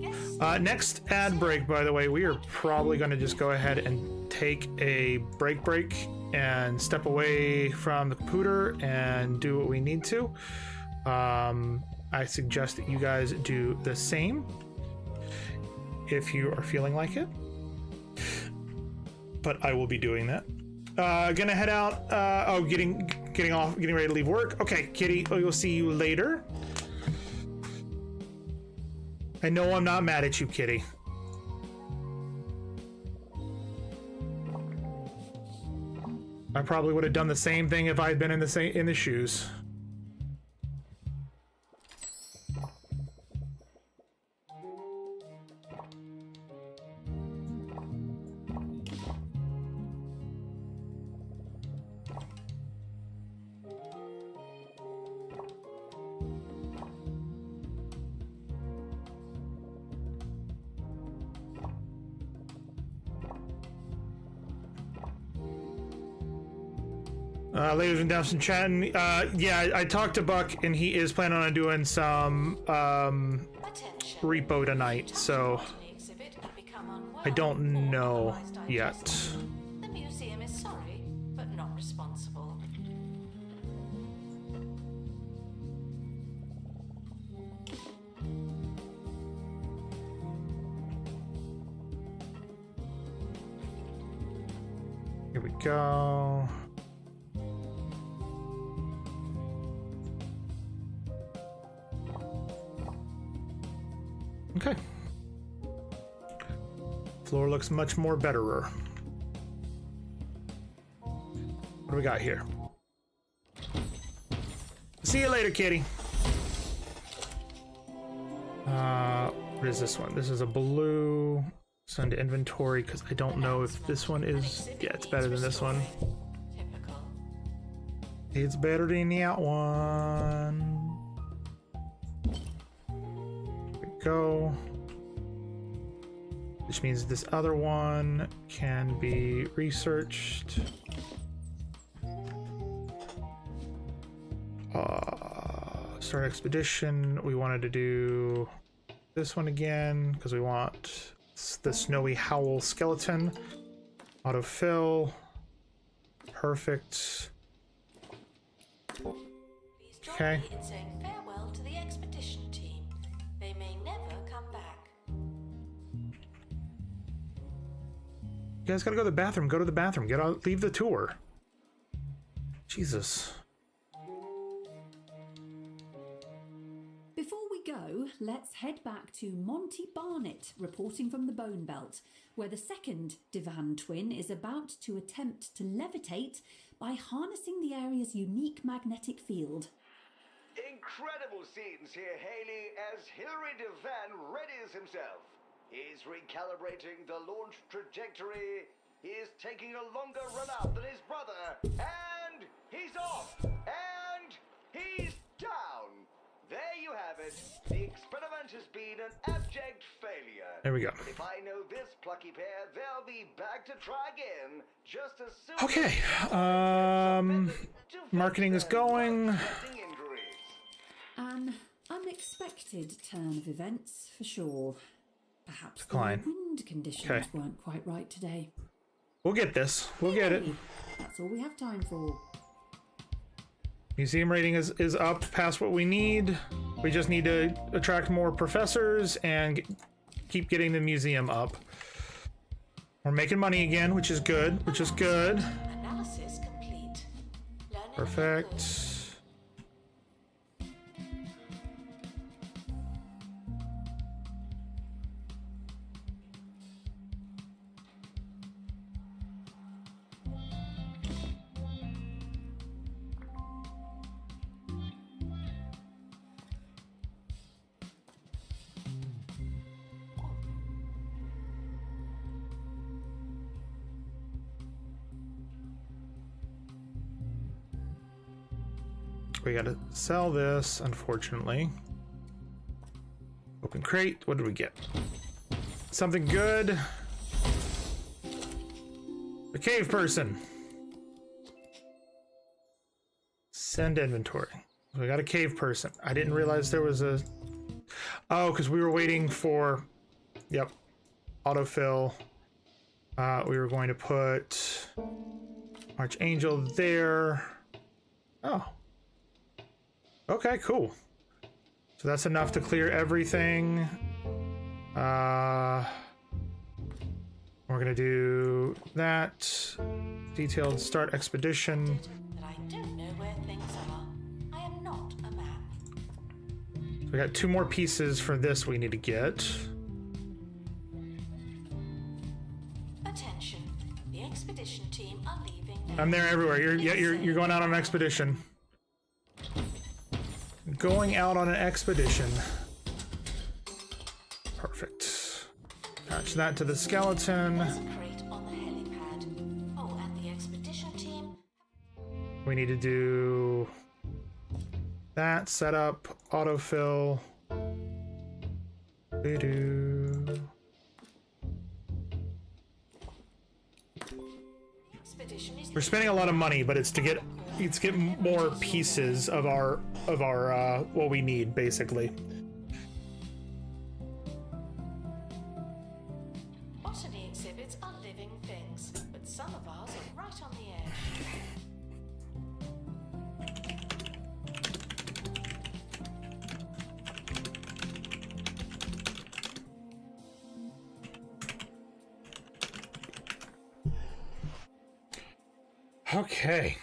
S3: Yes.
S1: Next ad break, by the way, we are probably going to just go ahead and take a break and step away from the computer and do what we need to. I suggest that you guys do the same if you are feeling like it. But I will be doing that. Gonna head out. Getting ready to leave work. Okay, Kitty, we'll see you later. I know I'm not mad at you, Kitty. I probably would have done the same thing if I had been in the shoes. Ladies and gentlemen, chatting. Yeah, I talked to Buck, and he is planning on doing some repo tonight, so I don't know yet.
S3: The museum is sorry, but not responsible.
S1: Here we go. Okay. Floor looks much more betterer. What do we got here? See you later, kitty. What is this one? This is a blue. Send to inventory because I don't know if this one is. Yeah, it's better than this one.
S3: Typical.
S1: It's better than that one. There we go. Which means this other one can be researched. Start expedition. We wanted to do this one again because we want the snowy howl skeleton. Autofill. Perfect.
S3: Please join
S1: Okay.
S3: me in saying farewell to the expedition team. They may never come back.
S1: You guys gotta go to the bathroom. Go to the bathroom. Get out. Leave the tour. Jesus.
S4: Before we go, let's head back to Monty Barnett, reporting from the Bone Belt, where the second Divan twin is about to attempt to levitate by harnessing the area's unique magnetic field.
S7: Incredible scenes here, Haley, as Hilary Devan readies himself. He's recalibrating the launch trajectory. He is taking a longer run out than his brother. And he's off. And he's down. There you have it. The experiment has been an abject failure.
S1: There we go.
S7: If I know this plucky pair, they'll be back to try again just as soon
S1: Okay.
S7: as
S1: Marketing is going.
S7: injuries.
S4: An unexpected turn of events, for sure. Perhaps
S1: Decline.
S4: the wind conditions
S1: Okay.
S4: weren't quite right today.
S1: We'll get this. We'll get it.
S4: Hey, that's all we have time for.
S1: Museum rating is up past what we need. We just need to attract more professors and keep getting the museum up. We're making money again, which is good. Which is good.
S3: Analysis complete. Learning
S1: Perfect. We gotta sell this, unfortunately. Open crate. What did we get? Something good. A cave person. Send inventory. We got a cave person. I didn't realize there was a... Oh, because we were waiting for... Yep. Autofill. We were going to put... Archangel there. Oh. Okay, cool. So that's enough to clear everything. We're gonna do that. Detailed start expedition.
S3: that I don't know where things are. I am not a map.
S1: We got 2 more pieces for this we need to get.
S3: Attention. The expedition team are leaving now.
S1: I'm there everywhere. You're going out on an expedition. Going out on an expedition. Perfect. Attach that to the skeleton.
S3: There's a crate on the helipad. Oh, and the expedition team.
S1: We need to do that. Setup, autofill.
S3: Expedition is
S1: We're spending a lot of money, but it's to get more pieces of our what we need, basically.
S3: Botany exhibits are living things, but some of ours are right on the edge.
S1: Okay.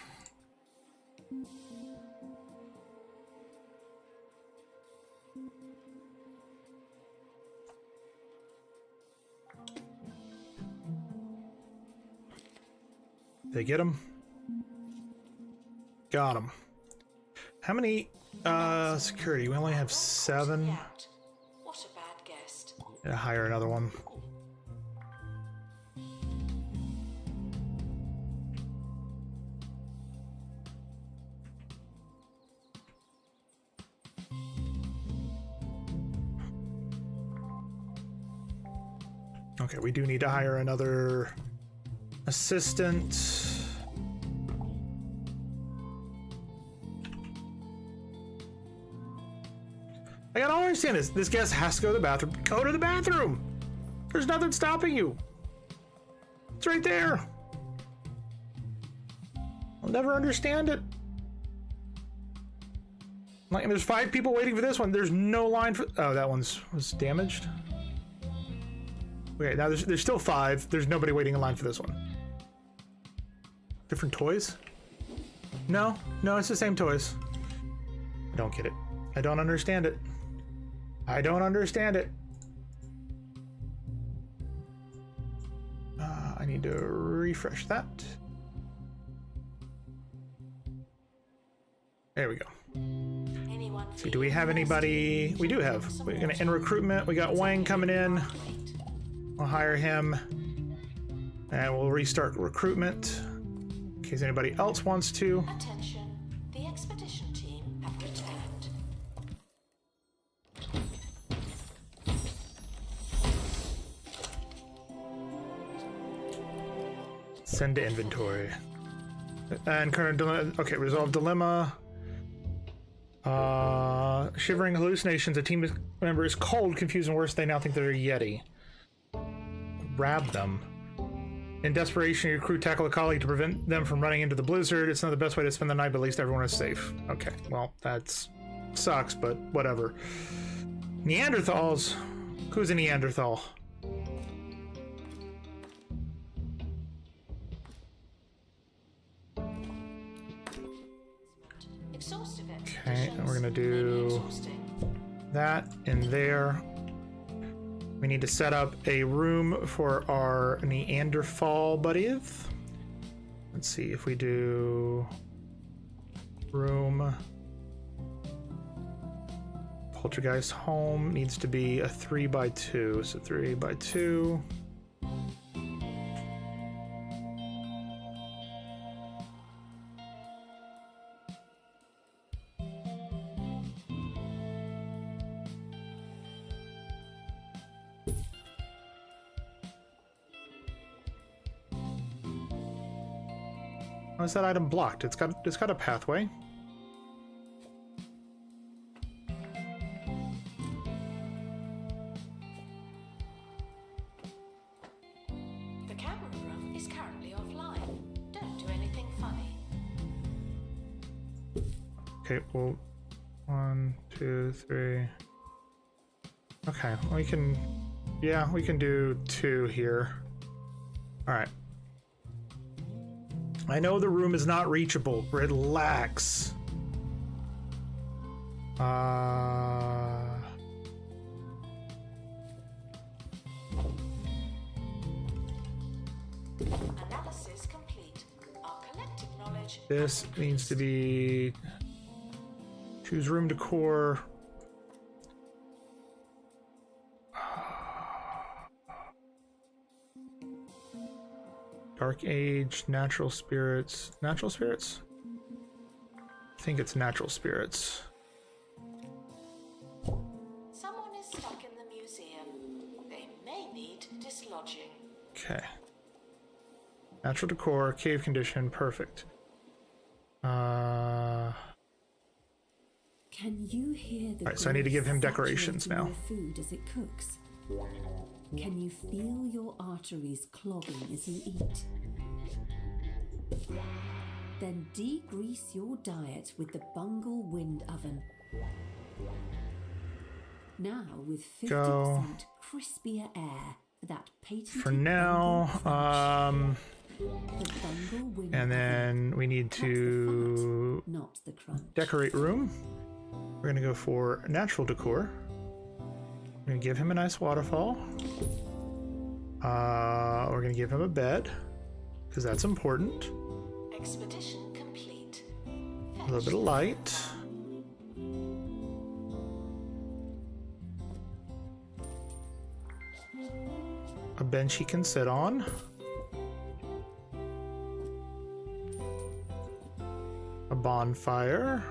S1: They get him? Got him. How many security? We only have 7.
S3: What a bad guest.
S1: Yeah, hire another one. Okay, we do need to hire another assistant. I don't understand this. This guest has to go to the bathroom. Go to the bathroom! There's nothing stopping you. It's right there. I'll never understand it. Like, there's 5 people waiting for this one. There's no line for... Oh, that was damaged. Okay, now there's still 5. There's nobody waiting in line for this one. Different toys? No, it's the same toys. I don't get it. I don't understand it. I don't understand it. I need to refresh that. There we go. See, do we have anybody? We do have. We're gonna end recruitment. We got Wang coming in. We'll hire him. And we'll restart recruitment in case anybody else wants to.
S3: Attention, the expedition team have returned.
S1: Send to inventory. And current dilemma. Okay, resolve dilemma. Shivering hallucinations. A team member is cold, confused, and worse. They now think they're a Yeti. Grab them. In desperation, your crew tackle a colleague to prevent them from running into the blizzard. It's not the best way to spend the night, but at least everyone is safe. Okay, well, that sucks, but whatever. Neanderthals? Who's a Neanderthal? Okay, and we're gonna do that in there. We need to set up a room for our Neanderthal buddies. Let's see if we do room. Poltergeist home needs to be a 3x2, so 3x2. Why is that item blocked? It's got a pathway.
S3: The camera room is currently offline. Don't do anything funny.
S1: Okay, well, 1, 2, 3. Okay, we can, yeah, we can do 2 here. All right. I know the room is not reachable. Relax.
S3: Analysis complete. Our collective knowledge.
S1: This needs to be choose room decor. Dark Age, Natural Spirits. Natural Spirits? I think it's Natural Spirits.
S3: Someone is stuck in the museum. They may need dislodging.
S1: Okay. Natural Decor, Cave Condition, perfect.
S4: Can you hear the
S1: Alright, so I need to give him decorations now.
S4: your food as it cooks? Can you feel your arteries clogging as you eat? Then degrease your diet with the Bungle Wind Oven. Now with 50% crispier air for that patented
S1: For now,
S4: the Bungle Wind
S1: and then
S4: Oven.
S1: we need
S4: That's the
S1: to
S4: fat, not the crunch.
S1: decorate room. We're gonna go for Natural Decor. We're gonna give him a nice waterfall. We're gonna give him a bed, because that's important.
S3: Expedition complete.
S1: A little bit of light. A bench he can sit on. A bonfire.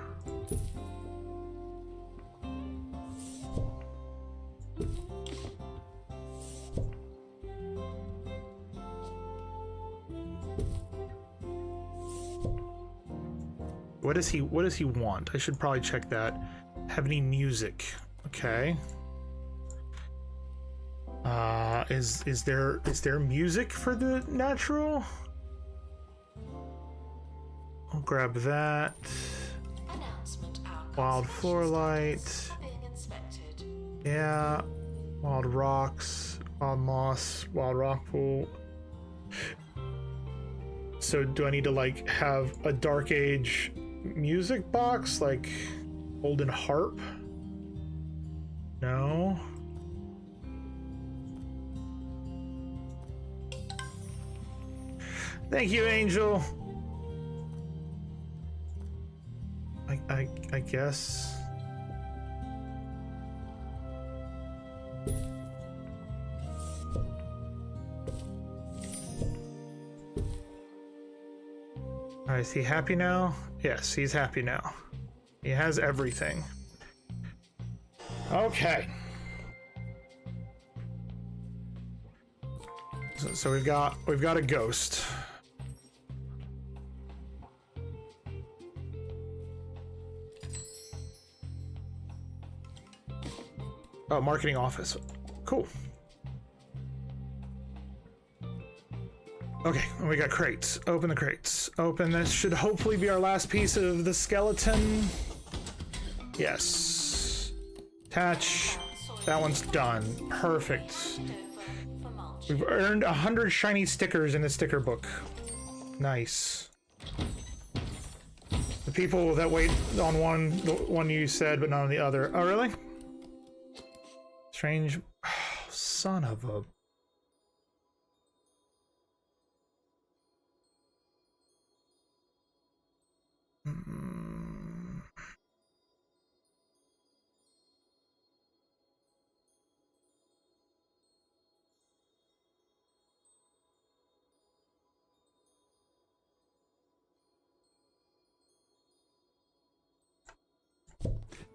S1: What does he want? I should probably check that. Have any music? Okay. Is there music for the natural? I'll grab that.
S3: Announcement. Our
S1: Wild floor light.
S3: conservation are being inspected.
S1: Yeah. Wild rocks. Wild moss. Wild rock pool. So do I need to like have a dark age music box like golden harp? No. Thank you, Angel. I guess. Alright, is he happy now? Yes, he's happy now. He has everything. Okay. So we've got a ghost. Oh, marketing office. Cool. Okay, we got crates. Open the crates. Open. This should hopefully be our last piece of the skeleton. Yes. Attach. That one's done. Perfect.
S3: For mulch.
S1: We've earned 100 shiny stickers in the sticker book. Nice. The people that wait on the one you said, but not on the other. Oh, really? Strange. Oh, son of a.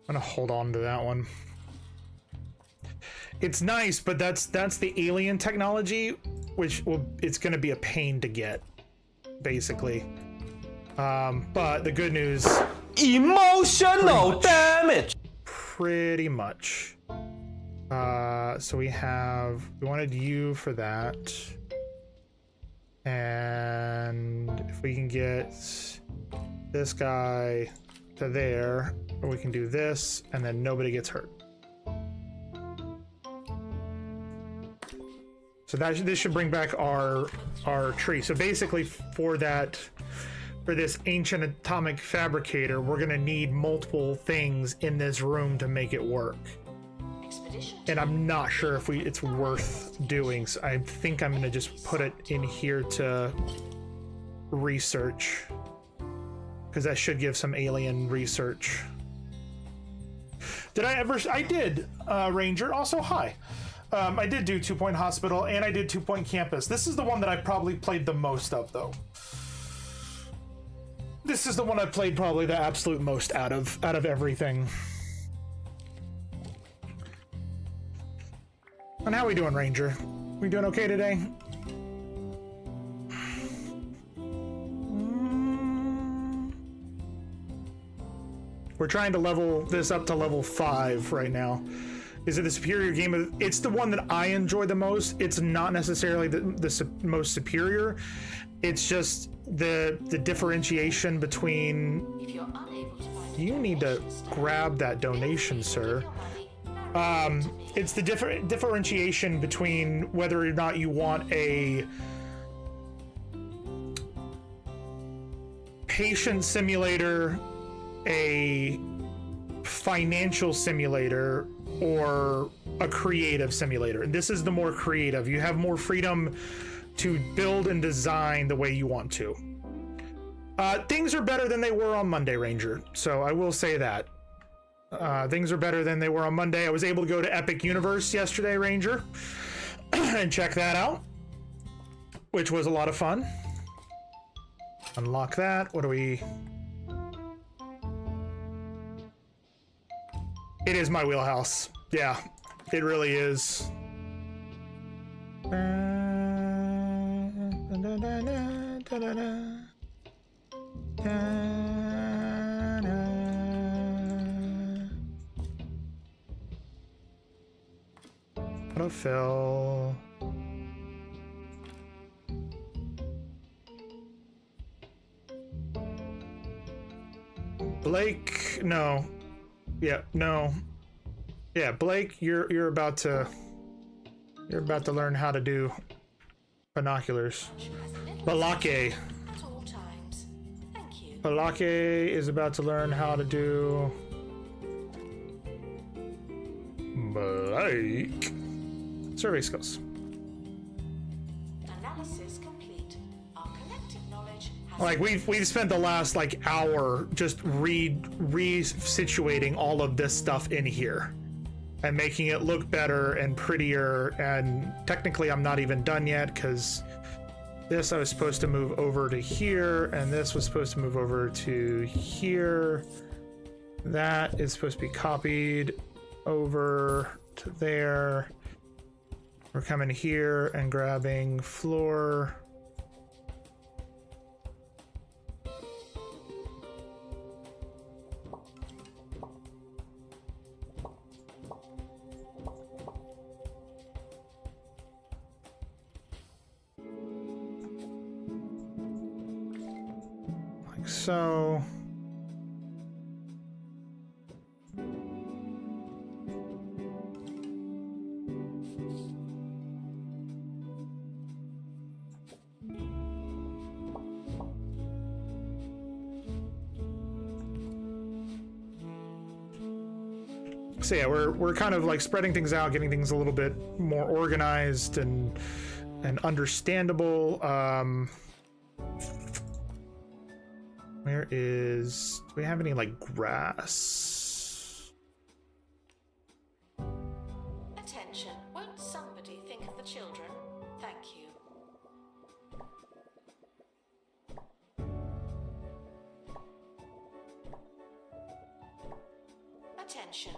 S1: I'm gonna hold on to that one. It's nice, but that's the alien technology, which it's gonna be a pain to get, basically. But the good news,
S5: Emotional damage.
S1: pretty much. So we wanted you for that, and if we can get this guy to there, or we can do this, and then nobody gets hurt. So this should bring back our tree. So basically, for this ancient atomic fabricator, we're gonna need multiple things in this room to make it work.
S3: Expedition.
S1: And I'm not sure if it's worth doing. So I think I'm gonna just put it in here to research, because that should give some alien research. I did, Ranger. Also, hi. I did do 2 Point Hospital, and I did 2 Point Campus. This is the one that I probably played the most of, though. This is the one I played probably the absolute most out of everything. And how we doing, Ranger? We doing okay today? We're trying to level this up to level 5 right now. Is it the superior game? It's the one that I enjoy the most. It's not necessarily the most superior. It's just the differentiation between.
S3: If you're unable to find
S1: You need to grab that donation, sir. It's the differentiation between whether or not you want a patient simulator, a financial simulator, or a creative simulator. And this is the more creative. You have more freedom to build and design the way you want to. Things are better than they were on Monday, Ranger. So I will say that. Things are better than they were on Monday. I was able to go to Epic Universe yesterday, Ranger, and check that out, which was a lot of fun. Unlock that. What do we... It is my wheelhouse. Yeah, it really is. Autofill. Blake, no. Yeah, no. Yeah, Blake, you're about to learn how to do binoculars. Balake.
S3: At all times. Thank you.
S1: Balake is about to learn how to do Blake. Survey skills.
S3: Analysis complete. Our collective knowledge has
S1: Like we've spent the last like hour just resituating all of this stuff in here and making it look better and prettier. And technically I'm not even done yet, because this I was supposed to move over to here, and this was supposed to move over to here. That is supposed to be copied over to there. We're coming here and grabbing floor. Like so. So yeah, we're kind of like spreading things out, getting things a little bit more organized and understandable. Where is... do we have any like grass?
S3: attention. Won't somebody think of the children? Thank you. Attention.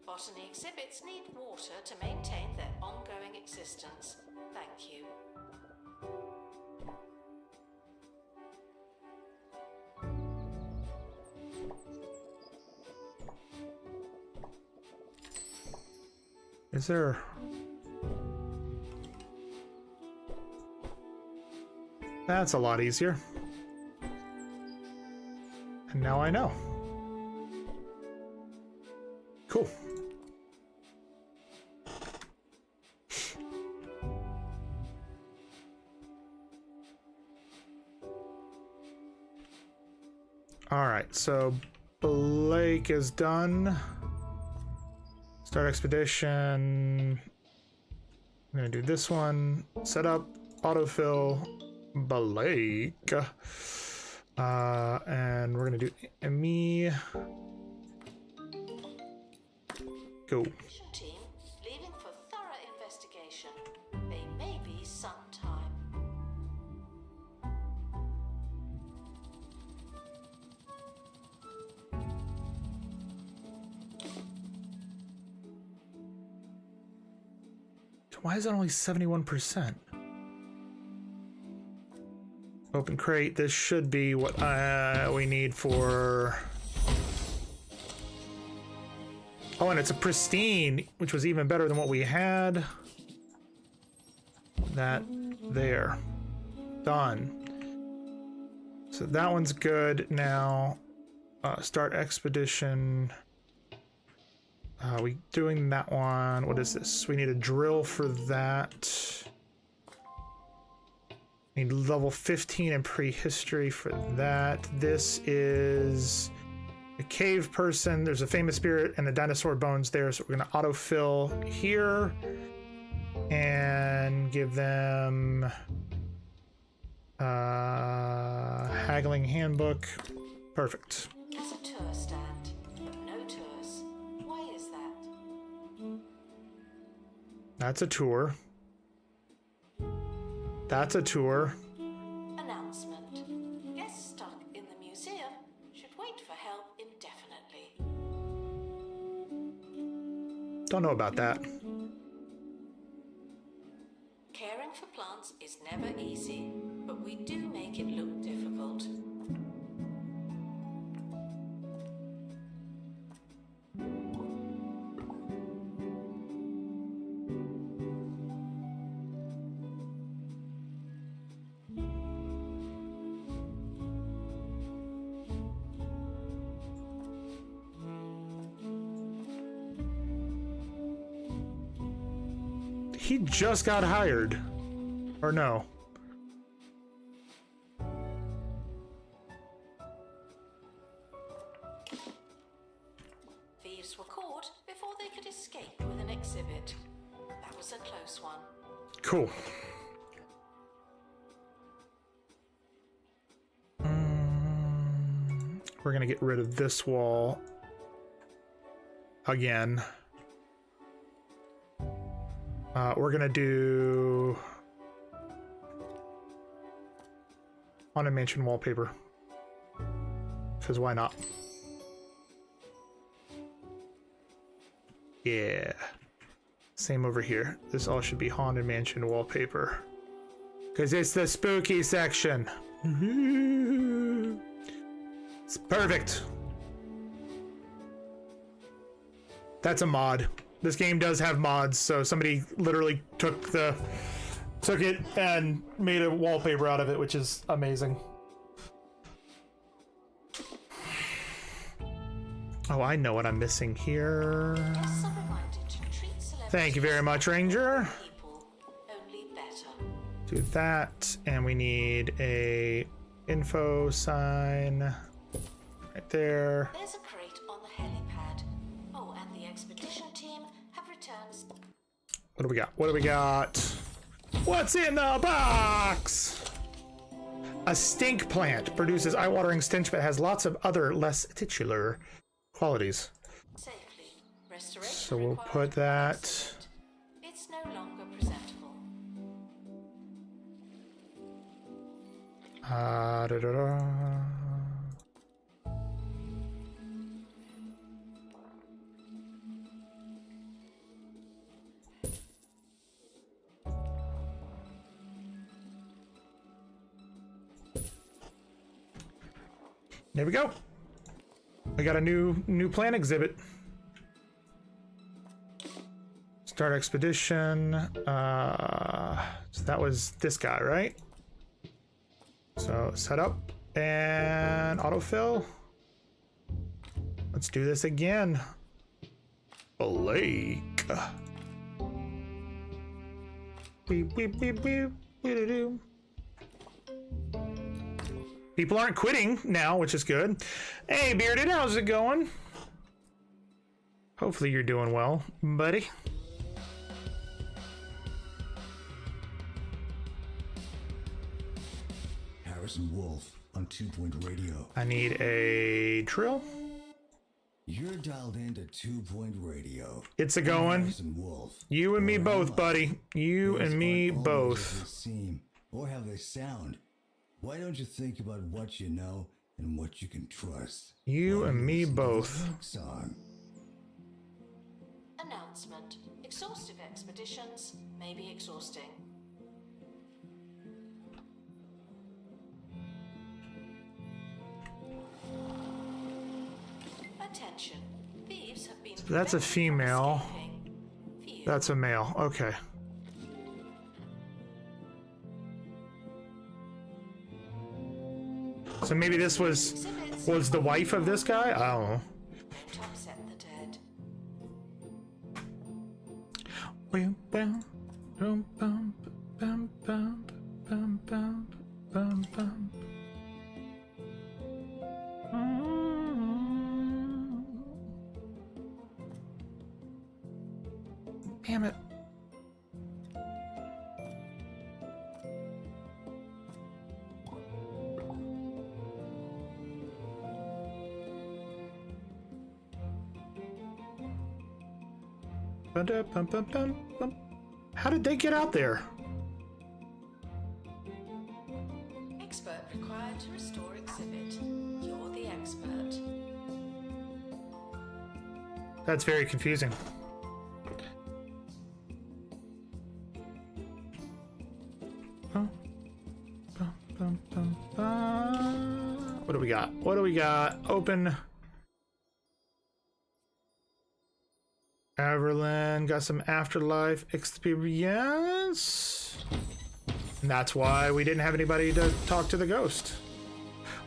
S3: Botany exhibits need water to maintain their ongoing existence. Thank you.
S1: Is there... That's a lot easier. And now I know. Cool. All right, so Blake is done. Start expedition. I'm gonna do this one. Set up, autofill, Blake. And we're gonna do me. Go.
S3: Mission team leaving for thorough investigation. They may be some time.
S1: Why is it only 71%? Open crate. This should be what we need for... Oh, and it's a pristine, which was even better than what we had. That there. Done. So that one's good. Now, start expedition. We doing that one. What is this? We need a drill for that. Need level 15 in prehistory for that. This is a cave person. There's a famous spirit and the dinosaur bones there. So we're going to autofill here and give them haggling handbook. Perfect.
S3: There's a tour stand, but no tours. Why is that?
S1: That's a tour. That's a tour.
S3: Announcement. Guests stuck in the museum should wait for help indefinitely.
S1: Don't know about that.
S3: Caring for plants is never easy, but we do make it look difficult.
S1: He just got hired. Or no.
S3: Thieves were caught before they could escape with an exhibit. That was a close one.
S1: Cool. We're gonna get rid of this wall again. We're gonna do Haunted Mansion wallpaper, because why not? Yeah. Same over here. This all should be Haunted Mansion wallpaper, because it's the spooky section. It's perfect. That's a mod. This game does have mods, so somebody literally took it and made a wallpaper out of it, which is amazing. Oh, I know what I'm missing here.
S3: Guests are reminded to treat celebrities
S1: Thank you very much, Ranger.
S3: people, only better.
S1: Do that, and we need a info sign right there.
S3: There's a crate on the helipad. Oh, and the expedition team have returned.
S1: What do we got? What do we got? What's in the box? A stink plant produces eye-watering stench, but has lots of other less titular qualities.
S3: Safely. Restoration
S1: So we'll
S3: required
S1: put
S3: by
S1: that.
S3: accident. It's no longer presentable.
S1: Da-da-da. There we go. We got a new plan exhibit. Start expedition. So that was this guy, right? So set up and autofill. Let's do this again. Blake. Beep, beep, beep, beep, doo-doo-doo. People aren't quitting now, which is good. Hey, Bearded, how's it going? Hopefully you're doing well, buddy.
S2: Harrison Wolf on 2 Point Radio.
S1: I need a drill.
S2: You're dialed into 2 Point Radio.
S1: It's a going.
S2: Harrison Wolf.
S1: You and me
S2: Or
S1: both,
S2: am I?
S1: buddy. You
S2: Things
S1: and me
S2: aren't always as
S1: both.
S2: they seem, or how they sound. Why don't you think about what you know and what you can trust?
S1: You
S2: While
S1: and me
S2: listen to
S1: both.
S2: this next song.
S3: Announcement. Exhaustive expeditions may be exhausting. Attention. Thieves have been
S1: That's a
S3: prevented from
S1: female.
S3: escaping. Phew.
S1: That's a male. Okay. So maybe this was the wife of this guy? I don't know.
S3: Don't upset the dead.
S1: Bum, bum, bum, bum, bum, bum, bum, bum, bum, bum. Damn it. Ba-da-bum-bum-bum-bum. How did they get out there?
S3: Expert required to restore exhibit. You're the expert.
S1: That's very confusing. What do we got? What do we got? Open. Everlyn got some afterlife experience. And that's why we didn't have anybody to talk to the ghost.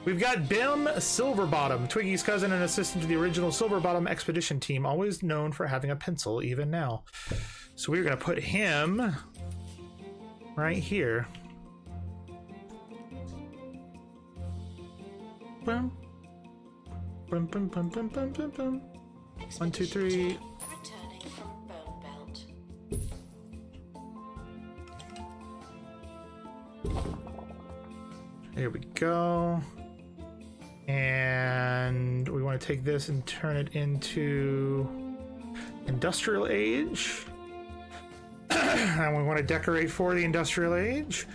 S1: We've got Bim Silverbottom, Twiggy's cousin and assistant to the original Silverbottom expedition team, always known for having a pencil, even now. So we're going to put him right here. Boom. Boom, boom, boom, boom, boom, boom, boom. 1, 2, 3.
S3: Returning from Bone Belt.
S1: There we go. And we want to take this and turn it into Industrial Age. And we want to decorate for the Industrial Age.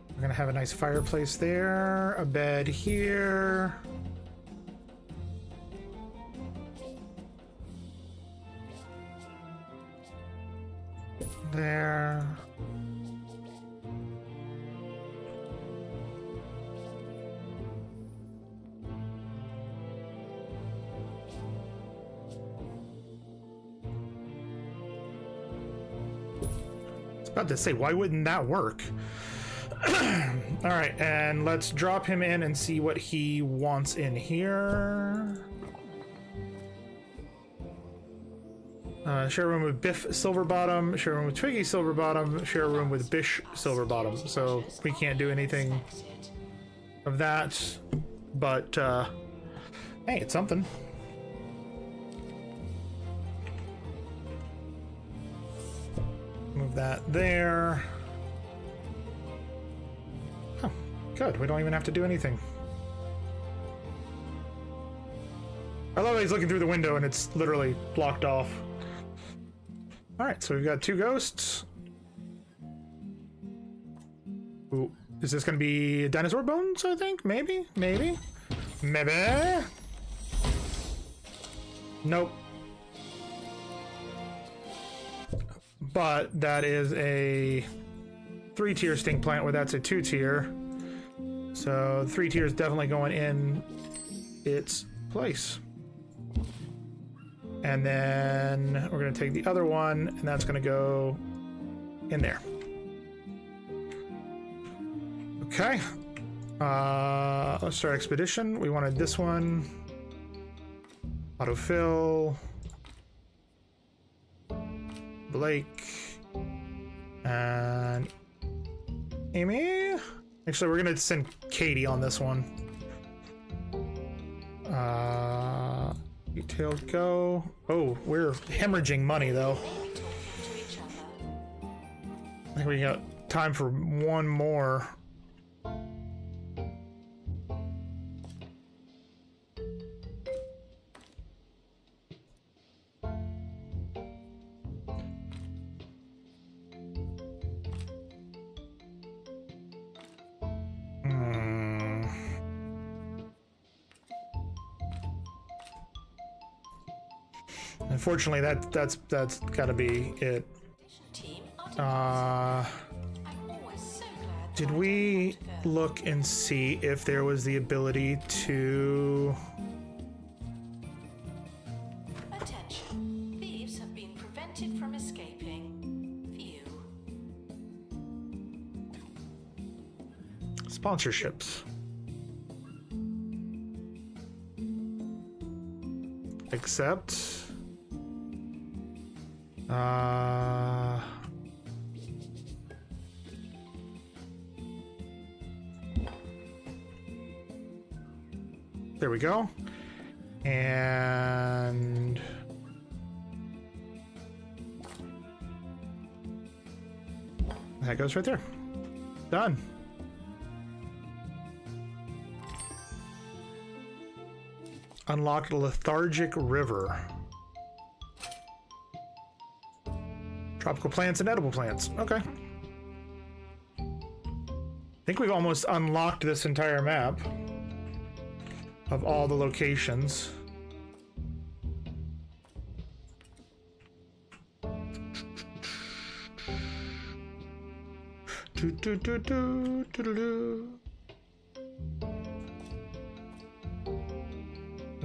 S1: We're going to have a nice fireplace there, a bed here. There. About to say, why wouldn't that work? All right, and let's drop him in and see what he wants in here. Share a room with Biff Silverbottom, share a room with Twiggy Silverbottom, share a room with Bish Silverbottom. So we can't do anything of that, but hey, it's something. Move that there. Oh, good. We don't even have to do anything. I love how he's looking through the window and it's literally blocked off. Alright, so we've got 2 ghosts. Ooh, is this going to be dinosaur bones, I think? Maybe? Maybe? Maybe? Nope. But that is a 3-tier stink plant where that's a 2-tier. So 3 tiers definitely going in its place. And then we're going to take the other one and that's going to go in there. Okay. Let's start expedition. We wanted this one. Autofill. Blake and Amy. Actually, we're gonna send Katie on this one. Detailed go. Oh, we're hemorrhaging money though. I think we got time for one more. Unfortunately, that's got to be it. Did we look and see if there was the ability to?
S3: Attention. Thieves have been prevented from escaping. View.
S1: Sponsorships. Accept. There we go. And that goes right there. Done. Unlock Lethargic River. Tropical plants and edible plants. Okay. I think we've almost unlocked this entire map of all the locations. We've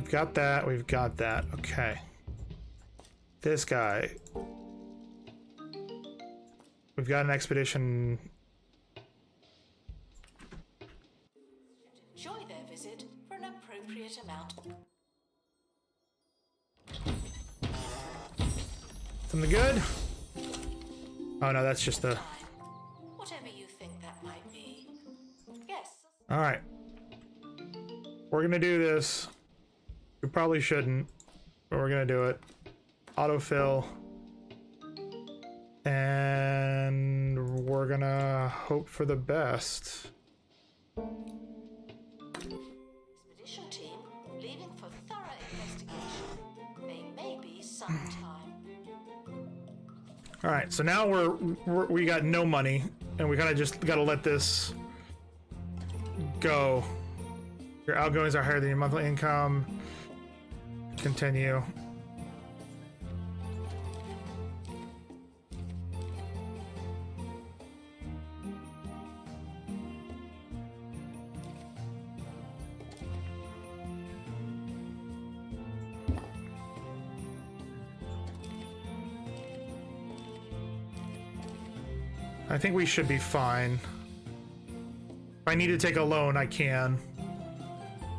S1: got that, we've got that. Okay. This guy. We've got an expedition.
S3: Enjoy their visit for an appropriate amount.
S1: Something good? Oh no, that's just the...
S3: Whatever you think that might be. Yes.
S1: Alright. We're gonna do this. We probably shouldn't, but we're gonna do it. Autofill. And we're gonna hope for the best.
S3: Expedition team leaving for thorough investigation. They may be some time.
S1: All right, so now we got no money, and we kind of just got to let this go. Your outgoings are higher than your monthly income. Continue. I think we should be fine. If I need to take a loan, I can.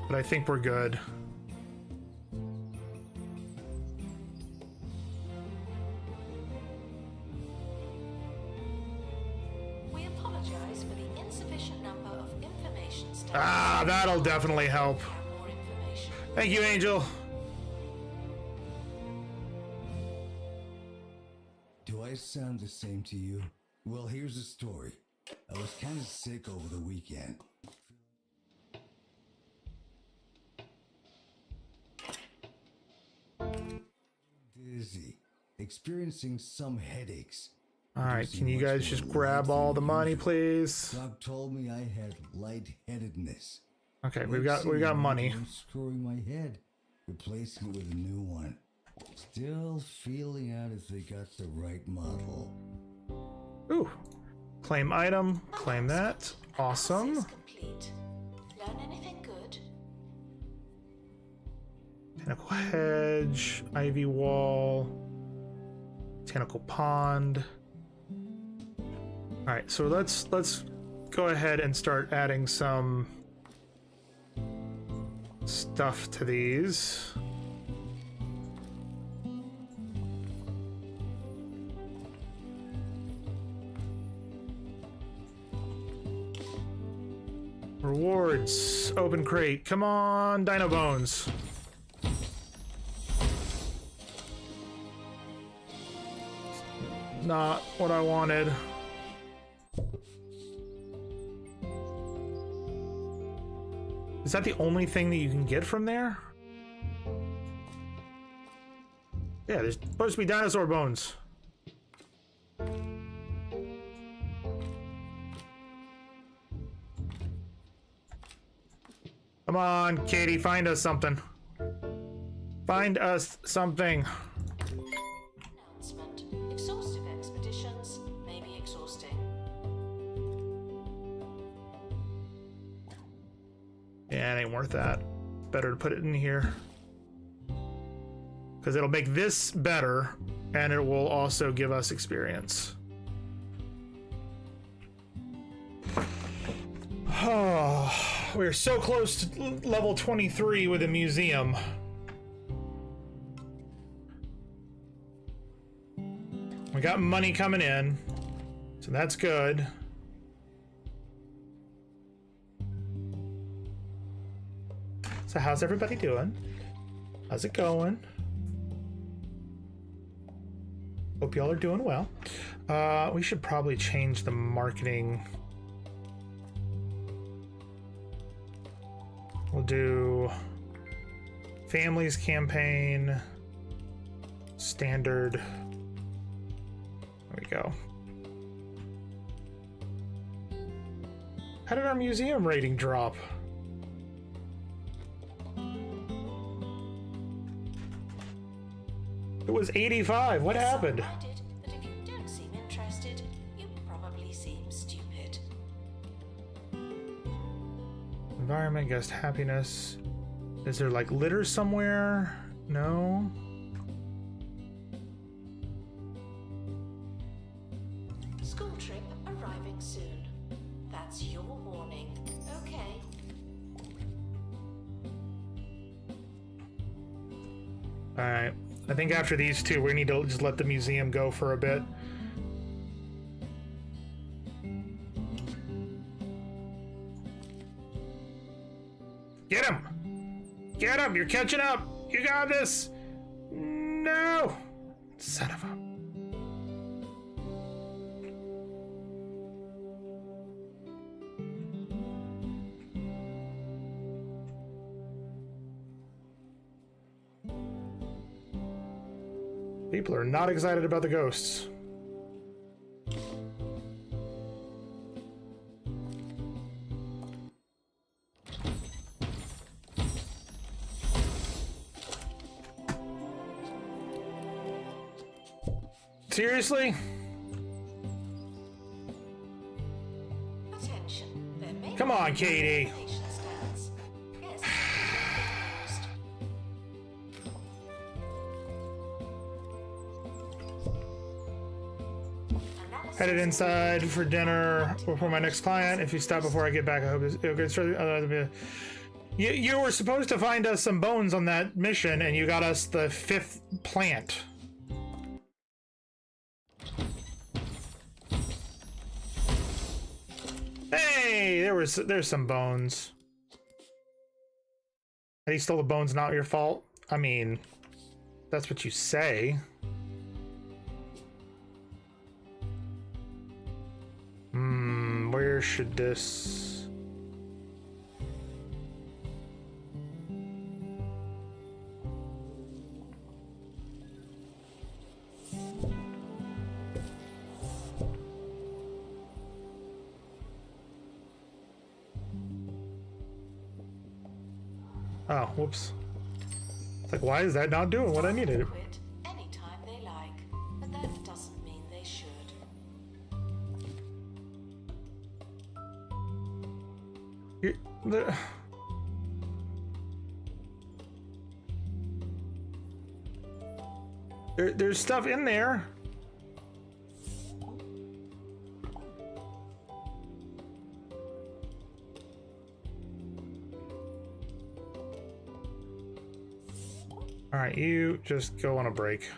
S1: But I think we're good.
S3: We apologize for the insufficient number of information stations.
S1: Ah, that'll definitely help.
S3: More information.
S1: Thank you, Angel.
S2: Do I sound the same to you? Well, here's the story. I was kind of sick over the weekend. Dizzy. Experiencing some headaches.
S1: All right, can you guys just grab all the money, please?
S2: Doc told me I had lightheadedness.
S1: Okay, we've got money.
S2: I'm screwing my head, replacing it with a new one. Still feeling out if they got the right model.
S1: Ooh, claim item, claim that. Awesome.
S3: Analysis complete. Learn anything good?
S1: Botanical hedge, ivy wall, botanical pond. All right, so let's go ahead and start adding some stuff to these. Rewards, open crate. Come on, Dino Bones. Not what I wanted. Is that the only thing that you can get from there? Yeah, there's supposed to be dinosaur bones. Come on, Katie, find us something. Find us something.
S3: Announcement. Exhaustive expeditions may be exhausting.
S1: Yeah, it ain't worth that. Better to put it in here. Because it'll make this better, and it will also give us experience. Oh, we're so close to level 23 with a museum. We got money coming in, so that's good. So how's everybody doing? How's it going? Hope y'all are doing well. We should probably change the marketing. We'll do families campaign, standard. go. How did our museum rating drop? It was 85. What happened?
S3: Reminded that if you don't seem interested, you probably seem stupid.
S1: Environment, guest happiness. Is there like litter somewhere? No.
S3: School trip arriving soon. That's your warning. Okay.
S1: Alright. I think after these two, we need to just let the museum go for a bit. Get him! Get him! You're catching up! You got this! No! Son of a... People are not excited about the ghosts. Seriously?
S3: Attention. There may
S1: Come on, Katie.
S3: Information stands. Yes.
S1: Headed inside for dinner before my next client. If you stop before I get back, I hope it'll get started. You were supposed to find us some bones on that mission, and you got us the 5th plant. Hey, there's some bones. That he stole the bones, not your fault. I mean, that's what you say. Where should this... Oh, whoops. It's like, why is that not doing what I needed?
S3: Quit anytime they like, but that doesn't mean they should.
S1: There's stuff in there. All right, you just go on a break.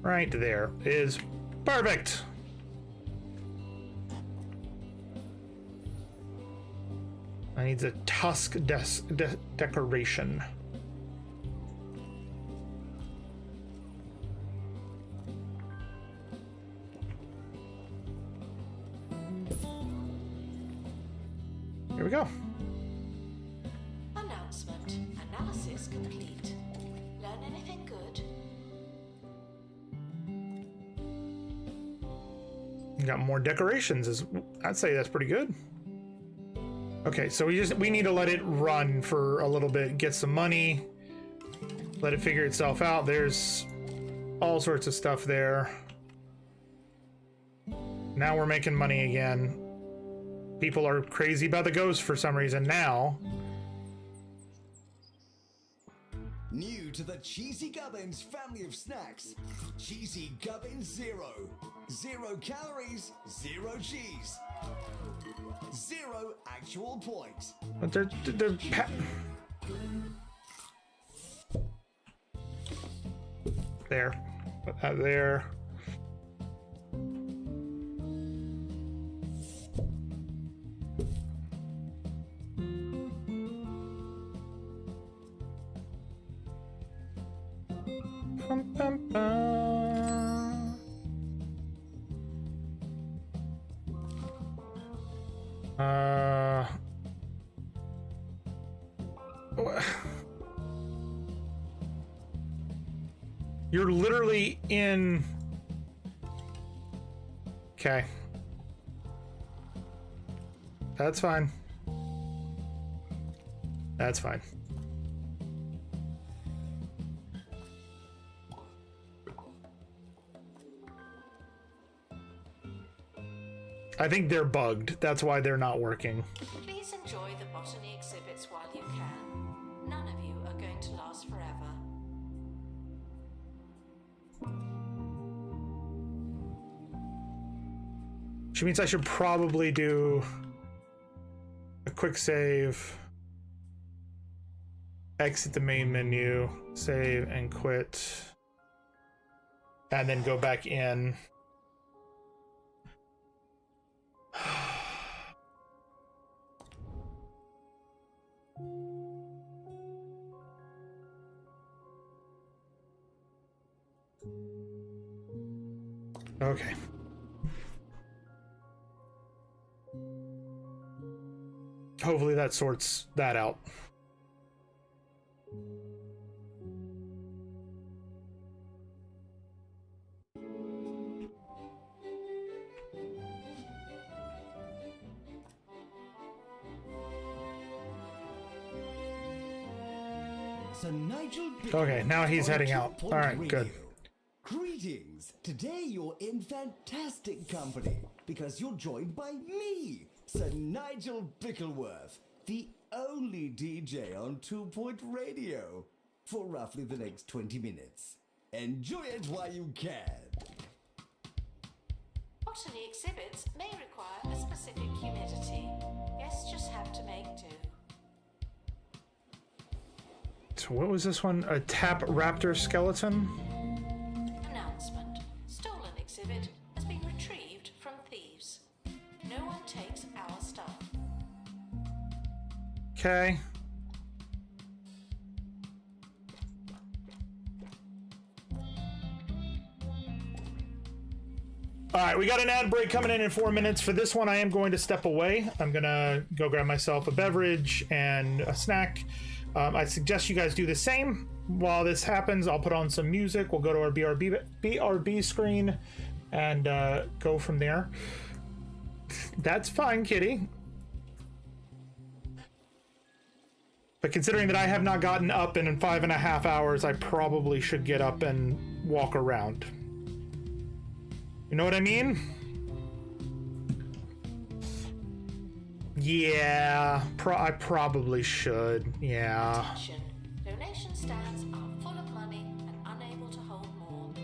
S1: Right there is perfect. I need a tusk decoration. Here we go.
S3: Announcement. Analysis complete. Learn anything good?
S1: Got more decorations. I'd say that's pretty good. Okay, so we need to let it run for a little bit, get some money, let it figure itself out. There's all sorts of stuff there. Now we're making money again. People are crazy about the ghost for some reason now.
S2: New to the Cheesy Gubbins family of snacks. Cheesy Gubbins Zero. 0 calories, 0 cheese. 0 actual points.
S1: But they're there. Put that there. Bum, bum, bum. You're literally in... Okay. That's fine. That's fine. I think they're bugged. That's why they're not working.
S3: Please enjoy the botany exhibits while you can. None of you are going to last forever.
S1: Which means I should probably do a quick save, exit the main menu, save and quit, and then go back in. Okay. Hopefully that sorts that out.
S2: Sir Nigel
S1: Okay, now he's
S2: on
S1: heading out.
S2: 2 Point
S1: All right,
S2: Radio.
S1: good.
S2: Greetings. Today you're in fantastic company because you're joined by me, Sir Nigel Bickleworth, the only DJ on 2 Point Radio, for roughly the next 20 minutes. Enjoy it while you can.
S3: Botany exhibits may require a specific humidity. Guests just have to make do.
S1: So what was this one? A tap raptor skeleton?
S3: Announcement. Stolen exhibit has been retrieved from thieves. No one takes our stuff.
S1: Okay. All right, we got an ad break coming in 4 minutes. For this one, I am going to step away. I'm gonna go grab myself a beverage and a snack. I suggest you guys do the same. While this happens, I'll put on some music. We'll go to our BRB screen and go from there. That's fine, kitty. But considering that I have not gotten up in 5.5 hours, I probably should get up and walk around. You know what I mean? Yeah, I probably should. Yeah.
S3: Attention. Donation stands are full of money and unable to hold more.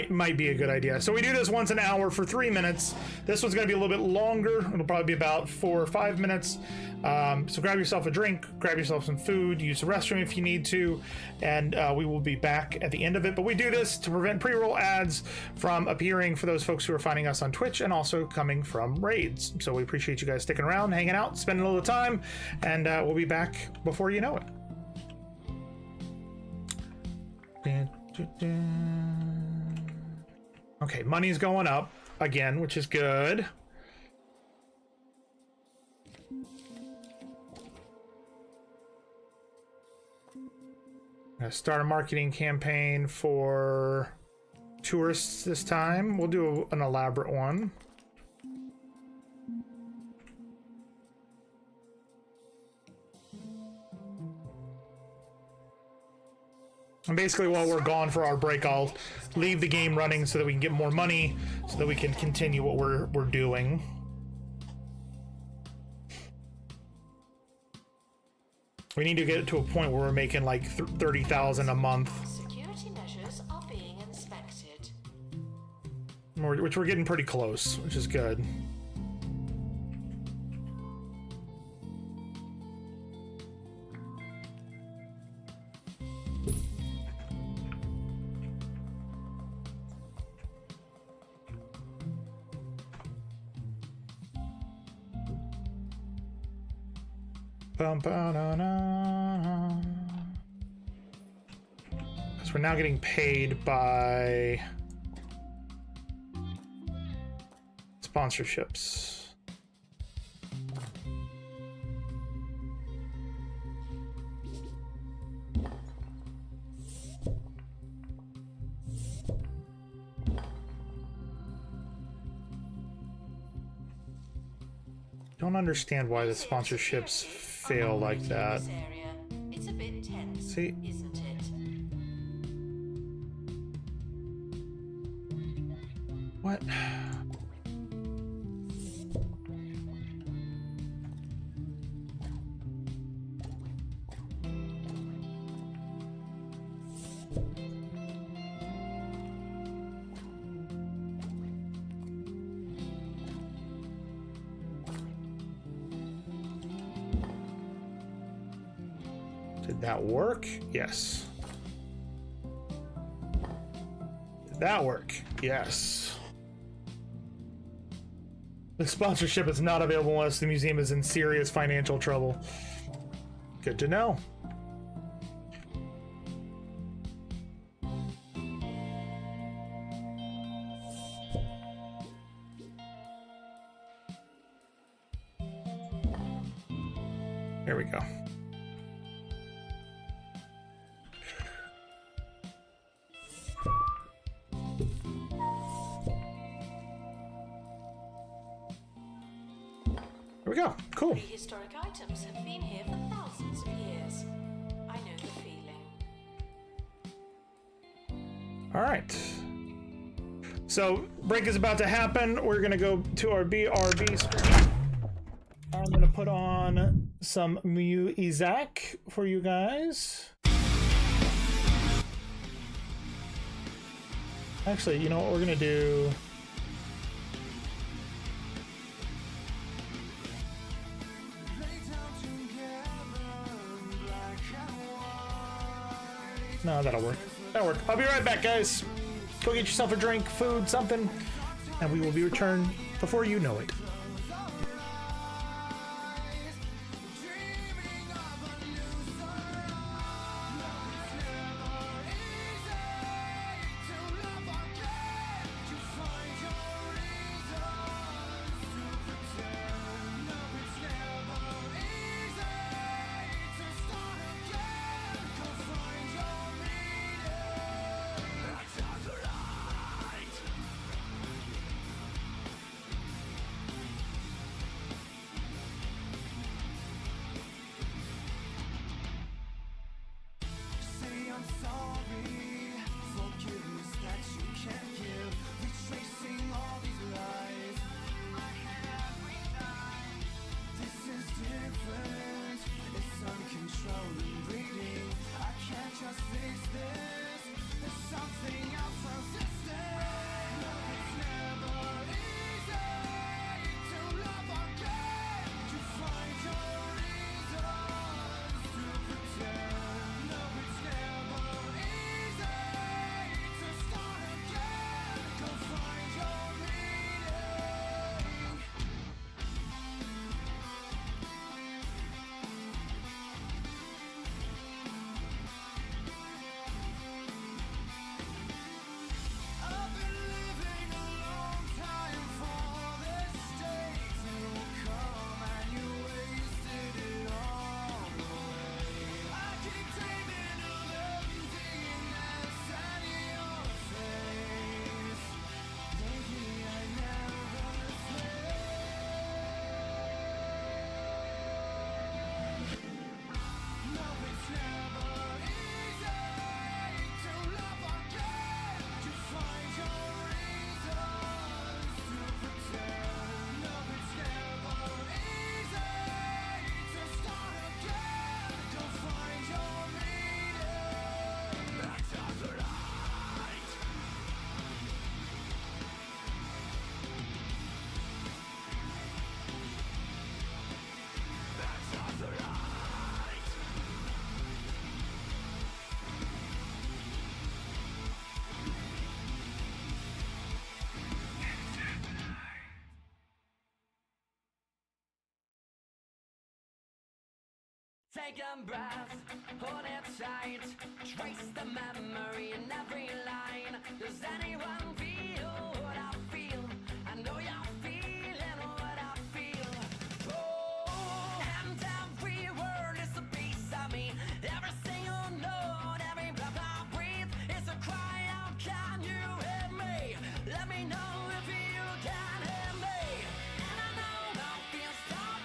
S1: Might be a good idea. So we do this once an hour for 3 minutes. This one's going to be a little bit longer. It'll probably be about 4 or 5 minutes. So grab yourself a drink, grab yourself some food, use the restroom if you need to, and we will be back at the end of it. But we do this to prevent pre-roll ads from appearing for those folks who are finding us on Twitch and also coming from raids. So we appreciate you guys sticking around, hanging out, spending a little time, and we'll be back before you know it. Okay, money's going up again, which is good. Start a marketing campaign for tourists this time. We'll do an elaborate one. And basically while we're gone for our break, I'll leave the game running so that we can get more money, so that we can continue what we're doing. We need to get it to a point where we're making like 30,000 a month.
S3: Security measures are being inspected.
S1: Which we're getting pretty close, which is good. Because we're now getting paid by sponsorships. don't understand why the sponsorships fail like that.
S3: This area. It's a bit tense,
S1: See?
S3: isn't it?
S1: What? Did that work? Yes. Did that work? Yes. The sponsorship is not available unless the museum is in serious financial trouble. Good to know. There we go. There we go. Cool.
S3: Prehistoric items have been here for thousands of years. I know the feeling.
S1: All right. So break is about to happen. We're gonna go to our BRB screen. I'm gonna put on some music for you guys. Actually, you know what we're gonna do? No, that'll work. That'll work. I'll be right back, guys. Go get yourself a drink, food, something, and we will be returned before you know it.
S8: Take a breath, hold it tight, trace the memory in every line. Does anyone feel what I feel? I know you're feeling what I feel. Oh, and every word is a piece of me. Every single note, every breath I breathe is a cry out, can you hear me? Let me know if you can hear me. And I know I feel stuck.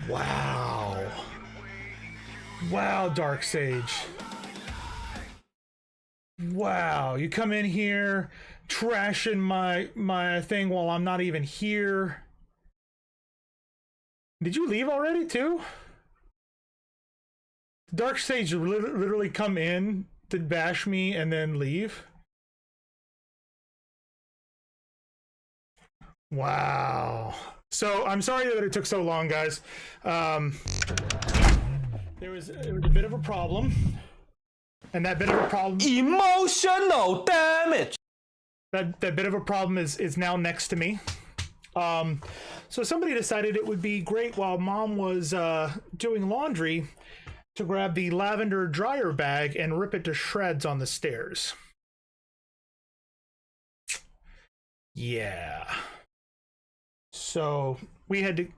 S1: Wow. Wow, Dark Sage. Wow, you come in here trashing my thing while I'm not even here. Did you leave already too? Dark Sage literally come in to bash me and then leave? Wow. So I'm sorry that it took so long, guys. There was a bit of a problem. And that bit of a problem...
S5: Emotional damage.
S1: That bit of a problem is now next to me. So somebody decided it would be great while Mom was doing laundry to grab the lavender dryer bag and rip it to shreds on the stairs. Yeah. So we had to...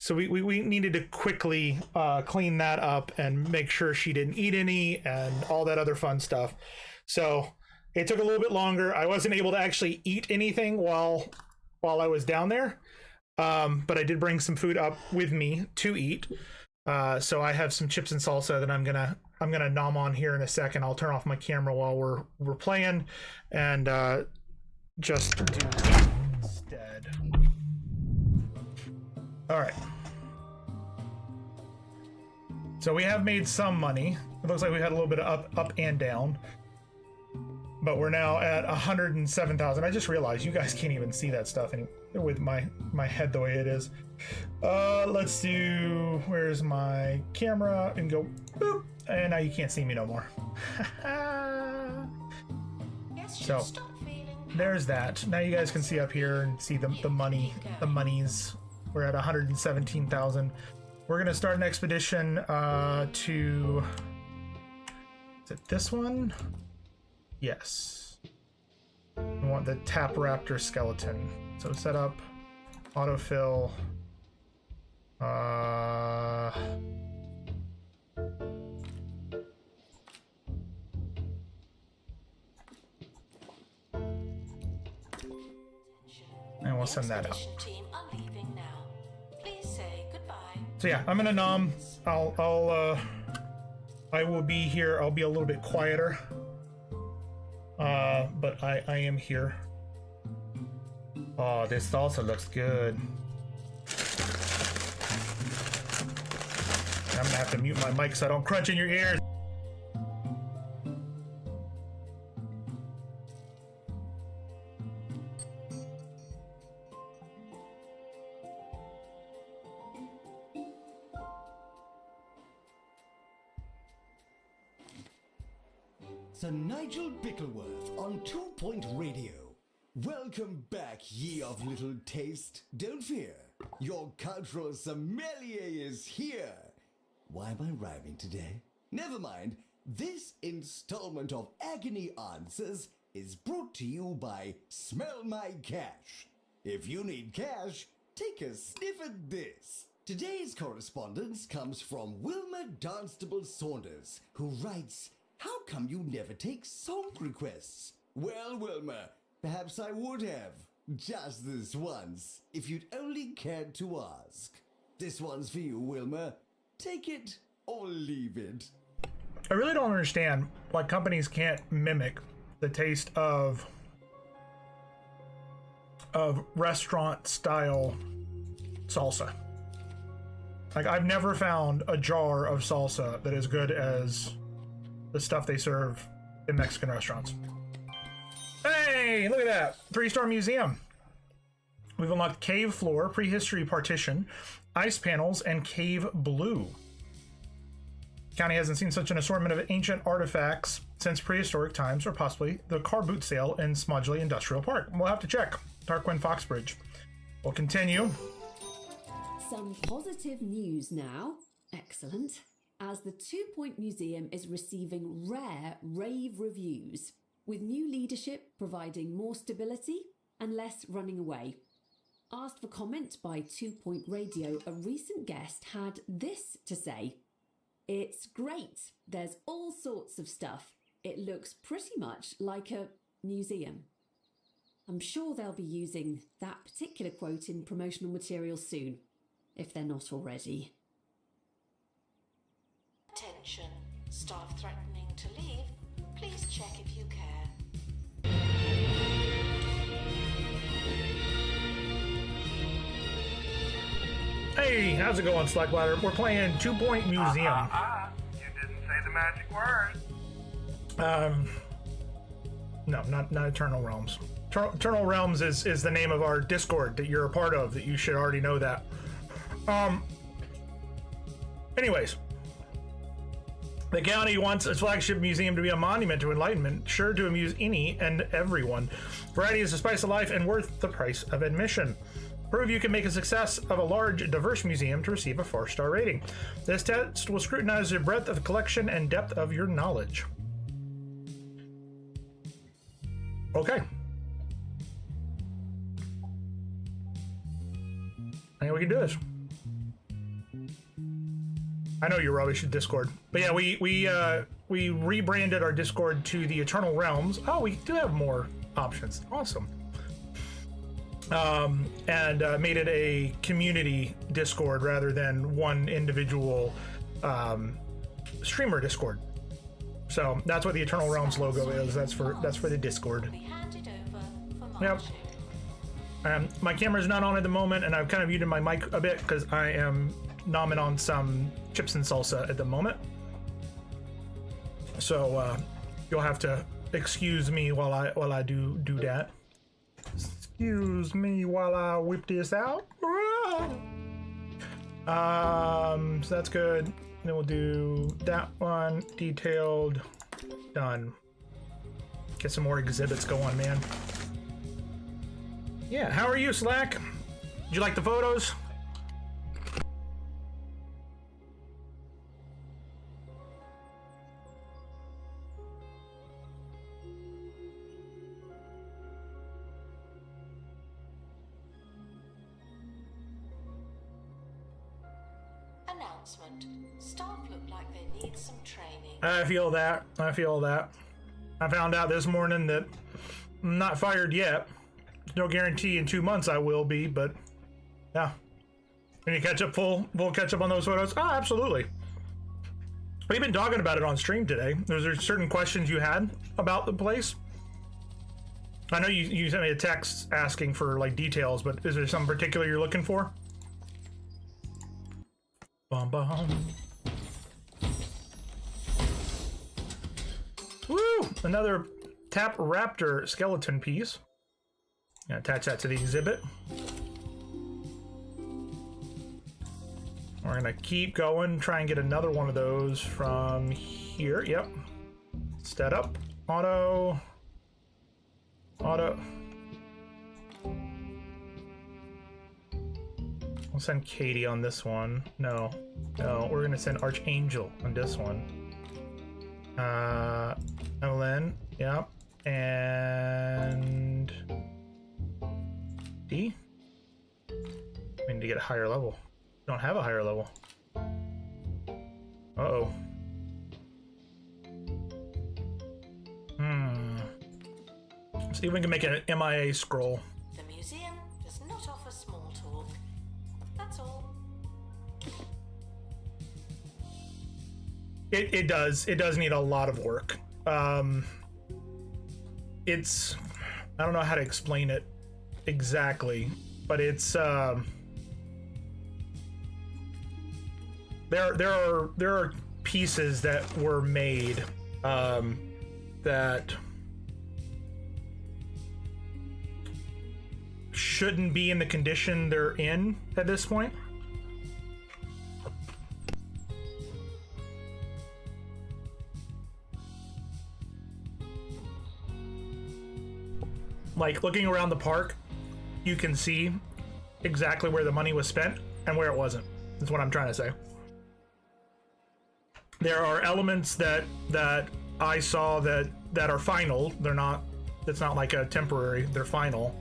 S1: So we needed to quickly clean that up and make sure she didn't eat any and all that other fun stuff. So it took a little bit longer. I wasn't able to actually eat anything while I was down there, but I did bring some food up with me to eat. So I have some chips and salsa that I'm gonna nom on here in a second. I'll turn off my camera while we're playing and just do that instead. All right. So we have made some money. It looks like we had a little bit of up and down, but we're now at 107,000. I just realized you guys can't even see that stuff with my head the way it is. Let's do, where's my camera, and go boop, and now you can't see me no more. So there's that. Now you guys can see up here and see the monies. We're at 117,000. We're gonna start an expedition to, is it this one? Yes. We want the Tap Raptor skeleton. So set up, autofill. And we'll send that out. So yeah, I'm gonna nom. I will be here. I'll be a little bit quieter. But I am here. Oh, this also looks good. I'm gonna have to mute my mic so I don't crunch in your ears.
S2: Sir Nigel Bickleworth on 2 Point Radio. Welcome back, ye of little taste. Don't fear, your cultural sommelier is here. Why am I rhyming today? Never mind, this installment of Agony Answers is brought to you by Smell My Cash. If you need cash, take a sniff at this. Today's correspondence comes from Wilma Dunstable Saunders, who writes, "How come you never take song requests?" Well, Wilma, perhaps I would have. Just this once, if you'd only cared to ask. This one's for you, Wilma. Take it or leave it.
S1: I really don't understand why companies can't mimic the taste of restaurant style salsa. Like, I've never found a jar of salsa that is good as the stuff they serve in Mexican restaurants. Hey, look at that. 3-star museum. We've unlocked cave floor, prehistory partition, ice panels, and cave blue. County hasn't seen such an assortment of ancient artifacts since prehistoric times, or possibly the car boot sale in Smudgley Industrial Park. We'll have to check. Tarquin Foxbridge. We'll continue.
S4: Some positive news now. Excellent. As the 2 Point Museum is receiving rare rave reviews, with new leadership providing more stability and less running away. Asked for comment by 2 Point Radio, a recent guest had this to say: "It's great. There's all sorts of stuff. It looks pretty much like a museum." I'm sure they'll be using that particular quote in promotional material soon. if they're not already.
S3: Attention. Staff threatening to leave. Please check if you care.
S1: Hey, how's it going, Slackbladder? We're playing 2 Point Museum.
S5: You didn't say the magic word.
S1: No, not Eternal Realms. Eternal Realms is the name of our Discord that you're a part of, that you should already know that. Anyways. The county wants its flagship museum to be a monument to enlightenment, sure to amuse any and everyone. Variety is the spice of life and worth the price of admission. Prove you can make a success of a large, diverse museum to receive a 4-star rating. This test will scrutinize the breadth of collection and depth of your knowledge. Okay. I think we can do this. I know you're rubbish at Discord, but yeah, we rebranded our Discord to the Eternal Realms. Oh, we do have more options. Awesome. And made it a community Discord rather than one individual streamer Discord. So that's what the Eternal Realms logo is. That's for the Discord. Yep. My camera's not on at the moment, and I've kind of muted my mic a bit because I am nomming on some chips and salsa at the moment. So you'll have to excuse me while I do that. Excuse me while I whip this out. So that's good. Then we'll do that one. Detailed. Done. Get some more exhibits going, man. Yeah, how are you, Slack? Did you like the photos?
S3: Announcement. Staff look like they need some training.
S1: I feel that. I found out this morning that I'm not fired yet. There's no guarantee in 2 months I will be, but yeah. Can you catch up full catch up on those photos? Oh, absolutely. We've been talking about it on stream today. Was there certain questions you had about the place? I know you sent me a text asking for like details, but is there something particular you're looking for? Bum bum. Woo! Another Tap Raptor skeleton piece. Gonna attach that to the exhibit. We're gonna keep going, try and get another one of those from here. Yep. Set up. Auto. We'll send Katie on this one. No, we're gonna send Archangel on this one. Evelyn, yep. And D? We need to get a higher level. We don't have a higher level. Uh-oh. See if we can make an MIA scroll.
S3: The museum does not offer small talk. That's all.
S1: It does need a lot of work. It's, I don't know how to explain it exactly, but it's there are pieces that were made that shouldn't be in the condition they're in at this point. Like looking around the park, you can see exactly where the money was spent and where it wasn't. That's what I'm trying to say. There are elements that I saw that are final. They're not. It's not like a temporary. They're final.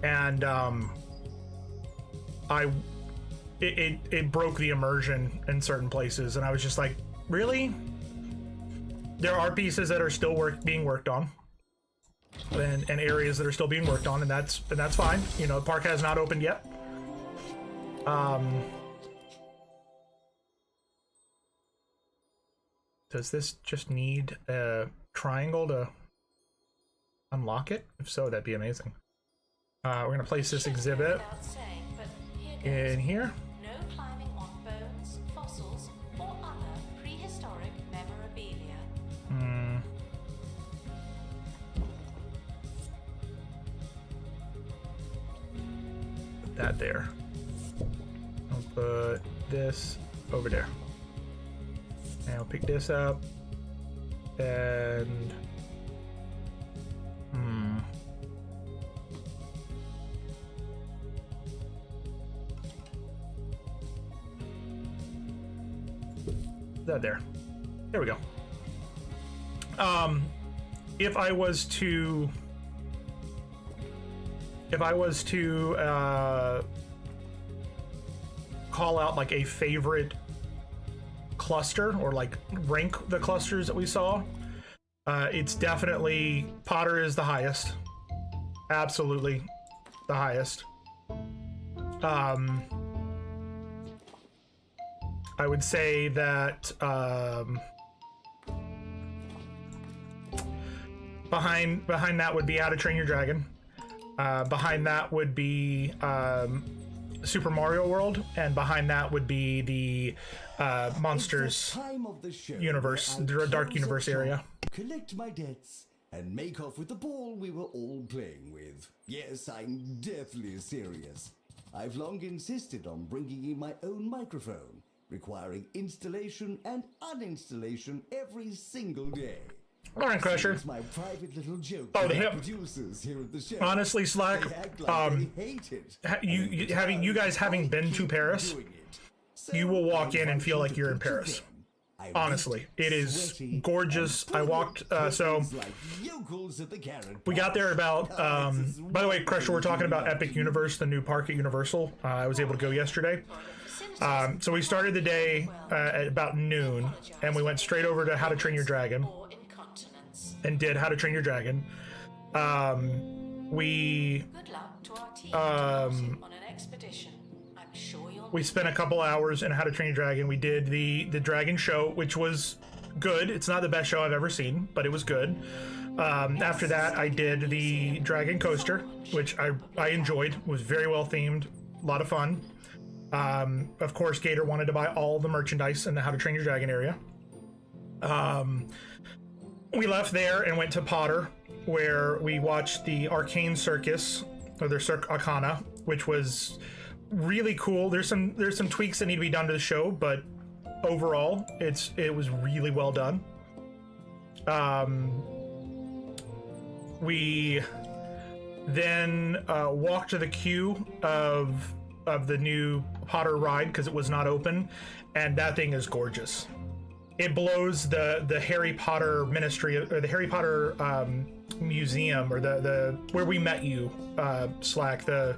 S1: And it broke the immersion in certain places, and I was just like, really? There are pieces that are still being worked on, and areas that are still being worked on, and that's fine. You know, the park has not opened yet. Does this just need a triangle to unlock it? If so, that'd be amazing. We're gonna place this exhibit
S3: Without saying, but here
S1: in
S3: goes.
S1: here.
S3: No climbing on bones, fossils, or other prehistoric memorabilia.
S1: That there. I'll put this over there. And I'll pick this up. And that there. There we go. If I was to call out like a favorite cluster, or like rank the clusters that we saw, it's definitely Potter is the highest. Absolutely the highest. I would say that behind that would be How to Train Your Dragon. Behind that would be Super Mario World, and behind that would be the Monsters universe, the Dark Universe area.
S2: Collect my debts and make off with the ball we were all playing with. Yes, I'm deathly serious. I've long insisted on bringing in my own microphone, requiring installation and uninstallation every single day.
S1: All right, Crusher.
S2: It's my private little joke.
S1: Oh,
S2: with
S1: the
S2: producers here at the show.
S1: Honestly, Slack,
S2: They act like they hate it.
S1: you guys having been to Paris,
S2: Doing it. So
S1: you will walk
S2: I
S1: in and feel
S2: invite
S1: like
S2: you
S1: you're
S2: to
S1: in
S2: picture
S1: Paris.
S2: them. I
S1: Honestly, it is
S2: sweaty,
S1: gorgeous.
S2: and
S1: I walked, so
S2: like yokels at the carrot
S1: we got there about,
S2: park. This is
S1: by the way, Crusher, we're talking about
S2: wonderful.
S1: Epic Universe, the new park at Universal. I was able to go yesterday. So we started the day at about noon, and we went straight over to How to Train Your Dragon
S3: Or incontinence.
S1: and did How to Train Your Dragon. We
S3: Good luck to our team on an expedition. I'm sure you'll
S1: we spent a couple hours in How to Train Your Dragon. We did the Dragon Show, which was good. It's not the best show I've ever seen, but it was good. After that, I did the Dragon Coaster, which I enjoyed. It was very well themed, a lot of fun. Of course, Gator wanted to buy all the merchandise in the How to Train Your Dragon area. We left there and went to Potter, where we watched the Arcane Circus, or their Cirque Arcana, which was really cool. There's some tweaks that need to be done to the show, but overall, it was really well done. We then walked to the queue of the new Potter ride because it was not open, and that thing is gorgeous. It blows the Harry Potter Ministry, or the Harry Potter museum, or the where we met you, Slack, the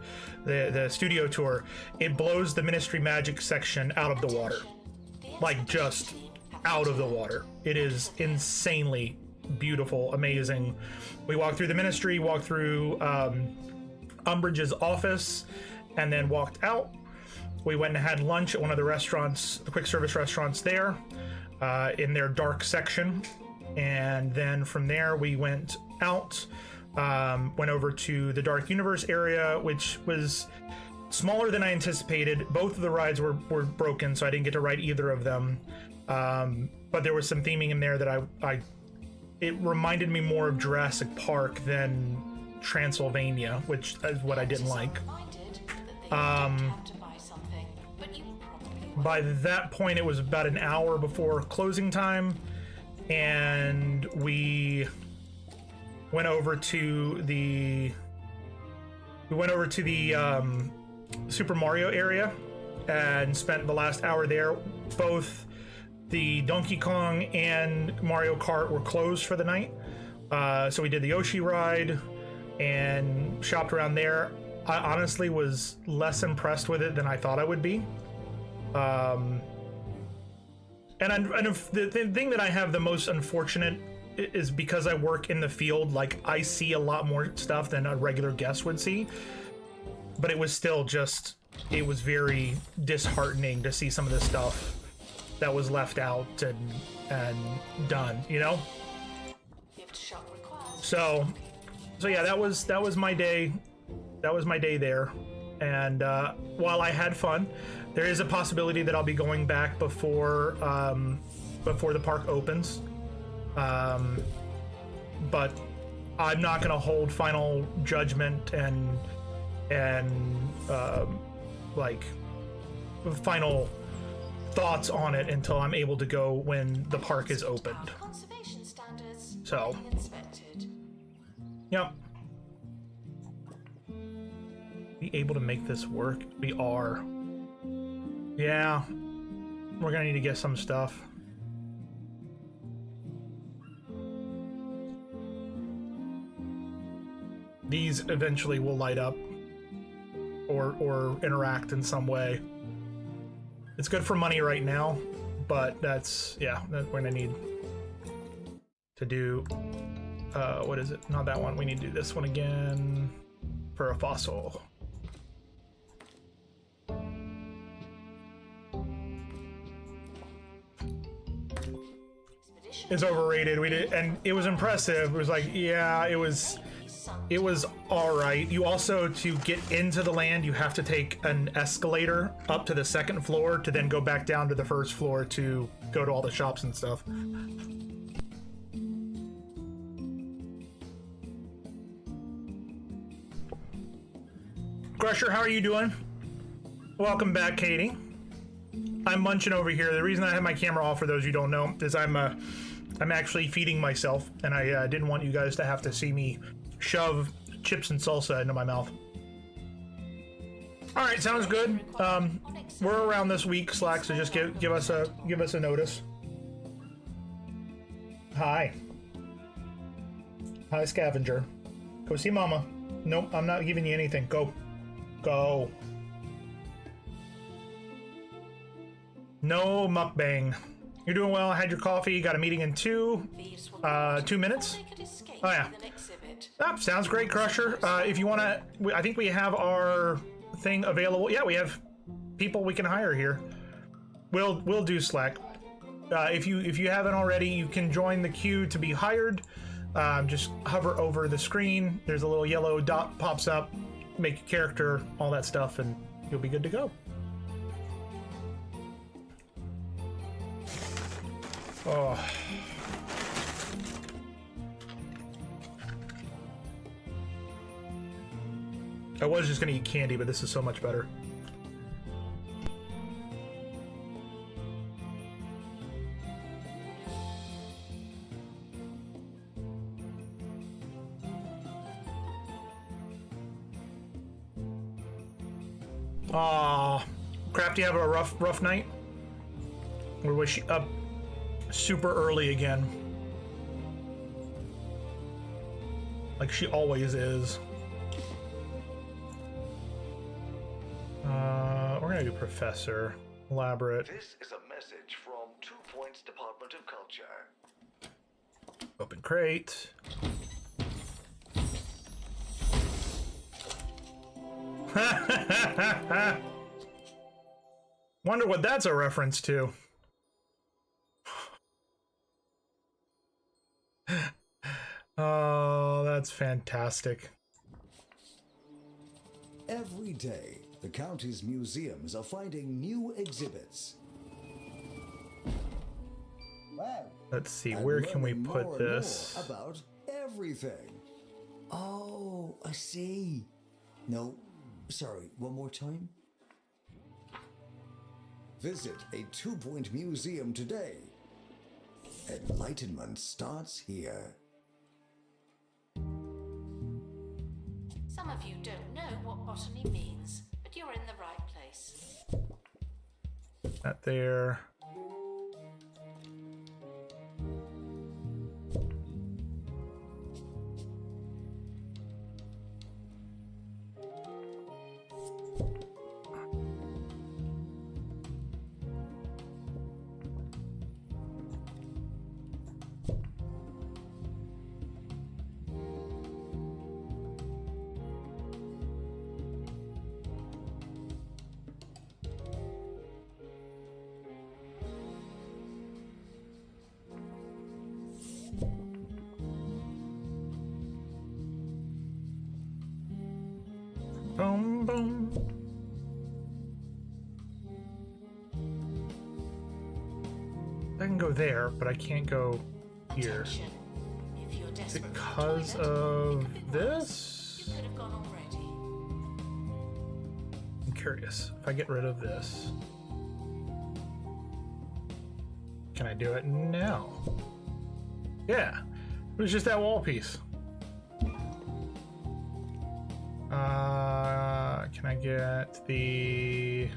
S1: studio tour. It blows the Ministry Magic section out of the water, like just out of the water. It is insanely beautiful, amazing. We walked through the Ministry, walked through Umbridge's office, and then walked out. We went and had lunch at one of the restaurants, the quick service restaurants there, in their dark section. And then from there we went out, went over to the Dark Universe area, which was smaller than I anticipated. Both of the rides were broken, so I didn't get to ride either of them. But there was some theming in there that it reminded me more of Jurassic Park than Transylvania, which is what I didn't like. By that point, it was about an hour before closing time, and we went over to the Super Mario area and spent the last hour there. Both the Donkey Kong and Mario Kart were closed for the night, so we did the Yoshi ride and shopped around there. I honestly was less impressed with it than I thought I would be. And the thing that I have the most unfortunate is because I work in the field, like I see a lot more stuff than a regular guest would see, but it was still just it was very disheartening to see some of the stuff that was left out and done, you know?
S3: Gift shop required.
S1: So yeah, that was my day. That was my day there. And while I had fun, there is a possibility that I'll be going back before the park opens. But I'm not going to hold final judgment and like final thoughts on it until I'm able to go when the park is opened.
S3: Conservation standards
S1: So,
S3: being inspected.
S1: yep. Be able to make this work? We are. Yeah. We're gonna need to get some stuff. These eventually will light up or interact in some way. It's good for money right now, but that's, yeah, that we're gonna need to do, what is it? Not that one. We need to do this one again for a fossil. It's overrated. We did, and it was impressive. It was like, yeah, it was all right. You also, to get into the land, you have to take an escalator up to the second floor to then go back down to the first floor to go to all the shops and stuff. Crusher, how are you doing? Welcome back, Katie. I'm munching over here. The reason I have my camera off, for those who don't know, is I'm actually feeding myself, and I didn't want you guys to have to see me shove chips and salsa into my mouth. All right, sounds good. We're around this week, Slack, so just give us a notice. Hi, Scavenger. Go see Mama. Nope, I'm not giving you anything. Go. No mukbang. You're doing well. I had your coffee. Got a meeting in 2 minutes. Oh yeah. Sounds great, Crusher. If you want to, I think we have our thing available. Yeah, we have people we can hire here. We'll do Slack. If you haven't already, you can join the queue to be hired. Just hover over the screen. There's a little yellow dot pops up. Make your character, all that stuff, and you'll be good to go. Oh. I was just gonna eat candy, but this is so much better. Aw, Crafty, have a rough night? Or was she up super early again? Like she always is. We're gonna do Professor. Elaborate.
S7: This is a message from 2 Points Department of Culture.
S1: Open crate. Wonder what that's a reference to. Oh, that's fantastic.
S2: Every day, the county's museums are finding new exhibits.
S1: Let's see,
S2: And
S1: where can we
S2: learning
S1: put
S2: more and
S1: this?
S2: more about everything. Oh, I see. No, sorry, one more time. Visit a 2-Point Museum today. Enlightenment starts here.
S3: Some of you don't know what botany means, but you're in the right place.
S1: That there. Boom, boom. I can go there, but I can't go here.
S3: Attention. If you're desperate for a
S1: Because
S3: toilet,
S1: of
S3: it could be worse.
S1: this?
S3: You could have gone already.
S1: I'm curious. If I get rid of this, can I do it now? Yeah. It was just that wall piece. Can I get the...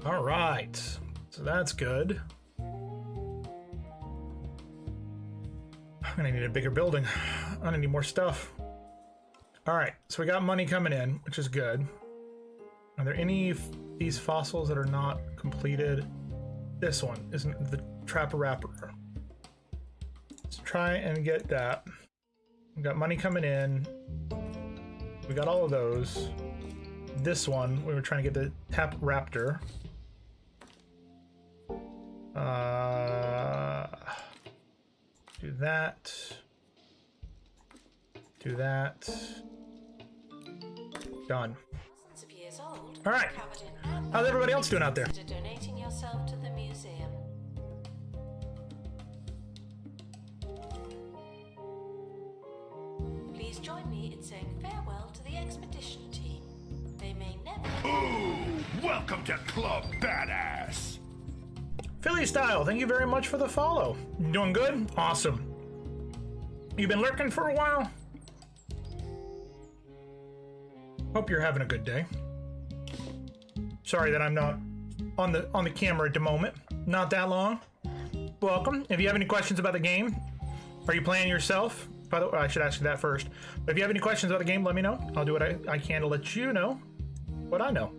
S1: All right, so that's good. I'm gonna need a bigger building. I'm gonna need more stuff. All right, so we got money coming in, which is good. Are there any of these fossils that are not completed? This one isn't the Trapper Rapper. Let's try and get that. We got money coming in. We got all of those. This one, we were trying to get the Tap Raptor. Do that. Do that. Done.
S3: Thousands of years old,
S1: All right.
S3: covered in amber.
S1: How's everybody else doing out there?
S3: Consider donating yourself to the museum. Please join me in saying farewell to the expedition team. They may never.
S5: Welcome to Club Badass.
S1: Philly Style, thank you very much for the follow. You doing good? Awesome. You been lurking for a while? Hope you're having a good day. Sorry that I'm not on the camera at the moment. Not that long. Welcome. If you have any questions about the game, are you playing yourself? By the way, I should ask you that first. But if you have any questions about the game, let me know. I'll do what I can to let you know what I know.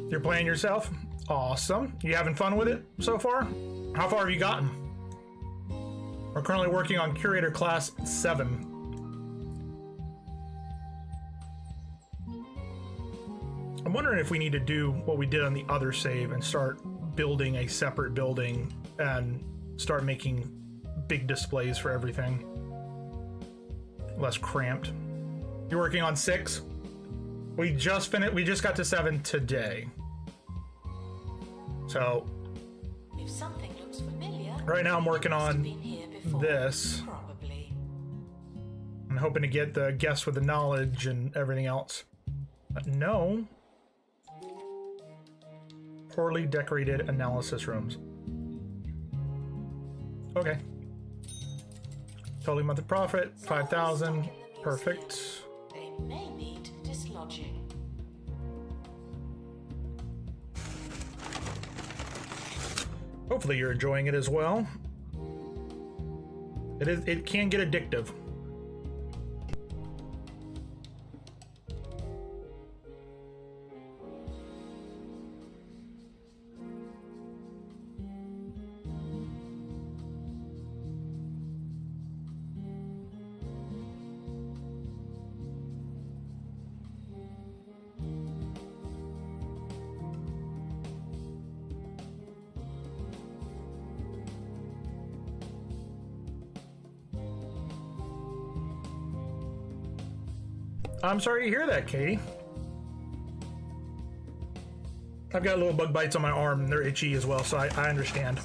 S1: You're playing yourself? Awesome. You having fun with it so far? How far have you gotten? We're currently working on Curator Class 7. I'm wondering if we need to do what we did on the other save and start building a separate building and start making big displays for everything. Less cramped. You're working on 6? We just finished. We just got to 7 today. So
S3: If something looks familiar,
S1: right now I'm working
S3: it must have
S1: on
S3: been here before.
S1: this.
S3: Probably.
S1: I'm hoping to get the guests with the knowledge and everything else. But no. Poorly decorated analysis rooms. Okay. Totally monthly profit, 5,000. Perfect.
S3: They may need dislodging.
S1: Hopefully you're enjoying it as well. It can get addictive. I'm sorry to hear that, Katie. I've got little bug bites on my arm and they're itchy as well, so I understand.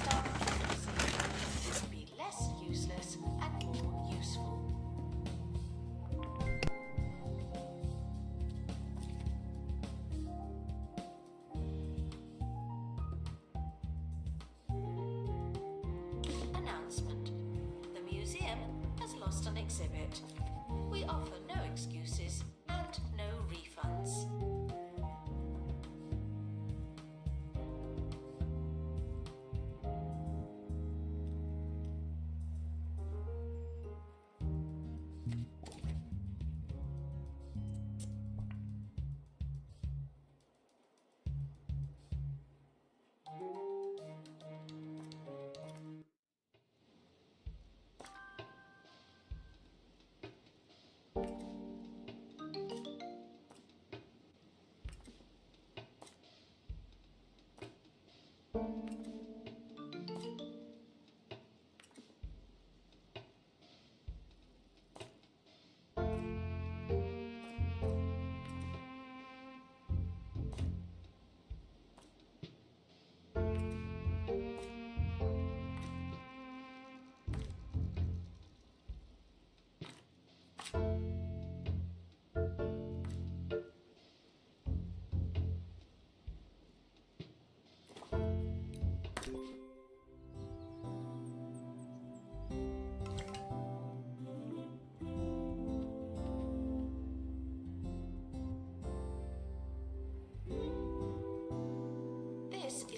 S3: Be less useless and more useful. Announcement. The museum has lost an exhibit. We offer no excuses and no refunds.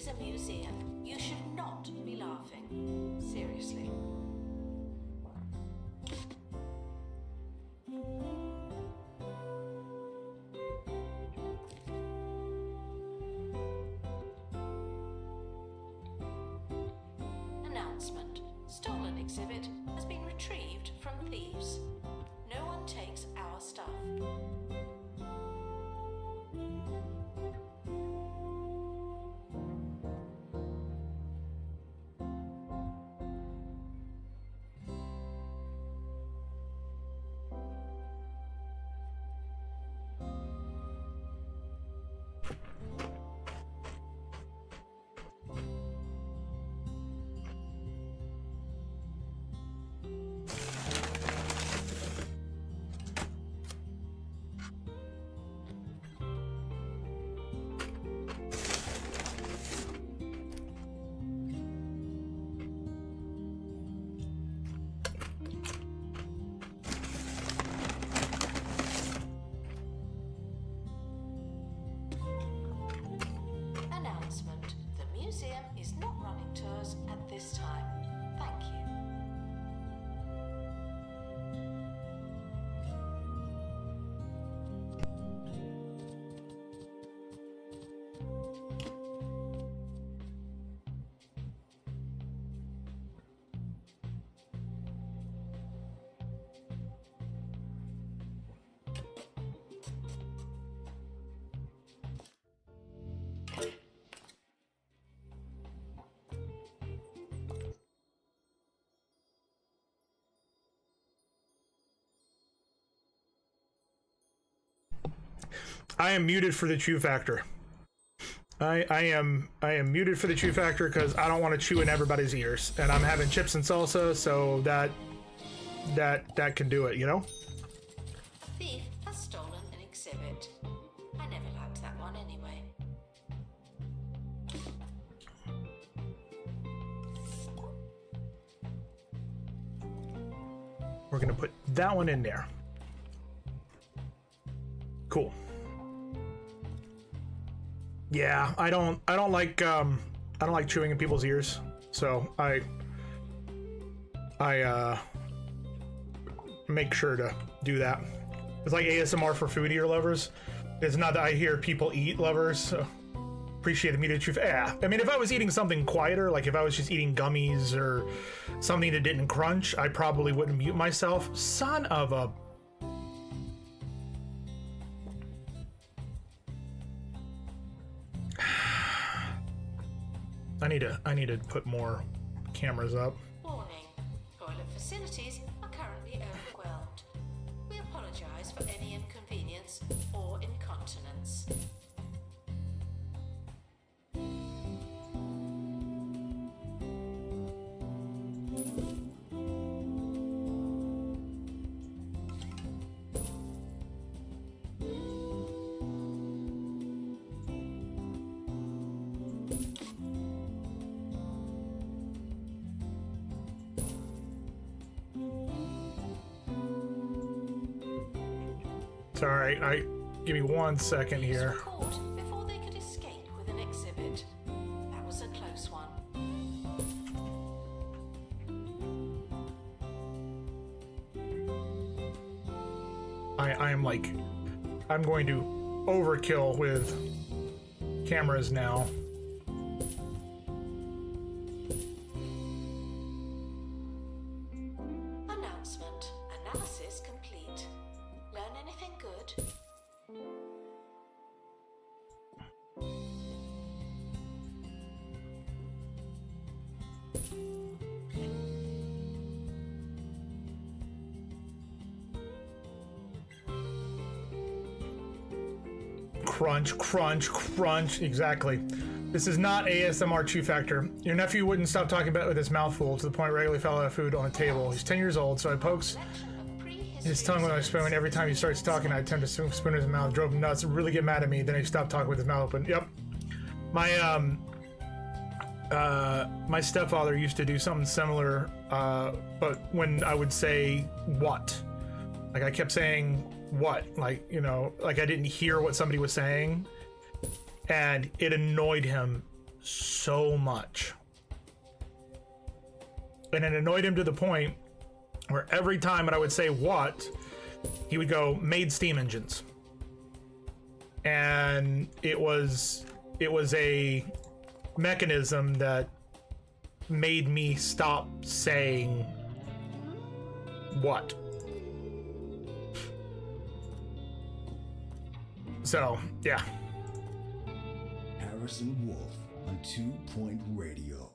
S3: is a museum. You should not be laughing. Seriously. Announcement. Stolen exhibit has been retrieved from thieves. No one takes our stuff. Announcement. The museum is not running tours at this time. Thank you.
S1: I am muted for the chew factor. I am muted for the chew factor because I don't want to chew in everybody's ears, and I'm having chips and salsa, so that can do it, you know.
S3: A thief has stolen an exhibit. I never liked that one anyway.
S1: We're gonna put that one in there. Cool. Yeah, I don't like chewing in people's ears, so I make sure to do that. It's like ASMR for food ear lovers. It's not that I hear people eat lovers. So appreciate the muted truth. Yeah, I mean, if I was eating something quieter, like if I was just eating gummies or something that didn't crunch, I probably wouldn't mute myself. Son of a... I need to put more cameras up.
S3: Warning. Toilet facilities are currently overwhelmed. We apologize for any inconvenience or incontinence.
S1: Sorry, give me 1 second
S3: Thieves
S1: here.
S3: were caught before they could escape with an exhibit. That was a close one.
S1: I'm going to overkill with cameras now.
S3: Announcement. Analysis complete. Learn anything good?
S1: Crunch, crunch, crunch. Exactly. This is not ASMR chew factor. Your nephew wouldn't stop talking about it with his mouth full to the point where he regularly fell out of food on a table. He's 10 years old, so I pokes his tongue with my spoon. Every time he starts talking, I attempt to spoon in his mouth. Drove him nuts. Really get mad at me. Then he stopped talking with his mouth open. Yep. My stepfather used to do something similar, but when I would say what, like I kept saying what, like, you know, like I didn't hear what somebody was saying, and it annoyed him so much. And it annoyed him to the point where every time that I would say what, he would go, made steam engines. And it was a mechanism that made me stop saying what. So, yeah.
S2: Harrison Wolf on 2 Point Radio.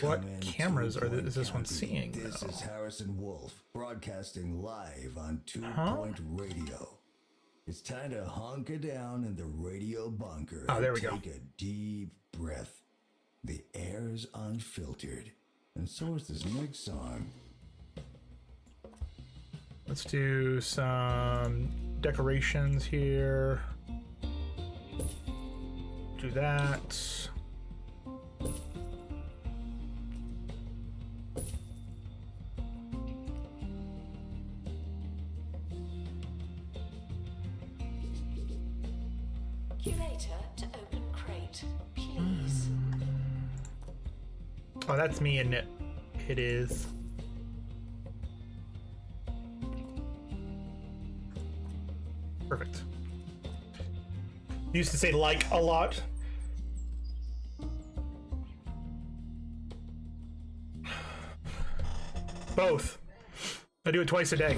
S1: What
S2: Come in,
S1: cameras
S2: 2
S1: are
S2: Point
S1: is this one
S2: County.
S1: seeing,
S2: This
S1: though?
S2: is Harrison Wolf broadcasting live on 2 Point Radio. It's time to hunker down in the radio bunker.
S1: Oh, there we
S2: Take
S1: go.
S2: a deep breath. The air's unfiltered, and so is this next song.
S1: Let's do some decorations here. Do that.
S3: Curator to open crate, please.
S1: Oh, that's me, isn't it? It is. Perfect. Used to say like a lot. Both. I do it twice a day.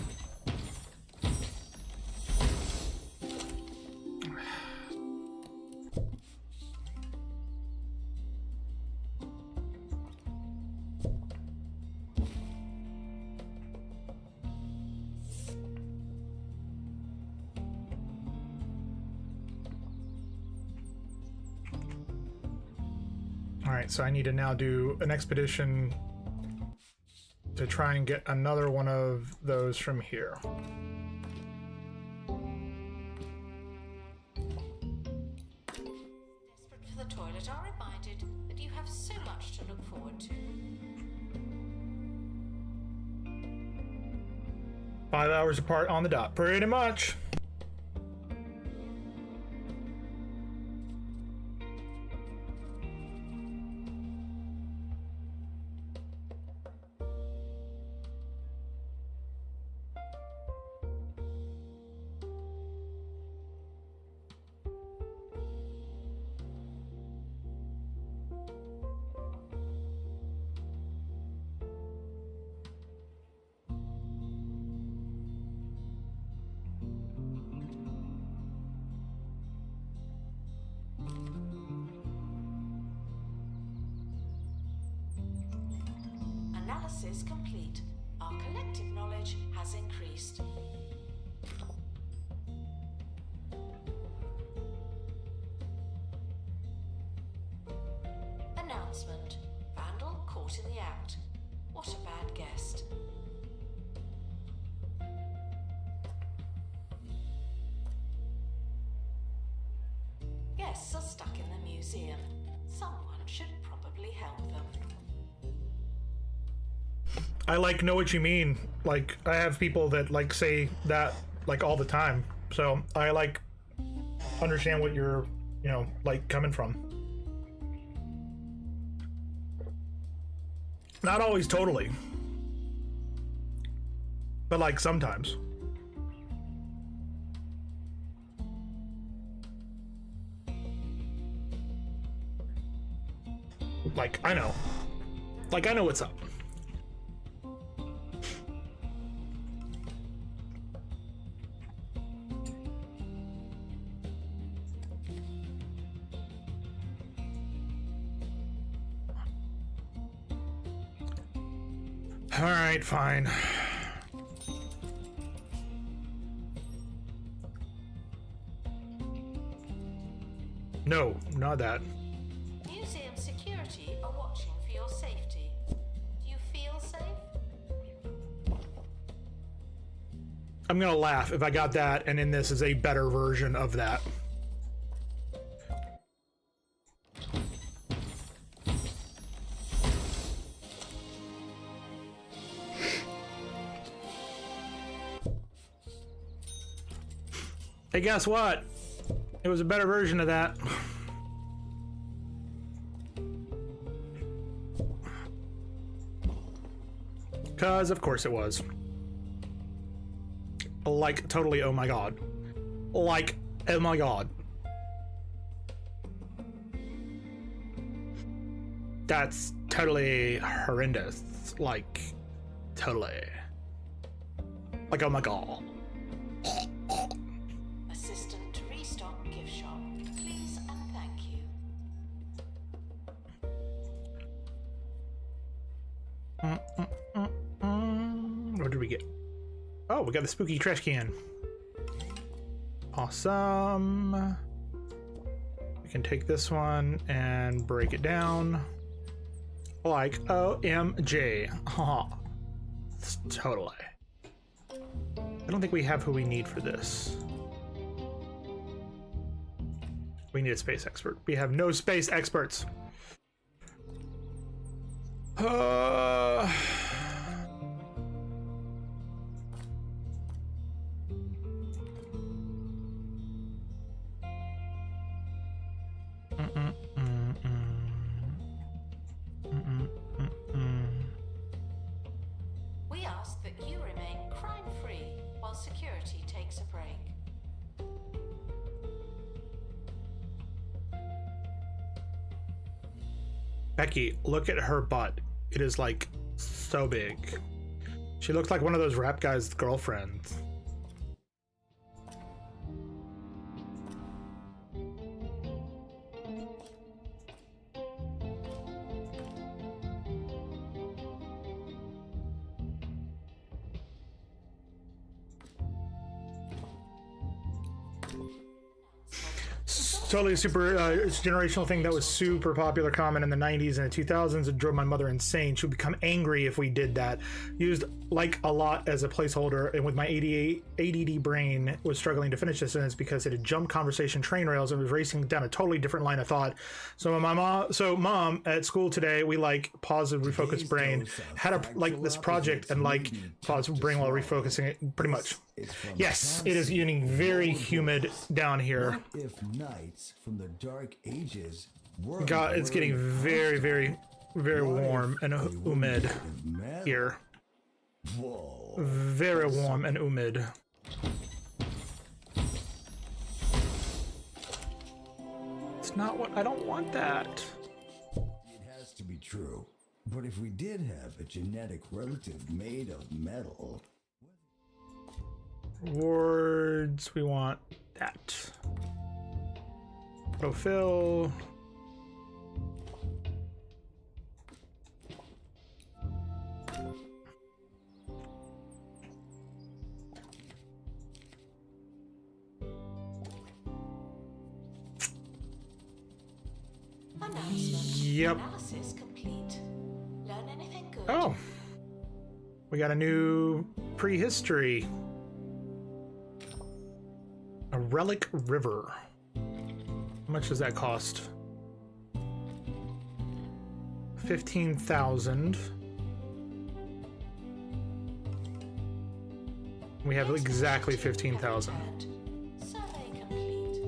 S1: Alright, so I need to now do an expedition to try and get another one of those from here.
S3: Desperate for the toilet are reminded that you have so much to look forward to.
S1: 5 hours apart on the dot, pretty much.
S3: Analysis complete. Our collective knowledge has increased. Announcement. Vandal caught in the act. What a bad guest. Guests are stuck in the museum. Someone should probably help them.
S1: I like know what you mean. Like I have people that like say that like all the time. So I like understand what you're, you know, like coming from. Not always totally. But like sometimes. Like I know. Like I know what's up. All right, fine. No, not that.
S3: Museum security are watching for your safety. Do you feel safe?
S1: I'm gonna laugh if I got that and then this is a better version of that. Hey, guess what? It was a better version of that. Because of course it was. Like, totally, oh my god. Like, oh my god. That's totally horrendous. Like, totally. Like, oh my god.
S3: Assistant to restock gift shop. Please and thank you.
S1: What did we get? Oh, we got the spooky trash can. Awesome. We can take this one and break it down. Like OMG. Haha. Totally. I don't think we have who we need for this. We need a space expert. We have no space experts.
S3: We ask that you remain crime-free while security takes a break.
S1: Becky, look at her butt. It is like so big. She looks like one of those rap guys' girlfriends. Totally a super generational thing that was super popular comment in the 90s and the 2000s. It drove my mother insane. She would become angry if we did that. Used like a lot as a placeholder, and with my ADD brain was struggling to finish this sentence because it had jumped conversation train rails and was racing down a totally different line of thought. So mom at school today, we like pause and refocus brain, had a like this project and like pause brain while refocusing it pretty much. Yes, it is getting very humid down here.
S2: What if knights from the Dark Ages were
S1: God, it's getting very, very, very warm and humid here.
S2: Whoa.
S1: Very warm and humid. It's not what I don't want that.
S2: It has to be true. But if we did have a genetic relative made of metal,
S1: Words, we want that. Autofill.
S3: Announcement.
S1: Yep.
S3: Analysis complete. Learn anything good?
S1: Oh, we got a new prehistory. A relic river. How much does that cost? 15,000. We have exactly 15,000.
S3: Survey complete.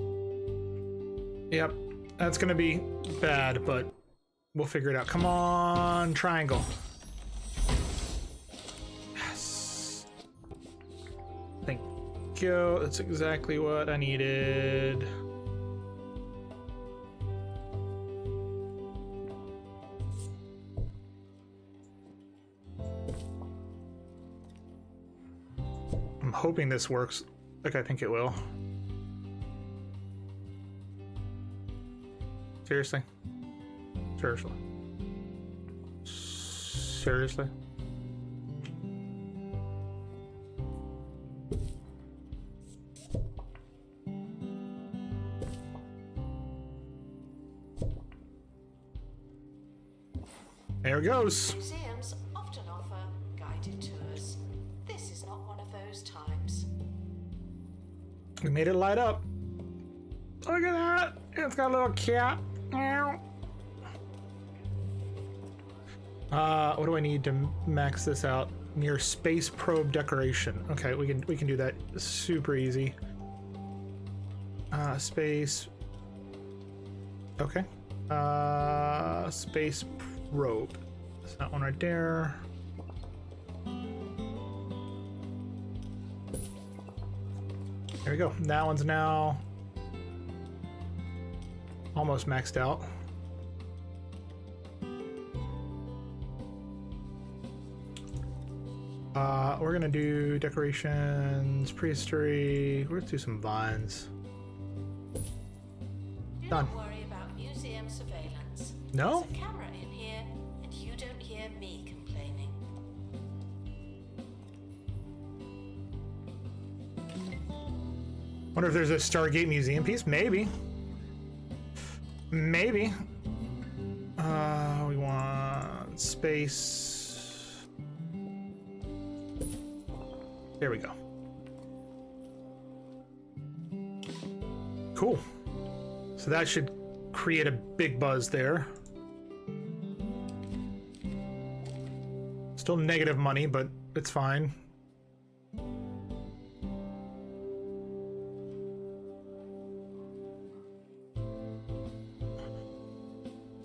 S1: Yep, that's gonna be bad, but we'll figure it out. Come on, triangle. Yes. Thank you. That's exactly what I needed. I'm hoping this works like I think it will. Seriously? Seriously? Seriously? There it goes.
S3: Museums often offer guided tours. This is not one of those times.
S1: We made it light up. Look at that. It's got a little cat. Meow. What do I need to max this out? Near space probe decoration. Okay, we can do that super easy. Space. Okay. Space probe. That's that one right there. There we go. That one's now almost maxed out. We're gonna do decorations, prehistory. We're gonna do some vines.
S3: Do
S1: Done.
S3: not worry about museum surveillance.
S1: No?
S3: There's a camera in here, and you don't hear me complaining.
S1: Wonder if there's a Stargate museum piece? Maybe. Maybe. We want space. There we go. Cool. So that should create a big buzz there. Still negative money, but it's fine.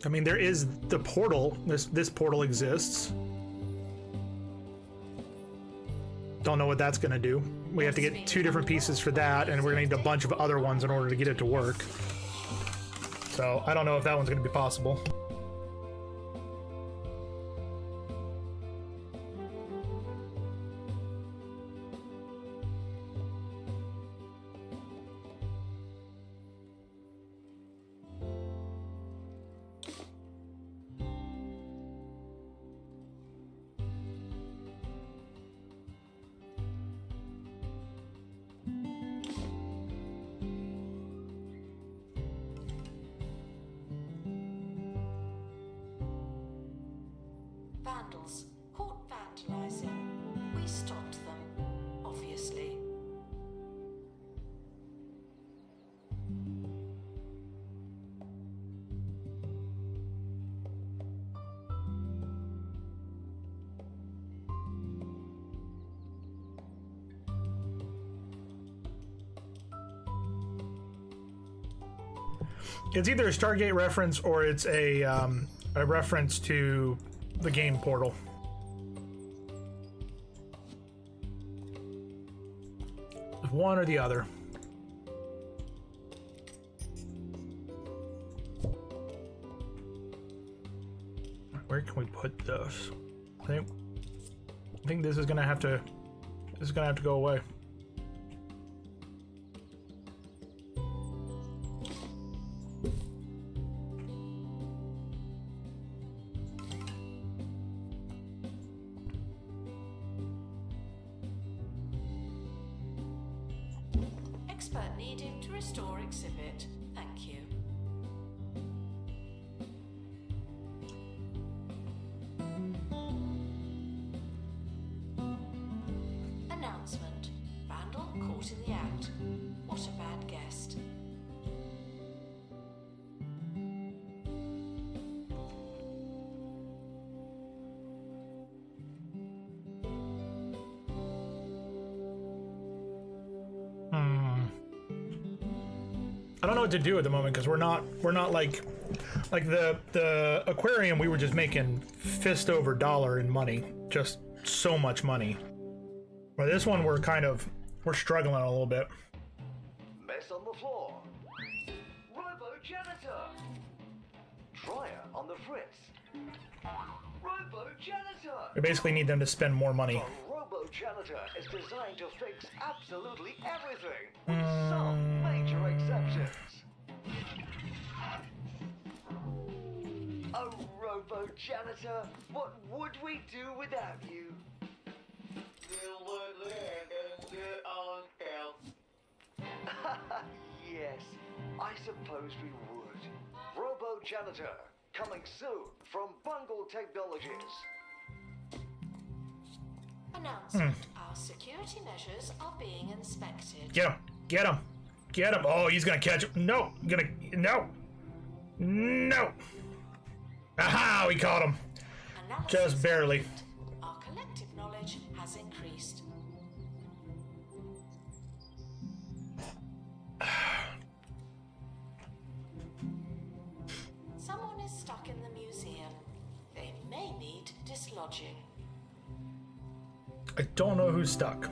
S1: I mean, there is the portal. This portal exists. Don't know what that's gonna do. We have to get 2 different pieces for that, and we're gonna need a bunch of other ones in order to get it to work. So I don't know if that one's gonna be possible.
S3: Vandals caught vandalizing. We stopped them, obviously.
S1: It's either a Stargate reference or it's a reference to the game Portal. One or the other. Where can we put this? I think this is gonna have to go away.
S3: Expert needed to restore exhibit. Thank you. Announcement. Vandal caught in the act. What a bad guest.
S1: I don't know what to do at the moment because we're not like the aquarium. We were just making fist over dollar in money, just so much money. But this one we're struggling a little bit.
S7: Mess on the floor. Robo janitor. Dryer on the fritz. Robo janitor.
S1: We basically need them to spend more money.
S7: The Robo Janitor is designed to fix absolutely everything, with some major exceptions. Oh, Robo Janitor, what would we do without you? Yes, I suppose we would. Robo Janitor, coming soon from Bungle Technologies.
S3: Announcement. Our security measures are being inspected.
S1: Get him! Get him! Get him! Oh, he's gonna catch him! No! No! No! Aha! We caught him!
S3: Analysis
S1: Just barely.
S3: complete. Our collective knowledge has increased. Someone is stuck in the museum. They may need dislodging.
S1: I don't know who's stuck.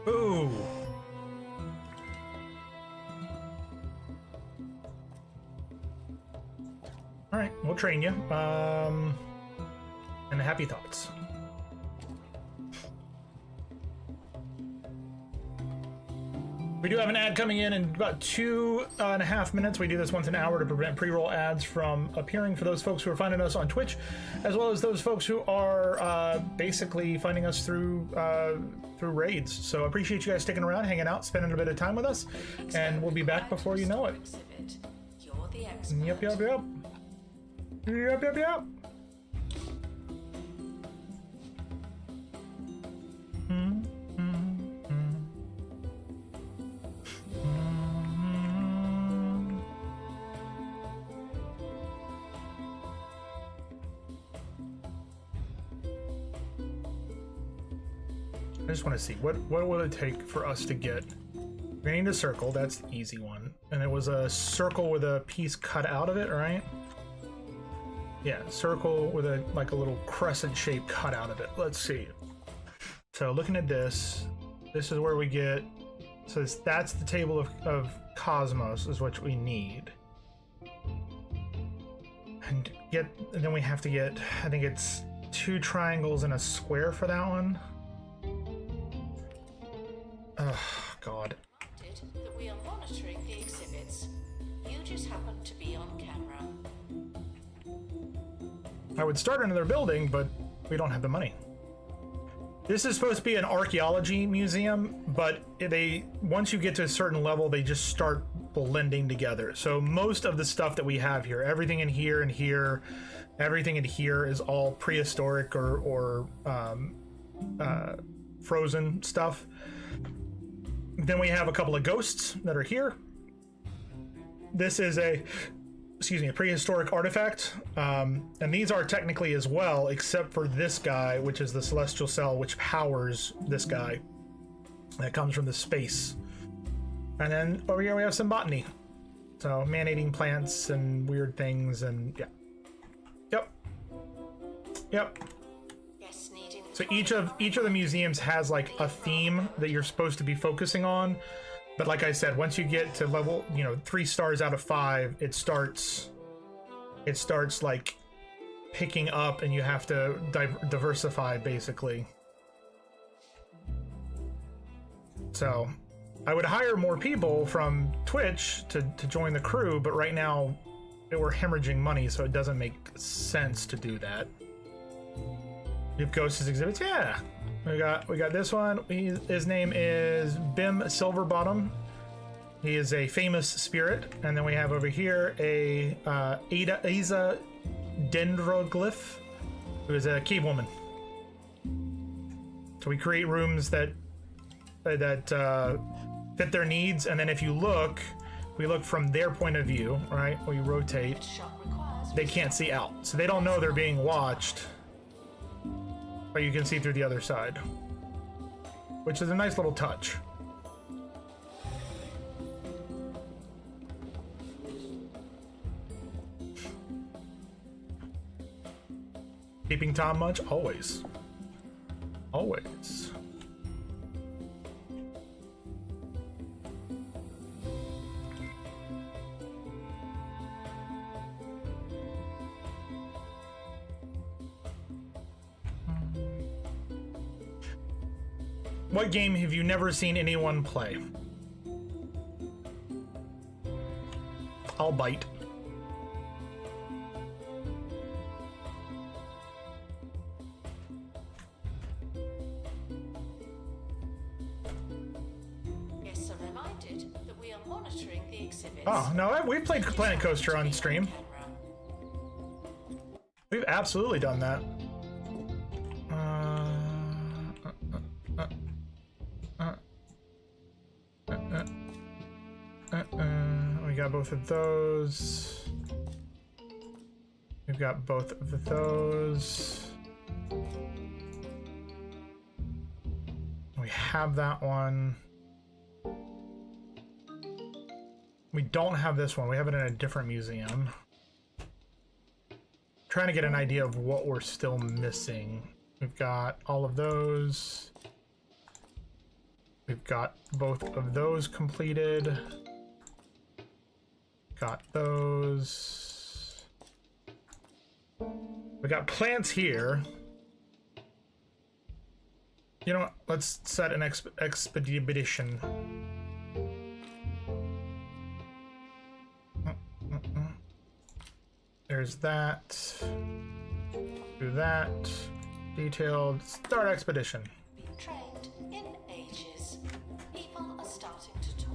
S1: Ooh. All right, we'll train you. And happy thoughts. We do have an ad coming in about 2.5 minutes. We do this once an hour to prevent pre-roll ads from appearing for those folks who are finding us on Twitch, as well as those folks who are basically finding us through raids. So I appreciate you guys sticking around, hanging out, spending a bit of time with us, and we'll be back before you know it.
S3: You're the expert.
S1: Yep, yep, yep. Yep, yep, yep. I just want to see what will it take for us to get. We need a circle. That's the easy one, and it was a circle with a piece cut out of it, right? Yeah, circle with a like a little crescent shape cut out of it. Let's see. So looking at this is where we get. So that's the table of cosmos is what we need, and then we have to get. I think it's 2 triangles and a square for that one. Oh, God.
S3: That we are monitoring the exhibits. You just happen to be on camera.
S1: I would start another building, but we don't have the money. This is supposed to be an archaeology museum, but once you get to a certain level, they just start blending together. So most of the stuff that we have here, everything in here and here, everything in here is all prehistoric or frozen stuff. Then we have a couple of ghosts that are here. This is a prehistoric artifact. And these are technically as well, except for this guy, which is the celestial cell, which powers this guy. That comes from the space. And then over here we have some botany. So man-eating plants and weird things and yeah. Yep. So each of the museums has like a theme that you're supposed to be focusing on, but like I said, once you get to level 3 stars out of 5, it starts like picking up, and you have to diversify basically. So I would hire more people from Twitch to join the crew, but right now we're hemorrhaging money, so it doesn't make sense to do that. You have ghosts as exhibits, yeah. We got this one. His name is Bim Silverbottom. He is a famous spirit, and then we have over here a Asa Dendroglyph, who is a cave woman. So we create rooms that fit their needs, and then if you look, we look from their point of view, right? We rotate. They can't see out, so they don't know they're being watched. But you can see through the other side, which is a nice little touch. Keeping Tom much? Always. Always. What game have you never seen anyone play? I'll bite.
S3: Yes, I'm reminded that we are monitoring the exhibits.
S1: Oh, no, we've played Planet Coaster on stream. We've absolutely done that. We got both of those. We've got both of those. We have that one. We don't have this one. We have it in a different museum. Trying to get an idea of what we're still missing. We've got all of those. We've got both of those completed. Got those. We got plants here. You know what? Let's set an expedition. There's that. Do that. Detailed. Start expedition.
S3: Been trained in ages. People are starting to talk.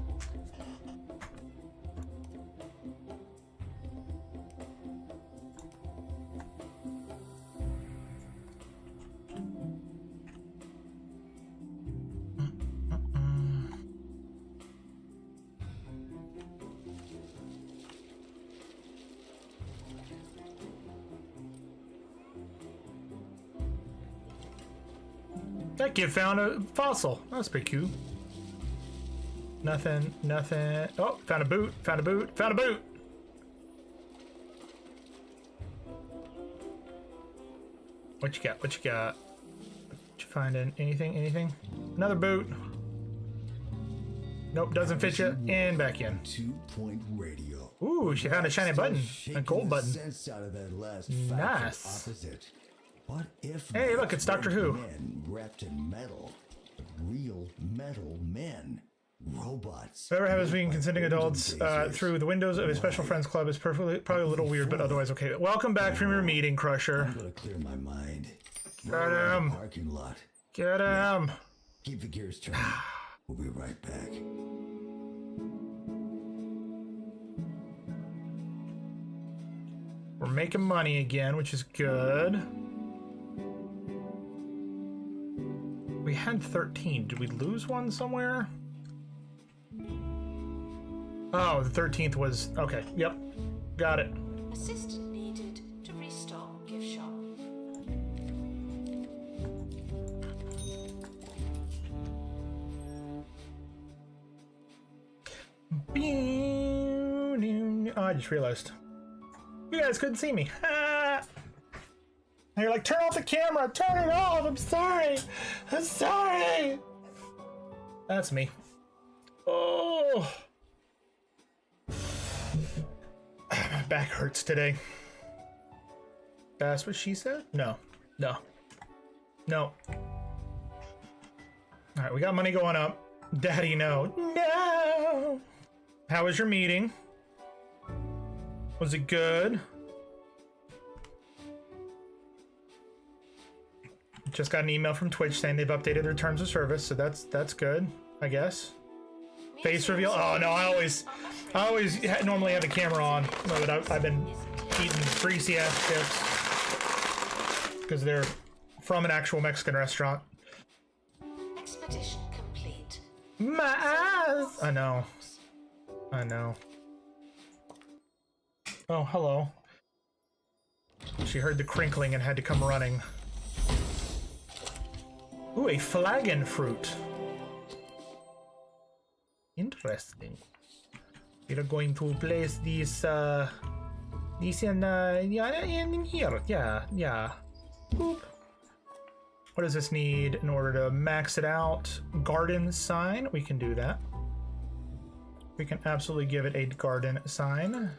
S1: That kid found a fossil. That's pretty cool. Nothing, nothing. Oh, found a boot, found a boot, found a boot! What you got? What you got? Did you find anything? Anything? Another boot. Nope, doesn't fit you. And back in.
S2: 2-point radio.
S1: Ooh, she found a shiny button. A gold button.
S2: Sense out of that last
S1: Nice.
S2: opposite. What if
S1: Hey, look, it's Doctor Who.
S2: men wrapped in metal, but real metal men, robots.
S1: Whoever has been consenting adults through the windows of a special friends club is probably a little weird, but otherwise okay. Welcome back from your meeting, Crusher.
S2: I'm gonna clear my mind.
S1: Get him.
S2: Parking lot.
S1: Get him.
S2: Keep the gears turning. We'll be right back.
S1: We're making money again, which is good. We had 13. Did we lose one somewhere? Oh, the 13th was... Okay, yep. Got it.
S3: Assistant needed to restore gift shop.
S1: Oh, I just realized. You guys couldn't see me. And you're like, turn off the camera! Turn it off! I'm sorry! I'm sorry! That's me. Oh! My back hurts today. That's what she said? No. No. No. Alright, we got money going up. Daddy, no. No! How was your meeting? Was it good? Just got an email from Twitch saying they've updated their terms of service, so that's good, I guess. Face reveal. Oh no, I always normally have the camera on, but I've been eating greasy ass chips because they're from an actual Mexican restaurant.
S3: Expedition complete.
S1: My eyes. I know. I know. Oh, hello. She heard the crinkling and had to come running. Ooh, a flagon fruit. Interesting. We're going to place these in here. Yeah. Boop. What does this need in order to max it out? Garden sign. We can do that. We can absolutely give it a garden sign.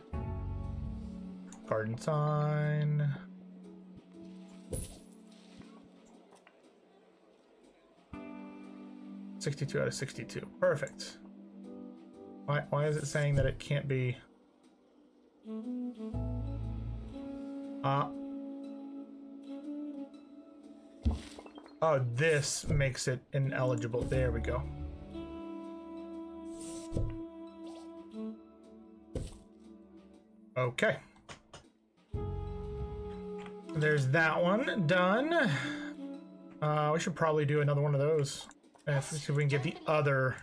S1: Garden sign. $62 out of 62. Perfect. Why is it saying that it can't be? Oh, this makes it ineligible. There we go. Okay. There's that one done. We should probably do another one of those. Let's see if we can get the other.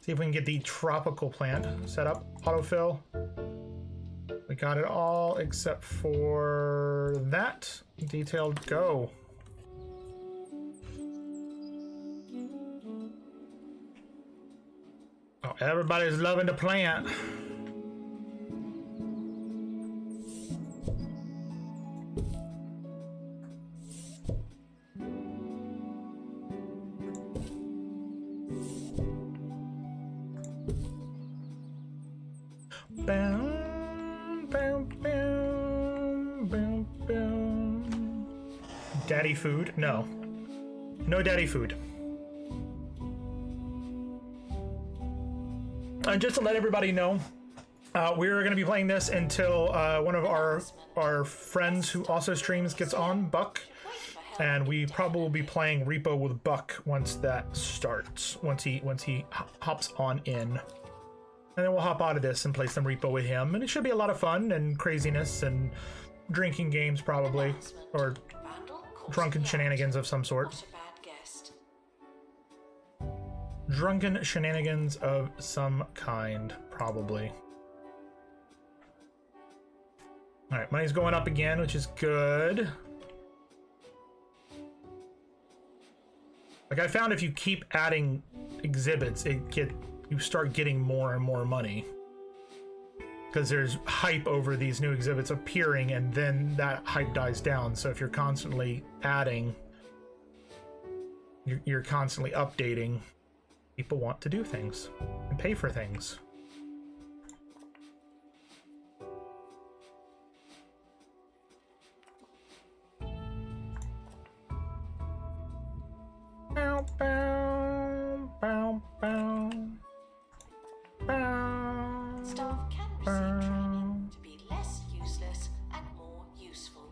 S1: See if we can get the tropical plant set up. Autofill. We got it all except for that. Detailed go. Oh, everybody's loving the plant. daddy food. No. No daddy food. And just to let everybody know, we're going to be playing this until one of our friends who also streams gets on, Buck. And we probably will be playing Repo with Buck once that starts, once he hops on in. And then we'll hop out of this and play some Repo with him. And it should be a lot of fun and craziness and drinking games probably, or drunken shenanigans of some sort. Drunken shenanigans of some kind, probably. Alright, money's going up again, which is good. Like, I found if you keep adding exhibits, you start getting more and more money. Because there's hype over these new exhibits appearing, and then that hype dies down. So if you're constantly adding, you're constantly updating, people want to do things and pay for things. Bow, bow, bow, bow, bow,
S3: Staff can receive training to be less useless and more useful.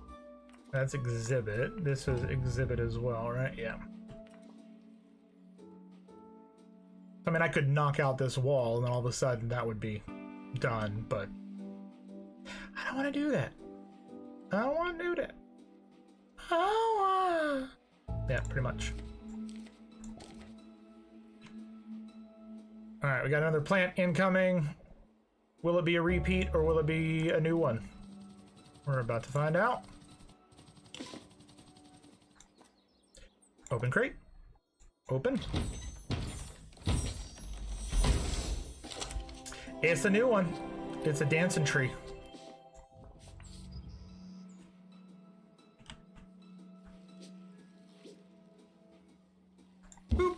S1: That's exhibit. This is exhibit as well, right? Yeah. I mean, I could knock out this wall and then all of a sudden that would be done, but I don't want to do that. I don't want to do that. Yeah, pretty much. All right, we got another plant incoming. Will it be a repeat or will it be a new one? We're about to find out. Open crate. Open. It's a new one. It's a dancing tree. Boop.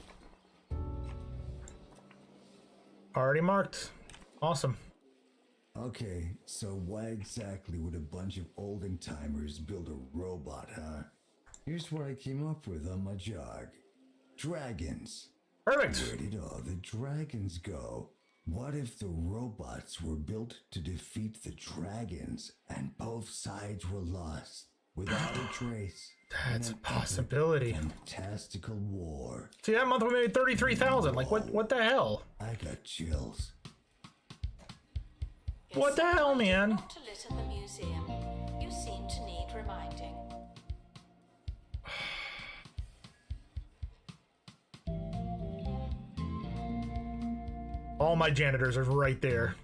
S1: Already marked. Awesome.
S2: Okay, so why exactly would a bunch of olden timers build a robot, huh? Here's what I came up with on my jog. Dragons.
S1: Perfect.
S2: Where did all the dragons go? What if the robots were built to defeat the dragons and both sides were lost without a trace?
S1: That's a possibility.
S2: Fantastical war.
S1: See, that month we made 33,000. Like, what the hell?
S2: I got chills.
S1: What the hell, man?
S3: Not to litter the museum. You seem to need reminding.
S1: All my janitors are right there.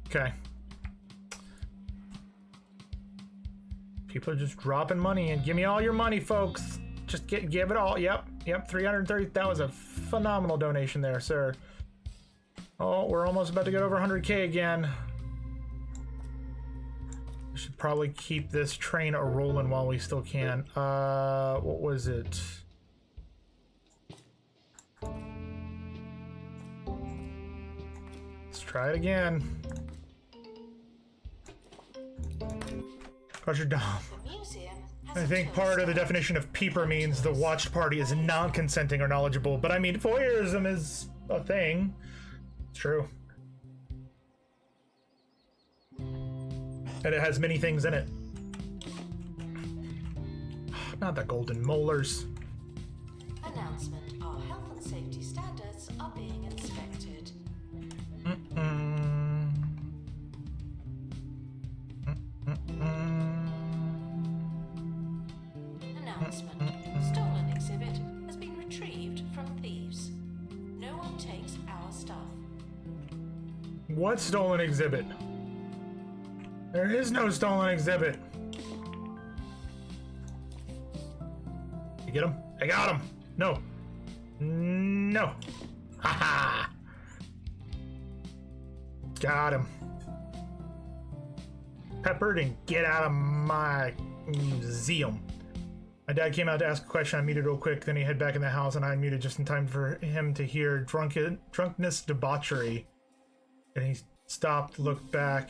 S1: Okay. People are just dropping money in. Give me all your money, folks. Just give it all. Yep. 330. That was a phenomenal donation there, sir. Oh, we're almost about to get over 100K again. We should probably keep this train a-rolling while we still can. What was it? Let's try it again. Roger Dom.
S3: The museum has
S1: I think part of the definition of peeper means the watched party is non-consenting or knowledgeable, but I mean, voyeurism is a thing. It's true. And it has many things in it. Not the golden molars.
S3: announcement. Our health and safety standards are being inspected. Announcement. Stolen exhibit has been retrieved from thieves. No one takes our stuff.
S1: What stolen exhibit? There is no stolen exhibit. You get him? I got him. No. No. Haha. Got him. Peppered and get out of my museum. My dad came out to ask a question. I muted real quick. Then he head back in the house, and I unmuted just in time for him to hear drunkenness debauchery. And he's stopped, looked back,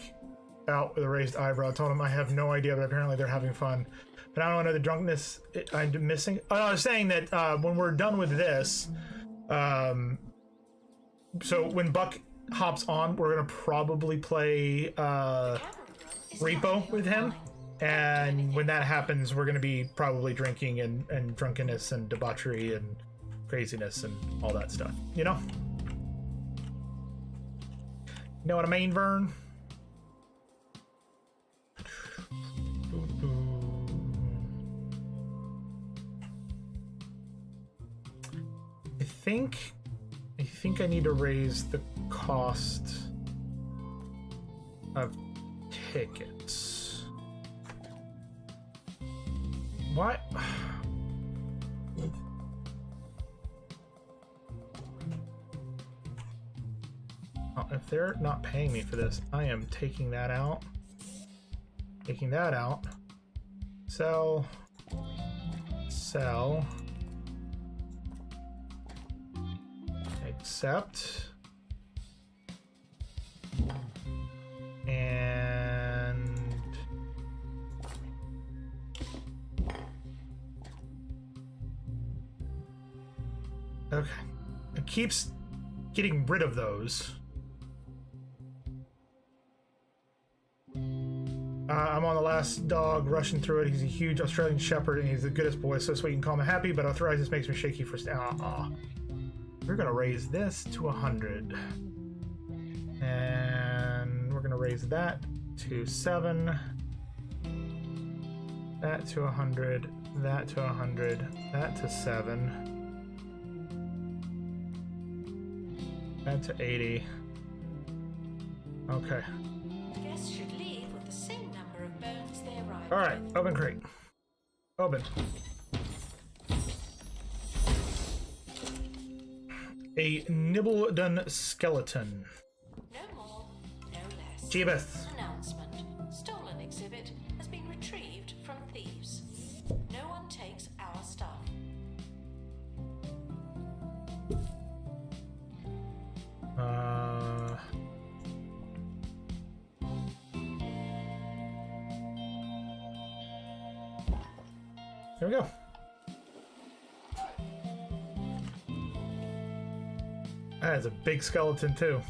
S1: out with a raised eyebrow. Told him I have no idea, but apparently they're having fun. But I don't know the drunkenness I'm missing. Oh, no, I was saying that when we're done with this, so when Buck hops on, we're gonna probably play Repo with him, and when that happens, we're gonna be probably drinking and drunkenness and debauchery and craziness and all that stuff. You know? You know what I mean, Vern? I think I need to raise the cost of tickets. What? Oh, if they're not paying me for this, I am taking that out. Taking that out. Sell. Sell. Accept. And okay. It keeps getting rid of those. I'm on the last dog, rushing through it. He's a huge Australian Shepherd, and he's the goodest boy. So sweet and calm and happy, but arthritis makes me shaky for. We're gonna raise this to 100, and we're gonna raise that to 7. That to 100. That to 100. That to 7. That to 80. Okay.
S3: Guests should leave with the same number of bones they arrived
S1: All right.
S3: with.
S1: Open crate. Open. A Nibbledon skeleton.
S3: No more, no less.
S1: Jeebus.
S3: Announcement. Stolen exhibit has been retrieved from thieves. No one takes our stuff.
S1: Here we go. That is a big skeleton too.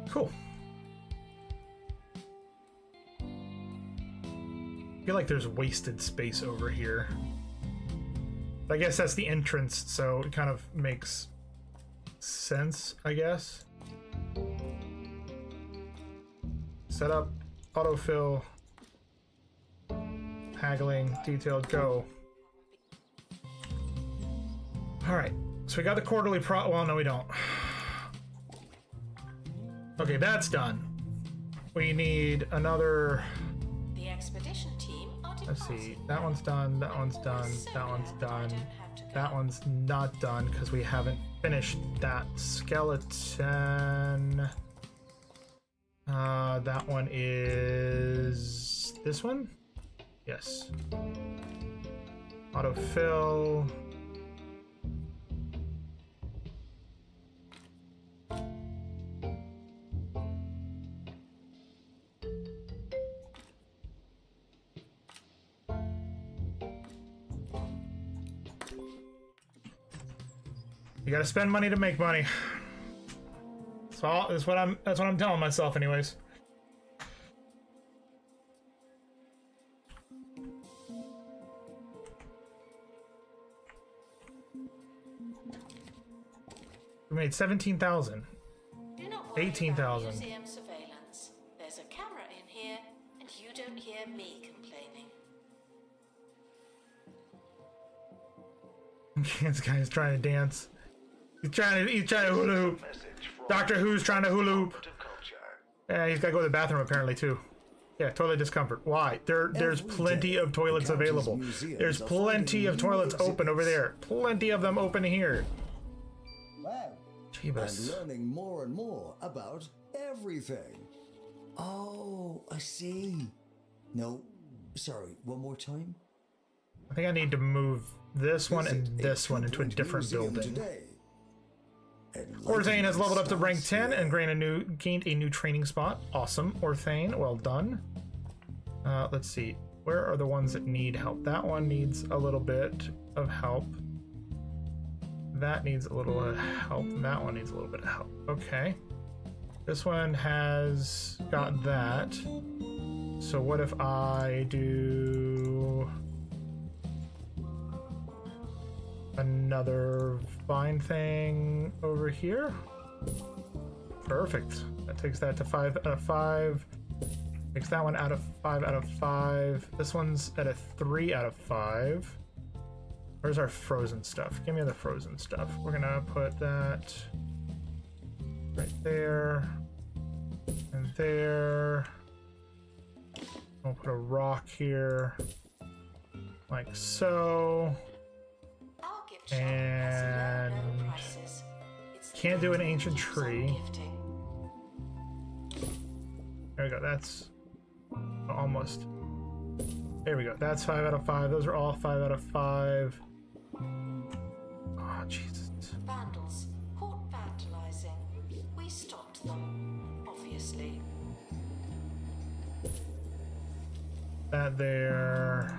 S1: Cool. I feel like there's wasted space over here. I guess that's the entrance, so it kind of makes sense, I guess. Set up, autofill, haggling, detailed, go. Alright, so we got the quarterly well, no we don't. Okay, that's done. We need another.
S3: The expedition team are
S1: Let's see,
S3: departing.
S1: that one's done, that one's done, that one's done. That one's not done because we haven't finished that skeleton. That one is this one? Yes. Autofill. You gotta spend money to make money. So that's what I'm telling myself anyways. We made 17,000.
S3: Do not worry
S1: 18,000.
S3: about museum surveillance. There's a camera in here, and you don't hear me complaining.
S1: This guy's trying to dance. He's trying to hula hoop. Doctor Who's trying to hula hoop. Yeah, he's got to go to the bathroom apparently too. Yeah, toilet discomfort. Why? There's plenty of toilets available. There's plenty of toilets open over there. Plenty of them open here.
S2: Wow.
S1: Jeebus.
S2: I'm learning more and more about everything. Oh, I see. No, sorry, one more time.
S1: I think I need to move this one and
S2: Visit
S1: this one into a
S2: Point
S1: different
S2: Museum
S1: building.
S2: today.
S1: Orthane has leveled up to rank
S2: Enlightenment
S1: 10 and
S2: starts
S1: gained a new training spot. Awesome, Orthane, well done. Let's see, where are the ones that need help? That one needs a little bit of help. That needs a little help. That one needs a little bit of help. Okay. This one has got that. So what if I do another vine thing over here? Perfect. That takes that to 5 out of 5. Takes that one out of 5 out of 5. This one's at a 3 out of 5. Where's our frozen stuff? Give me the frozen stuff. We're gonna put that right there and there. We'll put a rock here, like so.
S3: Our gift shop has low
S1: And
S3: prices. It's the
S1: can't do an
S3: best
S1: ancient
S3: deals on
S1: tree.
S3: gifting.
S1: There we go. That's almost. There we go. That's 5 out of 5. Those are all 5 out of 5. Oh, Jesus.
S3: Vandals caught vandalizing. We stopped them, obviously.
S1: That there.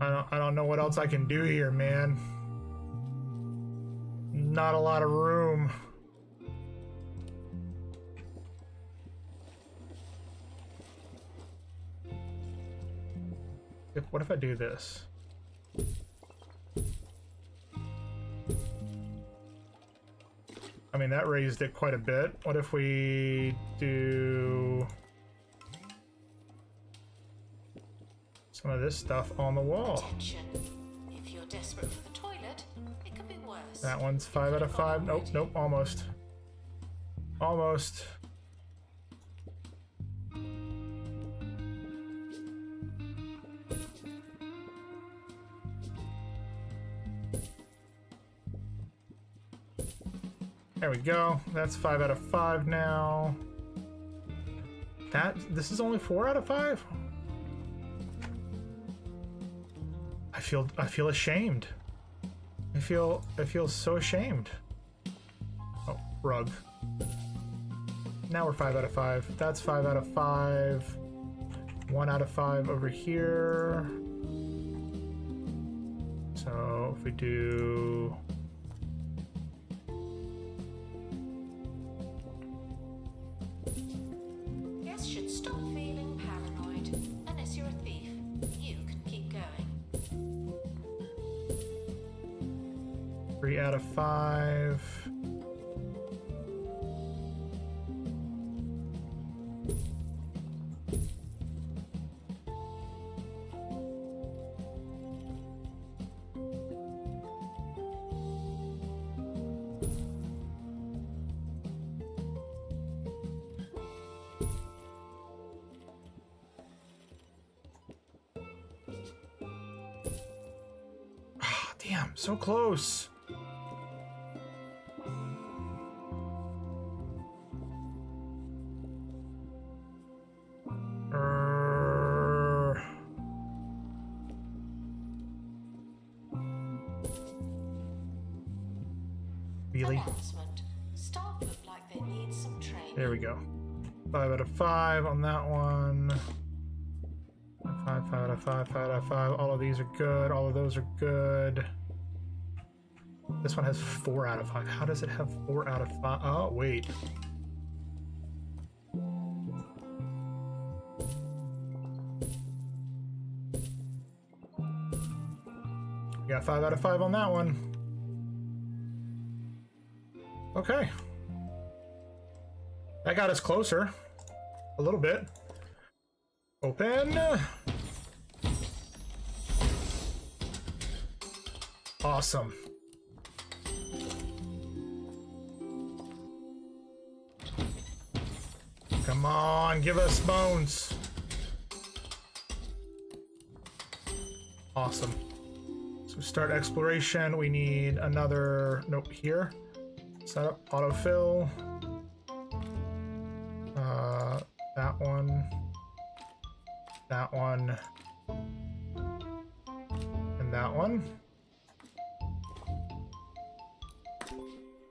S1: I don't know what else I can do here, man. Not a lot of room. What if I do this? I mean, that raised it quite a bit. What if we do some of this stuff on the wall?
S3: Attention. If you're desperate for the toilet, it could be worse.
S1: That one's 5 out of 5. Nope, nope, almost. Almost. There we go. That's 5 out of 5 now. This is only 4 out of 5? I feel ashamed. I feel so ashamed. Oh, rug. Now we're 5 out of 5. That's 5 out of 5. 1 out of 5 over here. So if we do
S3: Guests should stop feeling paranoid. Unless you're a thief, you can keep going.
S1: 3 out of 5. Damn, so close. Really?
S3: Announcement. Staff look like they need some training.
S1: There we go. 5 out of 5 on that one. 5 out of 5, 5 out of 5. All of these are good. All of those are good. This one has 4 out of 5. How does it have 4 out of 5? Oh, wait. We got 5 out of 5 on that one. Okay. That got us closer. A little bit. Open. Awesome. Come Come on, give us bones. Awesome. So start exploration. We need another, nope, here. Set up autofill. That one. That one. And that one.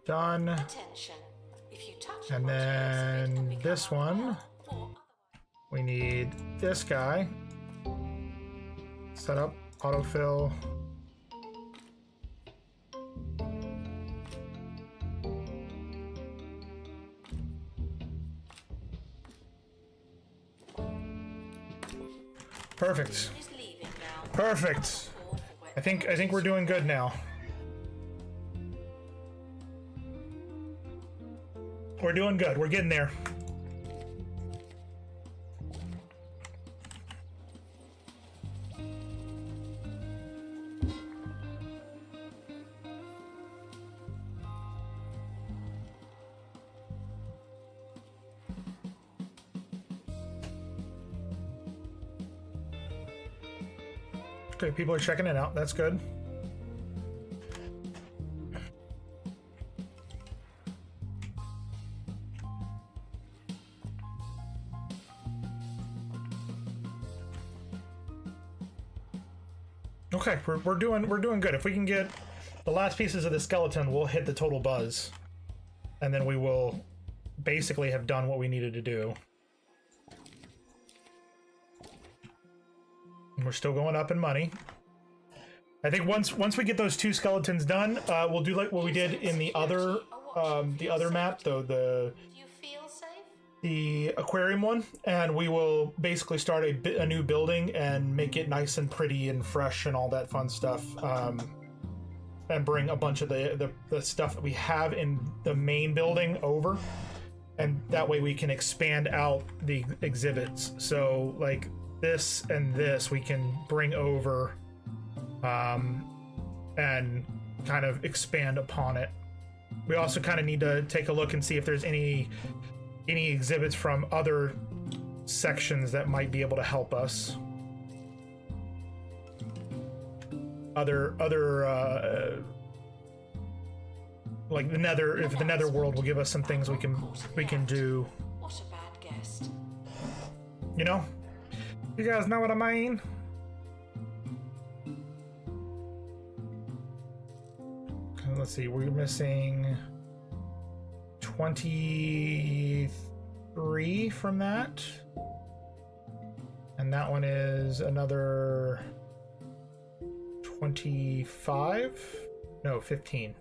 S1: Done.
S3: Attention. If you touch
S1: And then this one. We need this guy. Set up autofill. Perfect. Perfect. I think we're doing good now. We're doing good. We're getting there. Okay, people are checking it out. That's good. Okay, we're doing good. If we can get the last pieces of the skeleton, we'll hit the total buzz, and then we will basically have done what we needed to do. And we're still going up in money. I think once we get those 2 skeletons done, we'll do like what we did in the other map, though the aquarium one, and we will basically start a new building and make it nice and pretty and fresh and all that fun stuff, and bring a bunch of the stuff that we have in the main building over, and that way we can expand out the exhibits. So like this and this we can bring over, and kind of expand upon it. We also kind of need to take a look and see if there's any exhibits from other sections that might be able to help us. Other like the nether, if the nether world will give us some things we can do.
S3: What a bad guest.
S1: You know? You guys know what I mean? Let's see, we're missing 23 from that. And that one is another 25? No, 15.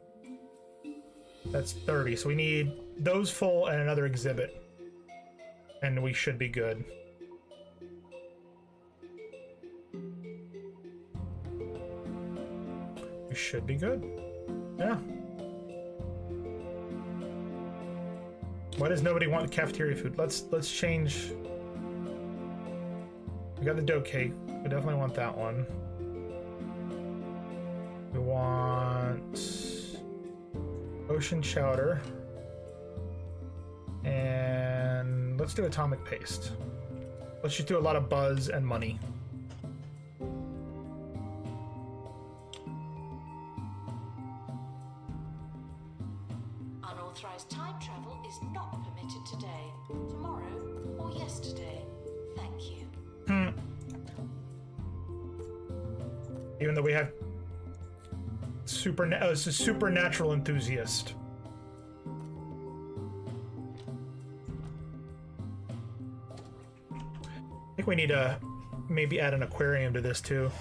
S1: That's 30. So we need those full and another exhibit. And we should be good. We should be good. Yeah. Why does nobody want cafeteria food? Let's change. We got the dough cake. We definitely want that one. We want ocean chowder. And let's do atomic paste. Let's just do a lot of buzz and money.
S3: Unauthorized time travel is not permitted today, tomorrow, or yesterday. Thank you.
S1: Even though we have it's a supernatural enthusiast. I think we need to maybe add an aquarium to this too.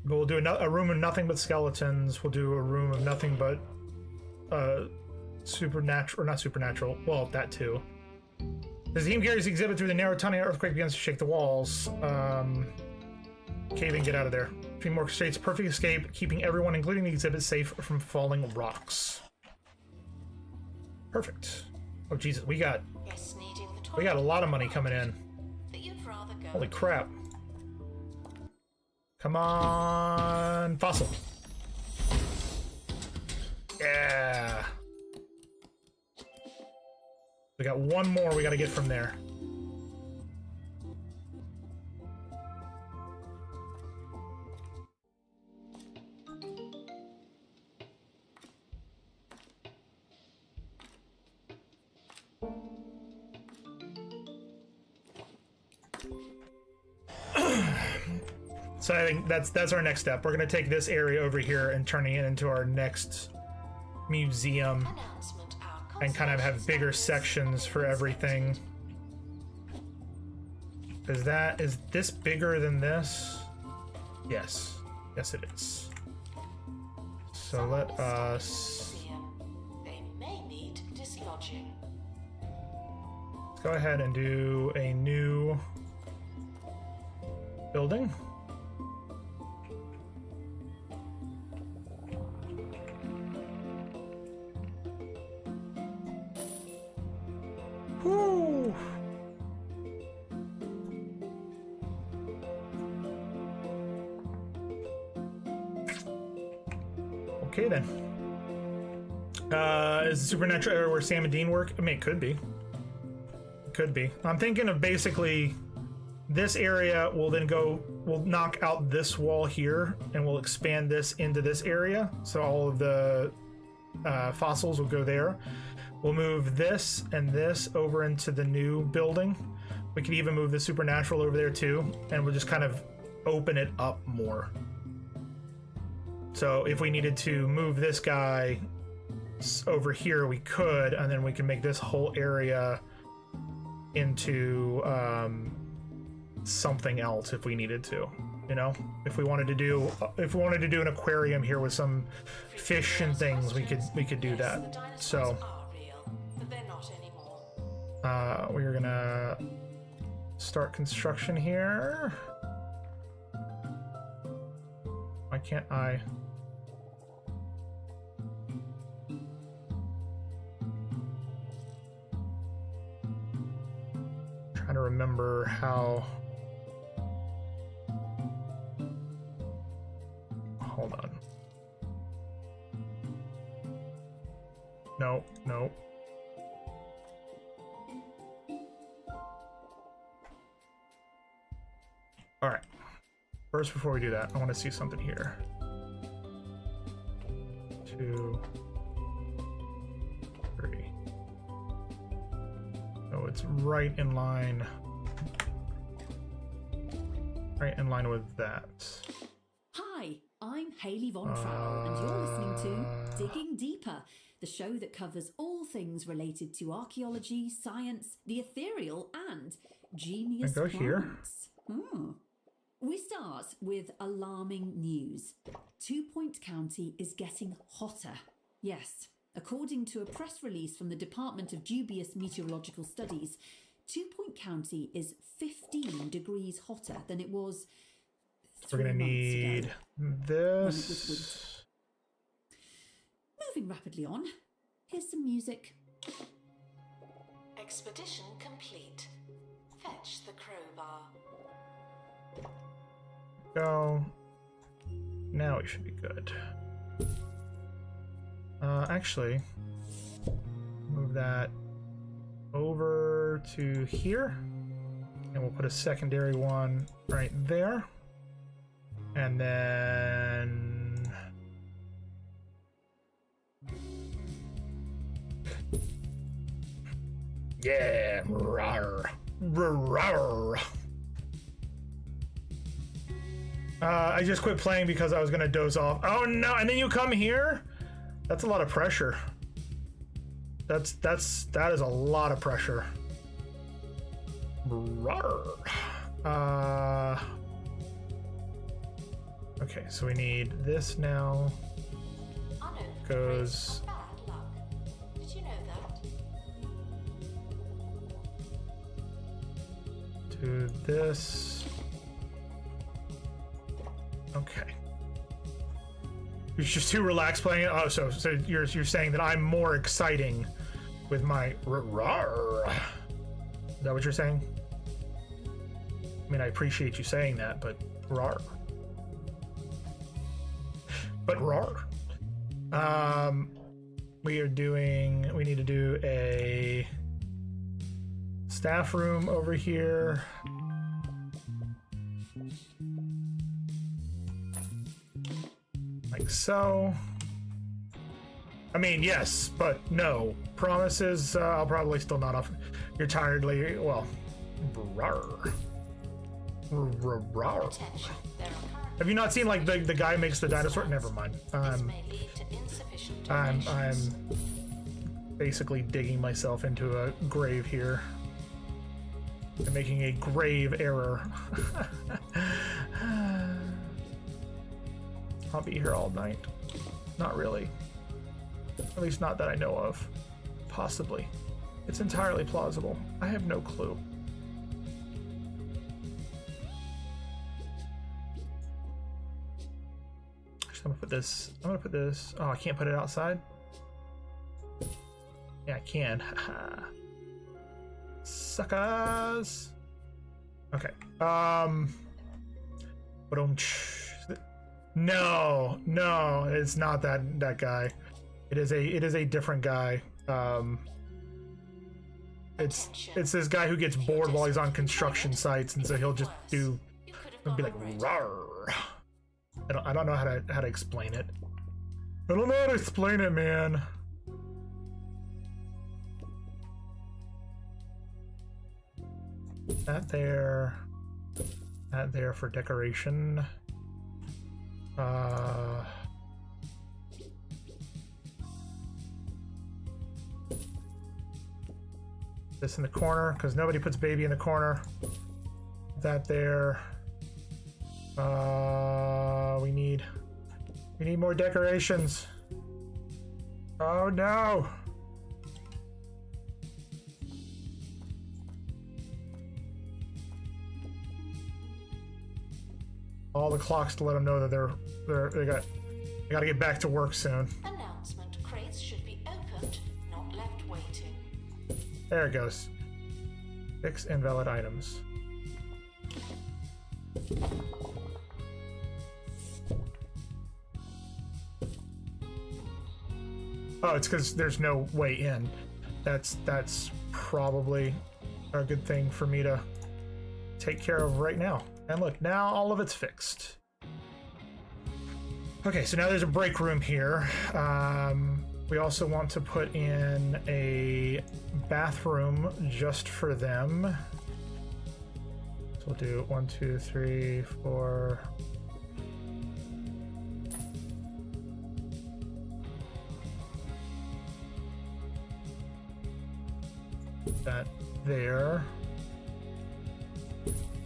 S1: But we'll do a room of nothing but skeletons. We'll do a room of nothing but supernatural, or not supernatural. Well, that too. As the team carries the exhibit through the narrow tunnel, earthquake begins to shake the walls. Cave in, get out of there. 3 more states, perfect escape, keeping everyone, including the exhibit, safe from falling rocks. Perfect. Oh Jesus, we got a lot of money coming in. Holy crap. Come on, fossil. Yeah. We got one more we got to get from there. So I think that's our next step. We're going to take this area over here and turning it into our next museum and kind of have bigger sections for everything. Is this bigger than this? Yes. Yes, it is. So let us...
S3: They may need dislodging.
S1: Let's go ahead and do a new building. Woo! Okay then. Is the supernatural area where Sam and Dean work? I mean, it could be. It could be. I'm thinking of basically this area will then go, we'll knock out this wall here and we'll expand this into this area. So all of the fossils will go there. We'll move this and this over into the new building. We could even move the supernatural over there too, and we'll just kind of open it up more. So if we needed to move this guy over here, we could, and then we can make this whole area into something else if we needed to. You know, if we wanted to do an aquarium here with some fish and things, we could do that. So we're gonna start construction here. Why can't I? Trying to remember how. Hold on. No, no. All right. First, before we do that, I want to see something here. 2, 3. So it's right in line. Right in line with that.
S4: Hi, I'm Hayley Von Trowell, and you're listening to Digging Deeper, the show that covers all things related to archaeology, science, the ethereal, and genius
S1: go here.
S4: plants. We start with alarming news. 2 Point County is getting hotter. Yes, according to a press release from the Department of Dubious Meteorological Studies, 2 Point County is 15 degrees hotter than it was.
S1: We're gonna need this.
S4: Moving rapidly on, here's some music.
S3: Expedition complete. Fetch the crowbar.
S1: Go. Now we should be good. Actually, move that over to here, and we'll put a secondary one right there, and then yeah, rawr, rawr. I just quit playing because I was gonna doze off. Oh no! And then you come here. That's a lot of pressure. That is a lot of pressure. Okay, so we need this now. Goes.
S3: Bad luck. Did you know that?
S1: To this. Okay. You're just too relaxed playing it. Oh, so you're saying that I'm more exciting with my rawr. Is that what you're saying? I mean, I appreciate you saying that, but rawr. But rawr. we need to do a staff room over here. Like so. I mean, yes, but no. Promises, I'll probably still not off. You're tired, lady. Well, rawr. Rawr.
S3: Attention, there are currently
S1: Have you not seen like the guy makes the dinosaur? Never mind.
S3: this may lead to insufficient
S1: I'm
S3: donations.
S1: basically digging myself into a grave here. I'm making a grave error. I'll be here all night. Not really. At least not that I know of. Possibly. It's entirely plausible. I have no clue. I'm gonna put this. I'm gonna put this. Oh, I can't put it outside. Yeah, I can. Suckers. Okay. No, it's not that guy. It is a different guy. It's this guy who gets bored while he's on construction sites, and so he'll just do. He'll be like, rawr. I don't know how to explain it. I don't know how to explain it, man. That there for decoration. This in the corner, because nobody puts baby in the corner. That there. We need more decorations. Oh no! All the clocks to let them know that they gotta get back to work soon.
S3: Announcement: crates should be opened, not left waiting.
S1: There it goes. Fix invalid items. Oh, it's because there's no way in. That's probably a good thing for me to take care of right now. And look, now all of it's fixed. Okay, so now there's a break room here. We also want to put in a bathroom just for them. So we'll do 1, 2, 3, 4. That there.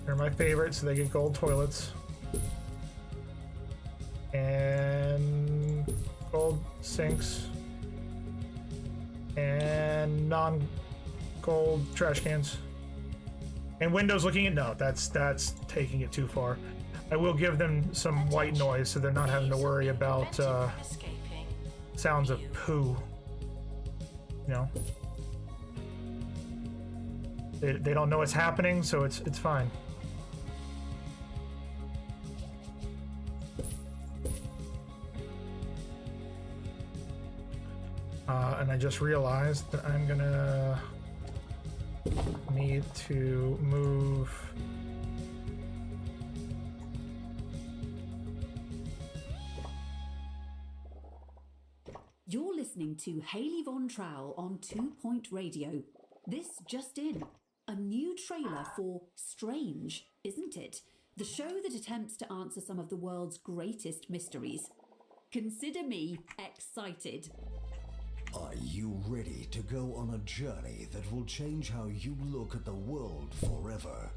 S1: They're my favorites, so they get gold toilets. And gold sinks. And non-gold trash cans. And windows looking at no, that's taking it too far. I will give them some white noise so they're not having to worry about sounds of poo. You know? They don't know what's happening, so it's fine. And I just realized that I'm gonna need to move
S4: You're listening to Hayley Von Trowell on 2 Point Radio. This just in. A new trailer for Strange, isn't it? The show that attempts to answer some of the world's greatest mysteries. Consider me excited.
S2: Are you ready to go on a journey that will change how you look at the world forever?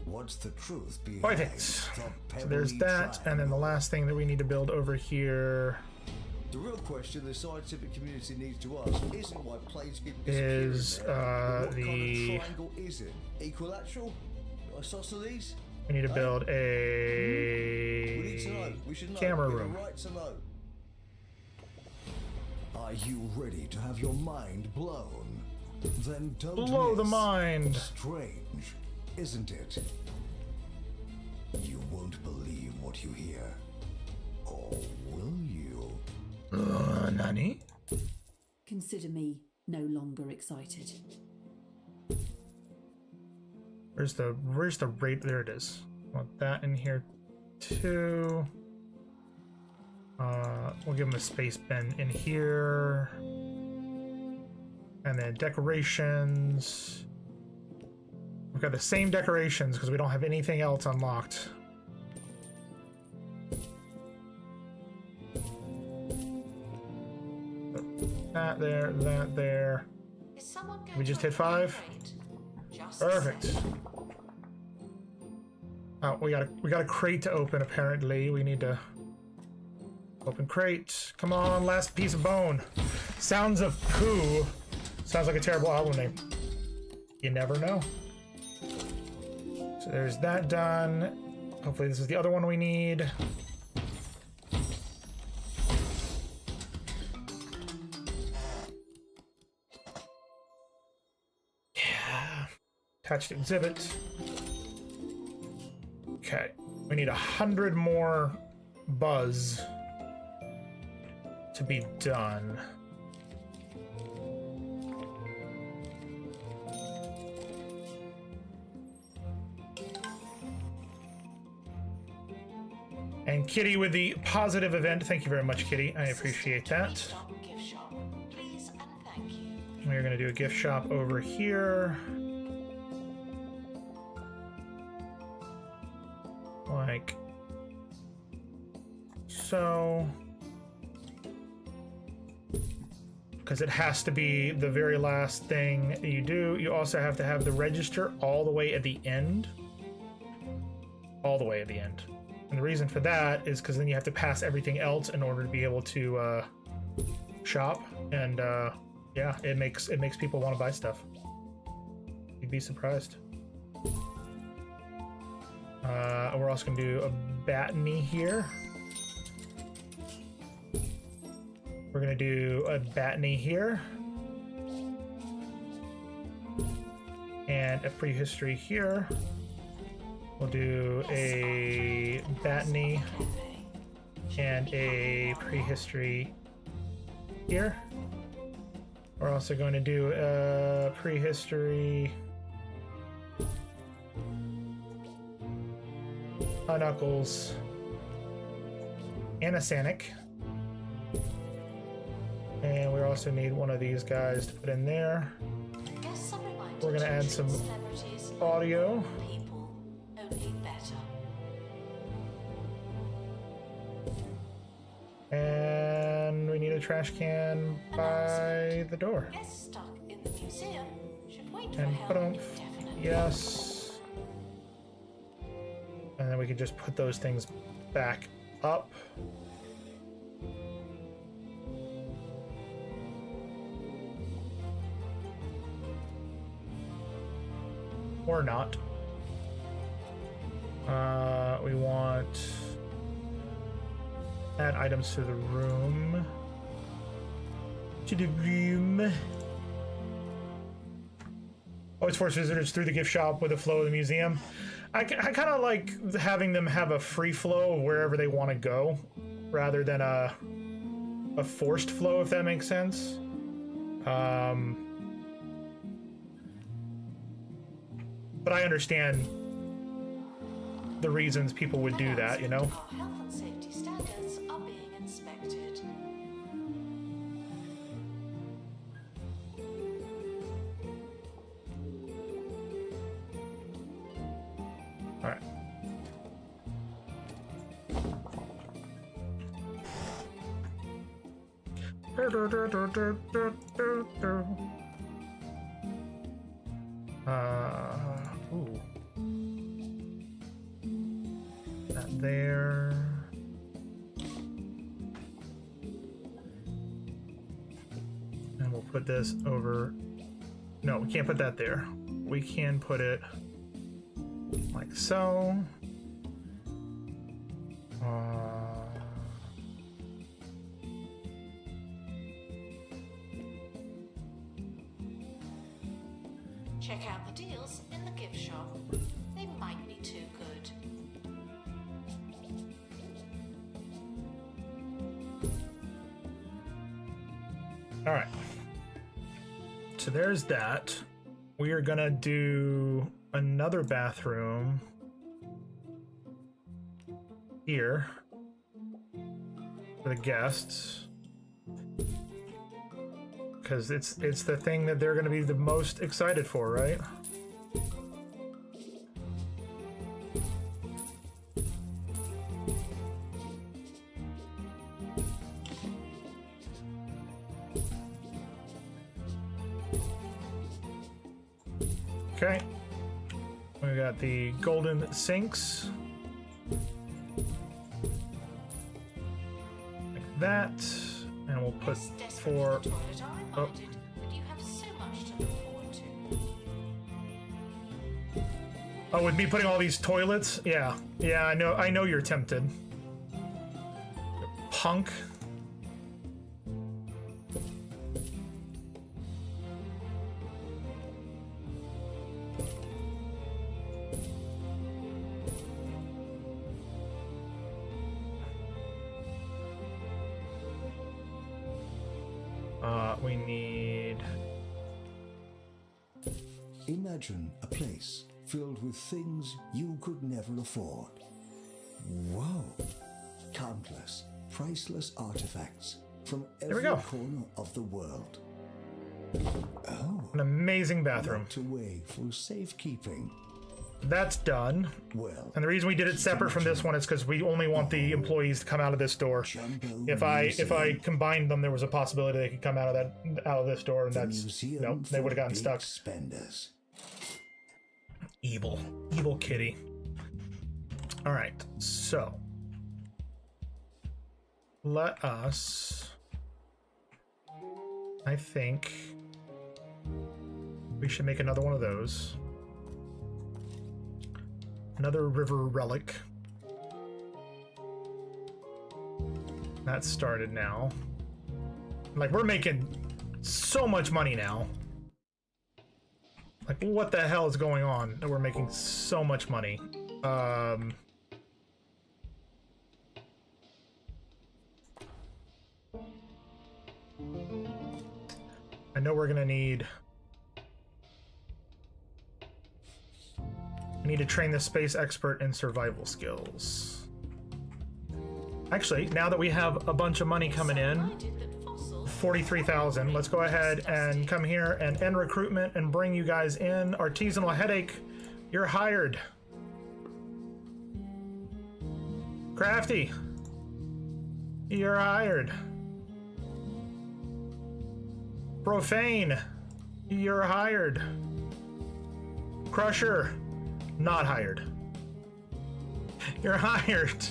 S2: What's the truth behind
S1: Perfect. So there's that, and then the last thing that we need to build over here
S2: The real question the scientific community needs to ask isn't why planes keep
S1: is
S2: disappearing. What
S1: the
S2: kind of triangle is it? Equilateral? Isosceles?
S1: we need to build
S2: We need to know.
S1: a
S2: We should know.
S1: camera
S2: We have a
S1: room.
S2: right to know. Are you ready to have your mind blown? Then don't
S1: Blow the
S2: miss.
S1: mind.
S2: Strange, isn't it? You won't believe what you hear. Or will you?
S1: Nani?
S4: consider me no longer excited.
S1: Where's the rate? There it is. Want that in here too. We'll give him a space bin in here. And then decorations. We've got the same decorations because we don't have anything else unlocked. That there, that there.
S3: Is someone going
S1: We just
S3: to
S1: hit 5.
S3: Just
S1: Perfect. Oh, we got a crate to open apparently. We need to open crate. Come on, last piece of bone. Sounds of Pooh. Sounds like a terrible album name. You never know. So there's that done. Hopefully this is the other one we need. Yeah. Attached exhibit. Okay. We need 100 more buzz to be done. And Kitty with the positive event. Thank you very much, Kitty. I appreciate that.
S3: Gift shop, please and thank you.
S1: We're going to do a gift shop over here. Like so. Because it has to be the very last thing you do. You also have to have the register all the way at the end. All the way at the end. And the reason for that is because then you have to pass everything else in order to be able to shop. And yeah, it makes people want to buy stuff. You'd be surprised. We're also going to do a batony here. We're going to do a batony here. And a prehistory here. We'll do a batony and a prehistory here. We're also going to do a prehistory, a Knuckles, and a Sanic. And we also need one of these guys to put in there. We're going to add some audio. And we need a trash can by the door.
S3: Guests stuck in the museum should wait
S1: And
S3: for
S1: put
S3: help
S1: them,
S3: indefinitely.
S1: yes. And then we can just put those things back up. Or not. We want add items to the room. To the room. Always force visitors through the gift shop with the flow of the museum. I kind of like having them have a free flow of wherever they want to go, rather than a forced flow, if that makes sense. But I understand the reasons people would do that, you know?
S3: Our health and safety standards are being inspected.
S1: All right. Ooh. That there. And we'll put this over. No, we can't put that there. We can put it like so.
S3: Check out the deals in the gift shop. They might be too good.
S1: All right. So there's that. We are gonna do another bathroom here for the guests, because it's the thing that they're gonna be the most excited for, right? Okay, we got the golden sinks, like that, and we'll put four. Oh,
S3: And you have so much to look forward to.
S1: oh, with me putting all these toilets, yeah, I know you're tempted, punk. We need...
S2: Imagine a place filled with things you could never afford. Whoa! Countless, priceless artifacts from every
S1: go.
S2: corner of the world. Oh,
S1: an amazing bathroom.
S2: locked away for safekeeping.
S1: That's done.
S2: Well,
S1: And the reason we did it separate from this one is because we only want the employees to come out of this door. If I combined them, there was a possibility they could come out of this door, and that's nope. They would have gotten stuck.
S2: Spenders.
S1: Evil kitty. All right, so let us. I think we should make another one of those. Another river relic. That started now. Like, we're making so much money now. Like, what the hell is going on that we're making so much money? I know we're gonna need... I need to train the space expert in survival skills. Actually, now that we have a bunch of money coming in, 43,000, let's go ahead and come here and end recruitment and bring you guys in. Artisanal Headache, you're hired. Crafty, you're hired. Profane, you're hired. Crusher, not hired. You're hired.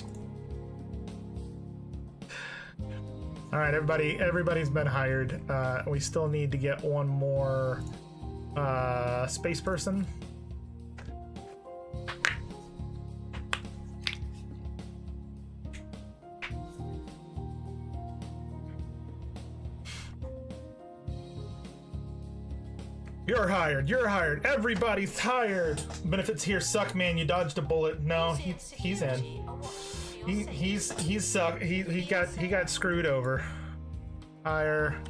S1: All right, everybody's been hired. We still need to get one more space person. You're hired. You're hired. Everybody's hired. Benefits here suck, man. You dodged a bullet. No, he's in. He's suck. He got screwed over. Hire.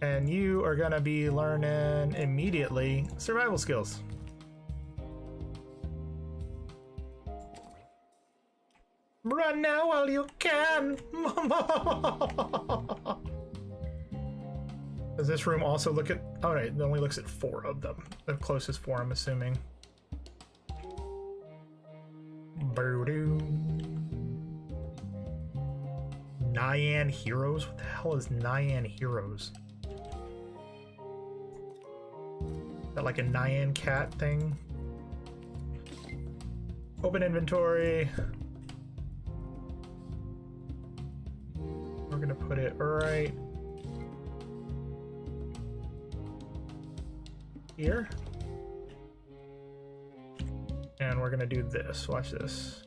S1: And you are gonna be learning immediately survival skills. Run now while you can. Does this room also look at... Oh, right, it only looks at 4 of them. The closest 4, I'm assuming. Boo-doo. Nyan Heroes? What the hell is Nyan Heroes? Is that like a Nyan cat thing? Open inventory. We're gonna put it right here. And we're gonna do this. Watch this.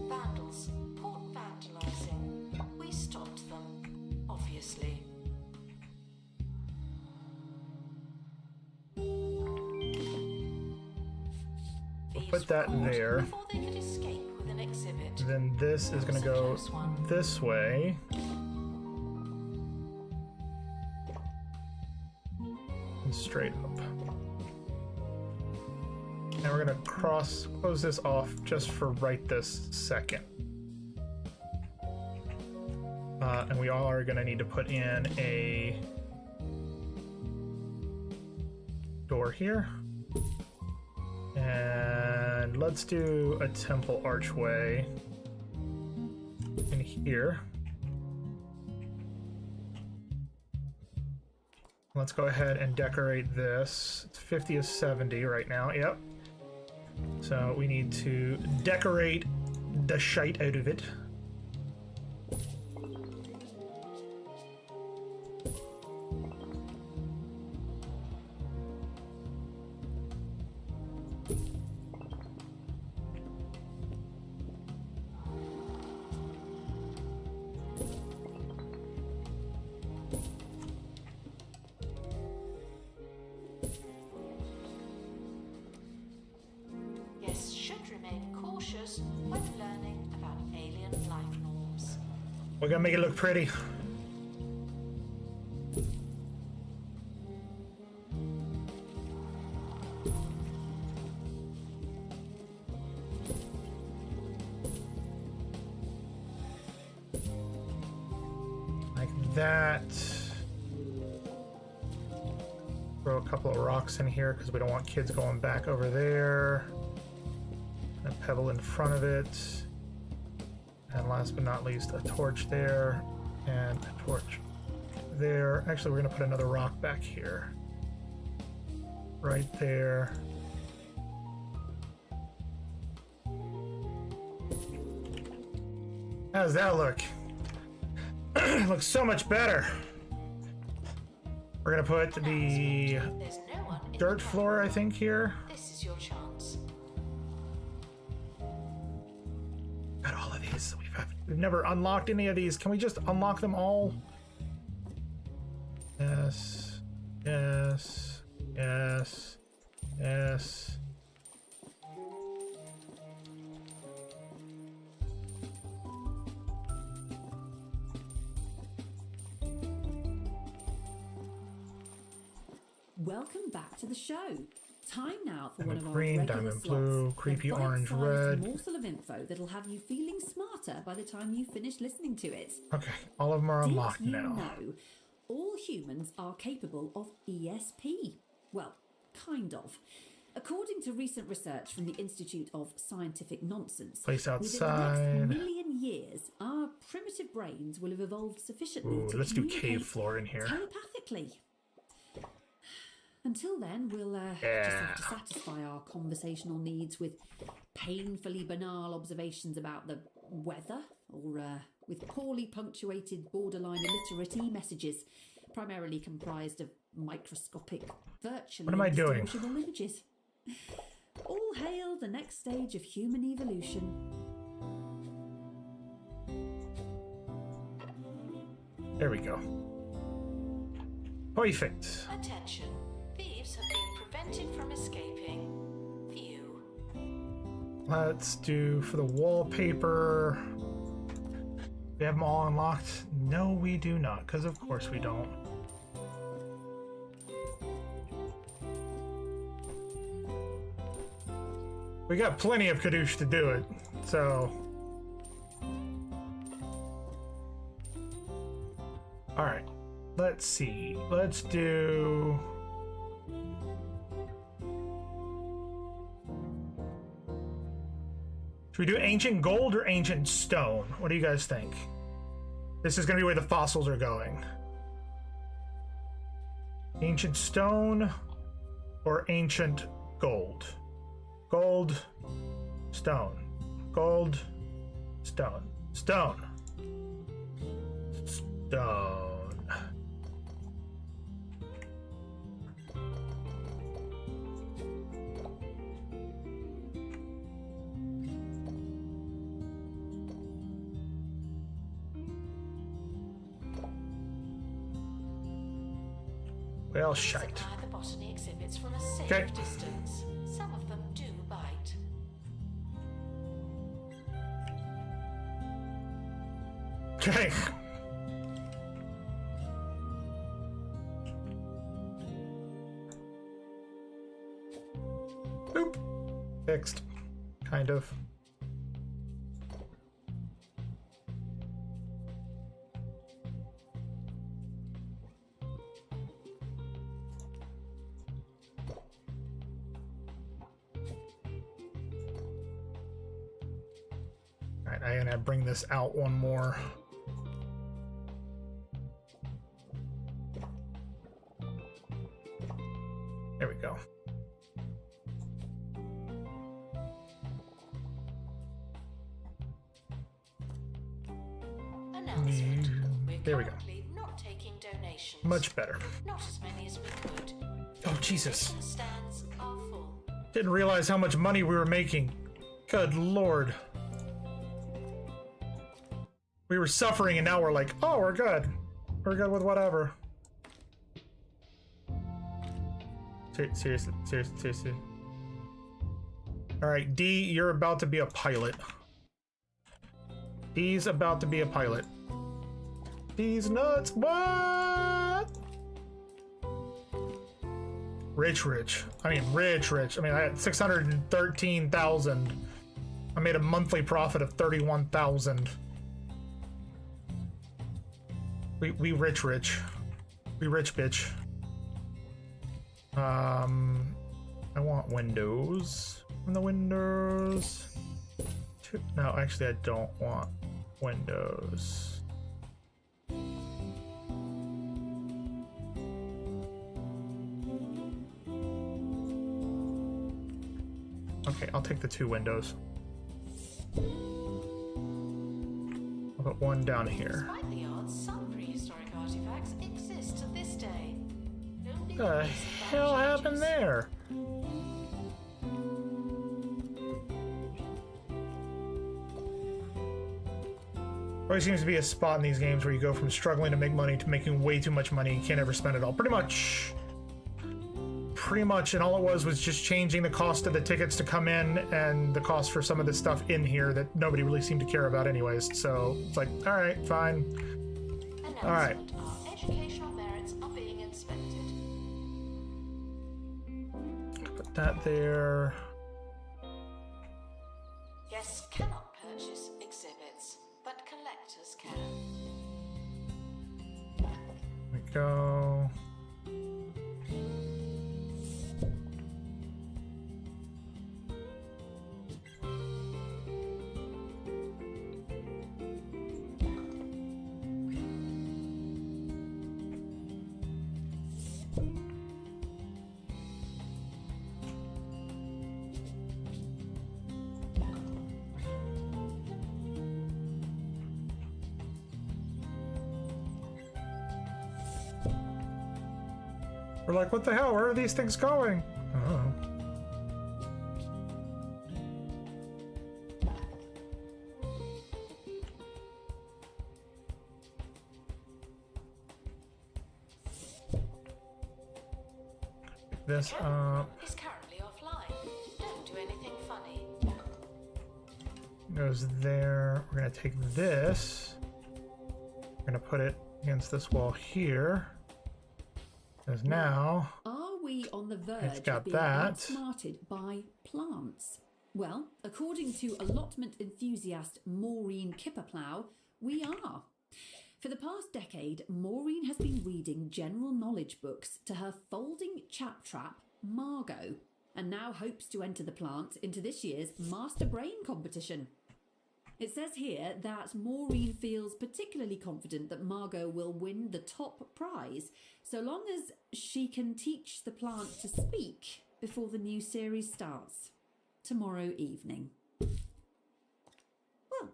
S3: Vandals. Port vandalizing. We stopped them, obviously.
S1: put that
S3: caught
S1: there.
S3: before they could escape with an exhibit.
S1: Then this is going to go this way. And straight up. And we're going to close this off just for right this second. And we all are going to need to put in a door here. And let's do a temple archway in here. Let's go ahead and decorate this. It's 50 of 70 right now. Yep. So we need to decorate the shite out of it.
S3: When learning about alien life norms.
S1: We're gonna make it look pretty. Like that. Throw a couple of rocks in here because we don't want kids going back over there. A pebble in front of it, and last but not least, a torch there and a torch there. Actually, we're gonna put another rock back here, right there. How does that look? It looks so much better. We're gonna put the dirt floor, I think, here.
S3: This is your chance.
S1: Got all of these. We've never unlocked any of these. Can we just unlock them all? Yes. Yes. Yes. Yes.
S4: Welcome back to the show. Time now for one of our
S1: green,
S4: regular
S1: diamond
S4: slots,
S1: blue,
S4: a
S1: creepy orange,
S4: bite-sized
S1: red.
S4: morsel of info that'll have you feeling smarter by the time you finish listening to it.
S1: Okay, all of them are unlocked
S4: Did you
S1: now.
S4: know all humans are capable of ESP? Well, kind of. According to recent research from the Institute of Scientific Nonsense,
S1: Place
S4: within the
S1: outside.
S4: next million years, our primitive brains will have evolved sufficiently
S1: Ooh,
S4: to
S1: let's do
S4: communicate
S1: cave floor in here.
S4: telepathically. Until then, we'll just have to satisfy our conversational needs with painfully banal observations about the weather, or with poorly punctuated, borderline illiterate e-messages, primarily comprised of microscopic, virtually
S1: What am I doing?
S4: indistinguishable images. All hail the next stage of human evolution.
S1: There we go. Perfect.
S3: Attention. Thieves have been prevented from escaping. View.
S1: Let's do for the wallpaper. We have them all unlocked? No, we do not, because of course we don't. We got plenty of Kadoosh to do it, so. Alright, let's see. Let's do. Should we do ancient gold or ancient stone? What do you guys think? This is going to be where the fossils are going. Ancient stone or ancient gold? Gold, stone. Gold, stone. Stone. Stone. Well, shite.
S3: Admire the botany exhibits from a safe
S1: Okay.
S3: distance. Some of them do bite.
S1: Okay. Boop. Fixed. Kind of. Alright, I'm gonna bring this out one more. There we go.
S3: Announcement. We're
S1: There we go.
S3: currently not taking donations.
S1: Much better.
S3: Not as many as we could.
S1: Oh, Jesus.
S3: Concession stands are full.
S1: Didn't realize how much money we were making. Good lord. We were suffering and now we're like, oh, we're good. We're good with whatever. Seriously. Alright, D, you're about to be a pilot. D's about to be a pilot. D's nuts. What? Rich. I mean, rich. I mean, I had 613,000. I made a monthly profit of 31,000. We rich. We rich, bitch. I want windows. From the windows. No, actually, I don't want windows. Okay, I'll take the 2 windows. I'll put one down here.
S3: Despite the odds, some prehistoric artifacts exist to this day. Only
S1: What the
S3: these
S1: hell
S3: bad
S1: happened
S3: changes.
S1: there? Always seems to be a spot in these games where you go from struggling to make money to making way too much money and can't ever spend it all. Pretty much, and all it was just changing the cost of the tickets to come in and the cost for some of the stuff in here that nobody really seemed to care about anyways. So it's like, all right, fine. All right.
S3: Announcement. Our educational merits are being inspected.
S1: Put that there.
S3: Guests cannot purchase exhibits, but collectors can.
S1: There we go. We're like, what the hell? Where are these things going? Oh. Pick this up.
S3: Is currently offline. Don't do anything funny.
S1: Goes there. We're gonna take this. We're gonna put it against this wall here. Because now
S4: Are we on the verge
S1: it's got
S4: of being
S1: that.
S4: outsmarted by plants? Well, according to allotment enthusiast Maureen Kipperplow, we are. For the past decade, Maureen has been reading general knowledge books to her folding chap trap, Margot, and now hopes to enter the plant into this year's Master Brain competition. It says here that Maureen feels particularly confident that Margot will win the top prize, so long as she can teach the plant to speak before the new series starts tomorrow evening. Well,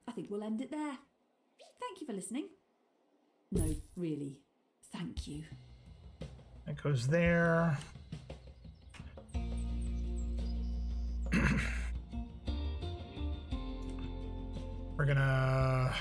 S4: I think we'll end it there. Thank you for listening. No, really, thank you.
S1: that goes there. We're gonna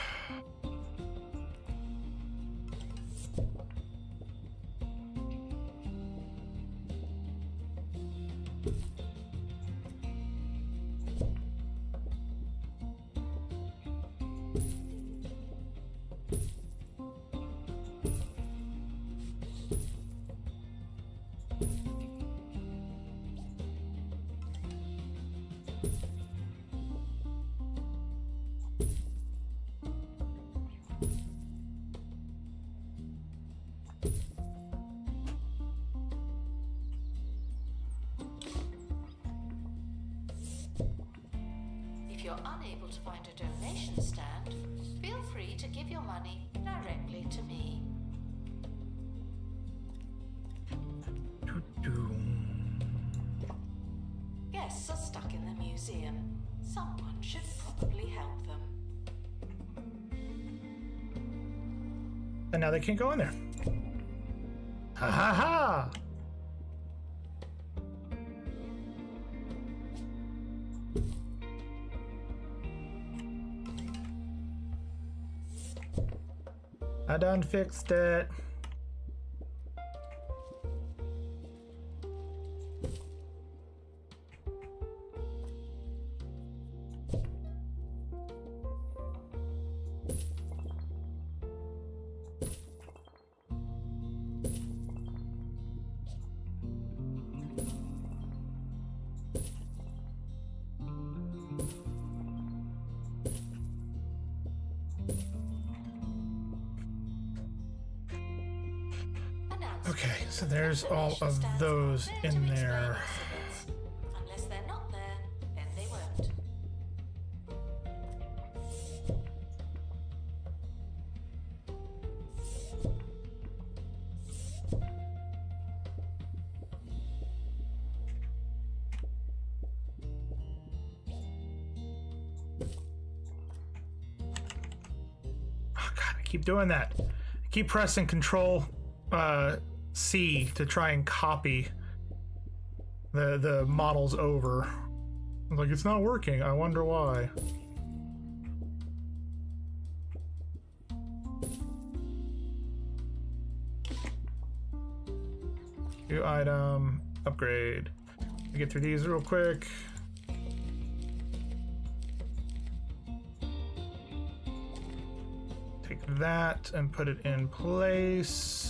S3: If you're unable to find a donation stand, feel free to give your money directly to me. Guests are stuck in the museum. Someone should probably help them.
S1: And now they can't go in there. Ha ha ha! I done fixed it. Okay, so there's all of those in there.
S3: Unless they're not there, then they won't.
S1: Oh God, I keep doing that. I keep pressing Control C to try and copy the models over. I'm like, it's not working. I wonder why. New item, upgrade. Let me get through these real quick. Take that and put it in place.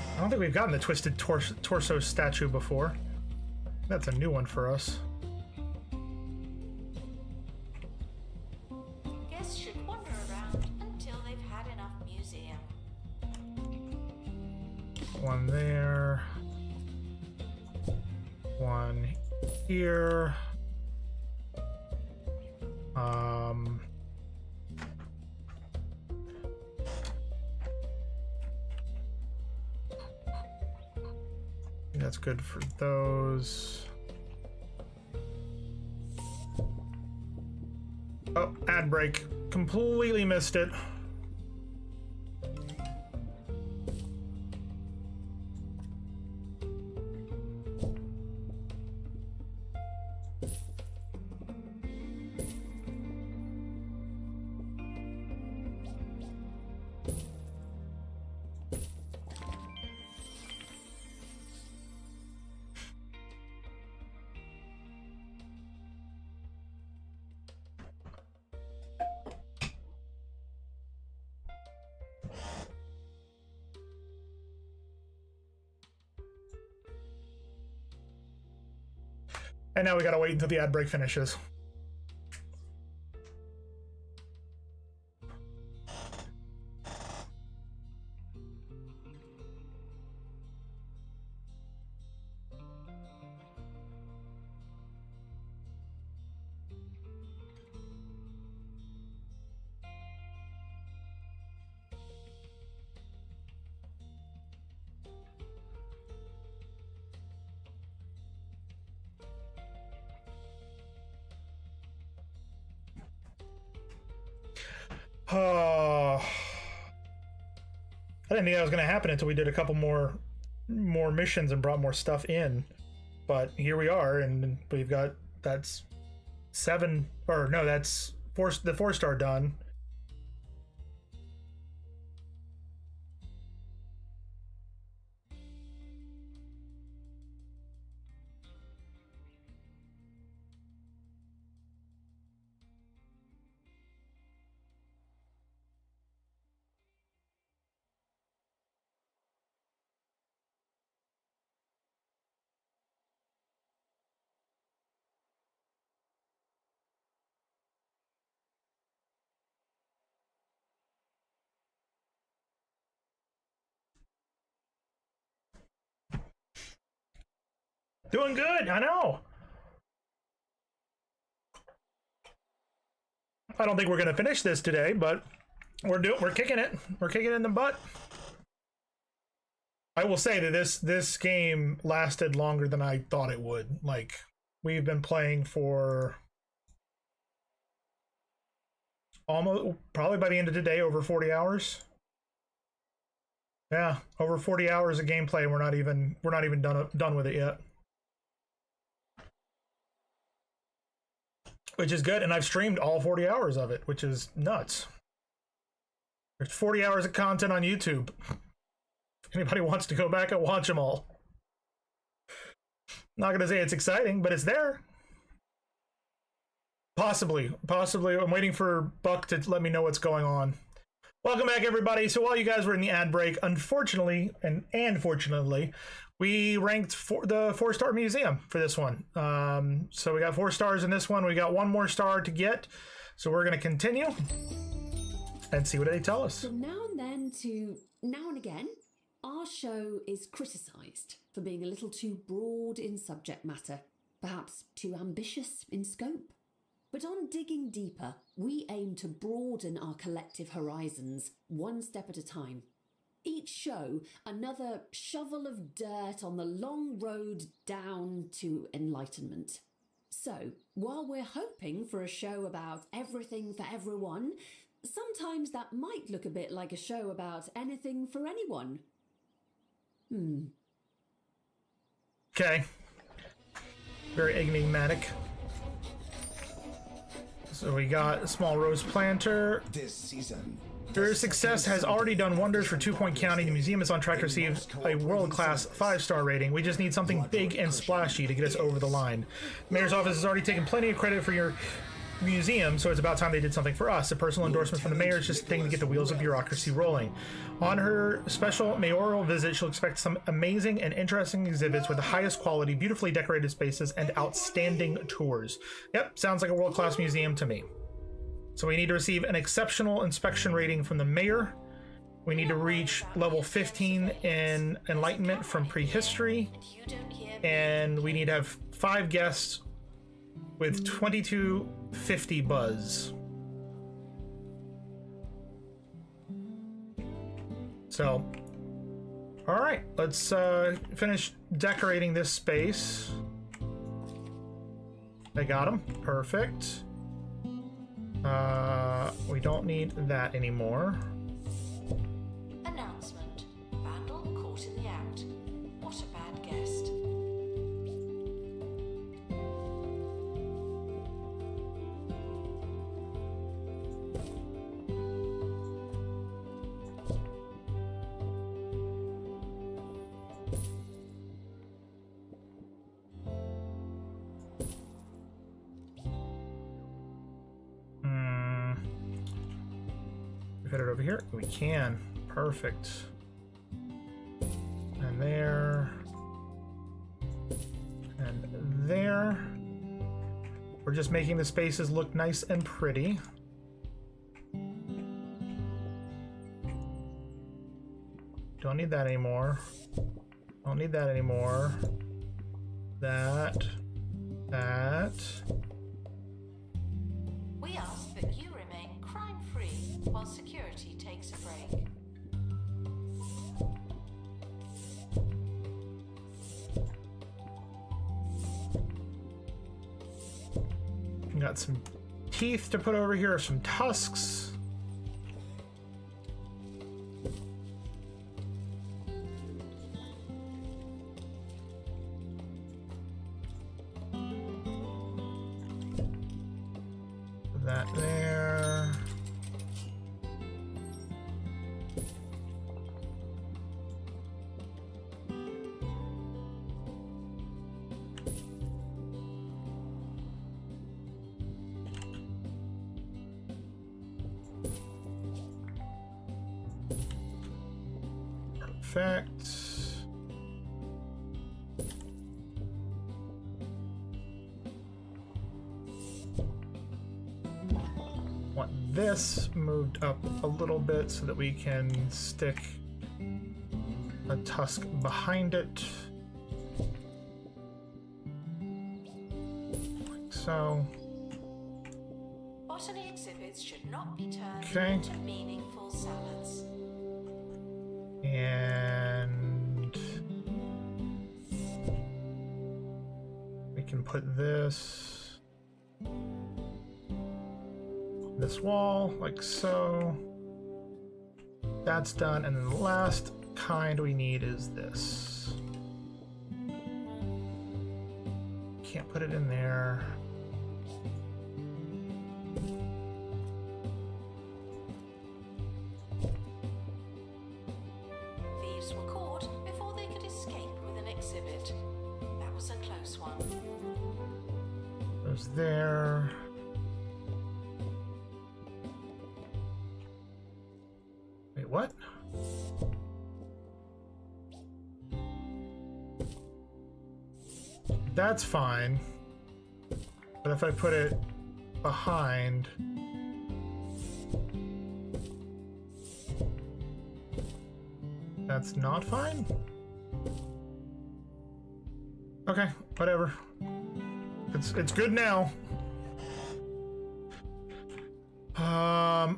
S1: I don't think we've gotten the twisted torso statue before. That's a new one for us.
S3: Guests should wander around until they've had enough museum.
S1: One there. One here. That's good for those. Oh, ad break. Completely missed it. And now we gotta wait until the ad break finishes. I didn't think that was going to happen until we did a couple more missions and brought more stuff in. But here we are, and we've got that's 7, or no, that's 4, the 4-star done. Doing good, I know. I don't think we're gonna finish this today, but we're kicking it. We're kicking it in the butt. I will say that this game lasted longer than I thought it would. Like, we've been playing for almost, probably by the end of today, over 40 hours. Yeah, over 40 hours of gameplay, and we're not even done with it yet. Which is good, and I've streamed all 40 hours of it, which is nuts. There's 40 hours of content on YouTube. If anybody wants to go back and watch them all. Not gonna say it's exciting, but it's there. Possibly. I'm waiting for Buck to let me know what's going on. Welcome back, everybody. So while you guys were in the ad break, unfortunately, and fortunately, we ranked the 4-star museum for this one. So we got 4 stars in this one. We got 1 more star to get. So we're going to continue and see what they tell us.
S4: From now and then to now and again, our show is criticised for being a little too broad in subject matter, perhaps too ambitious in scope. But on Digging Deeper, we aim to broaden our collective horizons, one step at a time. Each show, another shovel of dirt on the long road down to enlightenment. So, while we're hoping for a show about everything for everyone, sometimes that might look a bit like a show about anything for anyone.
S1: Okay. Very enigmatic. So we got a small rose planter.
S2: This season,
S1: Your success has already done wonders for 2 Point County. The museum is on track to receive a world-class 5-star rating. We just need something big and splashy to get us over the line. The mayor's office has already taken plenty of credit for your museum, so it's about time they did something for us. A personal endorsement from the mayor is just a thing to get the wheels of bureaucracy rolling. On her special mayoral visit, she'll expect some amazing and interesting exhibits with the highest quality, beautifully decorated spaces, and outstanding tours. Yep, sounds like a world-class museum to me. So we need to receive an exceptional inspection rating from the mayor. We need to reach level 15 in enlightenment from prehistory. And we need to have 5 guests with 2250 buzz. So, all right, let's finish decorating this space. I got him, perfect. We don't need that anymore.
S3: Announcement. Vandal caught in the act. What a bad guest.
S1: Fit it over here. We can. Perfect. And there. And there. We're just making the spaces look nice and pretty. Don't need that anymore. Don't need that anymore. That.
S3: We ask that you remain crime-free while security takes a break.
S1: Got some teeth to put over here, some tusks. That there. Perfect. Want this moved up a little bit so that we can stick a tusk behind it. so.
S3: Botany exhibits should not be turned
S1: Okay.
S3: into meaningful salads.
S1: And we can put this on this wall, like so. That's done, and then the last kind we need is this. Can't put it in there.
S3: Thieves were caught before they could escape with an exhibit. That was a close one.
S1: Goes there. Wait, what? That's fine. But if I put it behind, that's not fine? Okay, whatever. It's good now.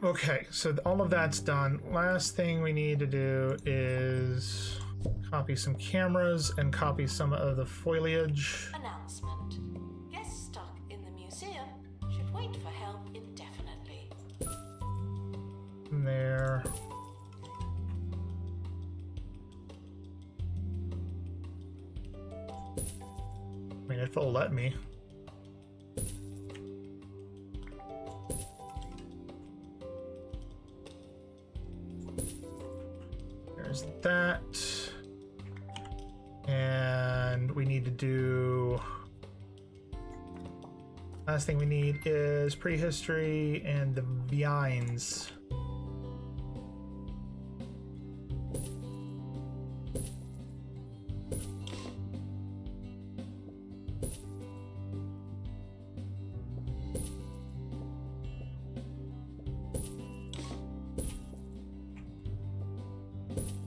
S1: Okay, so all of that's done. Last thing we need to do is copy some cameras and copy some of the foliage.
S3: Announcement. Guests stuck in the museum should wait for help indefinitely.
S1: There. I mean, if it'll let me. There's that. And we need to do... Last thing we need is prehistory and the vines.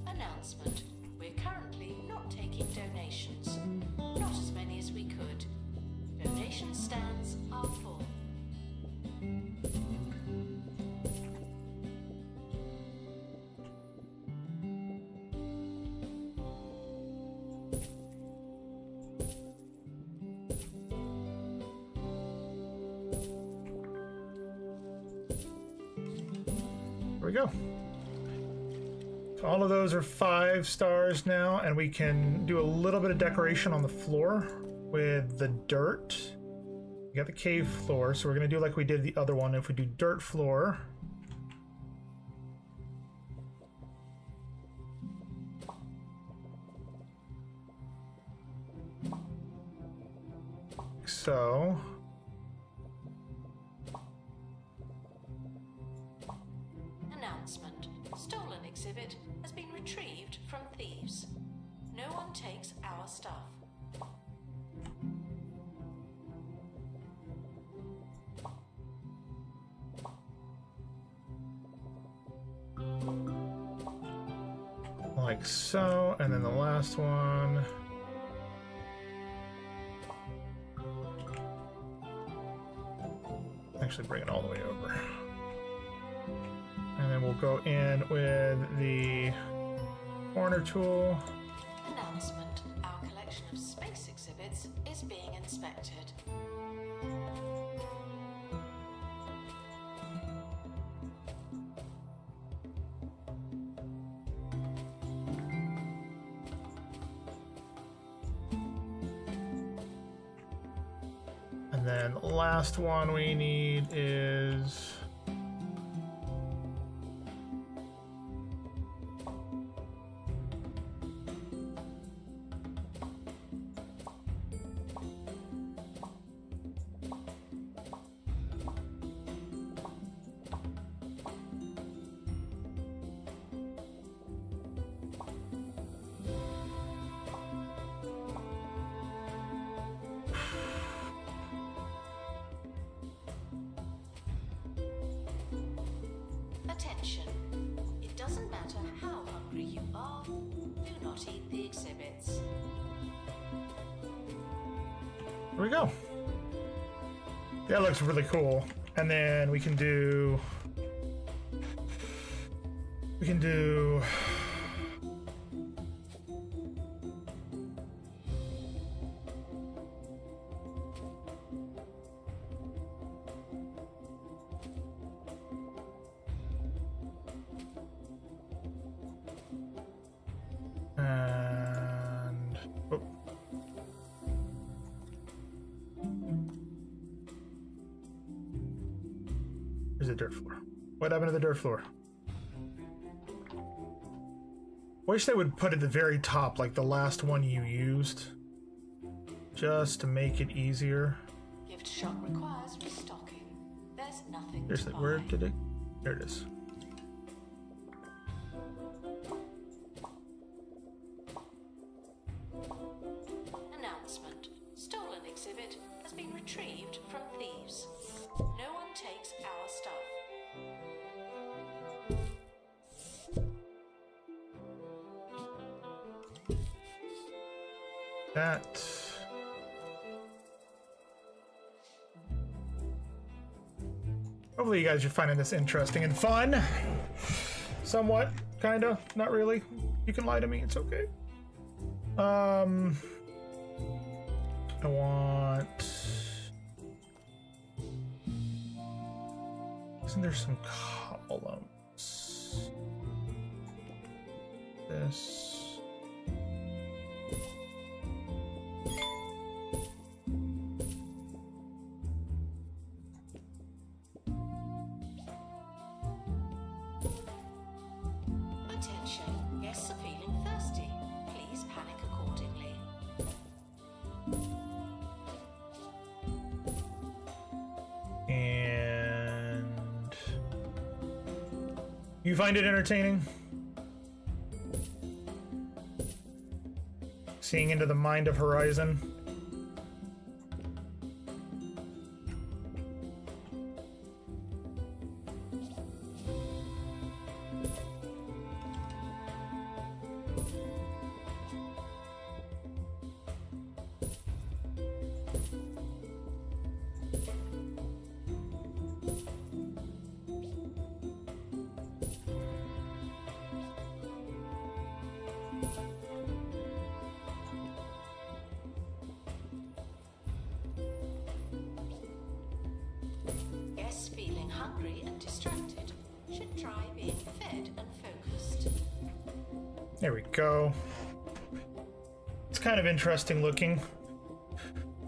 S3: Announcement. We're currently not taking donations. Not as many as we could. Donation stands are full.
S1: There we go. So all of those are 5 stars now, and we can do a little bit of decoration on the floor with the dirt. We got the cave floor, so we're going to do like we did the other one. If we do dirt floor, like so.
S3: Announcement. Stolen exhibit has been retrieved from thieves. No one takes our stuff.
S1: Like so, and then the last one. Actually bring it all the way over. And then we'll go in with the corner tool.
S3: Announcement. Our collection of space exhibits is being inspected.
S1: And then the last one we need is
S3: Attention. It doesn't matter how hungry you are, do not eat the exhibits.
S1: Here we go. That looks really cool. And then we can do and oh. Here's the dirt floor. What happened to the dirt floor? Wish they would put it at the very top, like the last one you used, just to make it easier.
S3: Gift shop requires restocking. There's nothing
S1: Seriously,
S3: to
S1: where
S3: buy.
S1: did it? There it is.
S3: Announcement. Stolen exhibit has been retrieved from thieves. No one takes our stuff.
S1: That. Hopefully you guys are finding this interesting and fun. Somewhat, kinda, not really. You can lie to me, it's okay. I want... Isn't there some columns? This...
S3: Attention, guests are feeling thirsty. Please panic accordingly.
S1: And... You find it entertaining? Seeing into the mind of Horizon?
S3: Guests feeling hungry and distracted should try being fed and focused.
S1: There we go. It's kind of interesting looking.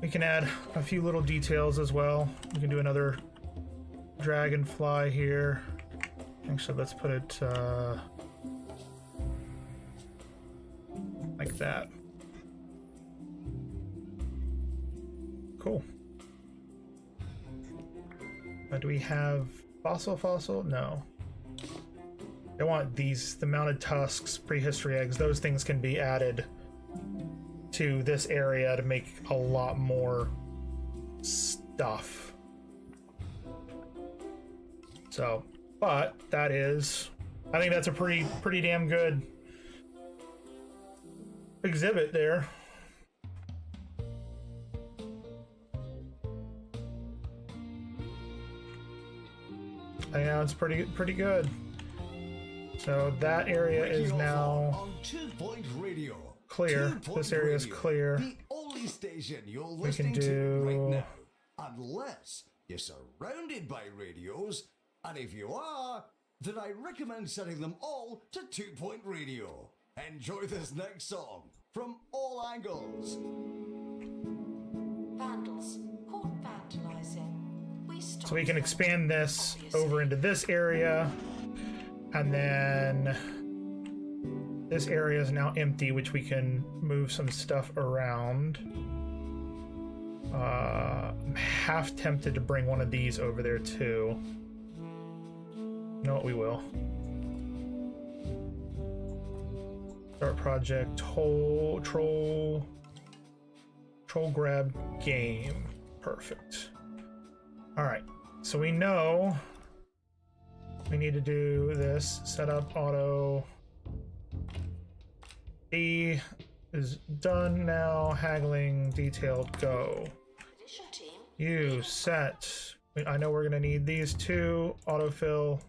S1: We can add a few little details as well. We can do another dragonfly here. Actually, let's put it like that. Cool. Do we have fossil? No. I want these, the mounted tusks, prehistory eggs. Those things can be added to this area to make a lot more stuff. So, but that is, I think that's a pretty damn good exhibit there. I know it's pretty good. So that area is now
S2: on 2 Point Radio.
S1: clear.
S2: 2 Point
S1: This area is
S2: Radio,
S1: clear.
S2: The only station you're
S1: We can
S2: listening to
S1: do-
S2: right now. Unless you're surrounded by radios, and if you are, then I recommend setting them all to 2 Point Radio. Enjoy this next song from all angles.
S3: Vandals caught vandalizing.
S1: So we can expand this over into this area, and then this area is now empty, which we can move some stuff around. I'm half tempted to bring one of these over there too. You know what, we will. Start project, troll grab game. Perfect. All right, so we know we need to do this. Set up auto. E is done now. Haggling detailed, go.
S3: Edition team
S1: You set. I know we're gonna need these two. Autofill.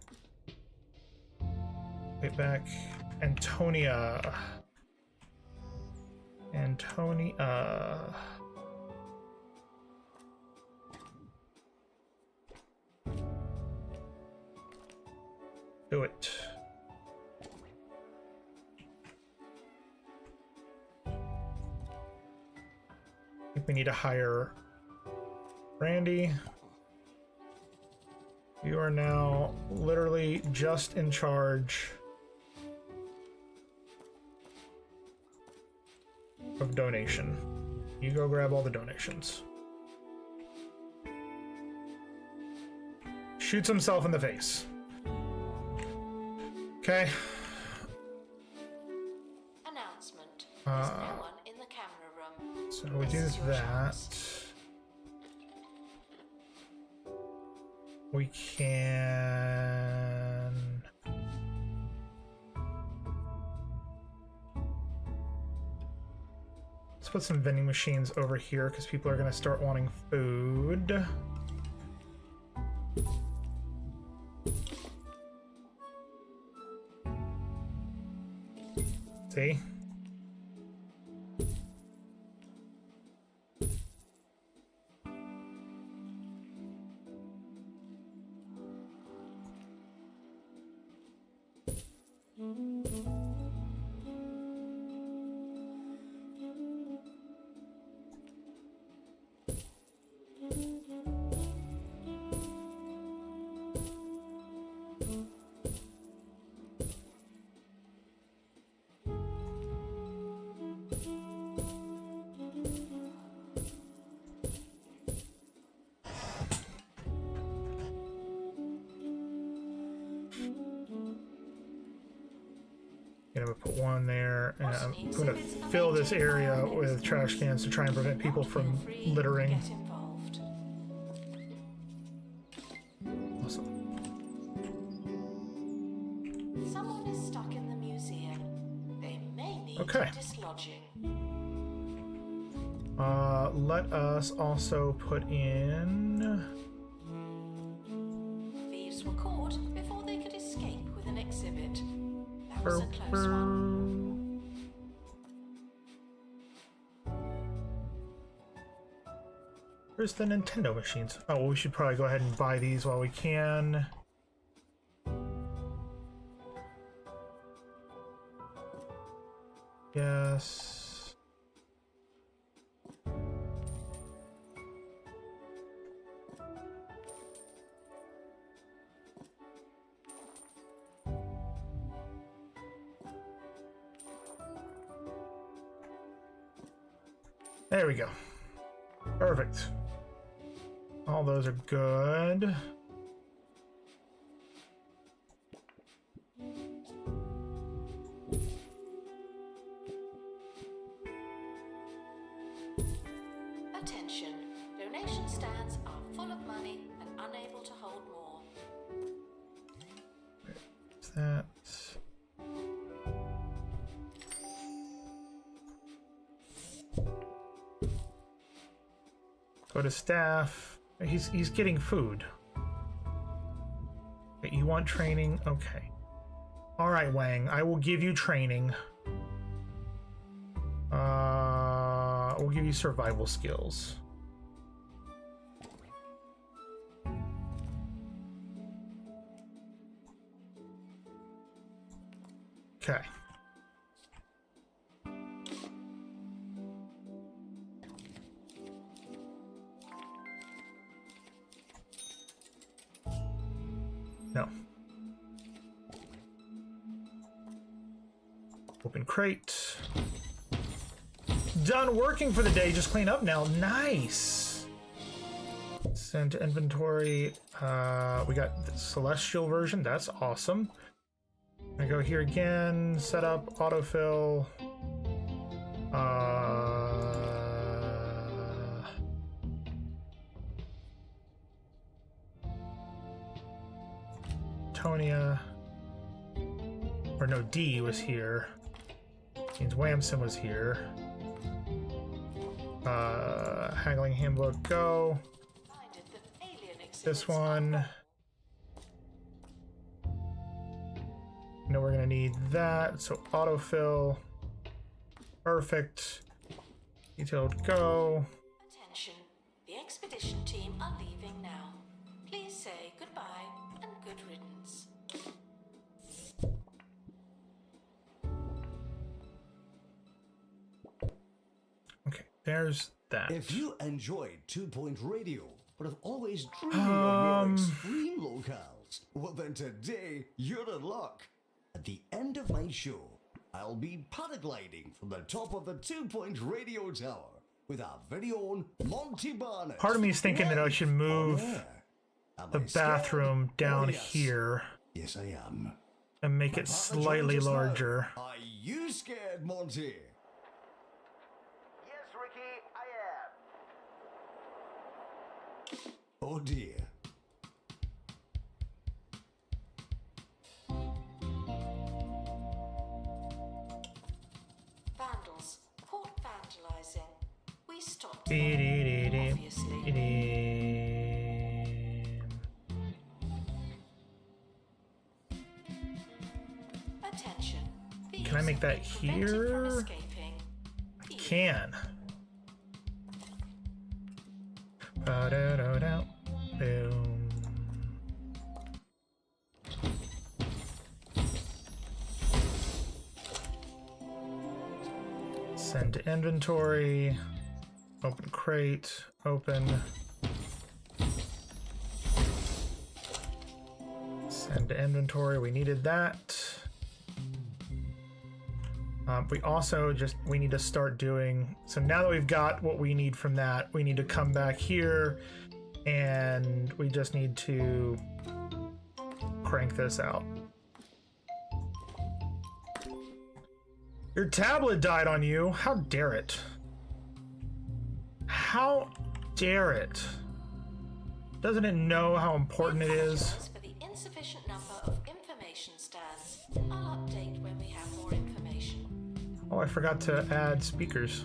S1: Get back. Antonia. Do it. I think we need to hire Randy. You are now literally just in charge of donation. You go grab all the donations. Shoots himself in the face. Okay.
S3: Announcement. There's no one in the camera room.
S1: So we do
S3: This is your
S1: that.
S3: chance.
S1: We can. Let's put some vending machines over here because people are going to start wanting food. See? I'm gonna put one there, and I'm gonna fill this area with trash cans to try and prevent people from littering.
S3: Get involved.
S1: Awesome.
S3: Someone is stuck in the museum. They may need
S1: Okay.
S3: dislodging.
S1: Let us also put in.
S3: Thieves were caught before they could escape with an exhibit. That was a close one.
S1: Where's the Nintendo machines? Oh, well, we should probably go ahead and buy these while we can. Yes. There we go. Perfect. All those are good.
S3: Attention. Donation stands are full of money and unable to hold more.
S1: What's that? Go to staff. He's getting food. Okay, you want training? Okay. All right, Wang. I will give you training. We'll give you survival skills. Okay. No. Open crate. Done working for the day. Just clean up now. Nice. Send to inventory. We got the celestial version. That's awesome. I go here again. Set up autofill. Tonia. Or no, D was here. Means Whamson was here. Haggling handbook, go. this one. No, we're gonna need that. So autofill. Perfect. Detailed go.
S3: Attention, the expedition team are leaving now. Please say goodbye and good riddance.
S1: Okay, there's that.
S2: If you enjoyed 2 Point Radio, but have always dreamed of more extreme locales, well then today you're in luck. At the end of my show, I'll be paragliding from the top of the 2 Point Radio Tower with our very own Monty Barnett.
S1: Part of me is thinking that I should move the bathroom down
S2: yes.
S1: here
S2: Yes, I am.
S1: and make it slightly larger.
S2: Are you scared, Monty?
S7: Yes, Ricky, I am.
S2: Oh dear.
S3: Vandals, port vandalizing. We stopped
S1: Dee-dee-dee-dee.
S3: them, obviously. Attention.
S1: Can I make that
S3: Prevented from
S1: here?
S3: escaping.
S1: Can. Ba-da-da-da. Boom. Send to inventory. Open crate. Open. Send to inventory. We needed that. We also we need to start doing, so now that we've got what we need from that, we need to come back here and we just need to crank this out. Your tablet died on you. How dare it? How dare it? Doesn't it know how important it is?
S3: Apologize for the insufficient number of information stands. I'll update when we have more information.
S1: Oh, I forgot to add speakers.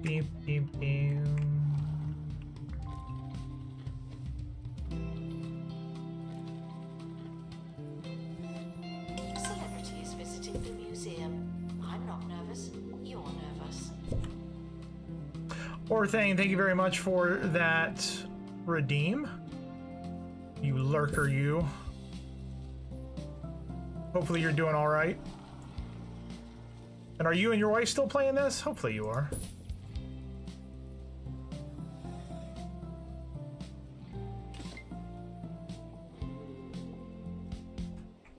S1: Beep, beep, beep.
S3: Celebrities visiting the museum. I'm not nervous. You're nervous.
S1: Orthane, thank you very much for that redeem. You lurker, you. Hopefully you're doing all right. And are you and your wife still playing this? Hopefully you are.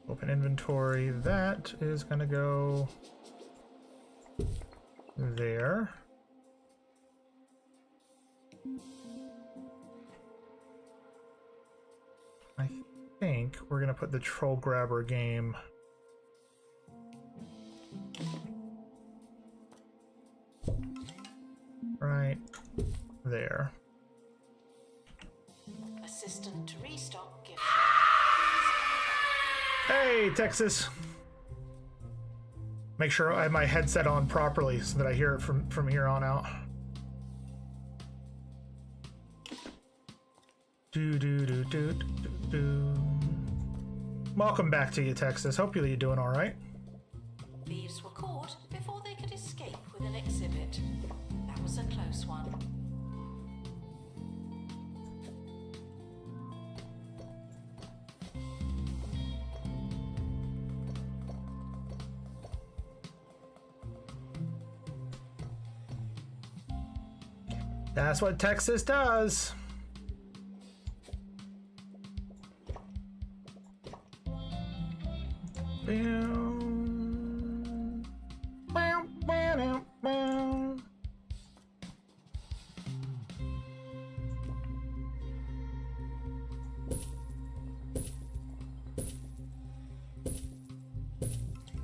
S1: Open inventory. That is gonna go there. I think we're gonna put the troll grabber game right there.
S3: Assistant to restock gift.
S1: Hey, Texas. Make sure I have my headset on properly so that I hear it from here on out. Do do do do do do. Welcome back to you, Texas. Hope you're doing all right.
S3: Thieves were caught before they could escape with an exhibit. That was a close one.
S1: That's what Texas does.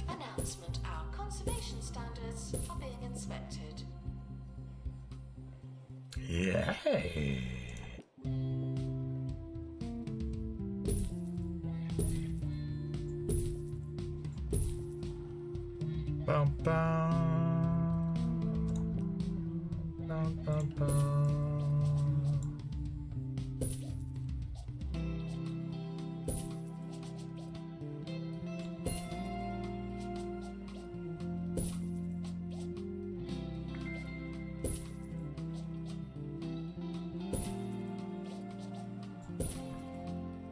S3: Announcement: our conservation standards are being inspected.
S1: Yay. Bum, bum.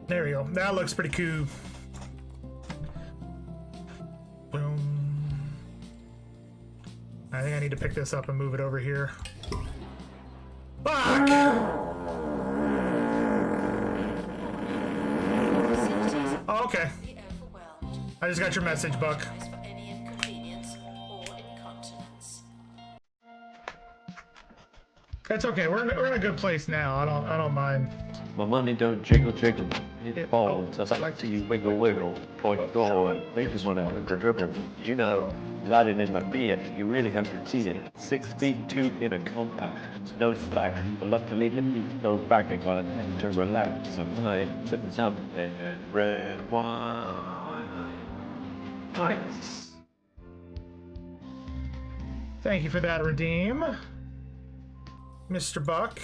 S1: There we go. That looks pretty cool. Boom. I think I need to pick this up and move it over here. Fuck! Oh, okay. I just got your message, Buck.
S3: For any inconvenience or incontinence.
S1: That's okay. We're in a good place now. I don't mind.
S6: My money don't jiggle jiggle. It falls. I like to use wiggle wiggle. Point go and they just went out and dribble. You know, riding in my beard, you really have to see it. 6 feet 2 in a compact. No slack. But luckily, no backing on it to relax. I'm high. Sipping something red wine. Nice.
S1: Thank you for that, Redeem. Mr. Buck.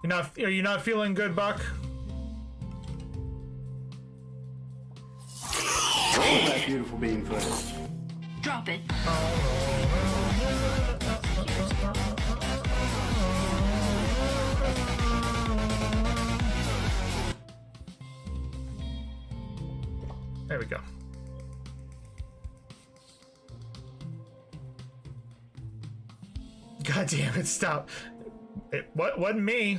S1: Are you not feeling good, Buck?
S5: That beautiful being footage.
S3: Drop it.
S1: There we go. God damn it, stop. It wasn't me.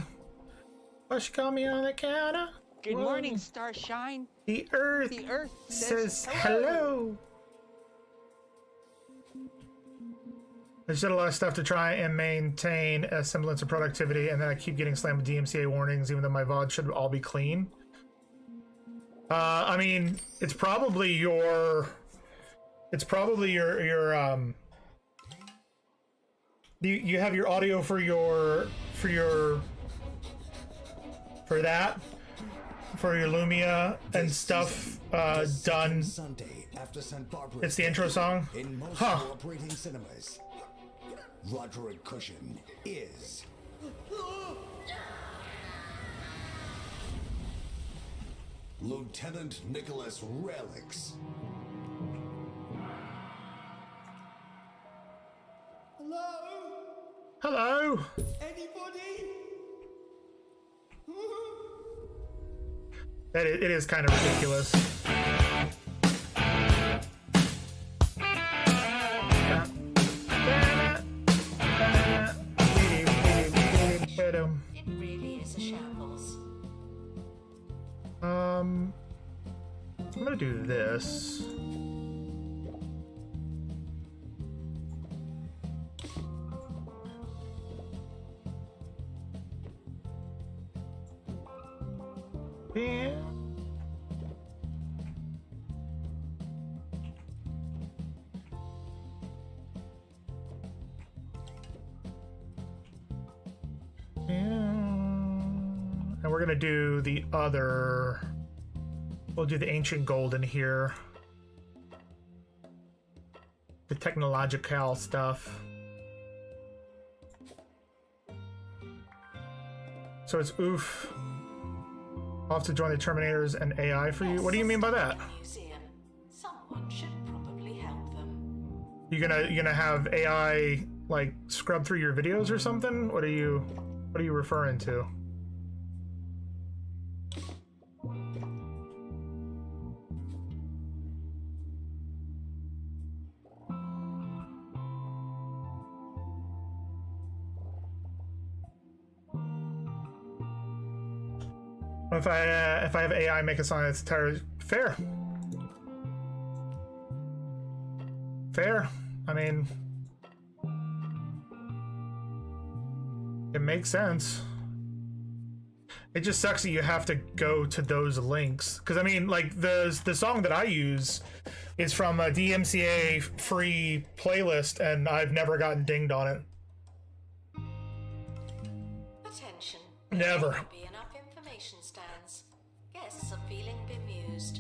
S1: Why she call me on the counter?
S9: Good morning, Starshine.
S1: The Earth,
S9: The Earth
S1: says hello. I just did a lot of stuff to try and maintain a semblance of productivity, and then I keep getting slammed with DMCA warnings, even though my VOD should all be clean. I mean, it's probably your you have your audio for your Lumia and stuff done.
S2: Sunday after St. Barbara.
S1: It's the intro song.
S2: In most
S1: Huh.
S2: operating cinemas. Roderick Cushion is Lieutenant Nicholas Relics.
S1: Hello.
S2: Anybody?
S1: It is kind of ridiculous.
S3: It really is a shambles.
S1: I'm gonna do this. Yeah. And we're gonna do the other. We'll do the ancient gold in here. The technological stuff. So it's oof. I'll have to join the Terminators and AI for you. What do you mean by that?
S3: Museum. Someone should probably help them.
S1: You gonna have AI like scrub through your videos or something? What are you referring to? If I have AI make a song that's entirely fair. Fair. I mean, it makes sense. It just sucks that you have to go to those links. Because, I mean, like, the song that I use is from a DMCA free playlist, and I've never gotten dinged on it.
S3: Attention.
S1: Never.
S3: There will be enough information stands. Guests are feeling bemused.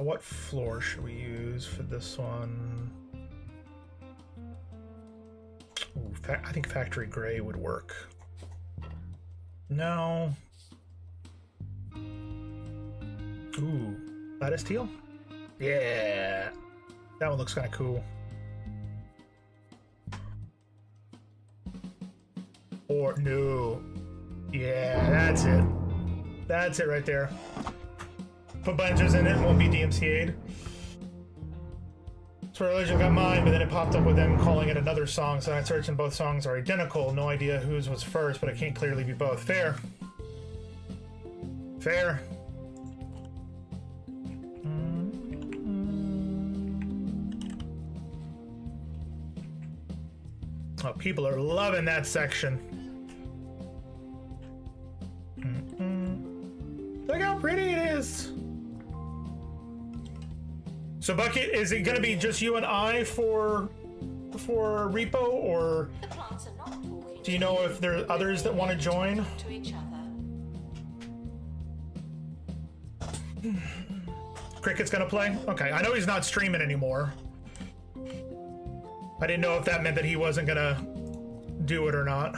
S1: What floor should we use for this one? I think factory gray would work. No. Ooh, lattice teal? Yeah. That one looks kind of cool. Or no. Yeah, that's it. That's it right there. Put bunches in it, won't be DMCA'd. So Religion got mine, but then it popped up with them calling it another song, so I searched and both songs are identical. No idea whose was first, but it can't clearly be both. Fair. Fair. Oh, people are loving that section. Look how pretty it is. So Bucket, is it gonna be just you and I for Repo, or
S3: The plants are not talking.
S1: do you know if there are others that want to join?
S3: To each other.
S1: Cricket's gonna play? Okay, I know he's not streaming anymore. I didn't know if that meant that he wasn't gonna do it or not.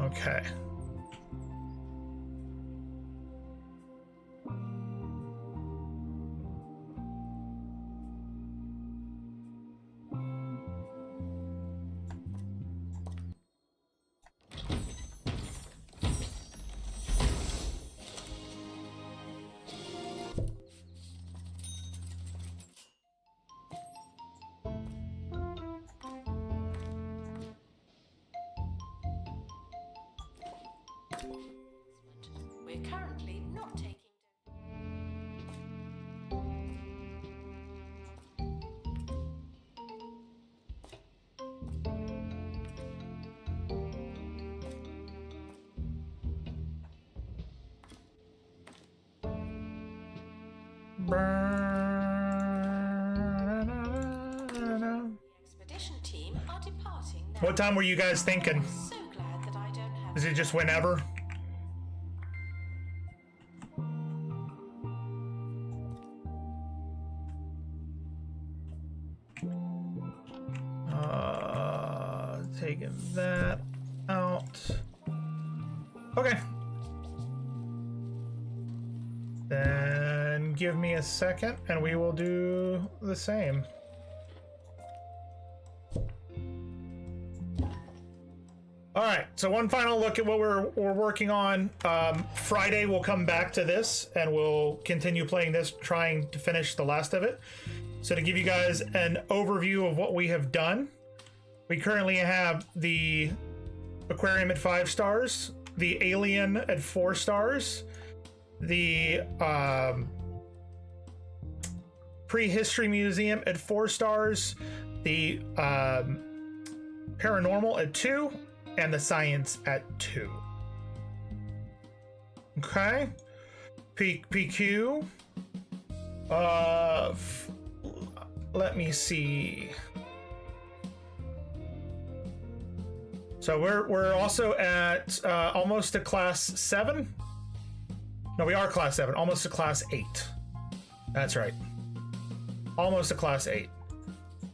S1: Okay.
S3: We're currently not taking. The expedition team are departing now.
S1: What time were you guys thinking?
S3: So glad that I don't have.
S1: Is it just whenever? Taking that out. Okay. Then give me a second and we will do the same. All right, so one final look at what we're working on. Friday we'll come back to this and we'll continue playing this, trying to finish the last of it. So to give you guys an overview of what we have done, we currently have the aquarium at 5 stars, the alien at 4 stars, the prehistory museum at 4 stars, the paranormal at 2, and the science at 2. Okay. PQ. Let me see. So we're also at almost to class 7. No, we are class 7, almost to class 8. That's right. Almost to class 8.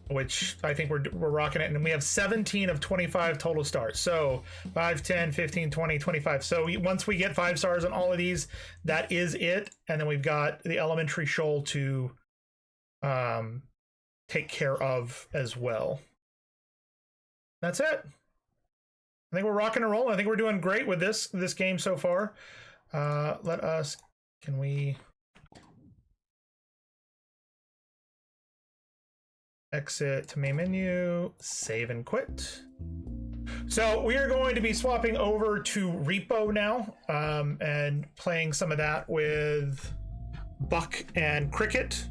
S1: Which I think we're rocking it, and we have 17 of 25 total stars. So 5, 10, 15, 20, 25. So once we get 5 stars on all of these, that is it. And then we've got the elementary shoal to take care of as well. That's it. I think we're rocking and rolling. I think we're doing great with this game so far. Can we exit to main menu, save and quit. So we are going to be swapping over to Repo now, and playing some of that with Buck and Cricket.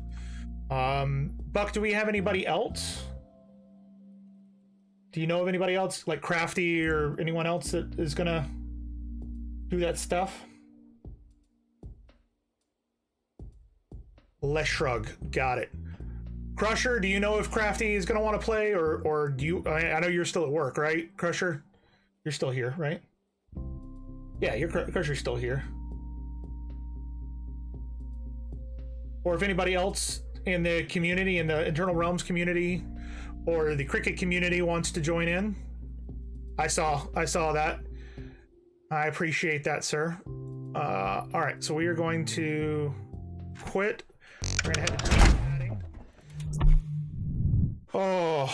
S1: Buck, do we have anybody else? Do you know of anybody else, like Crafty or anyone else that is gonna do that stuff? Les Shrug, got it. Crusher, do you know if Crafty is gonna want to play, or do you? I know you're still at work, right, Crusher? You're still here, right? Yeah, of course you're still here. Or if anybody else in the community, in the Internal Realms community, or the Cricket community wants to join in, I saw that. I appreciate that, sir. All right, so we are going to quit. We're gonna head to padding. Oh,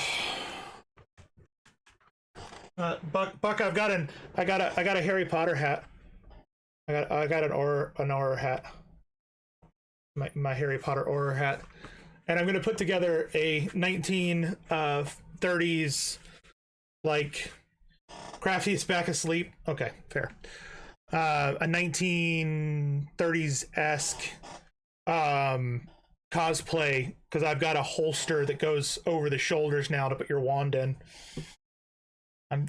S1: Buck, I got a Harry Potter hat. I got an Auror hat. My Harry Potter Auror hat, and I'm gonna put together a 1930s like Crafty's back asleep. Okay, fair. A 1930s-esque cosplay, because I've got a holster that goes over the shoulders now to put your wand in.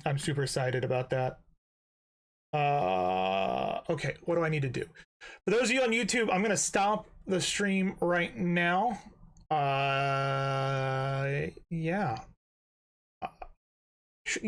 S1: I'm super excited about that. Okay, what do I need to do? For those of you on YouTube, I'm gonna stop the stream right now. Yeah.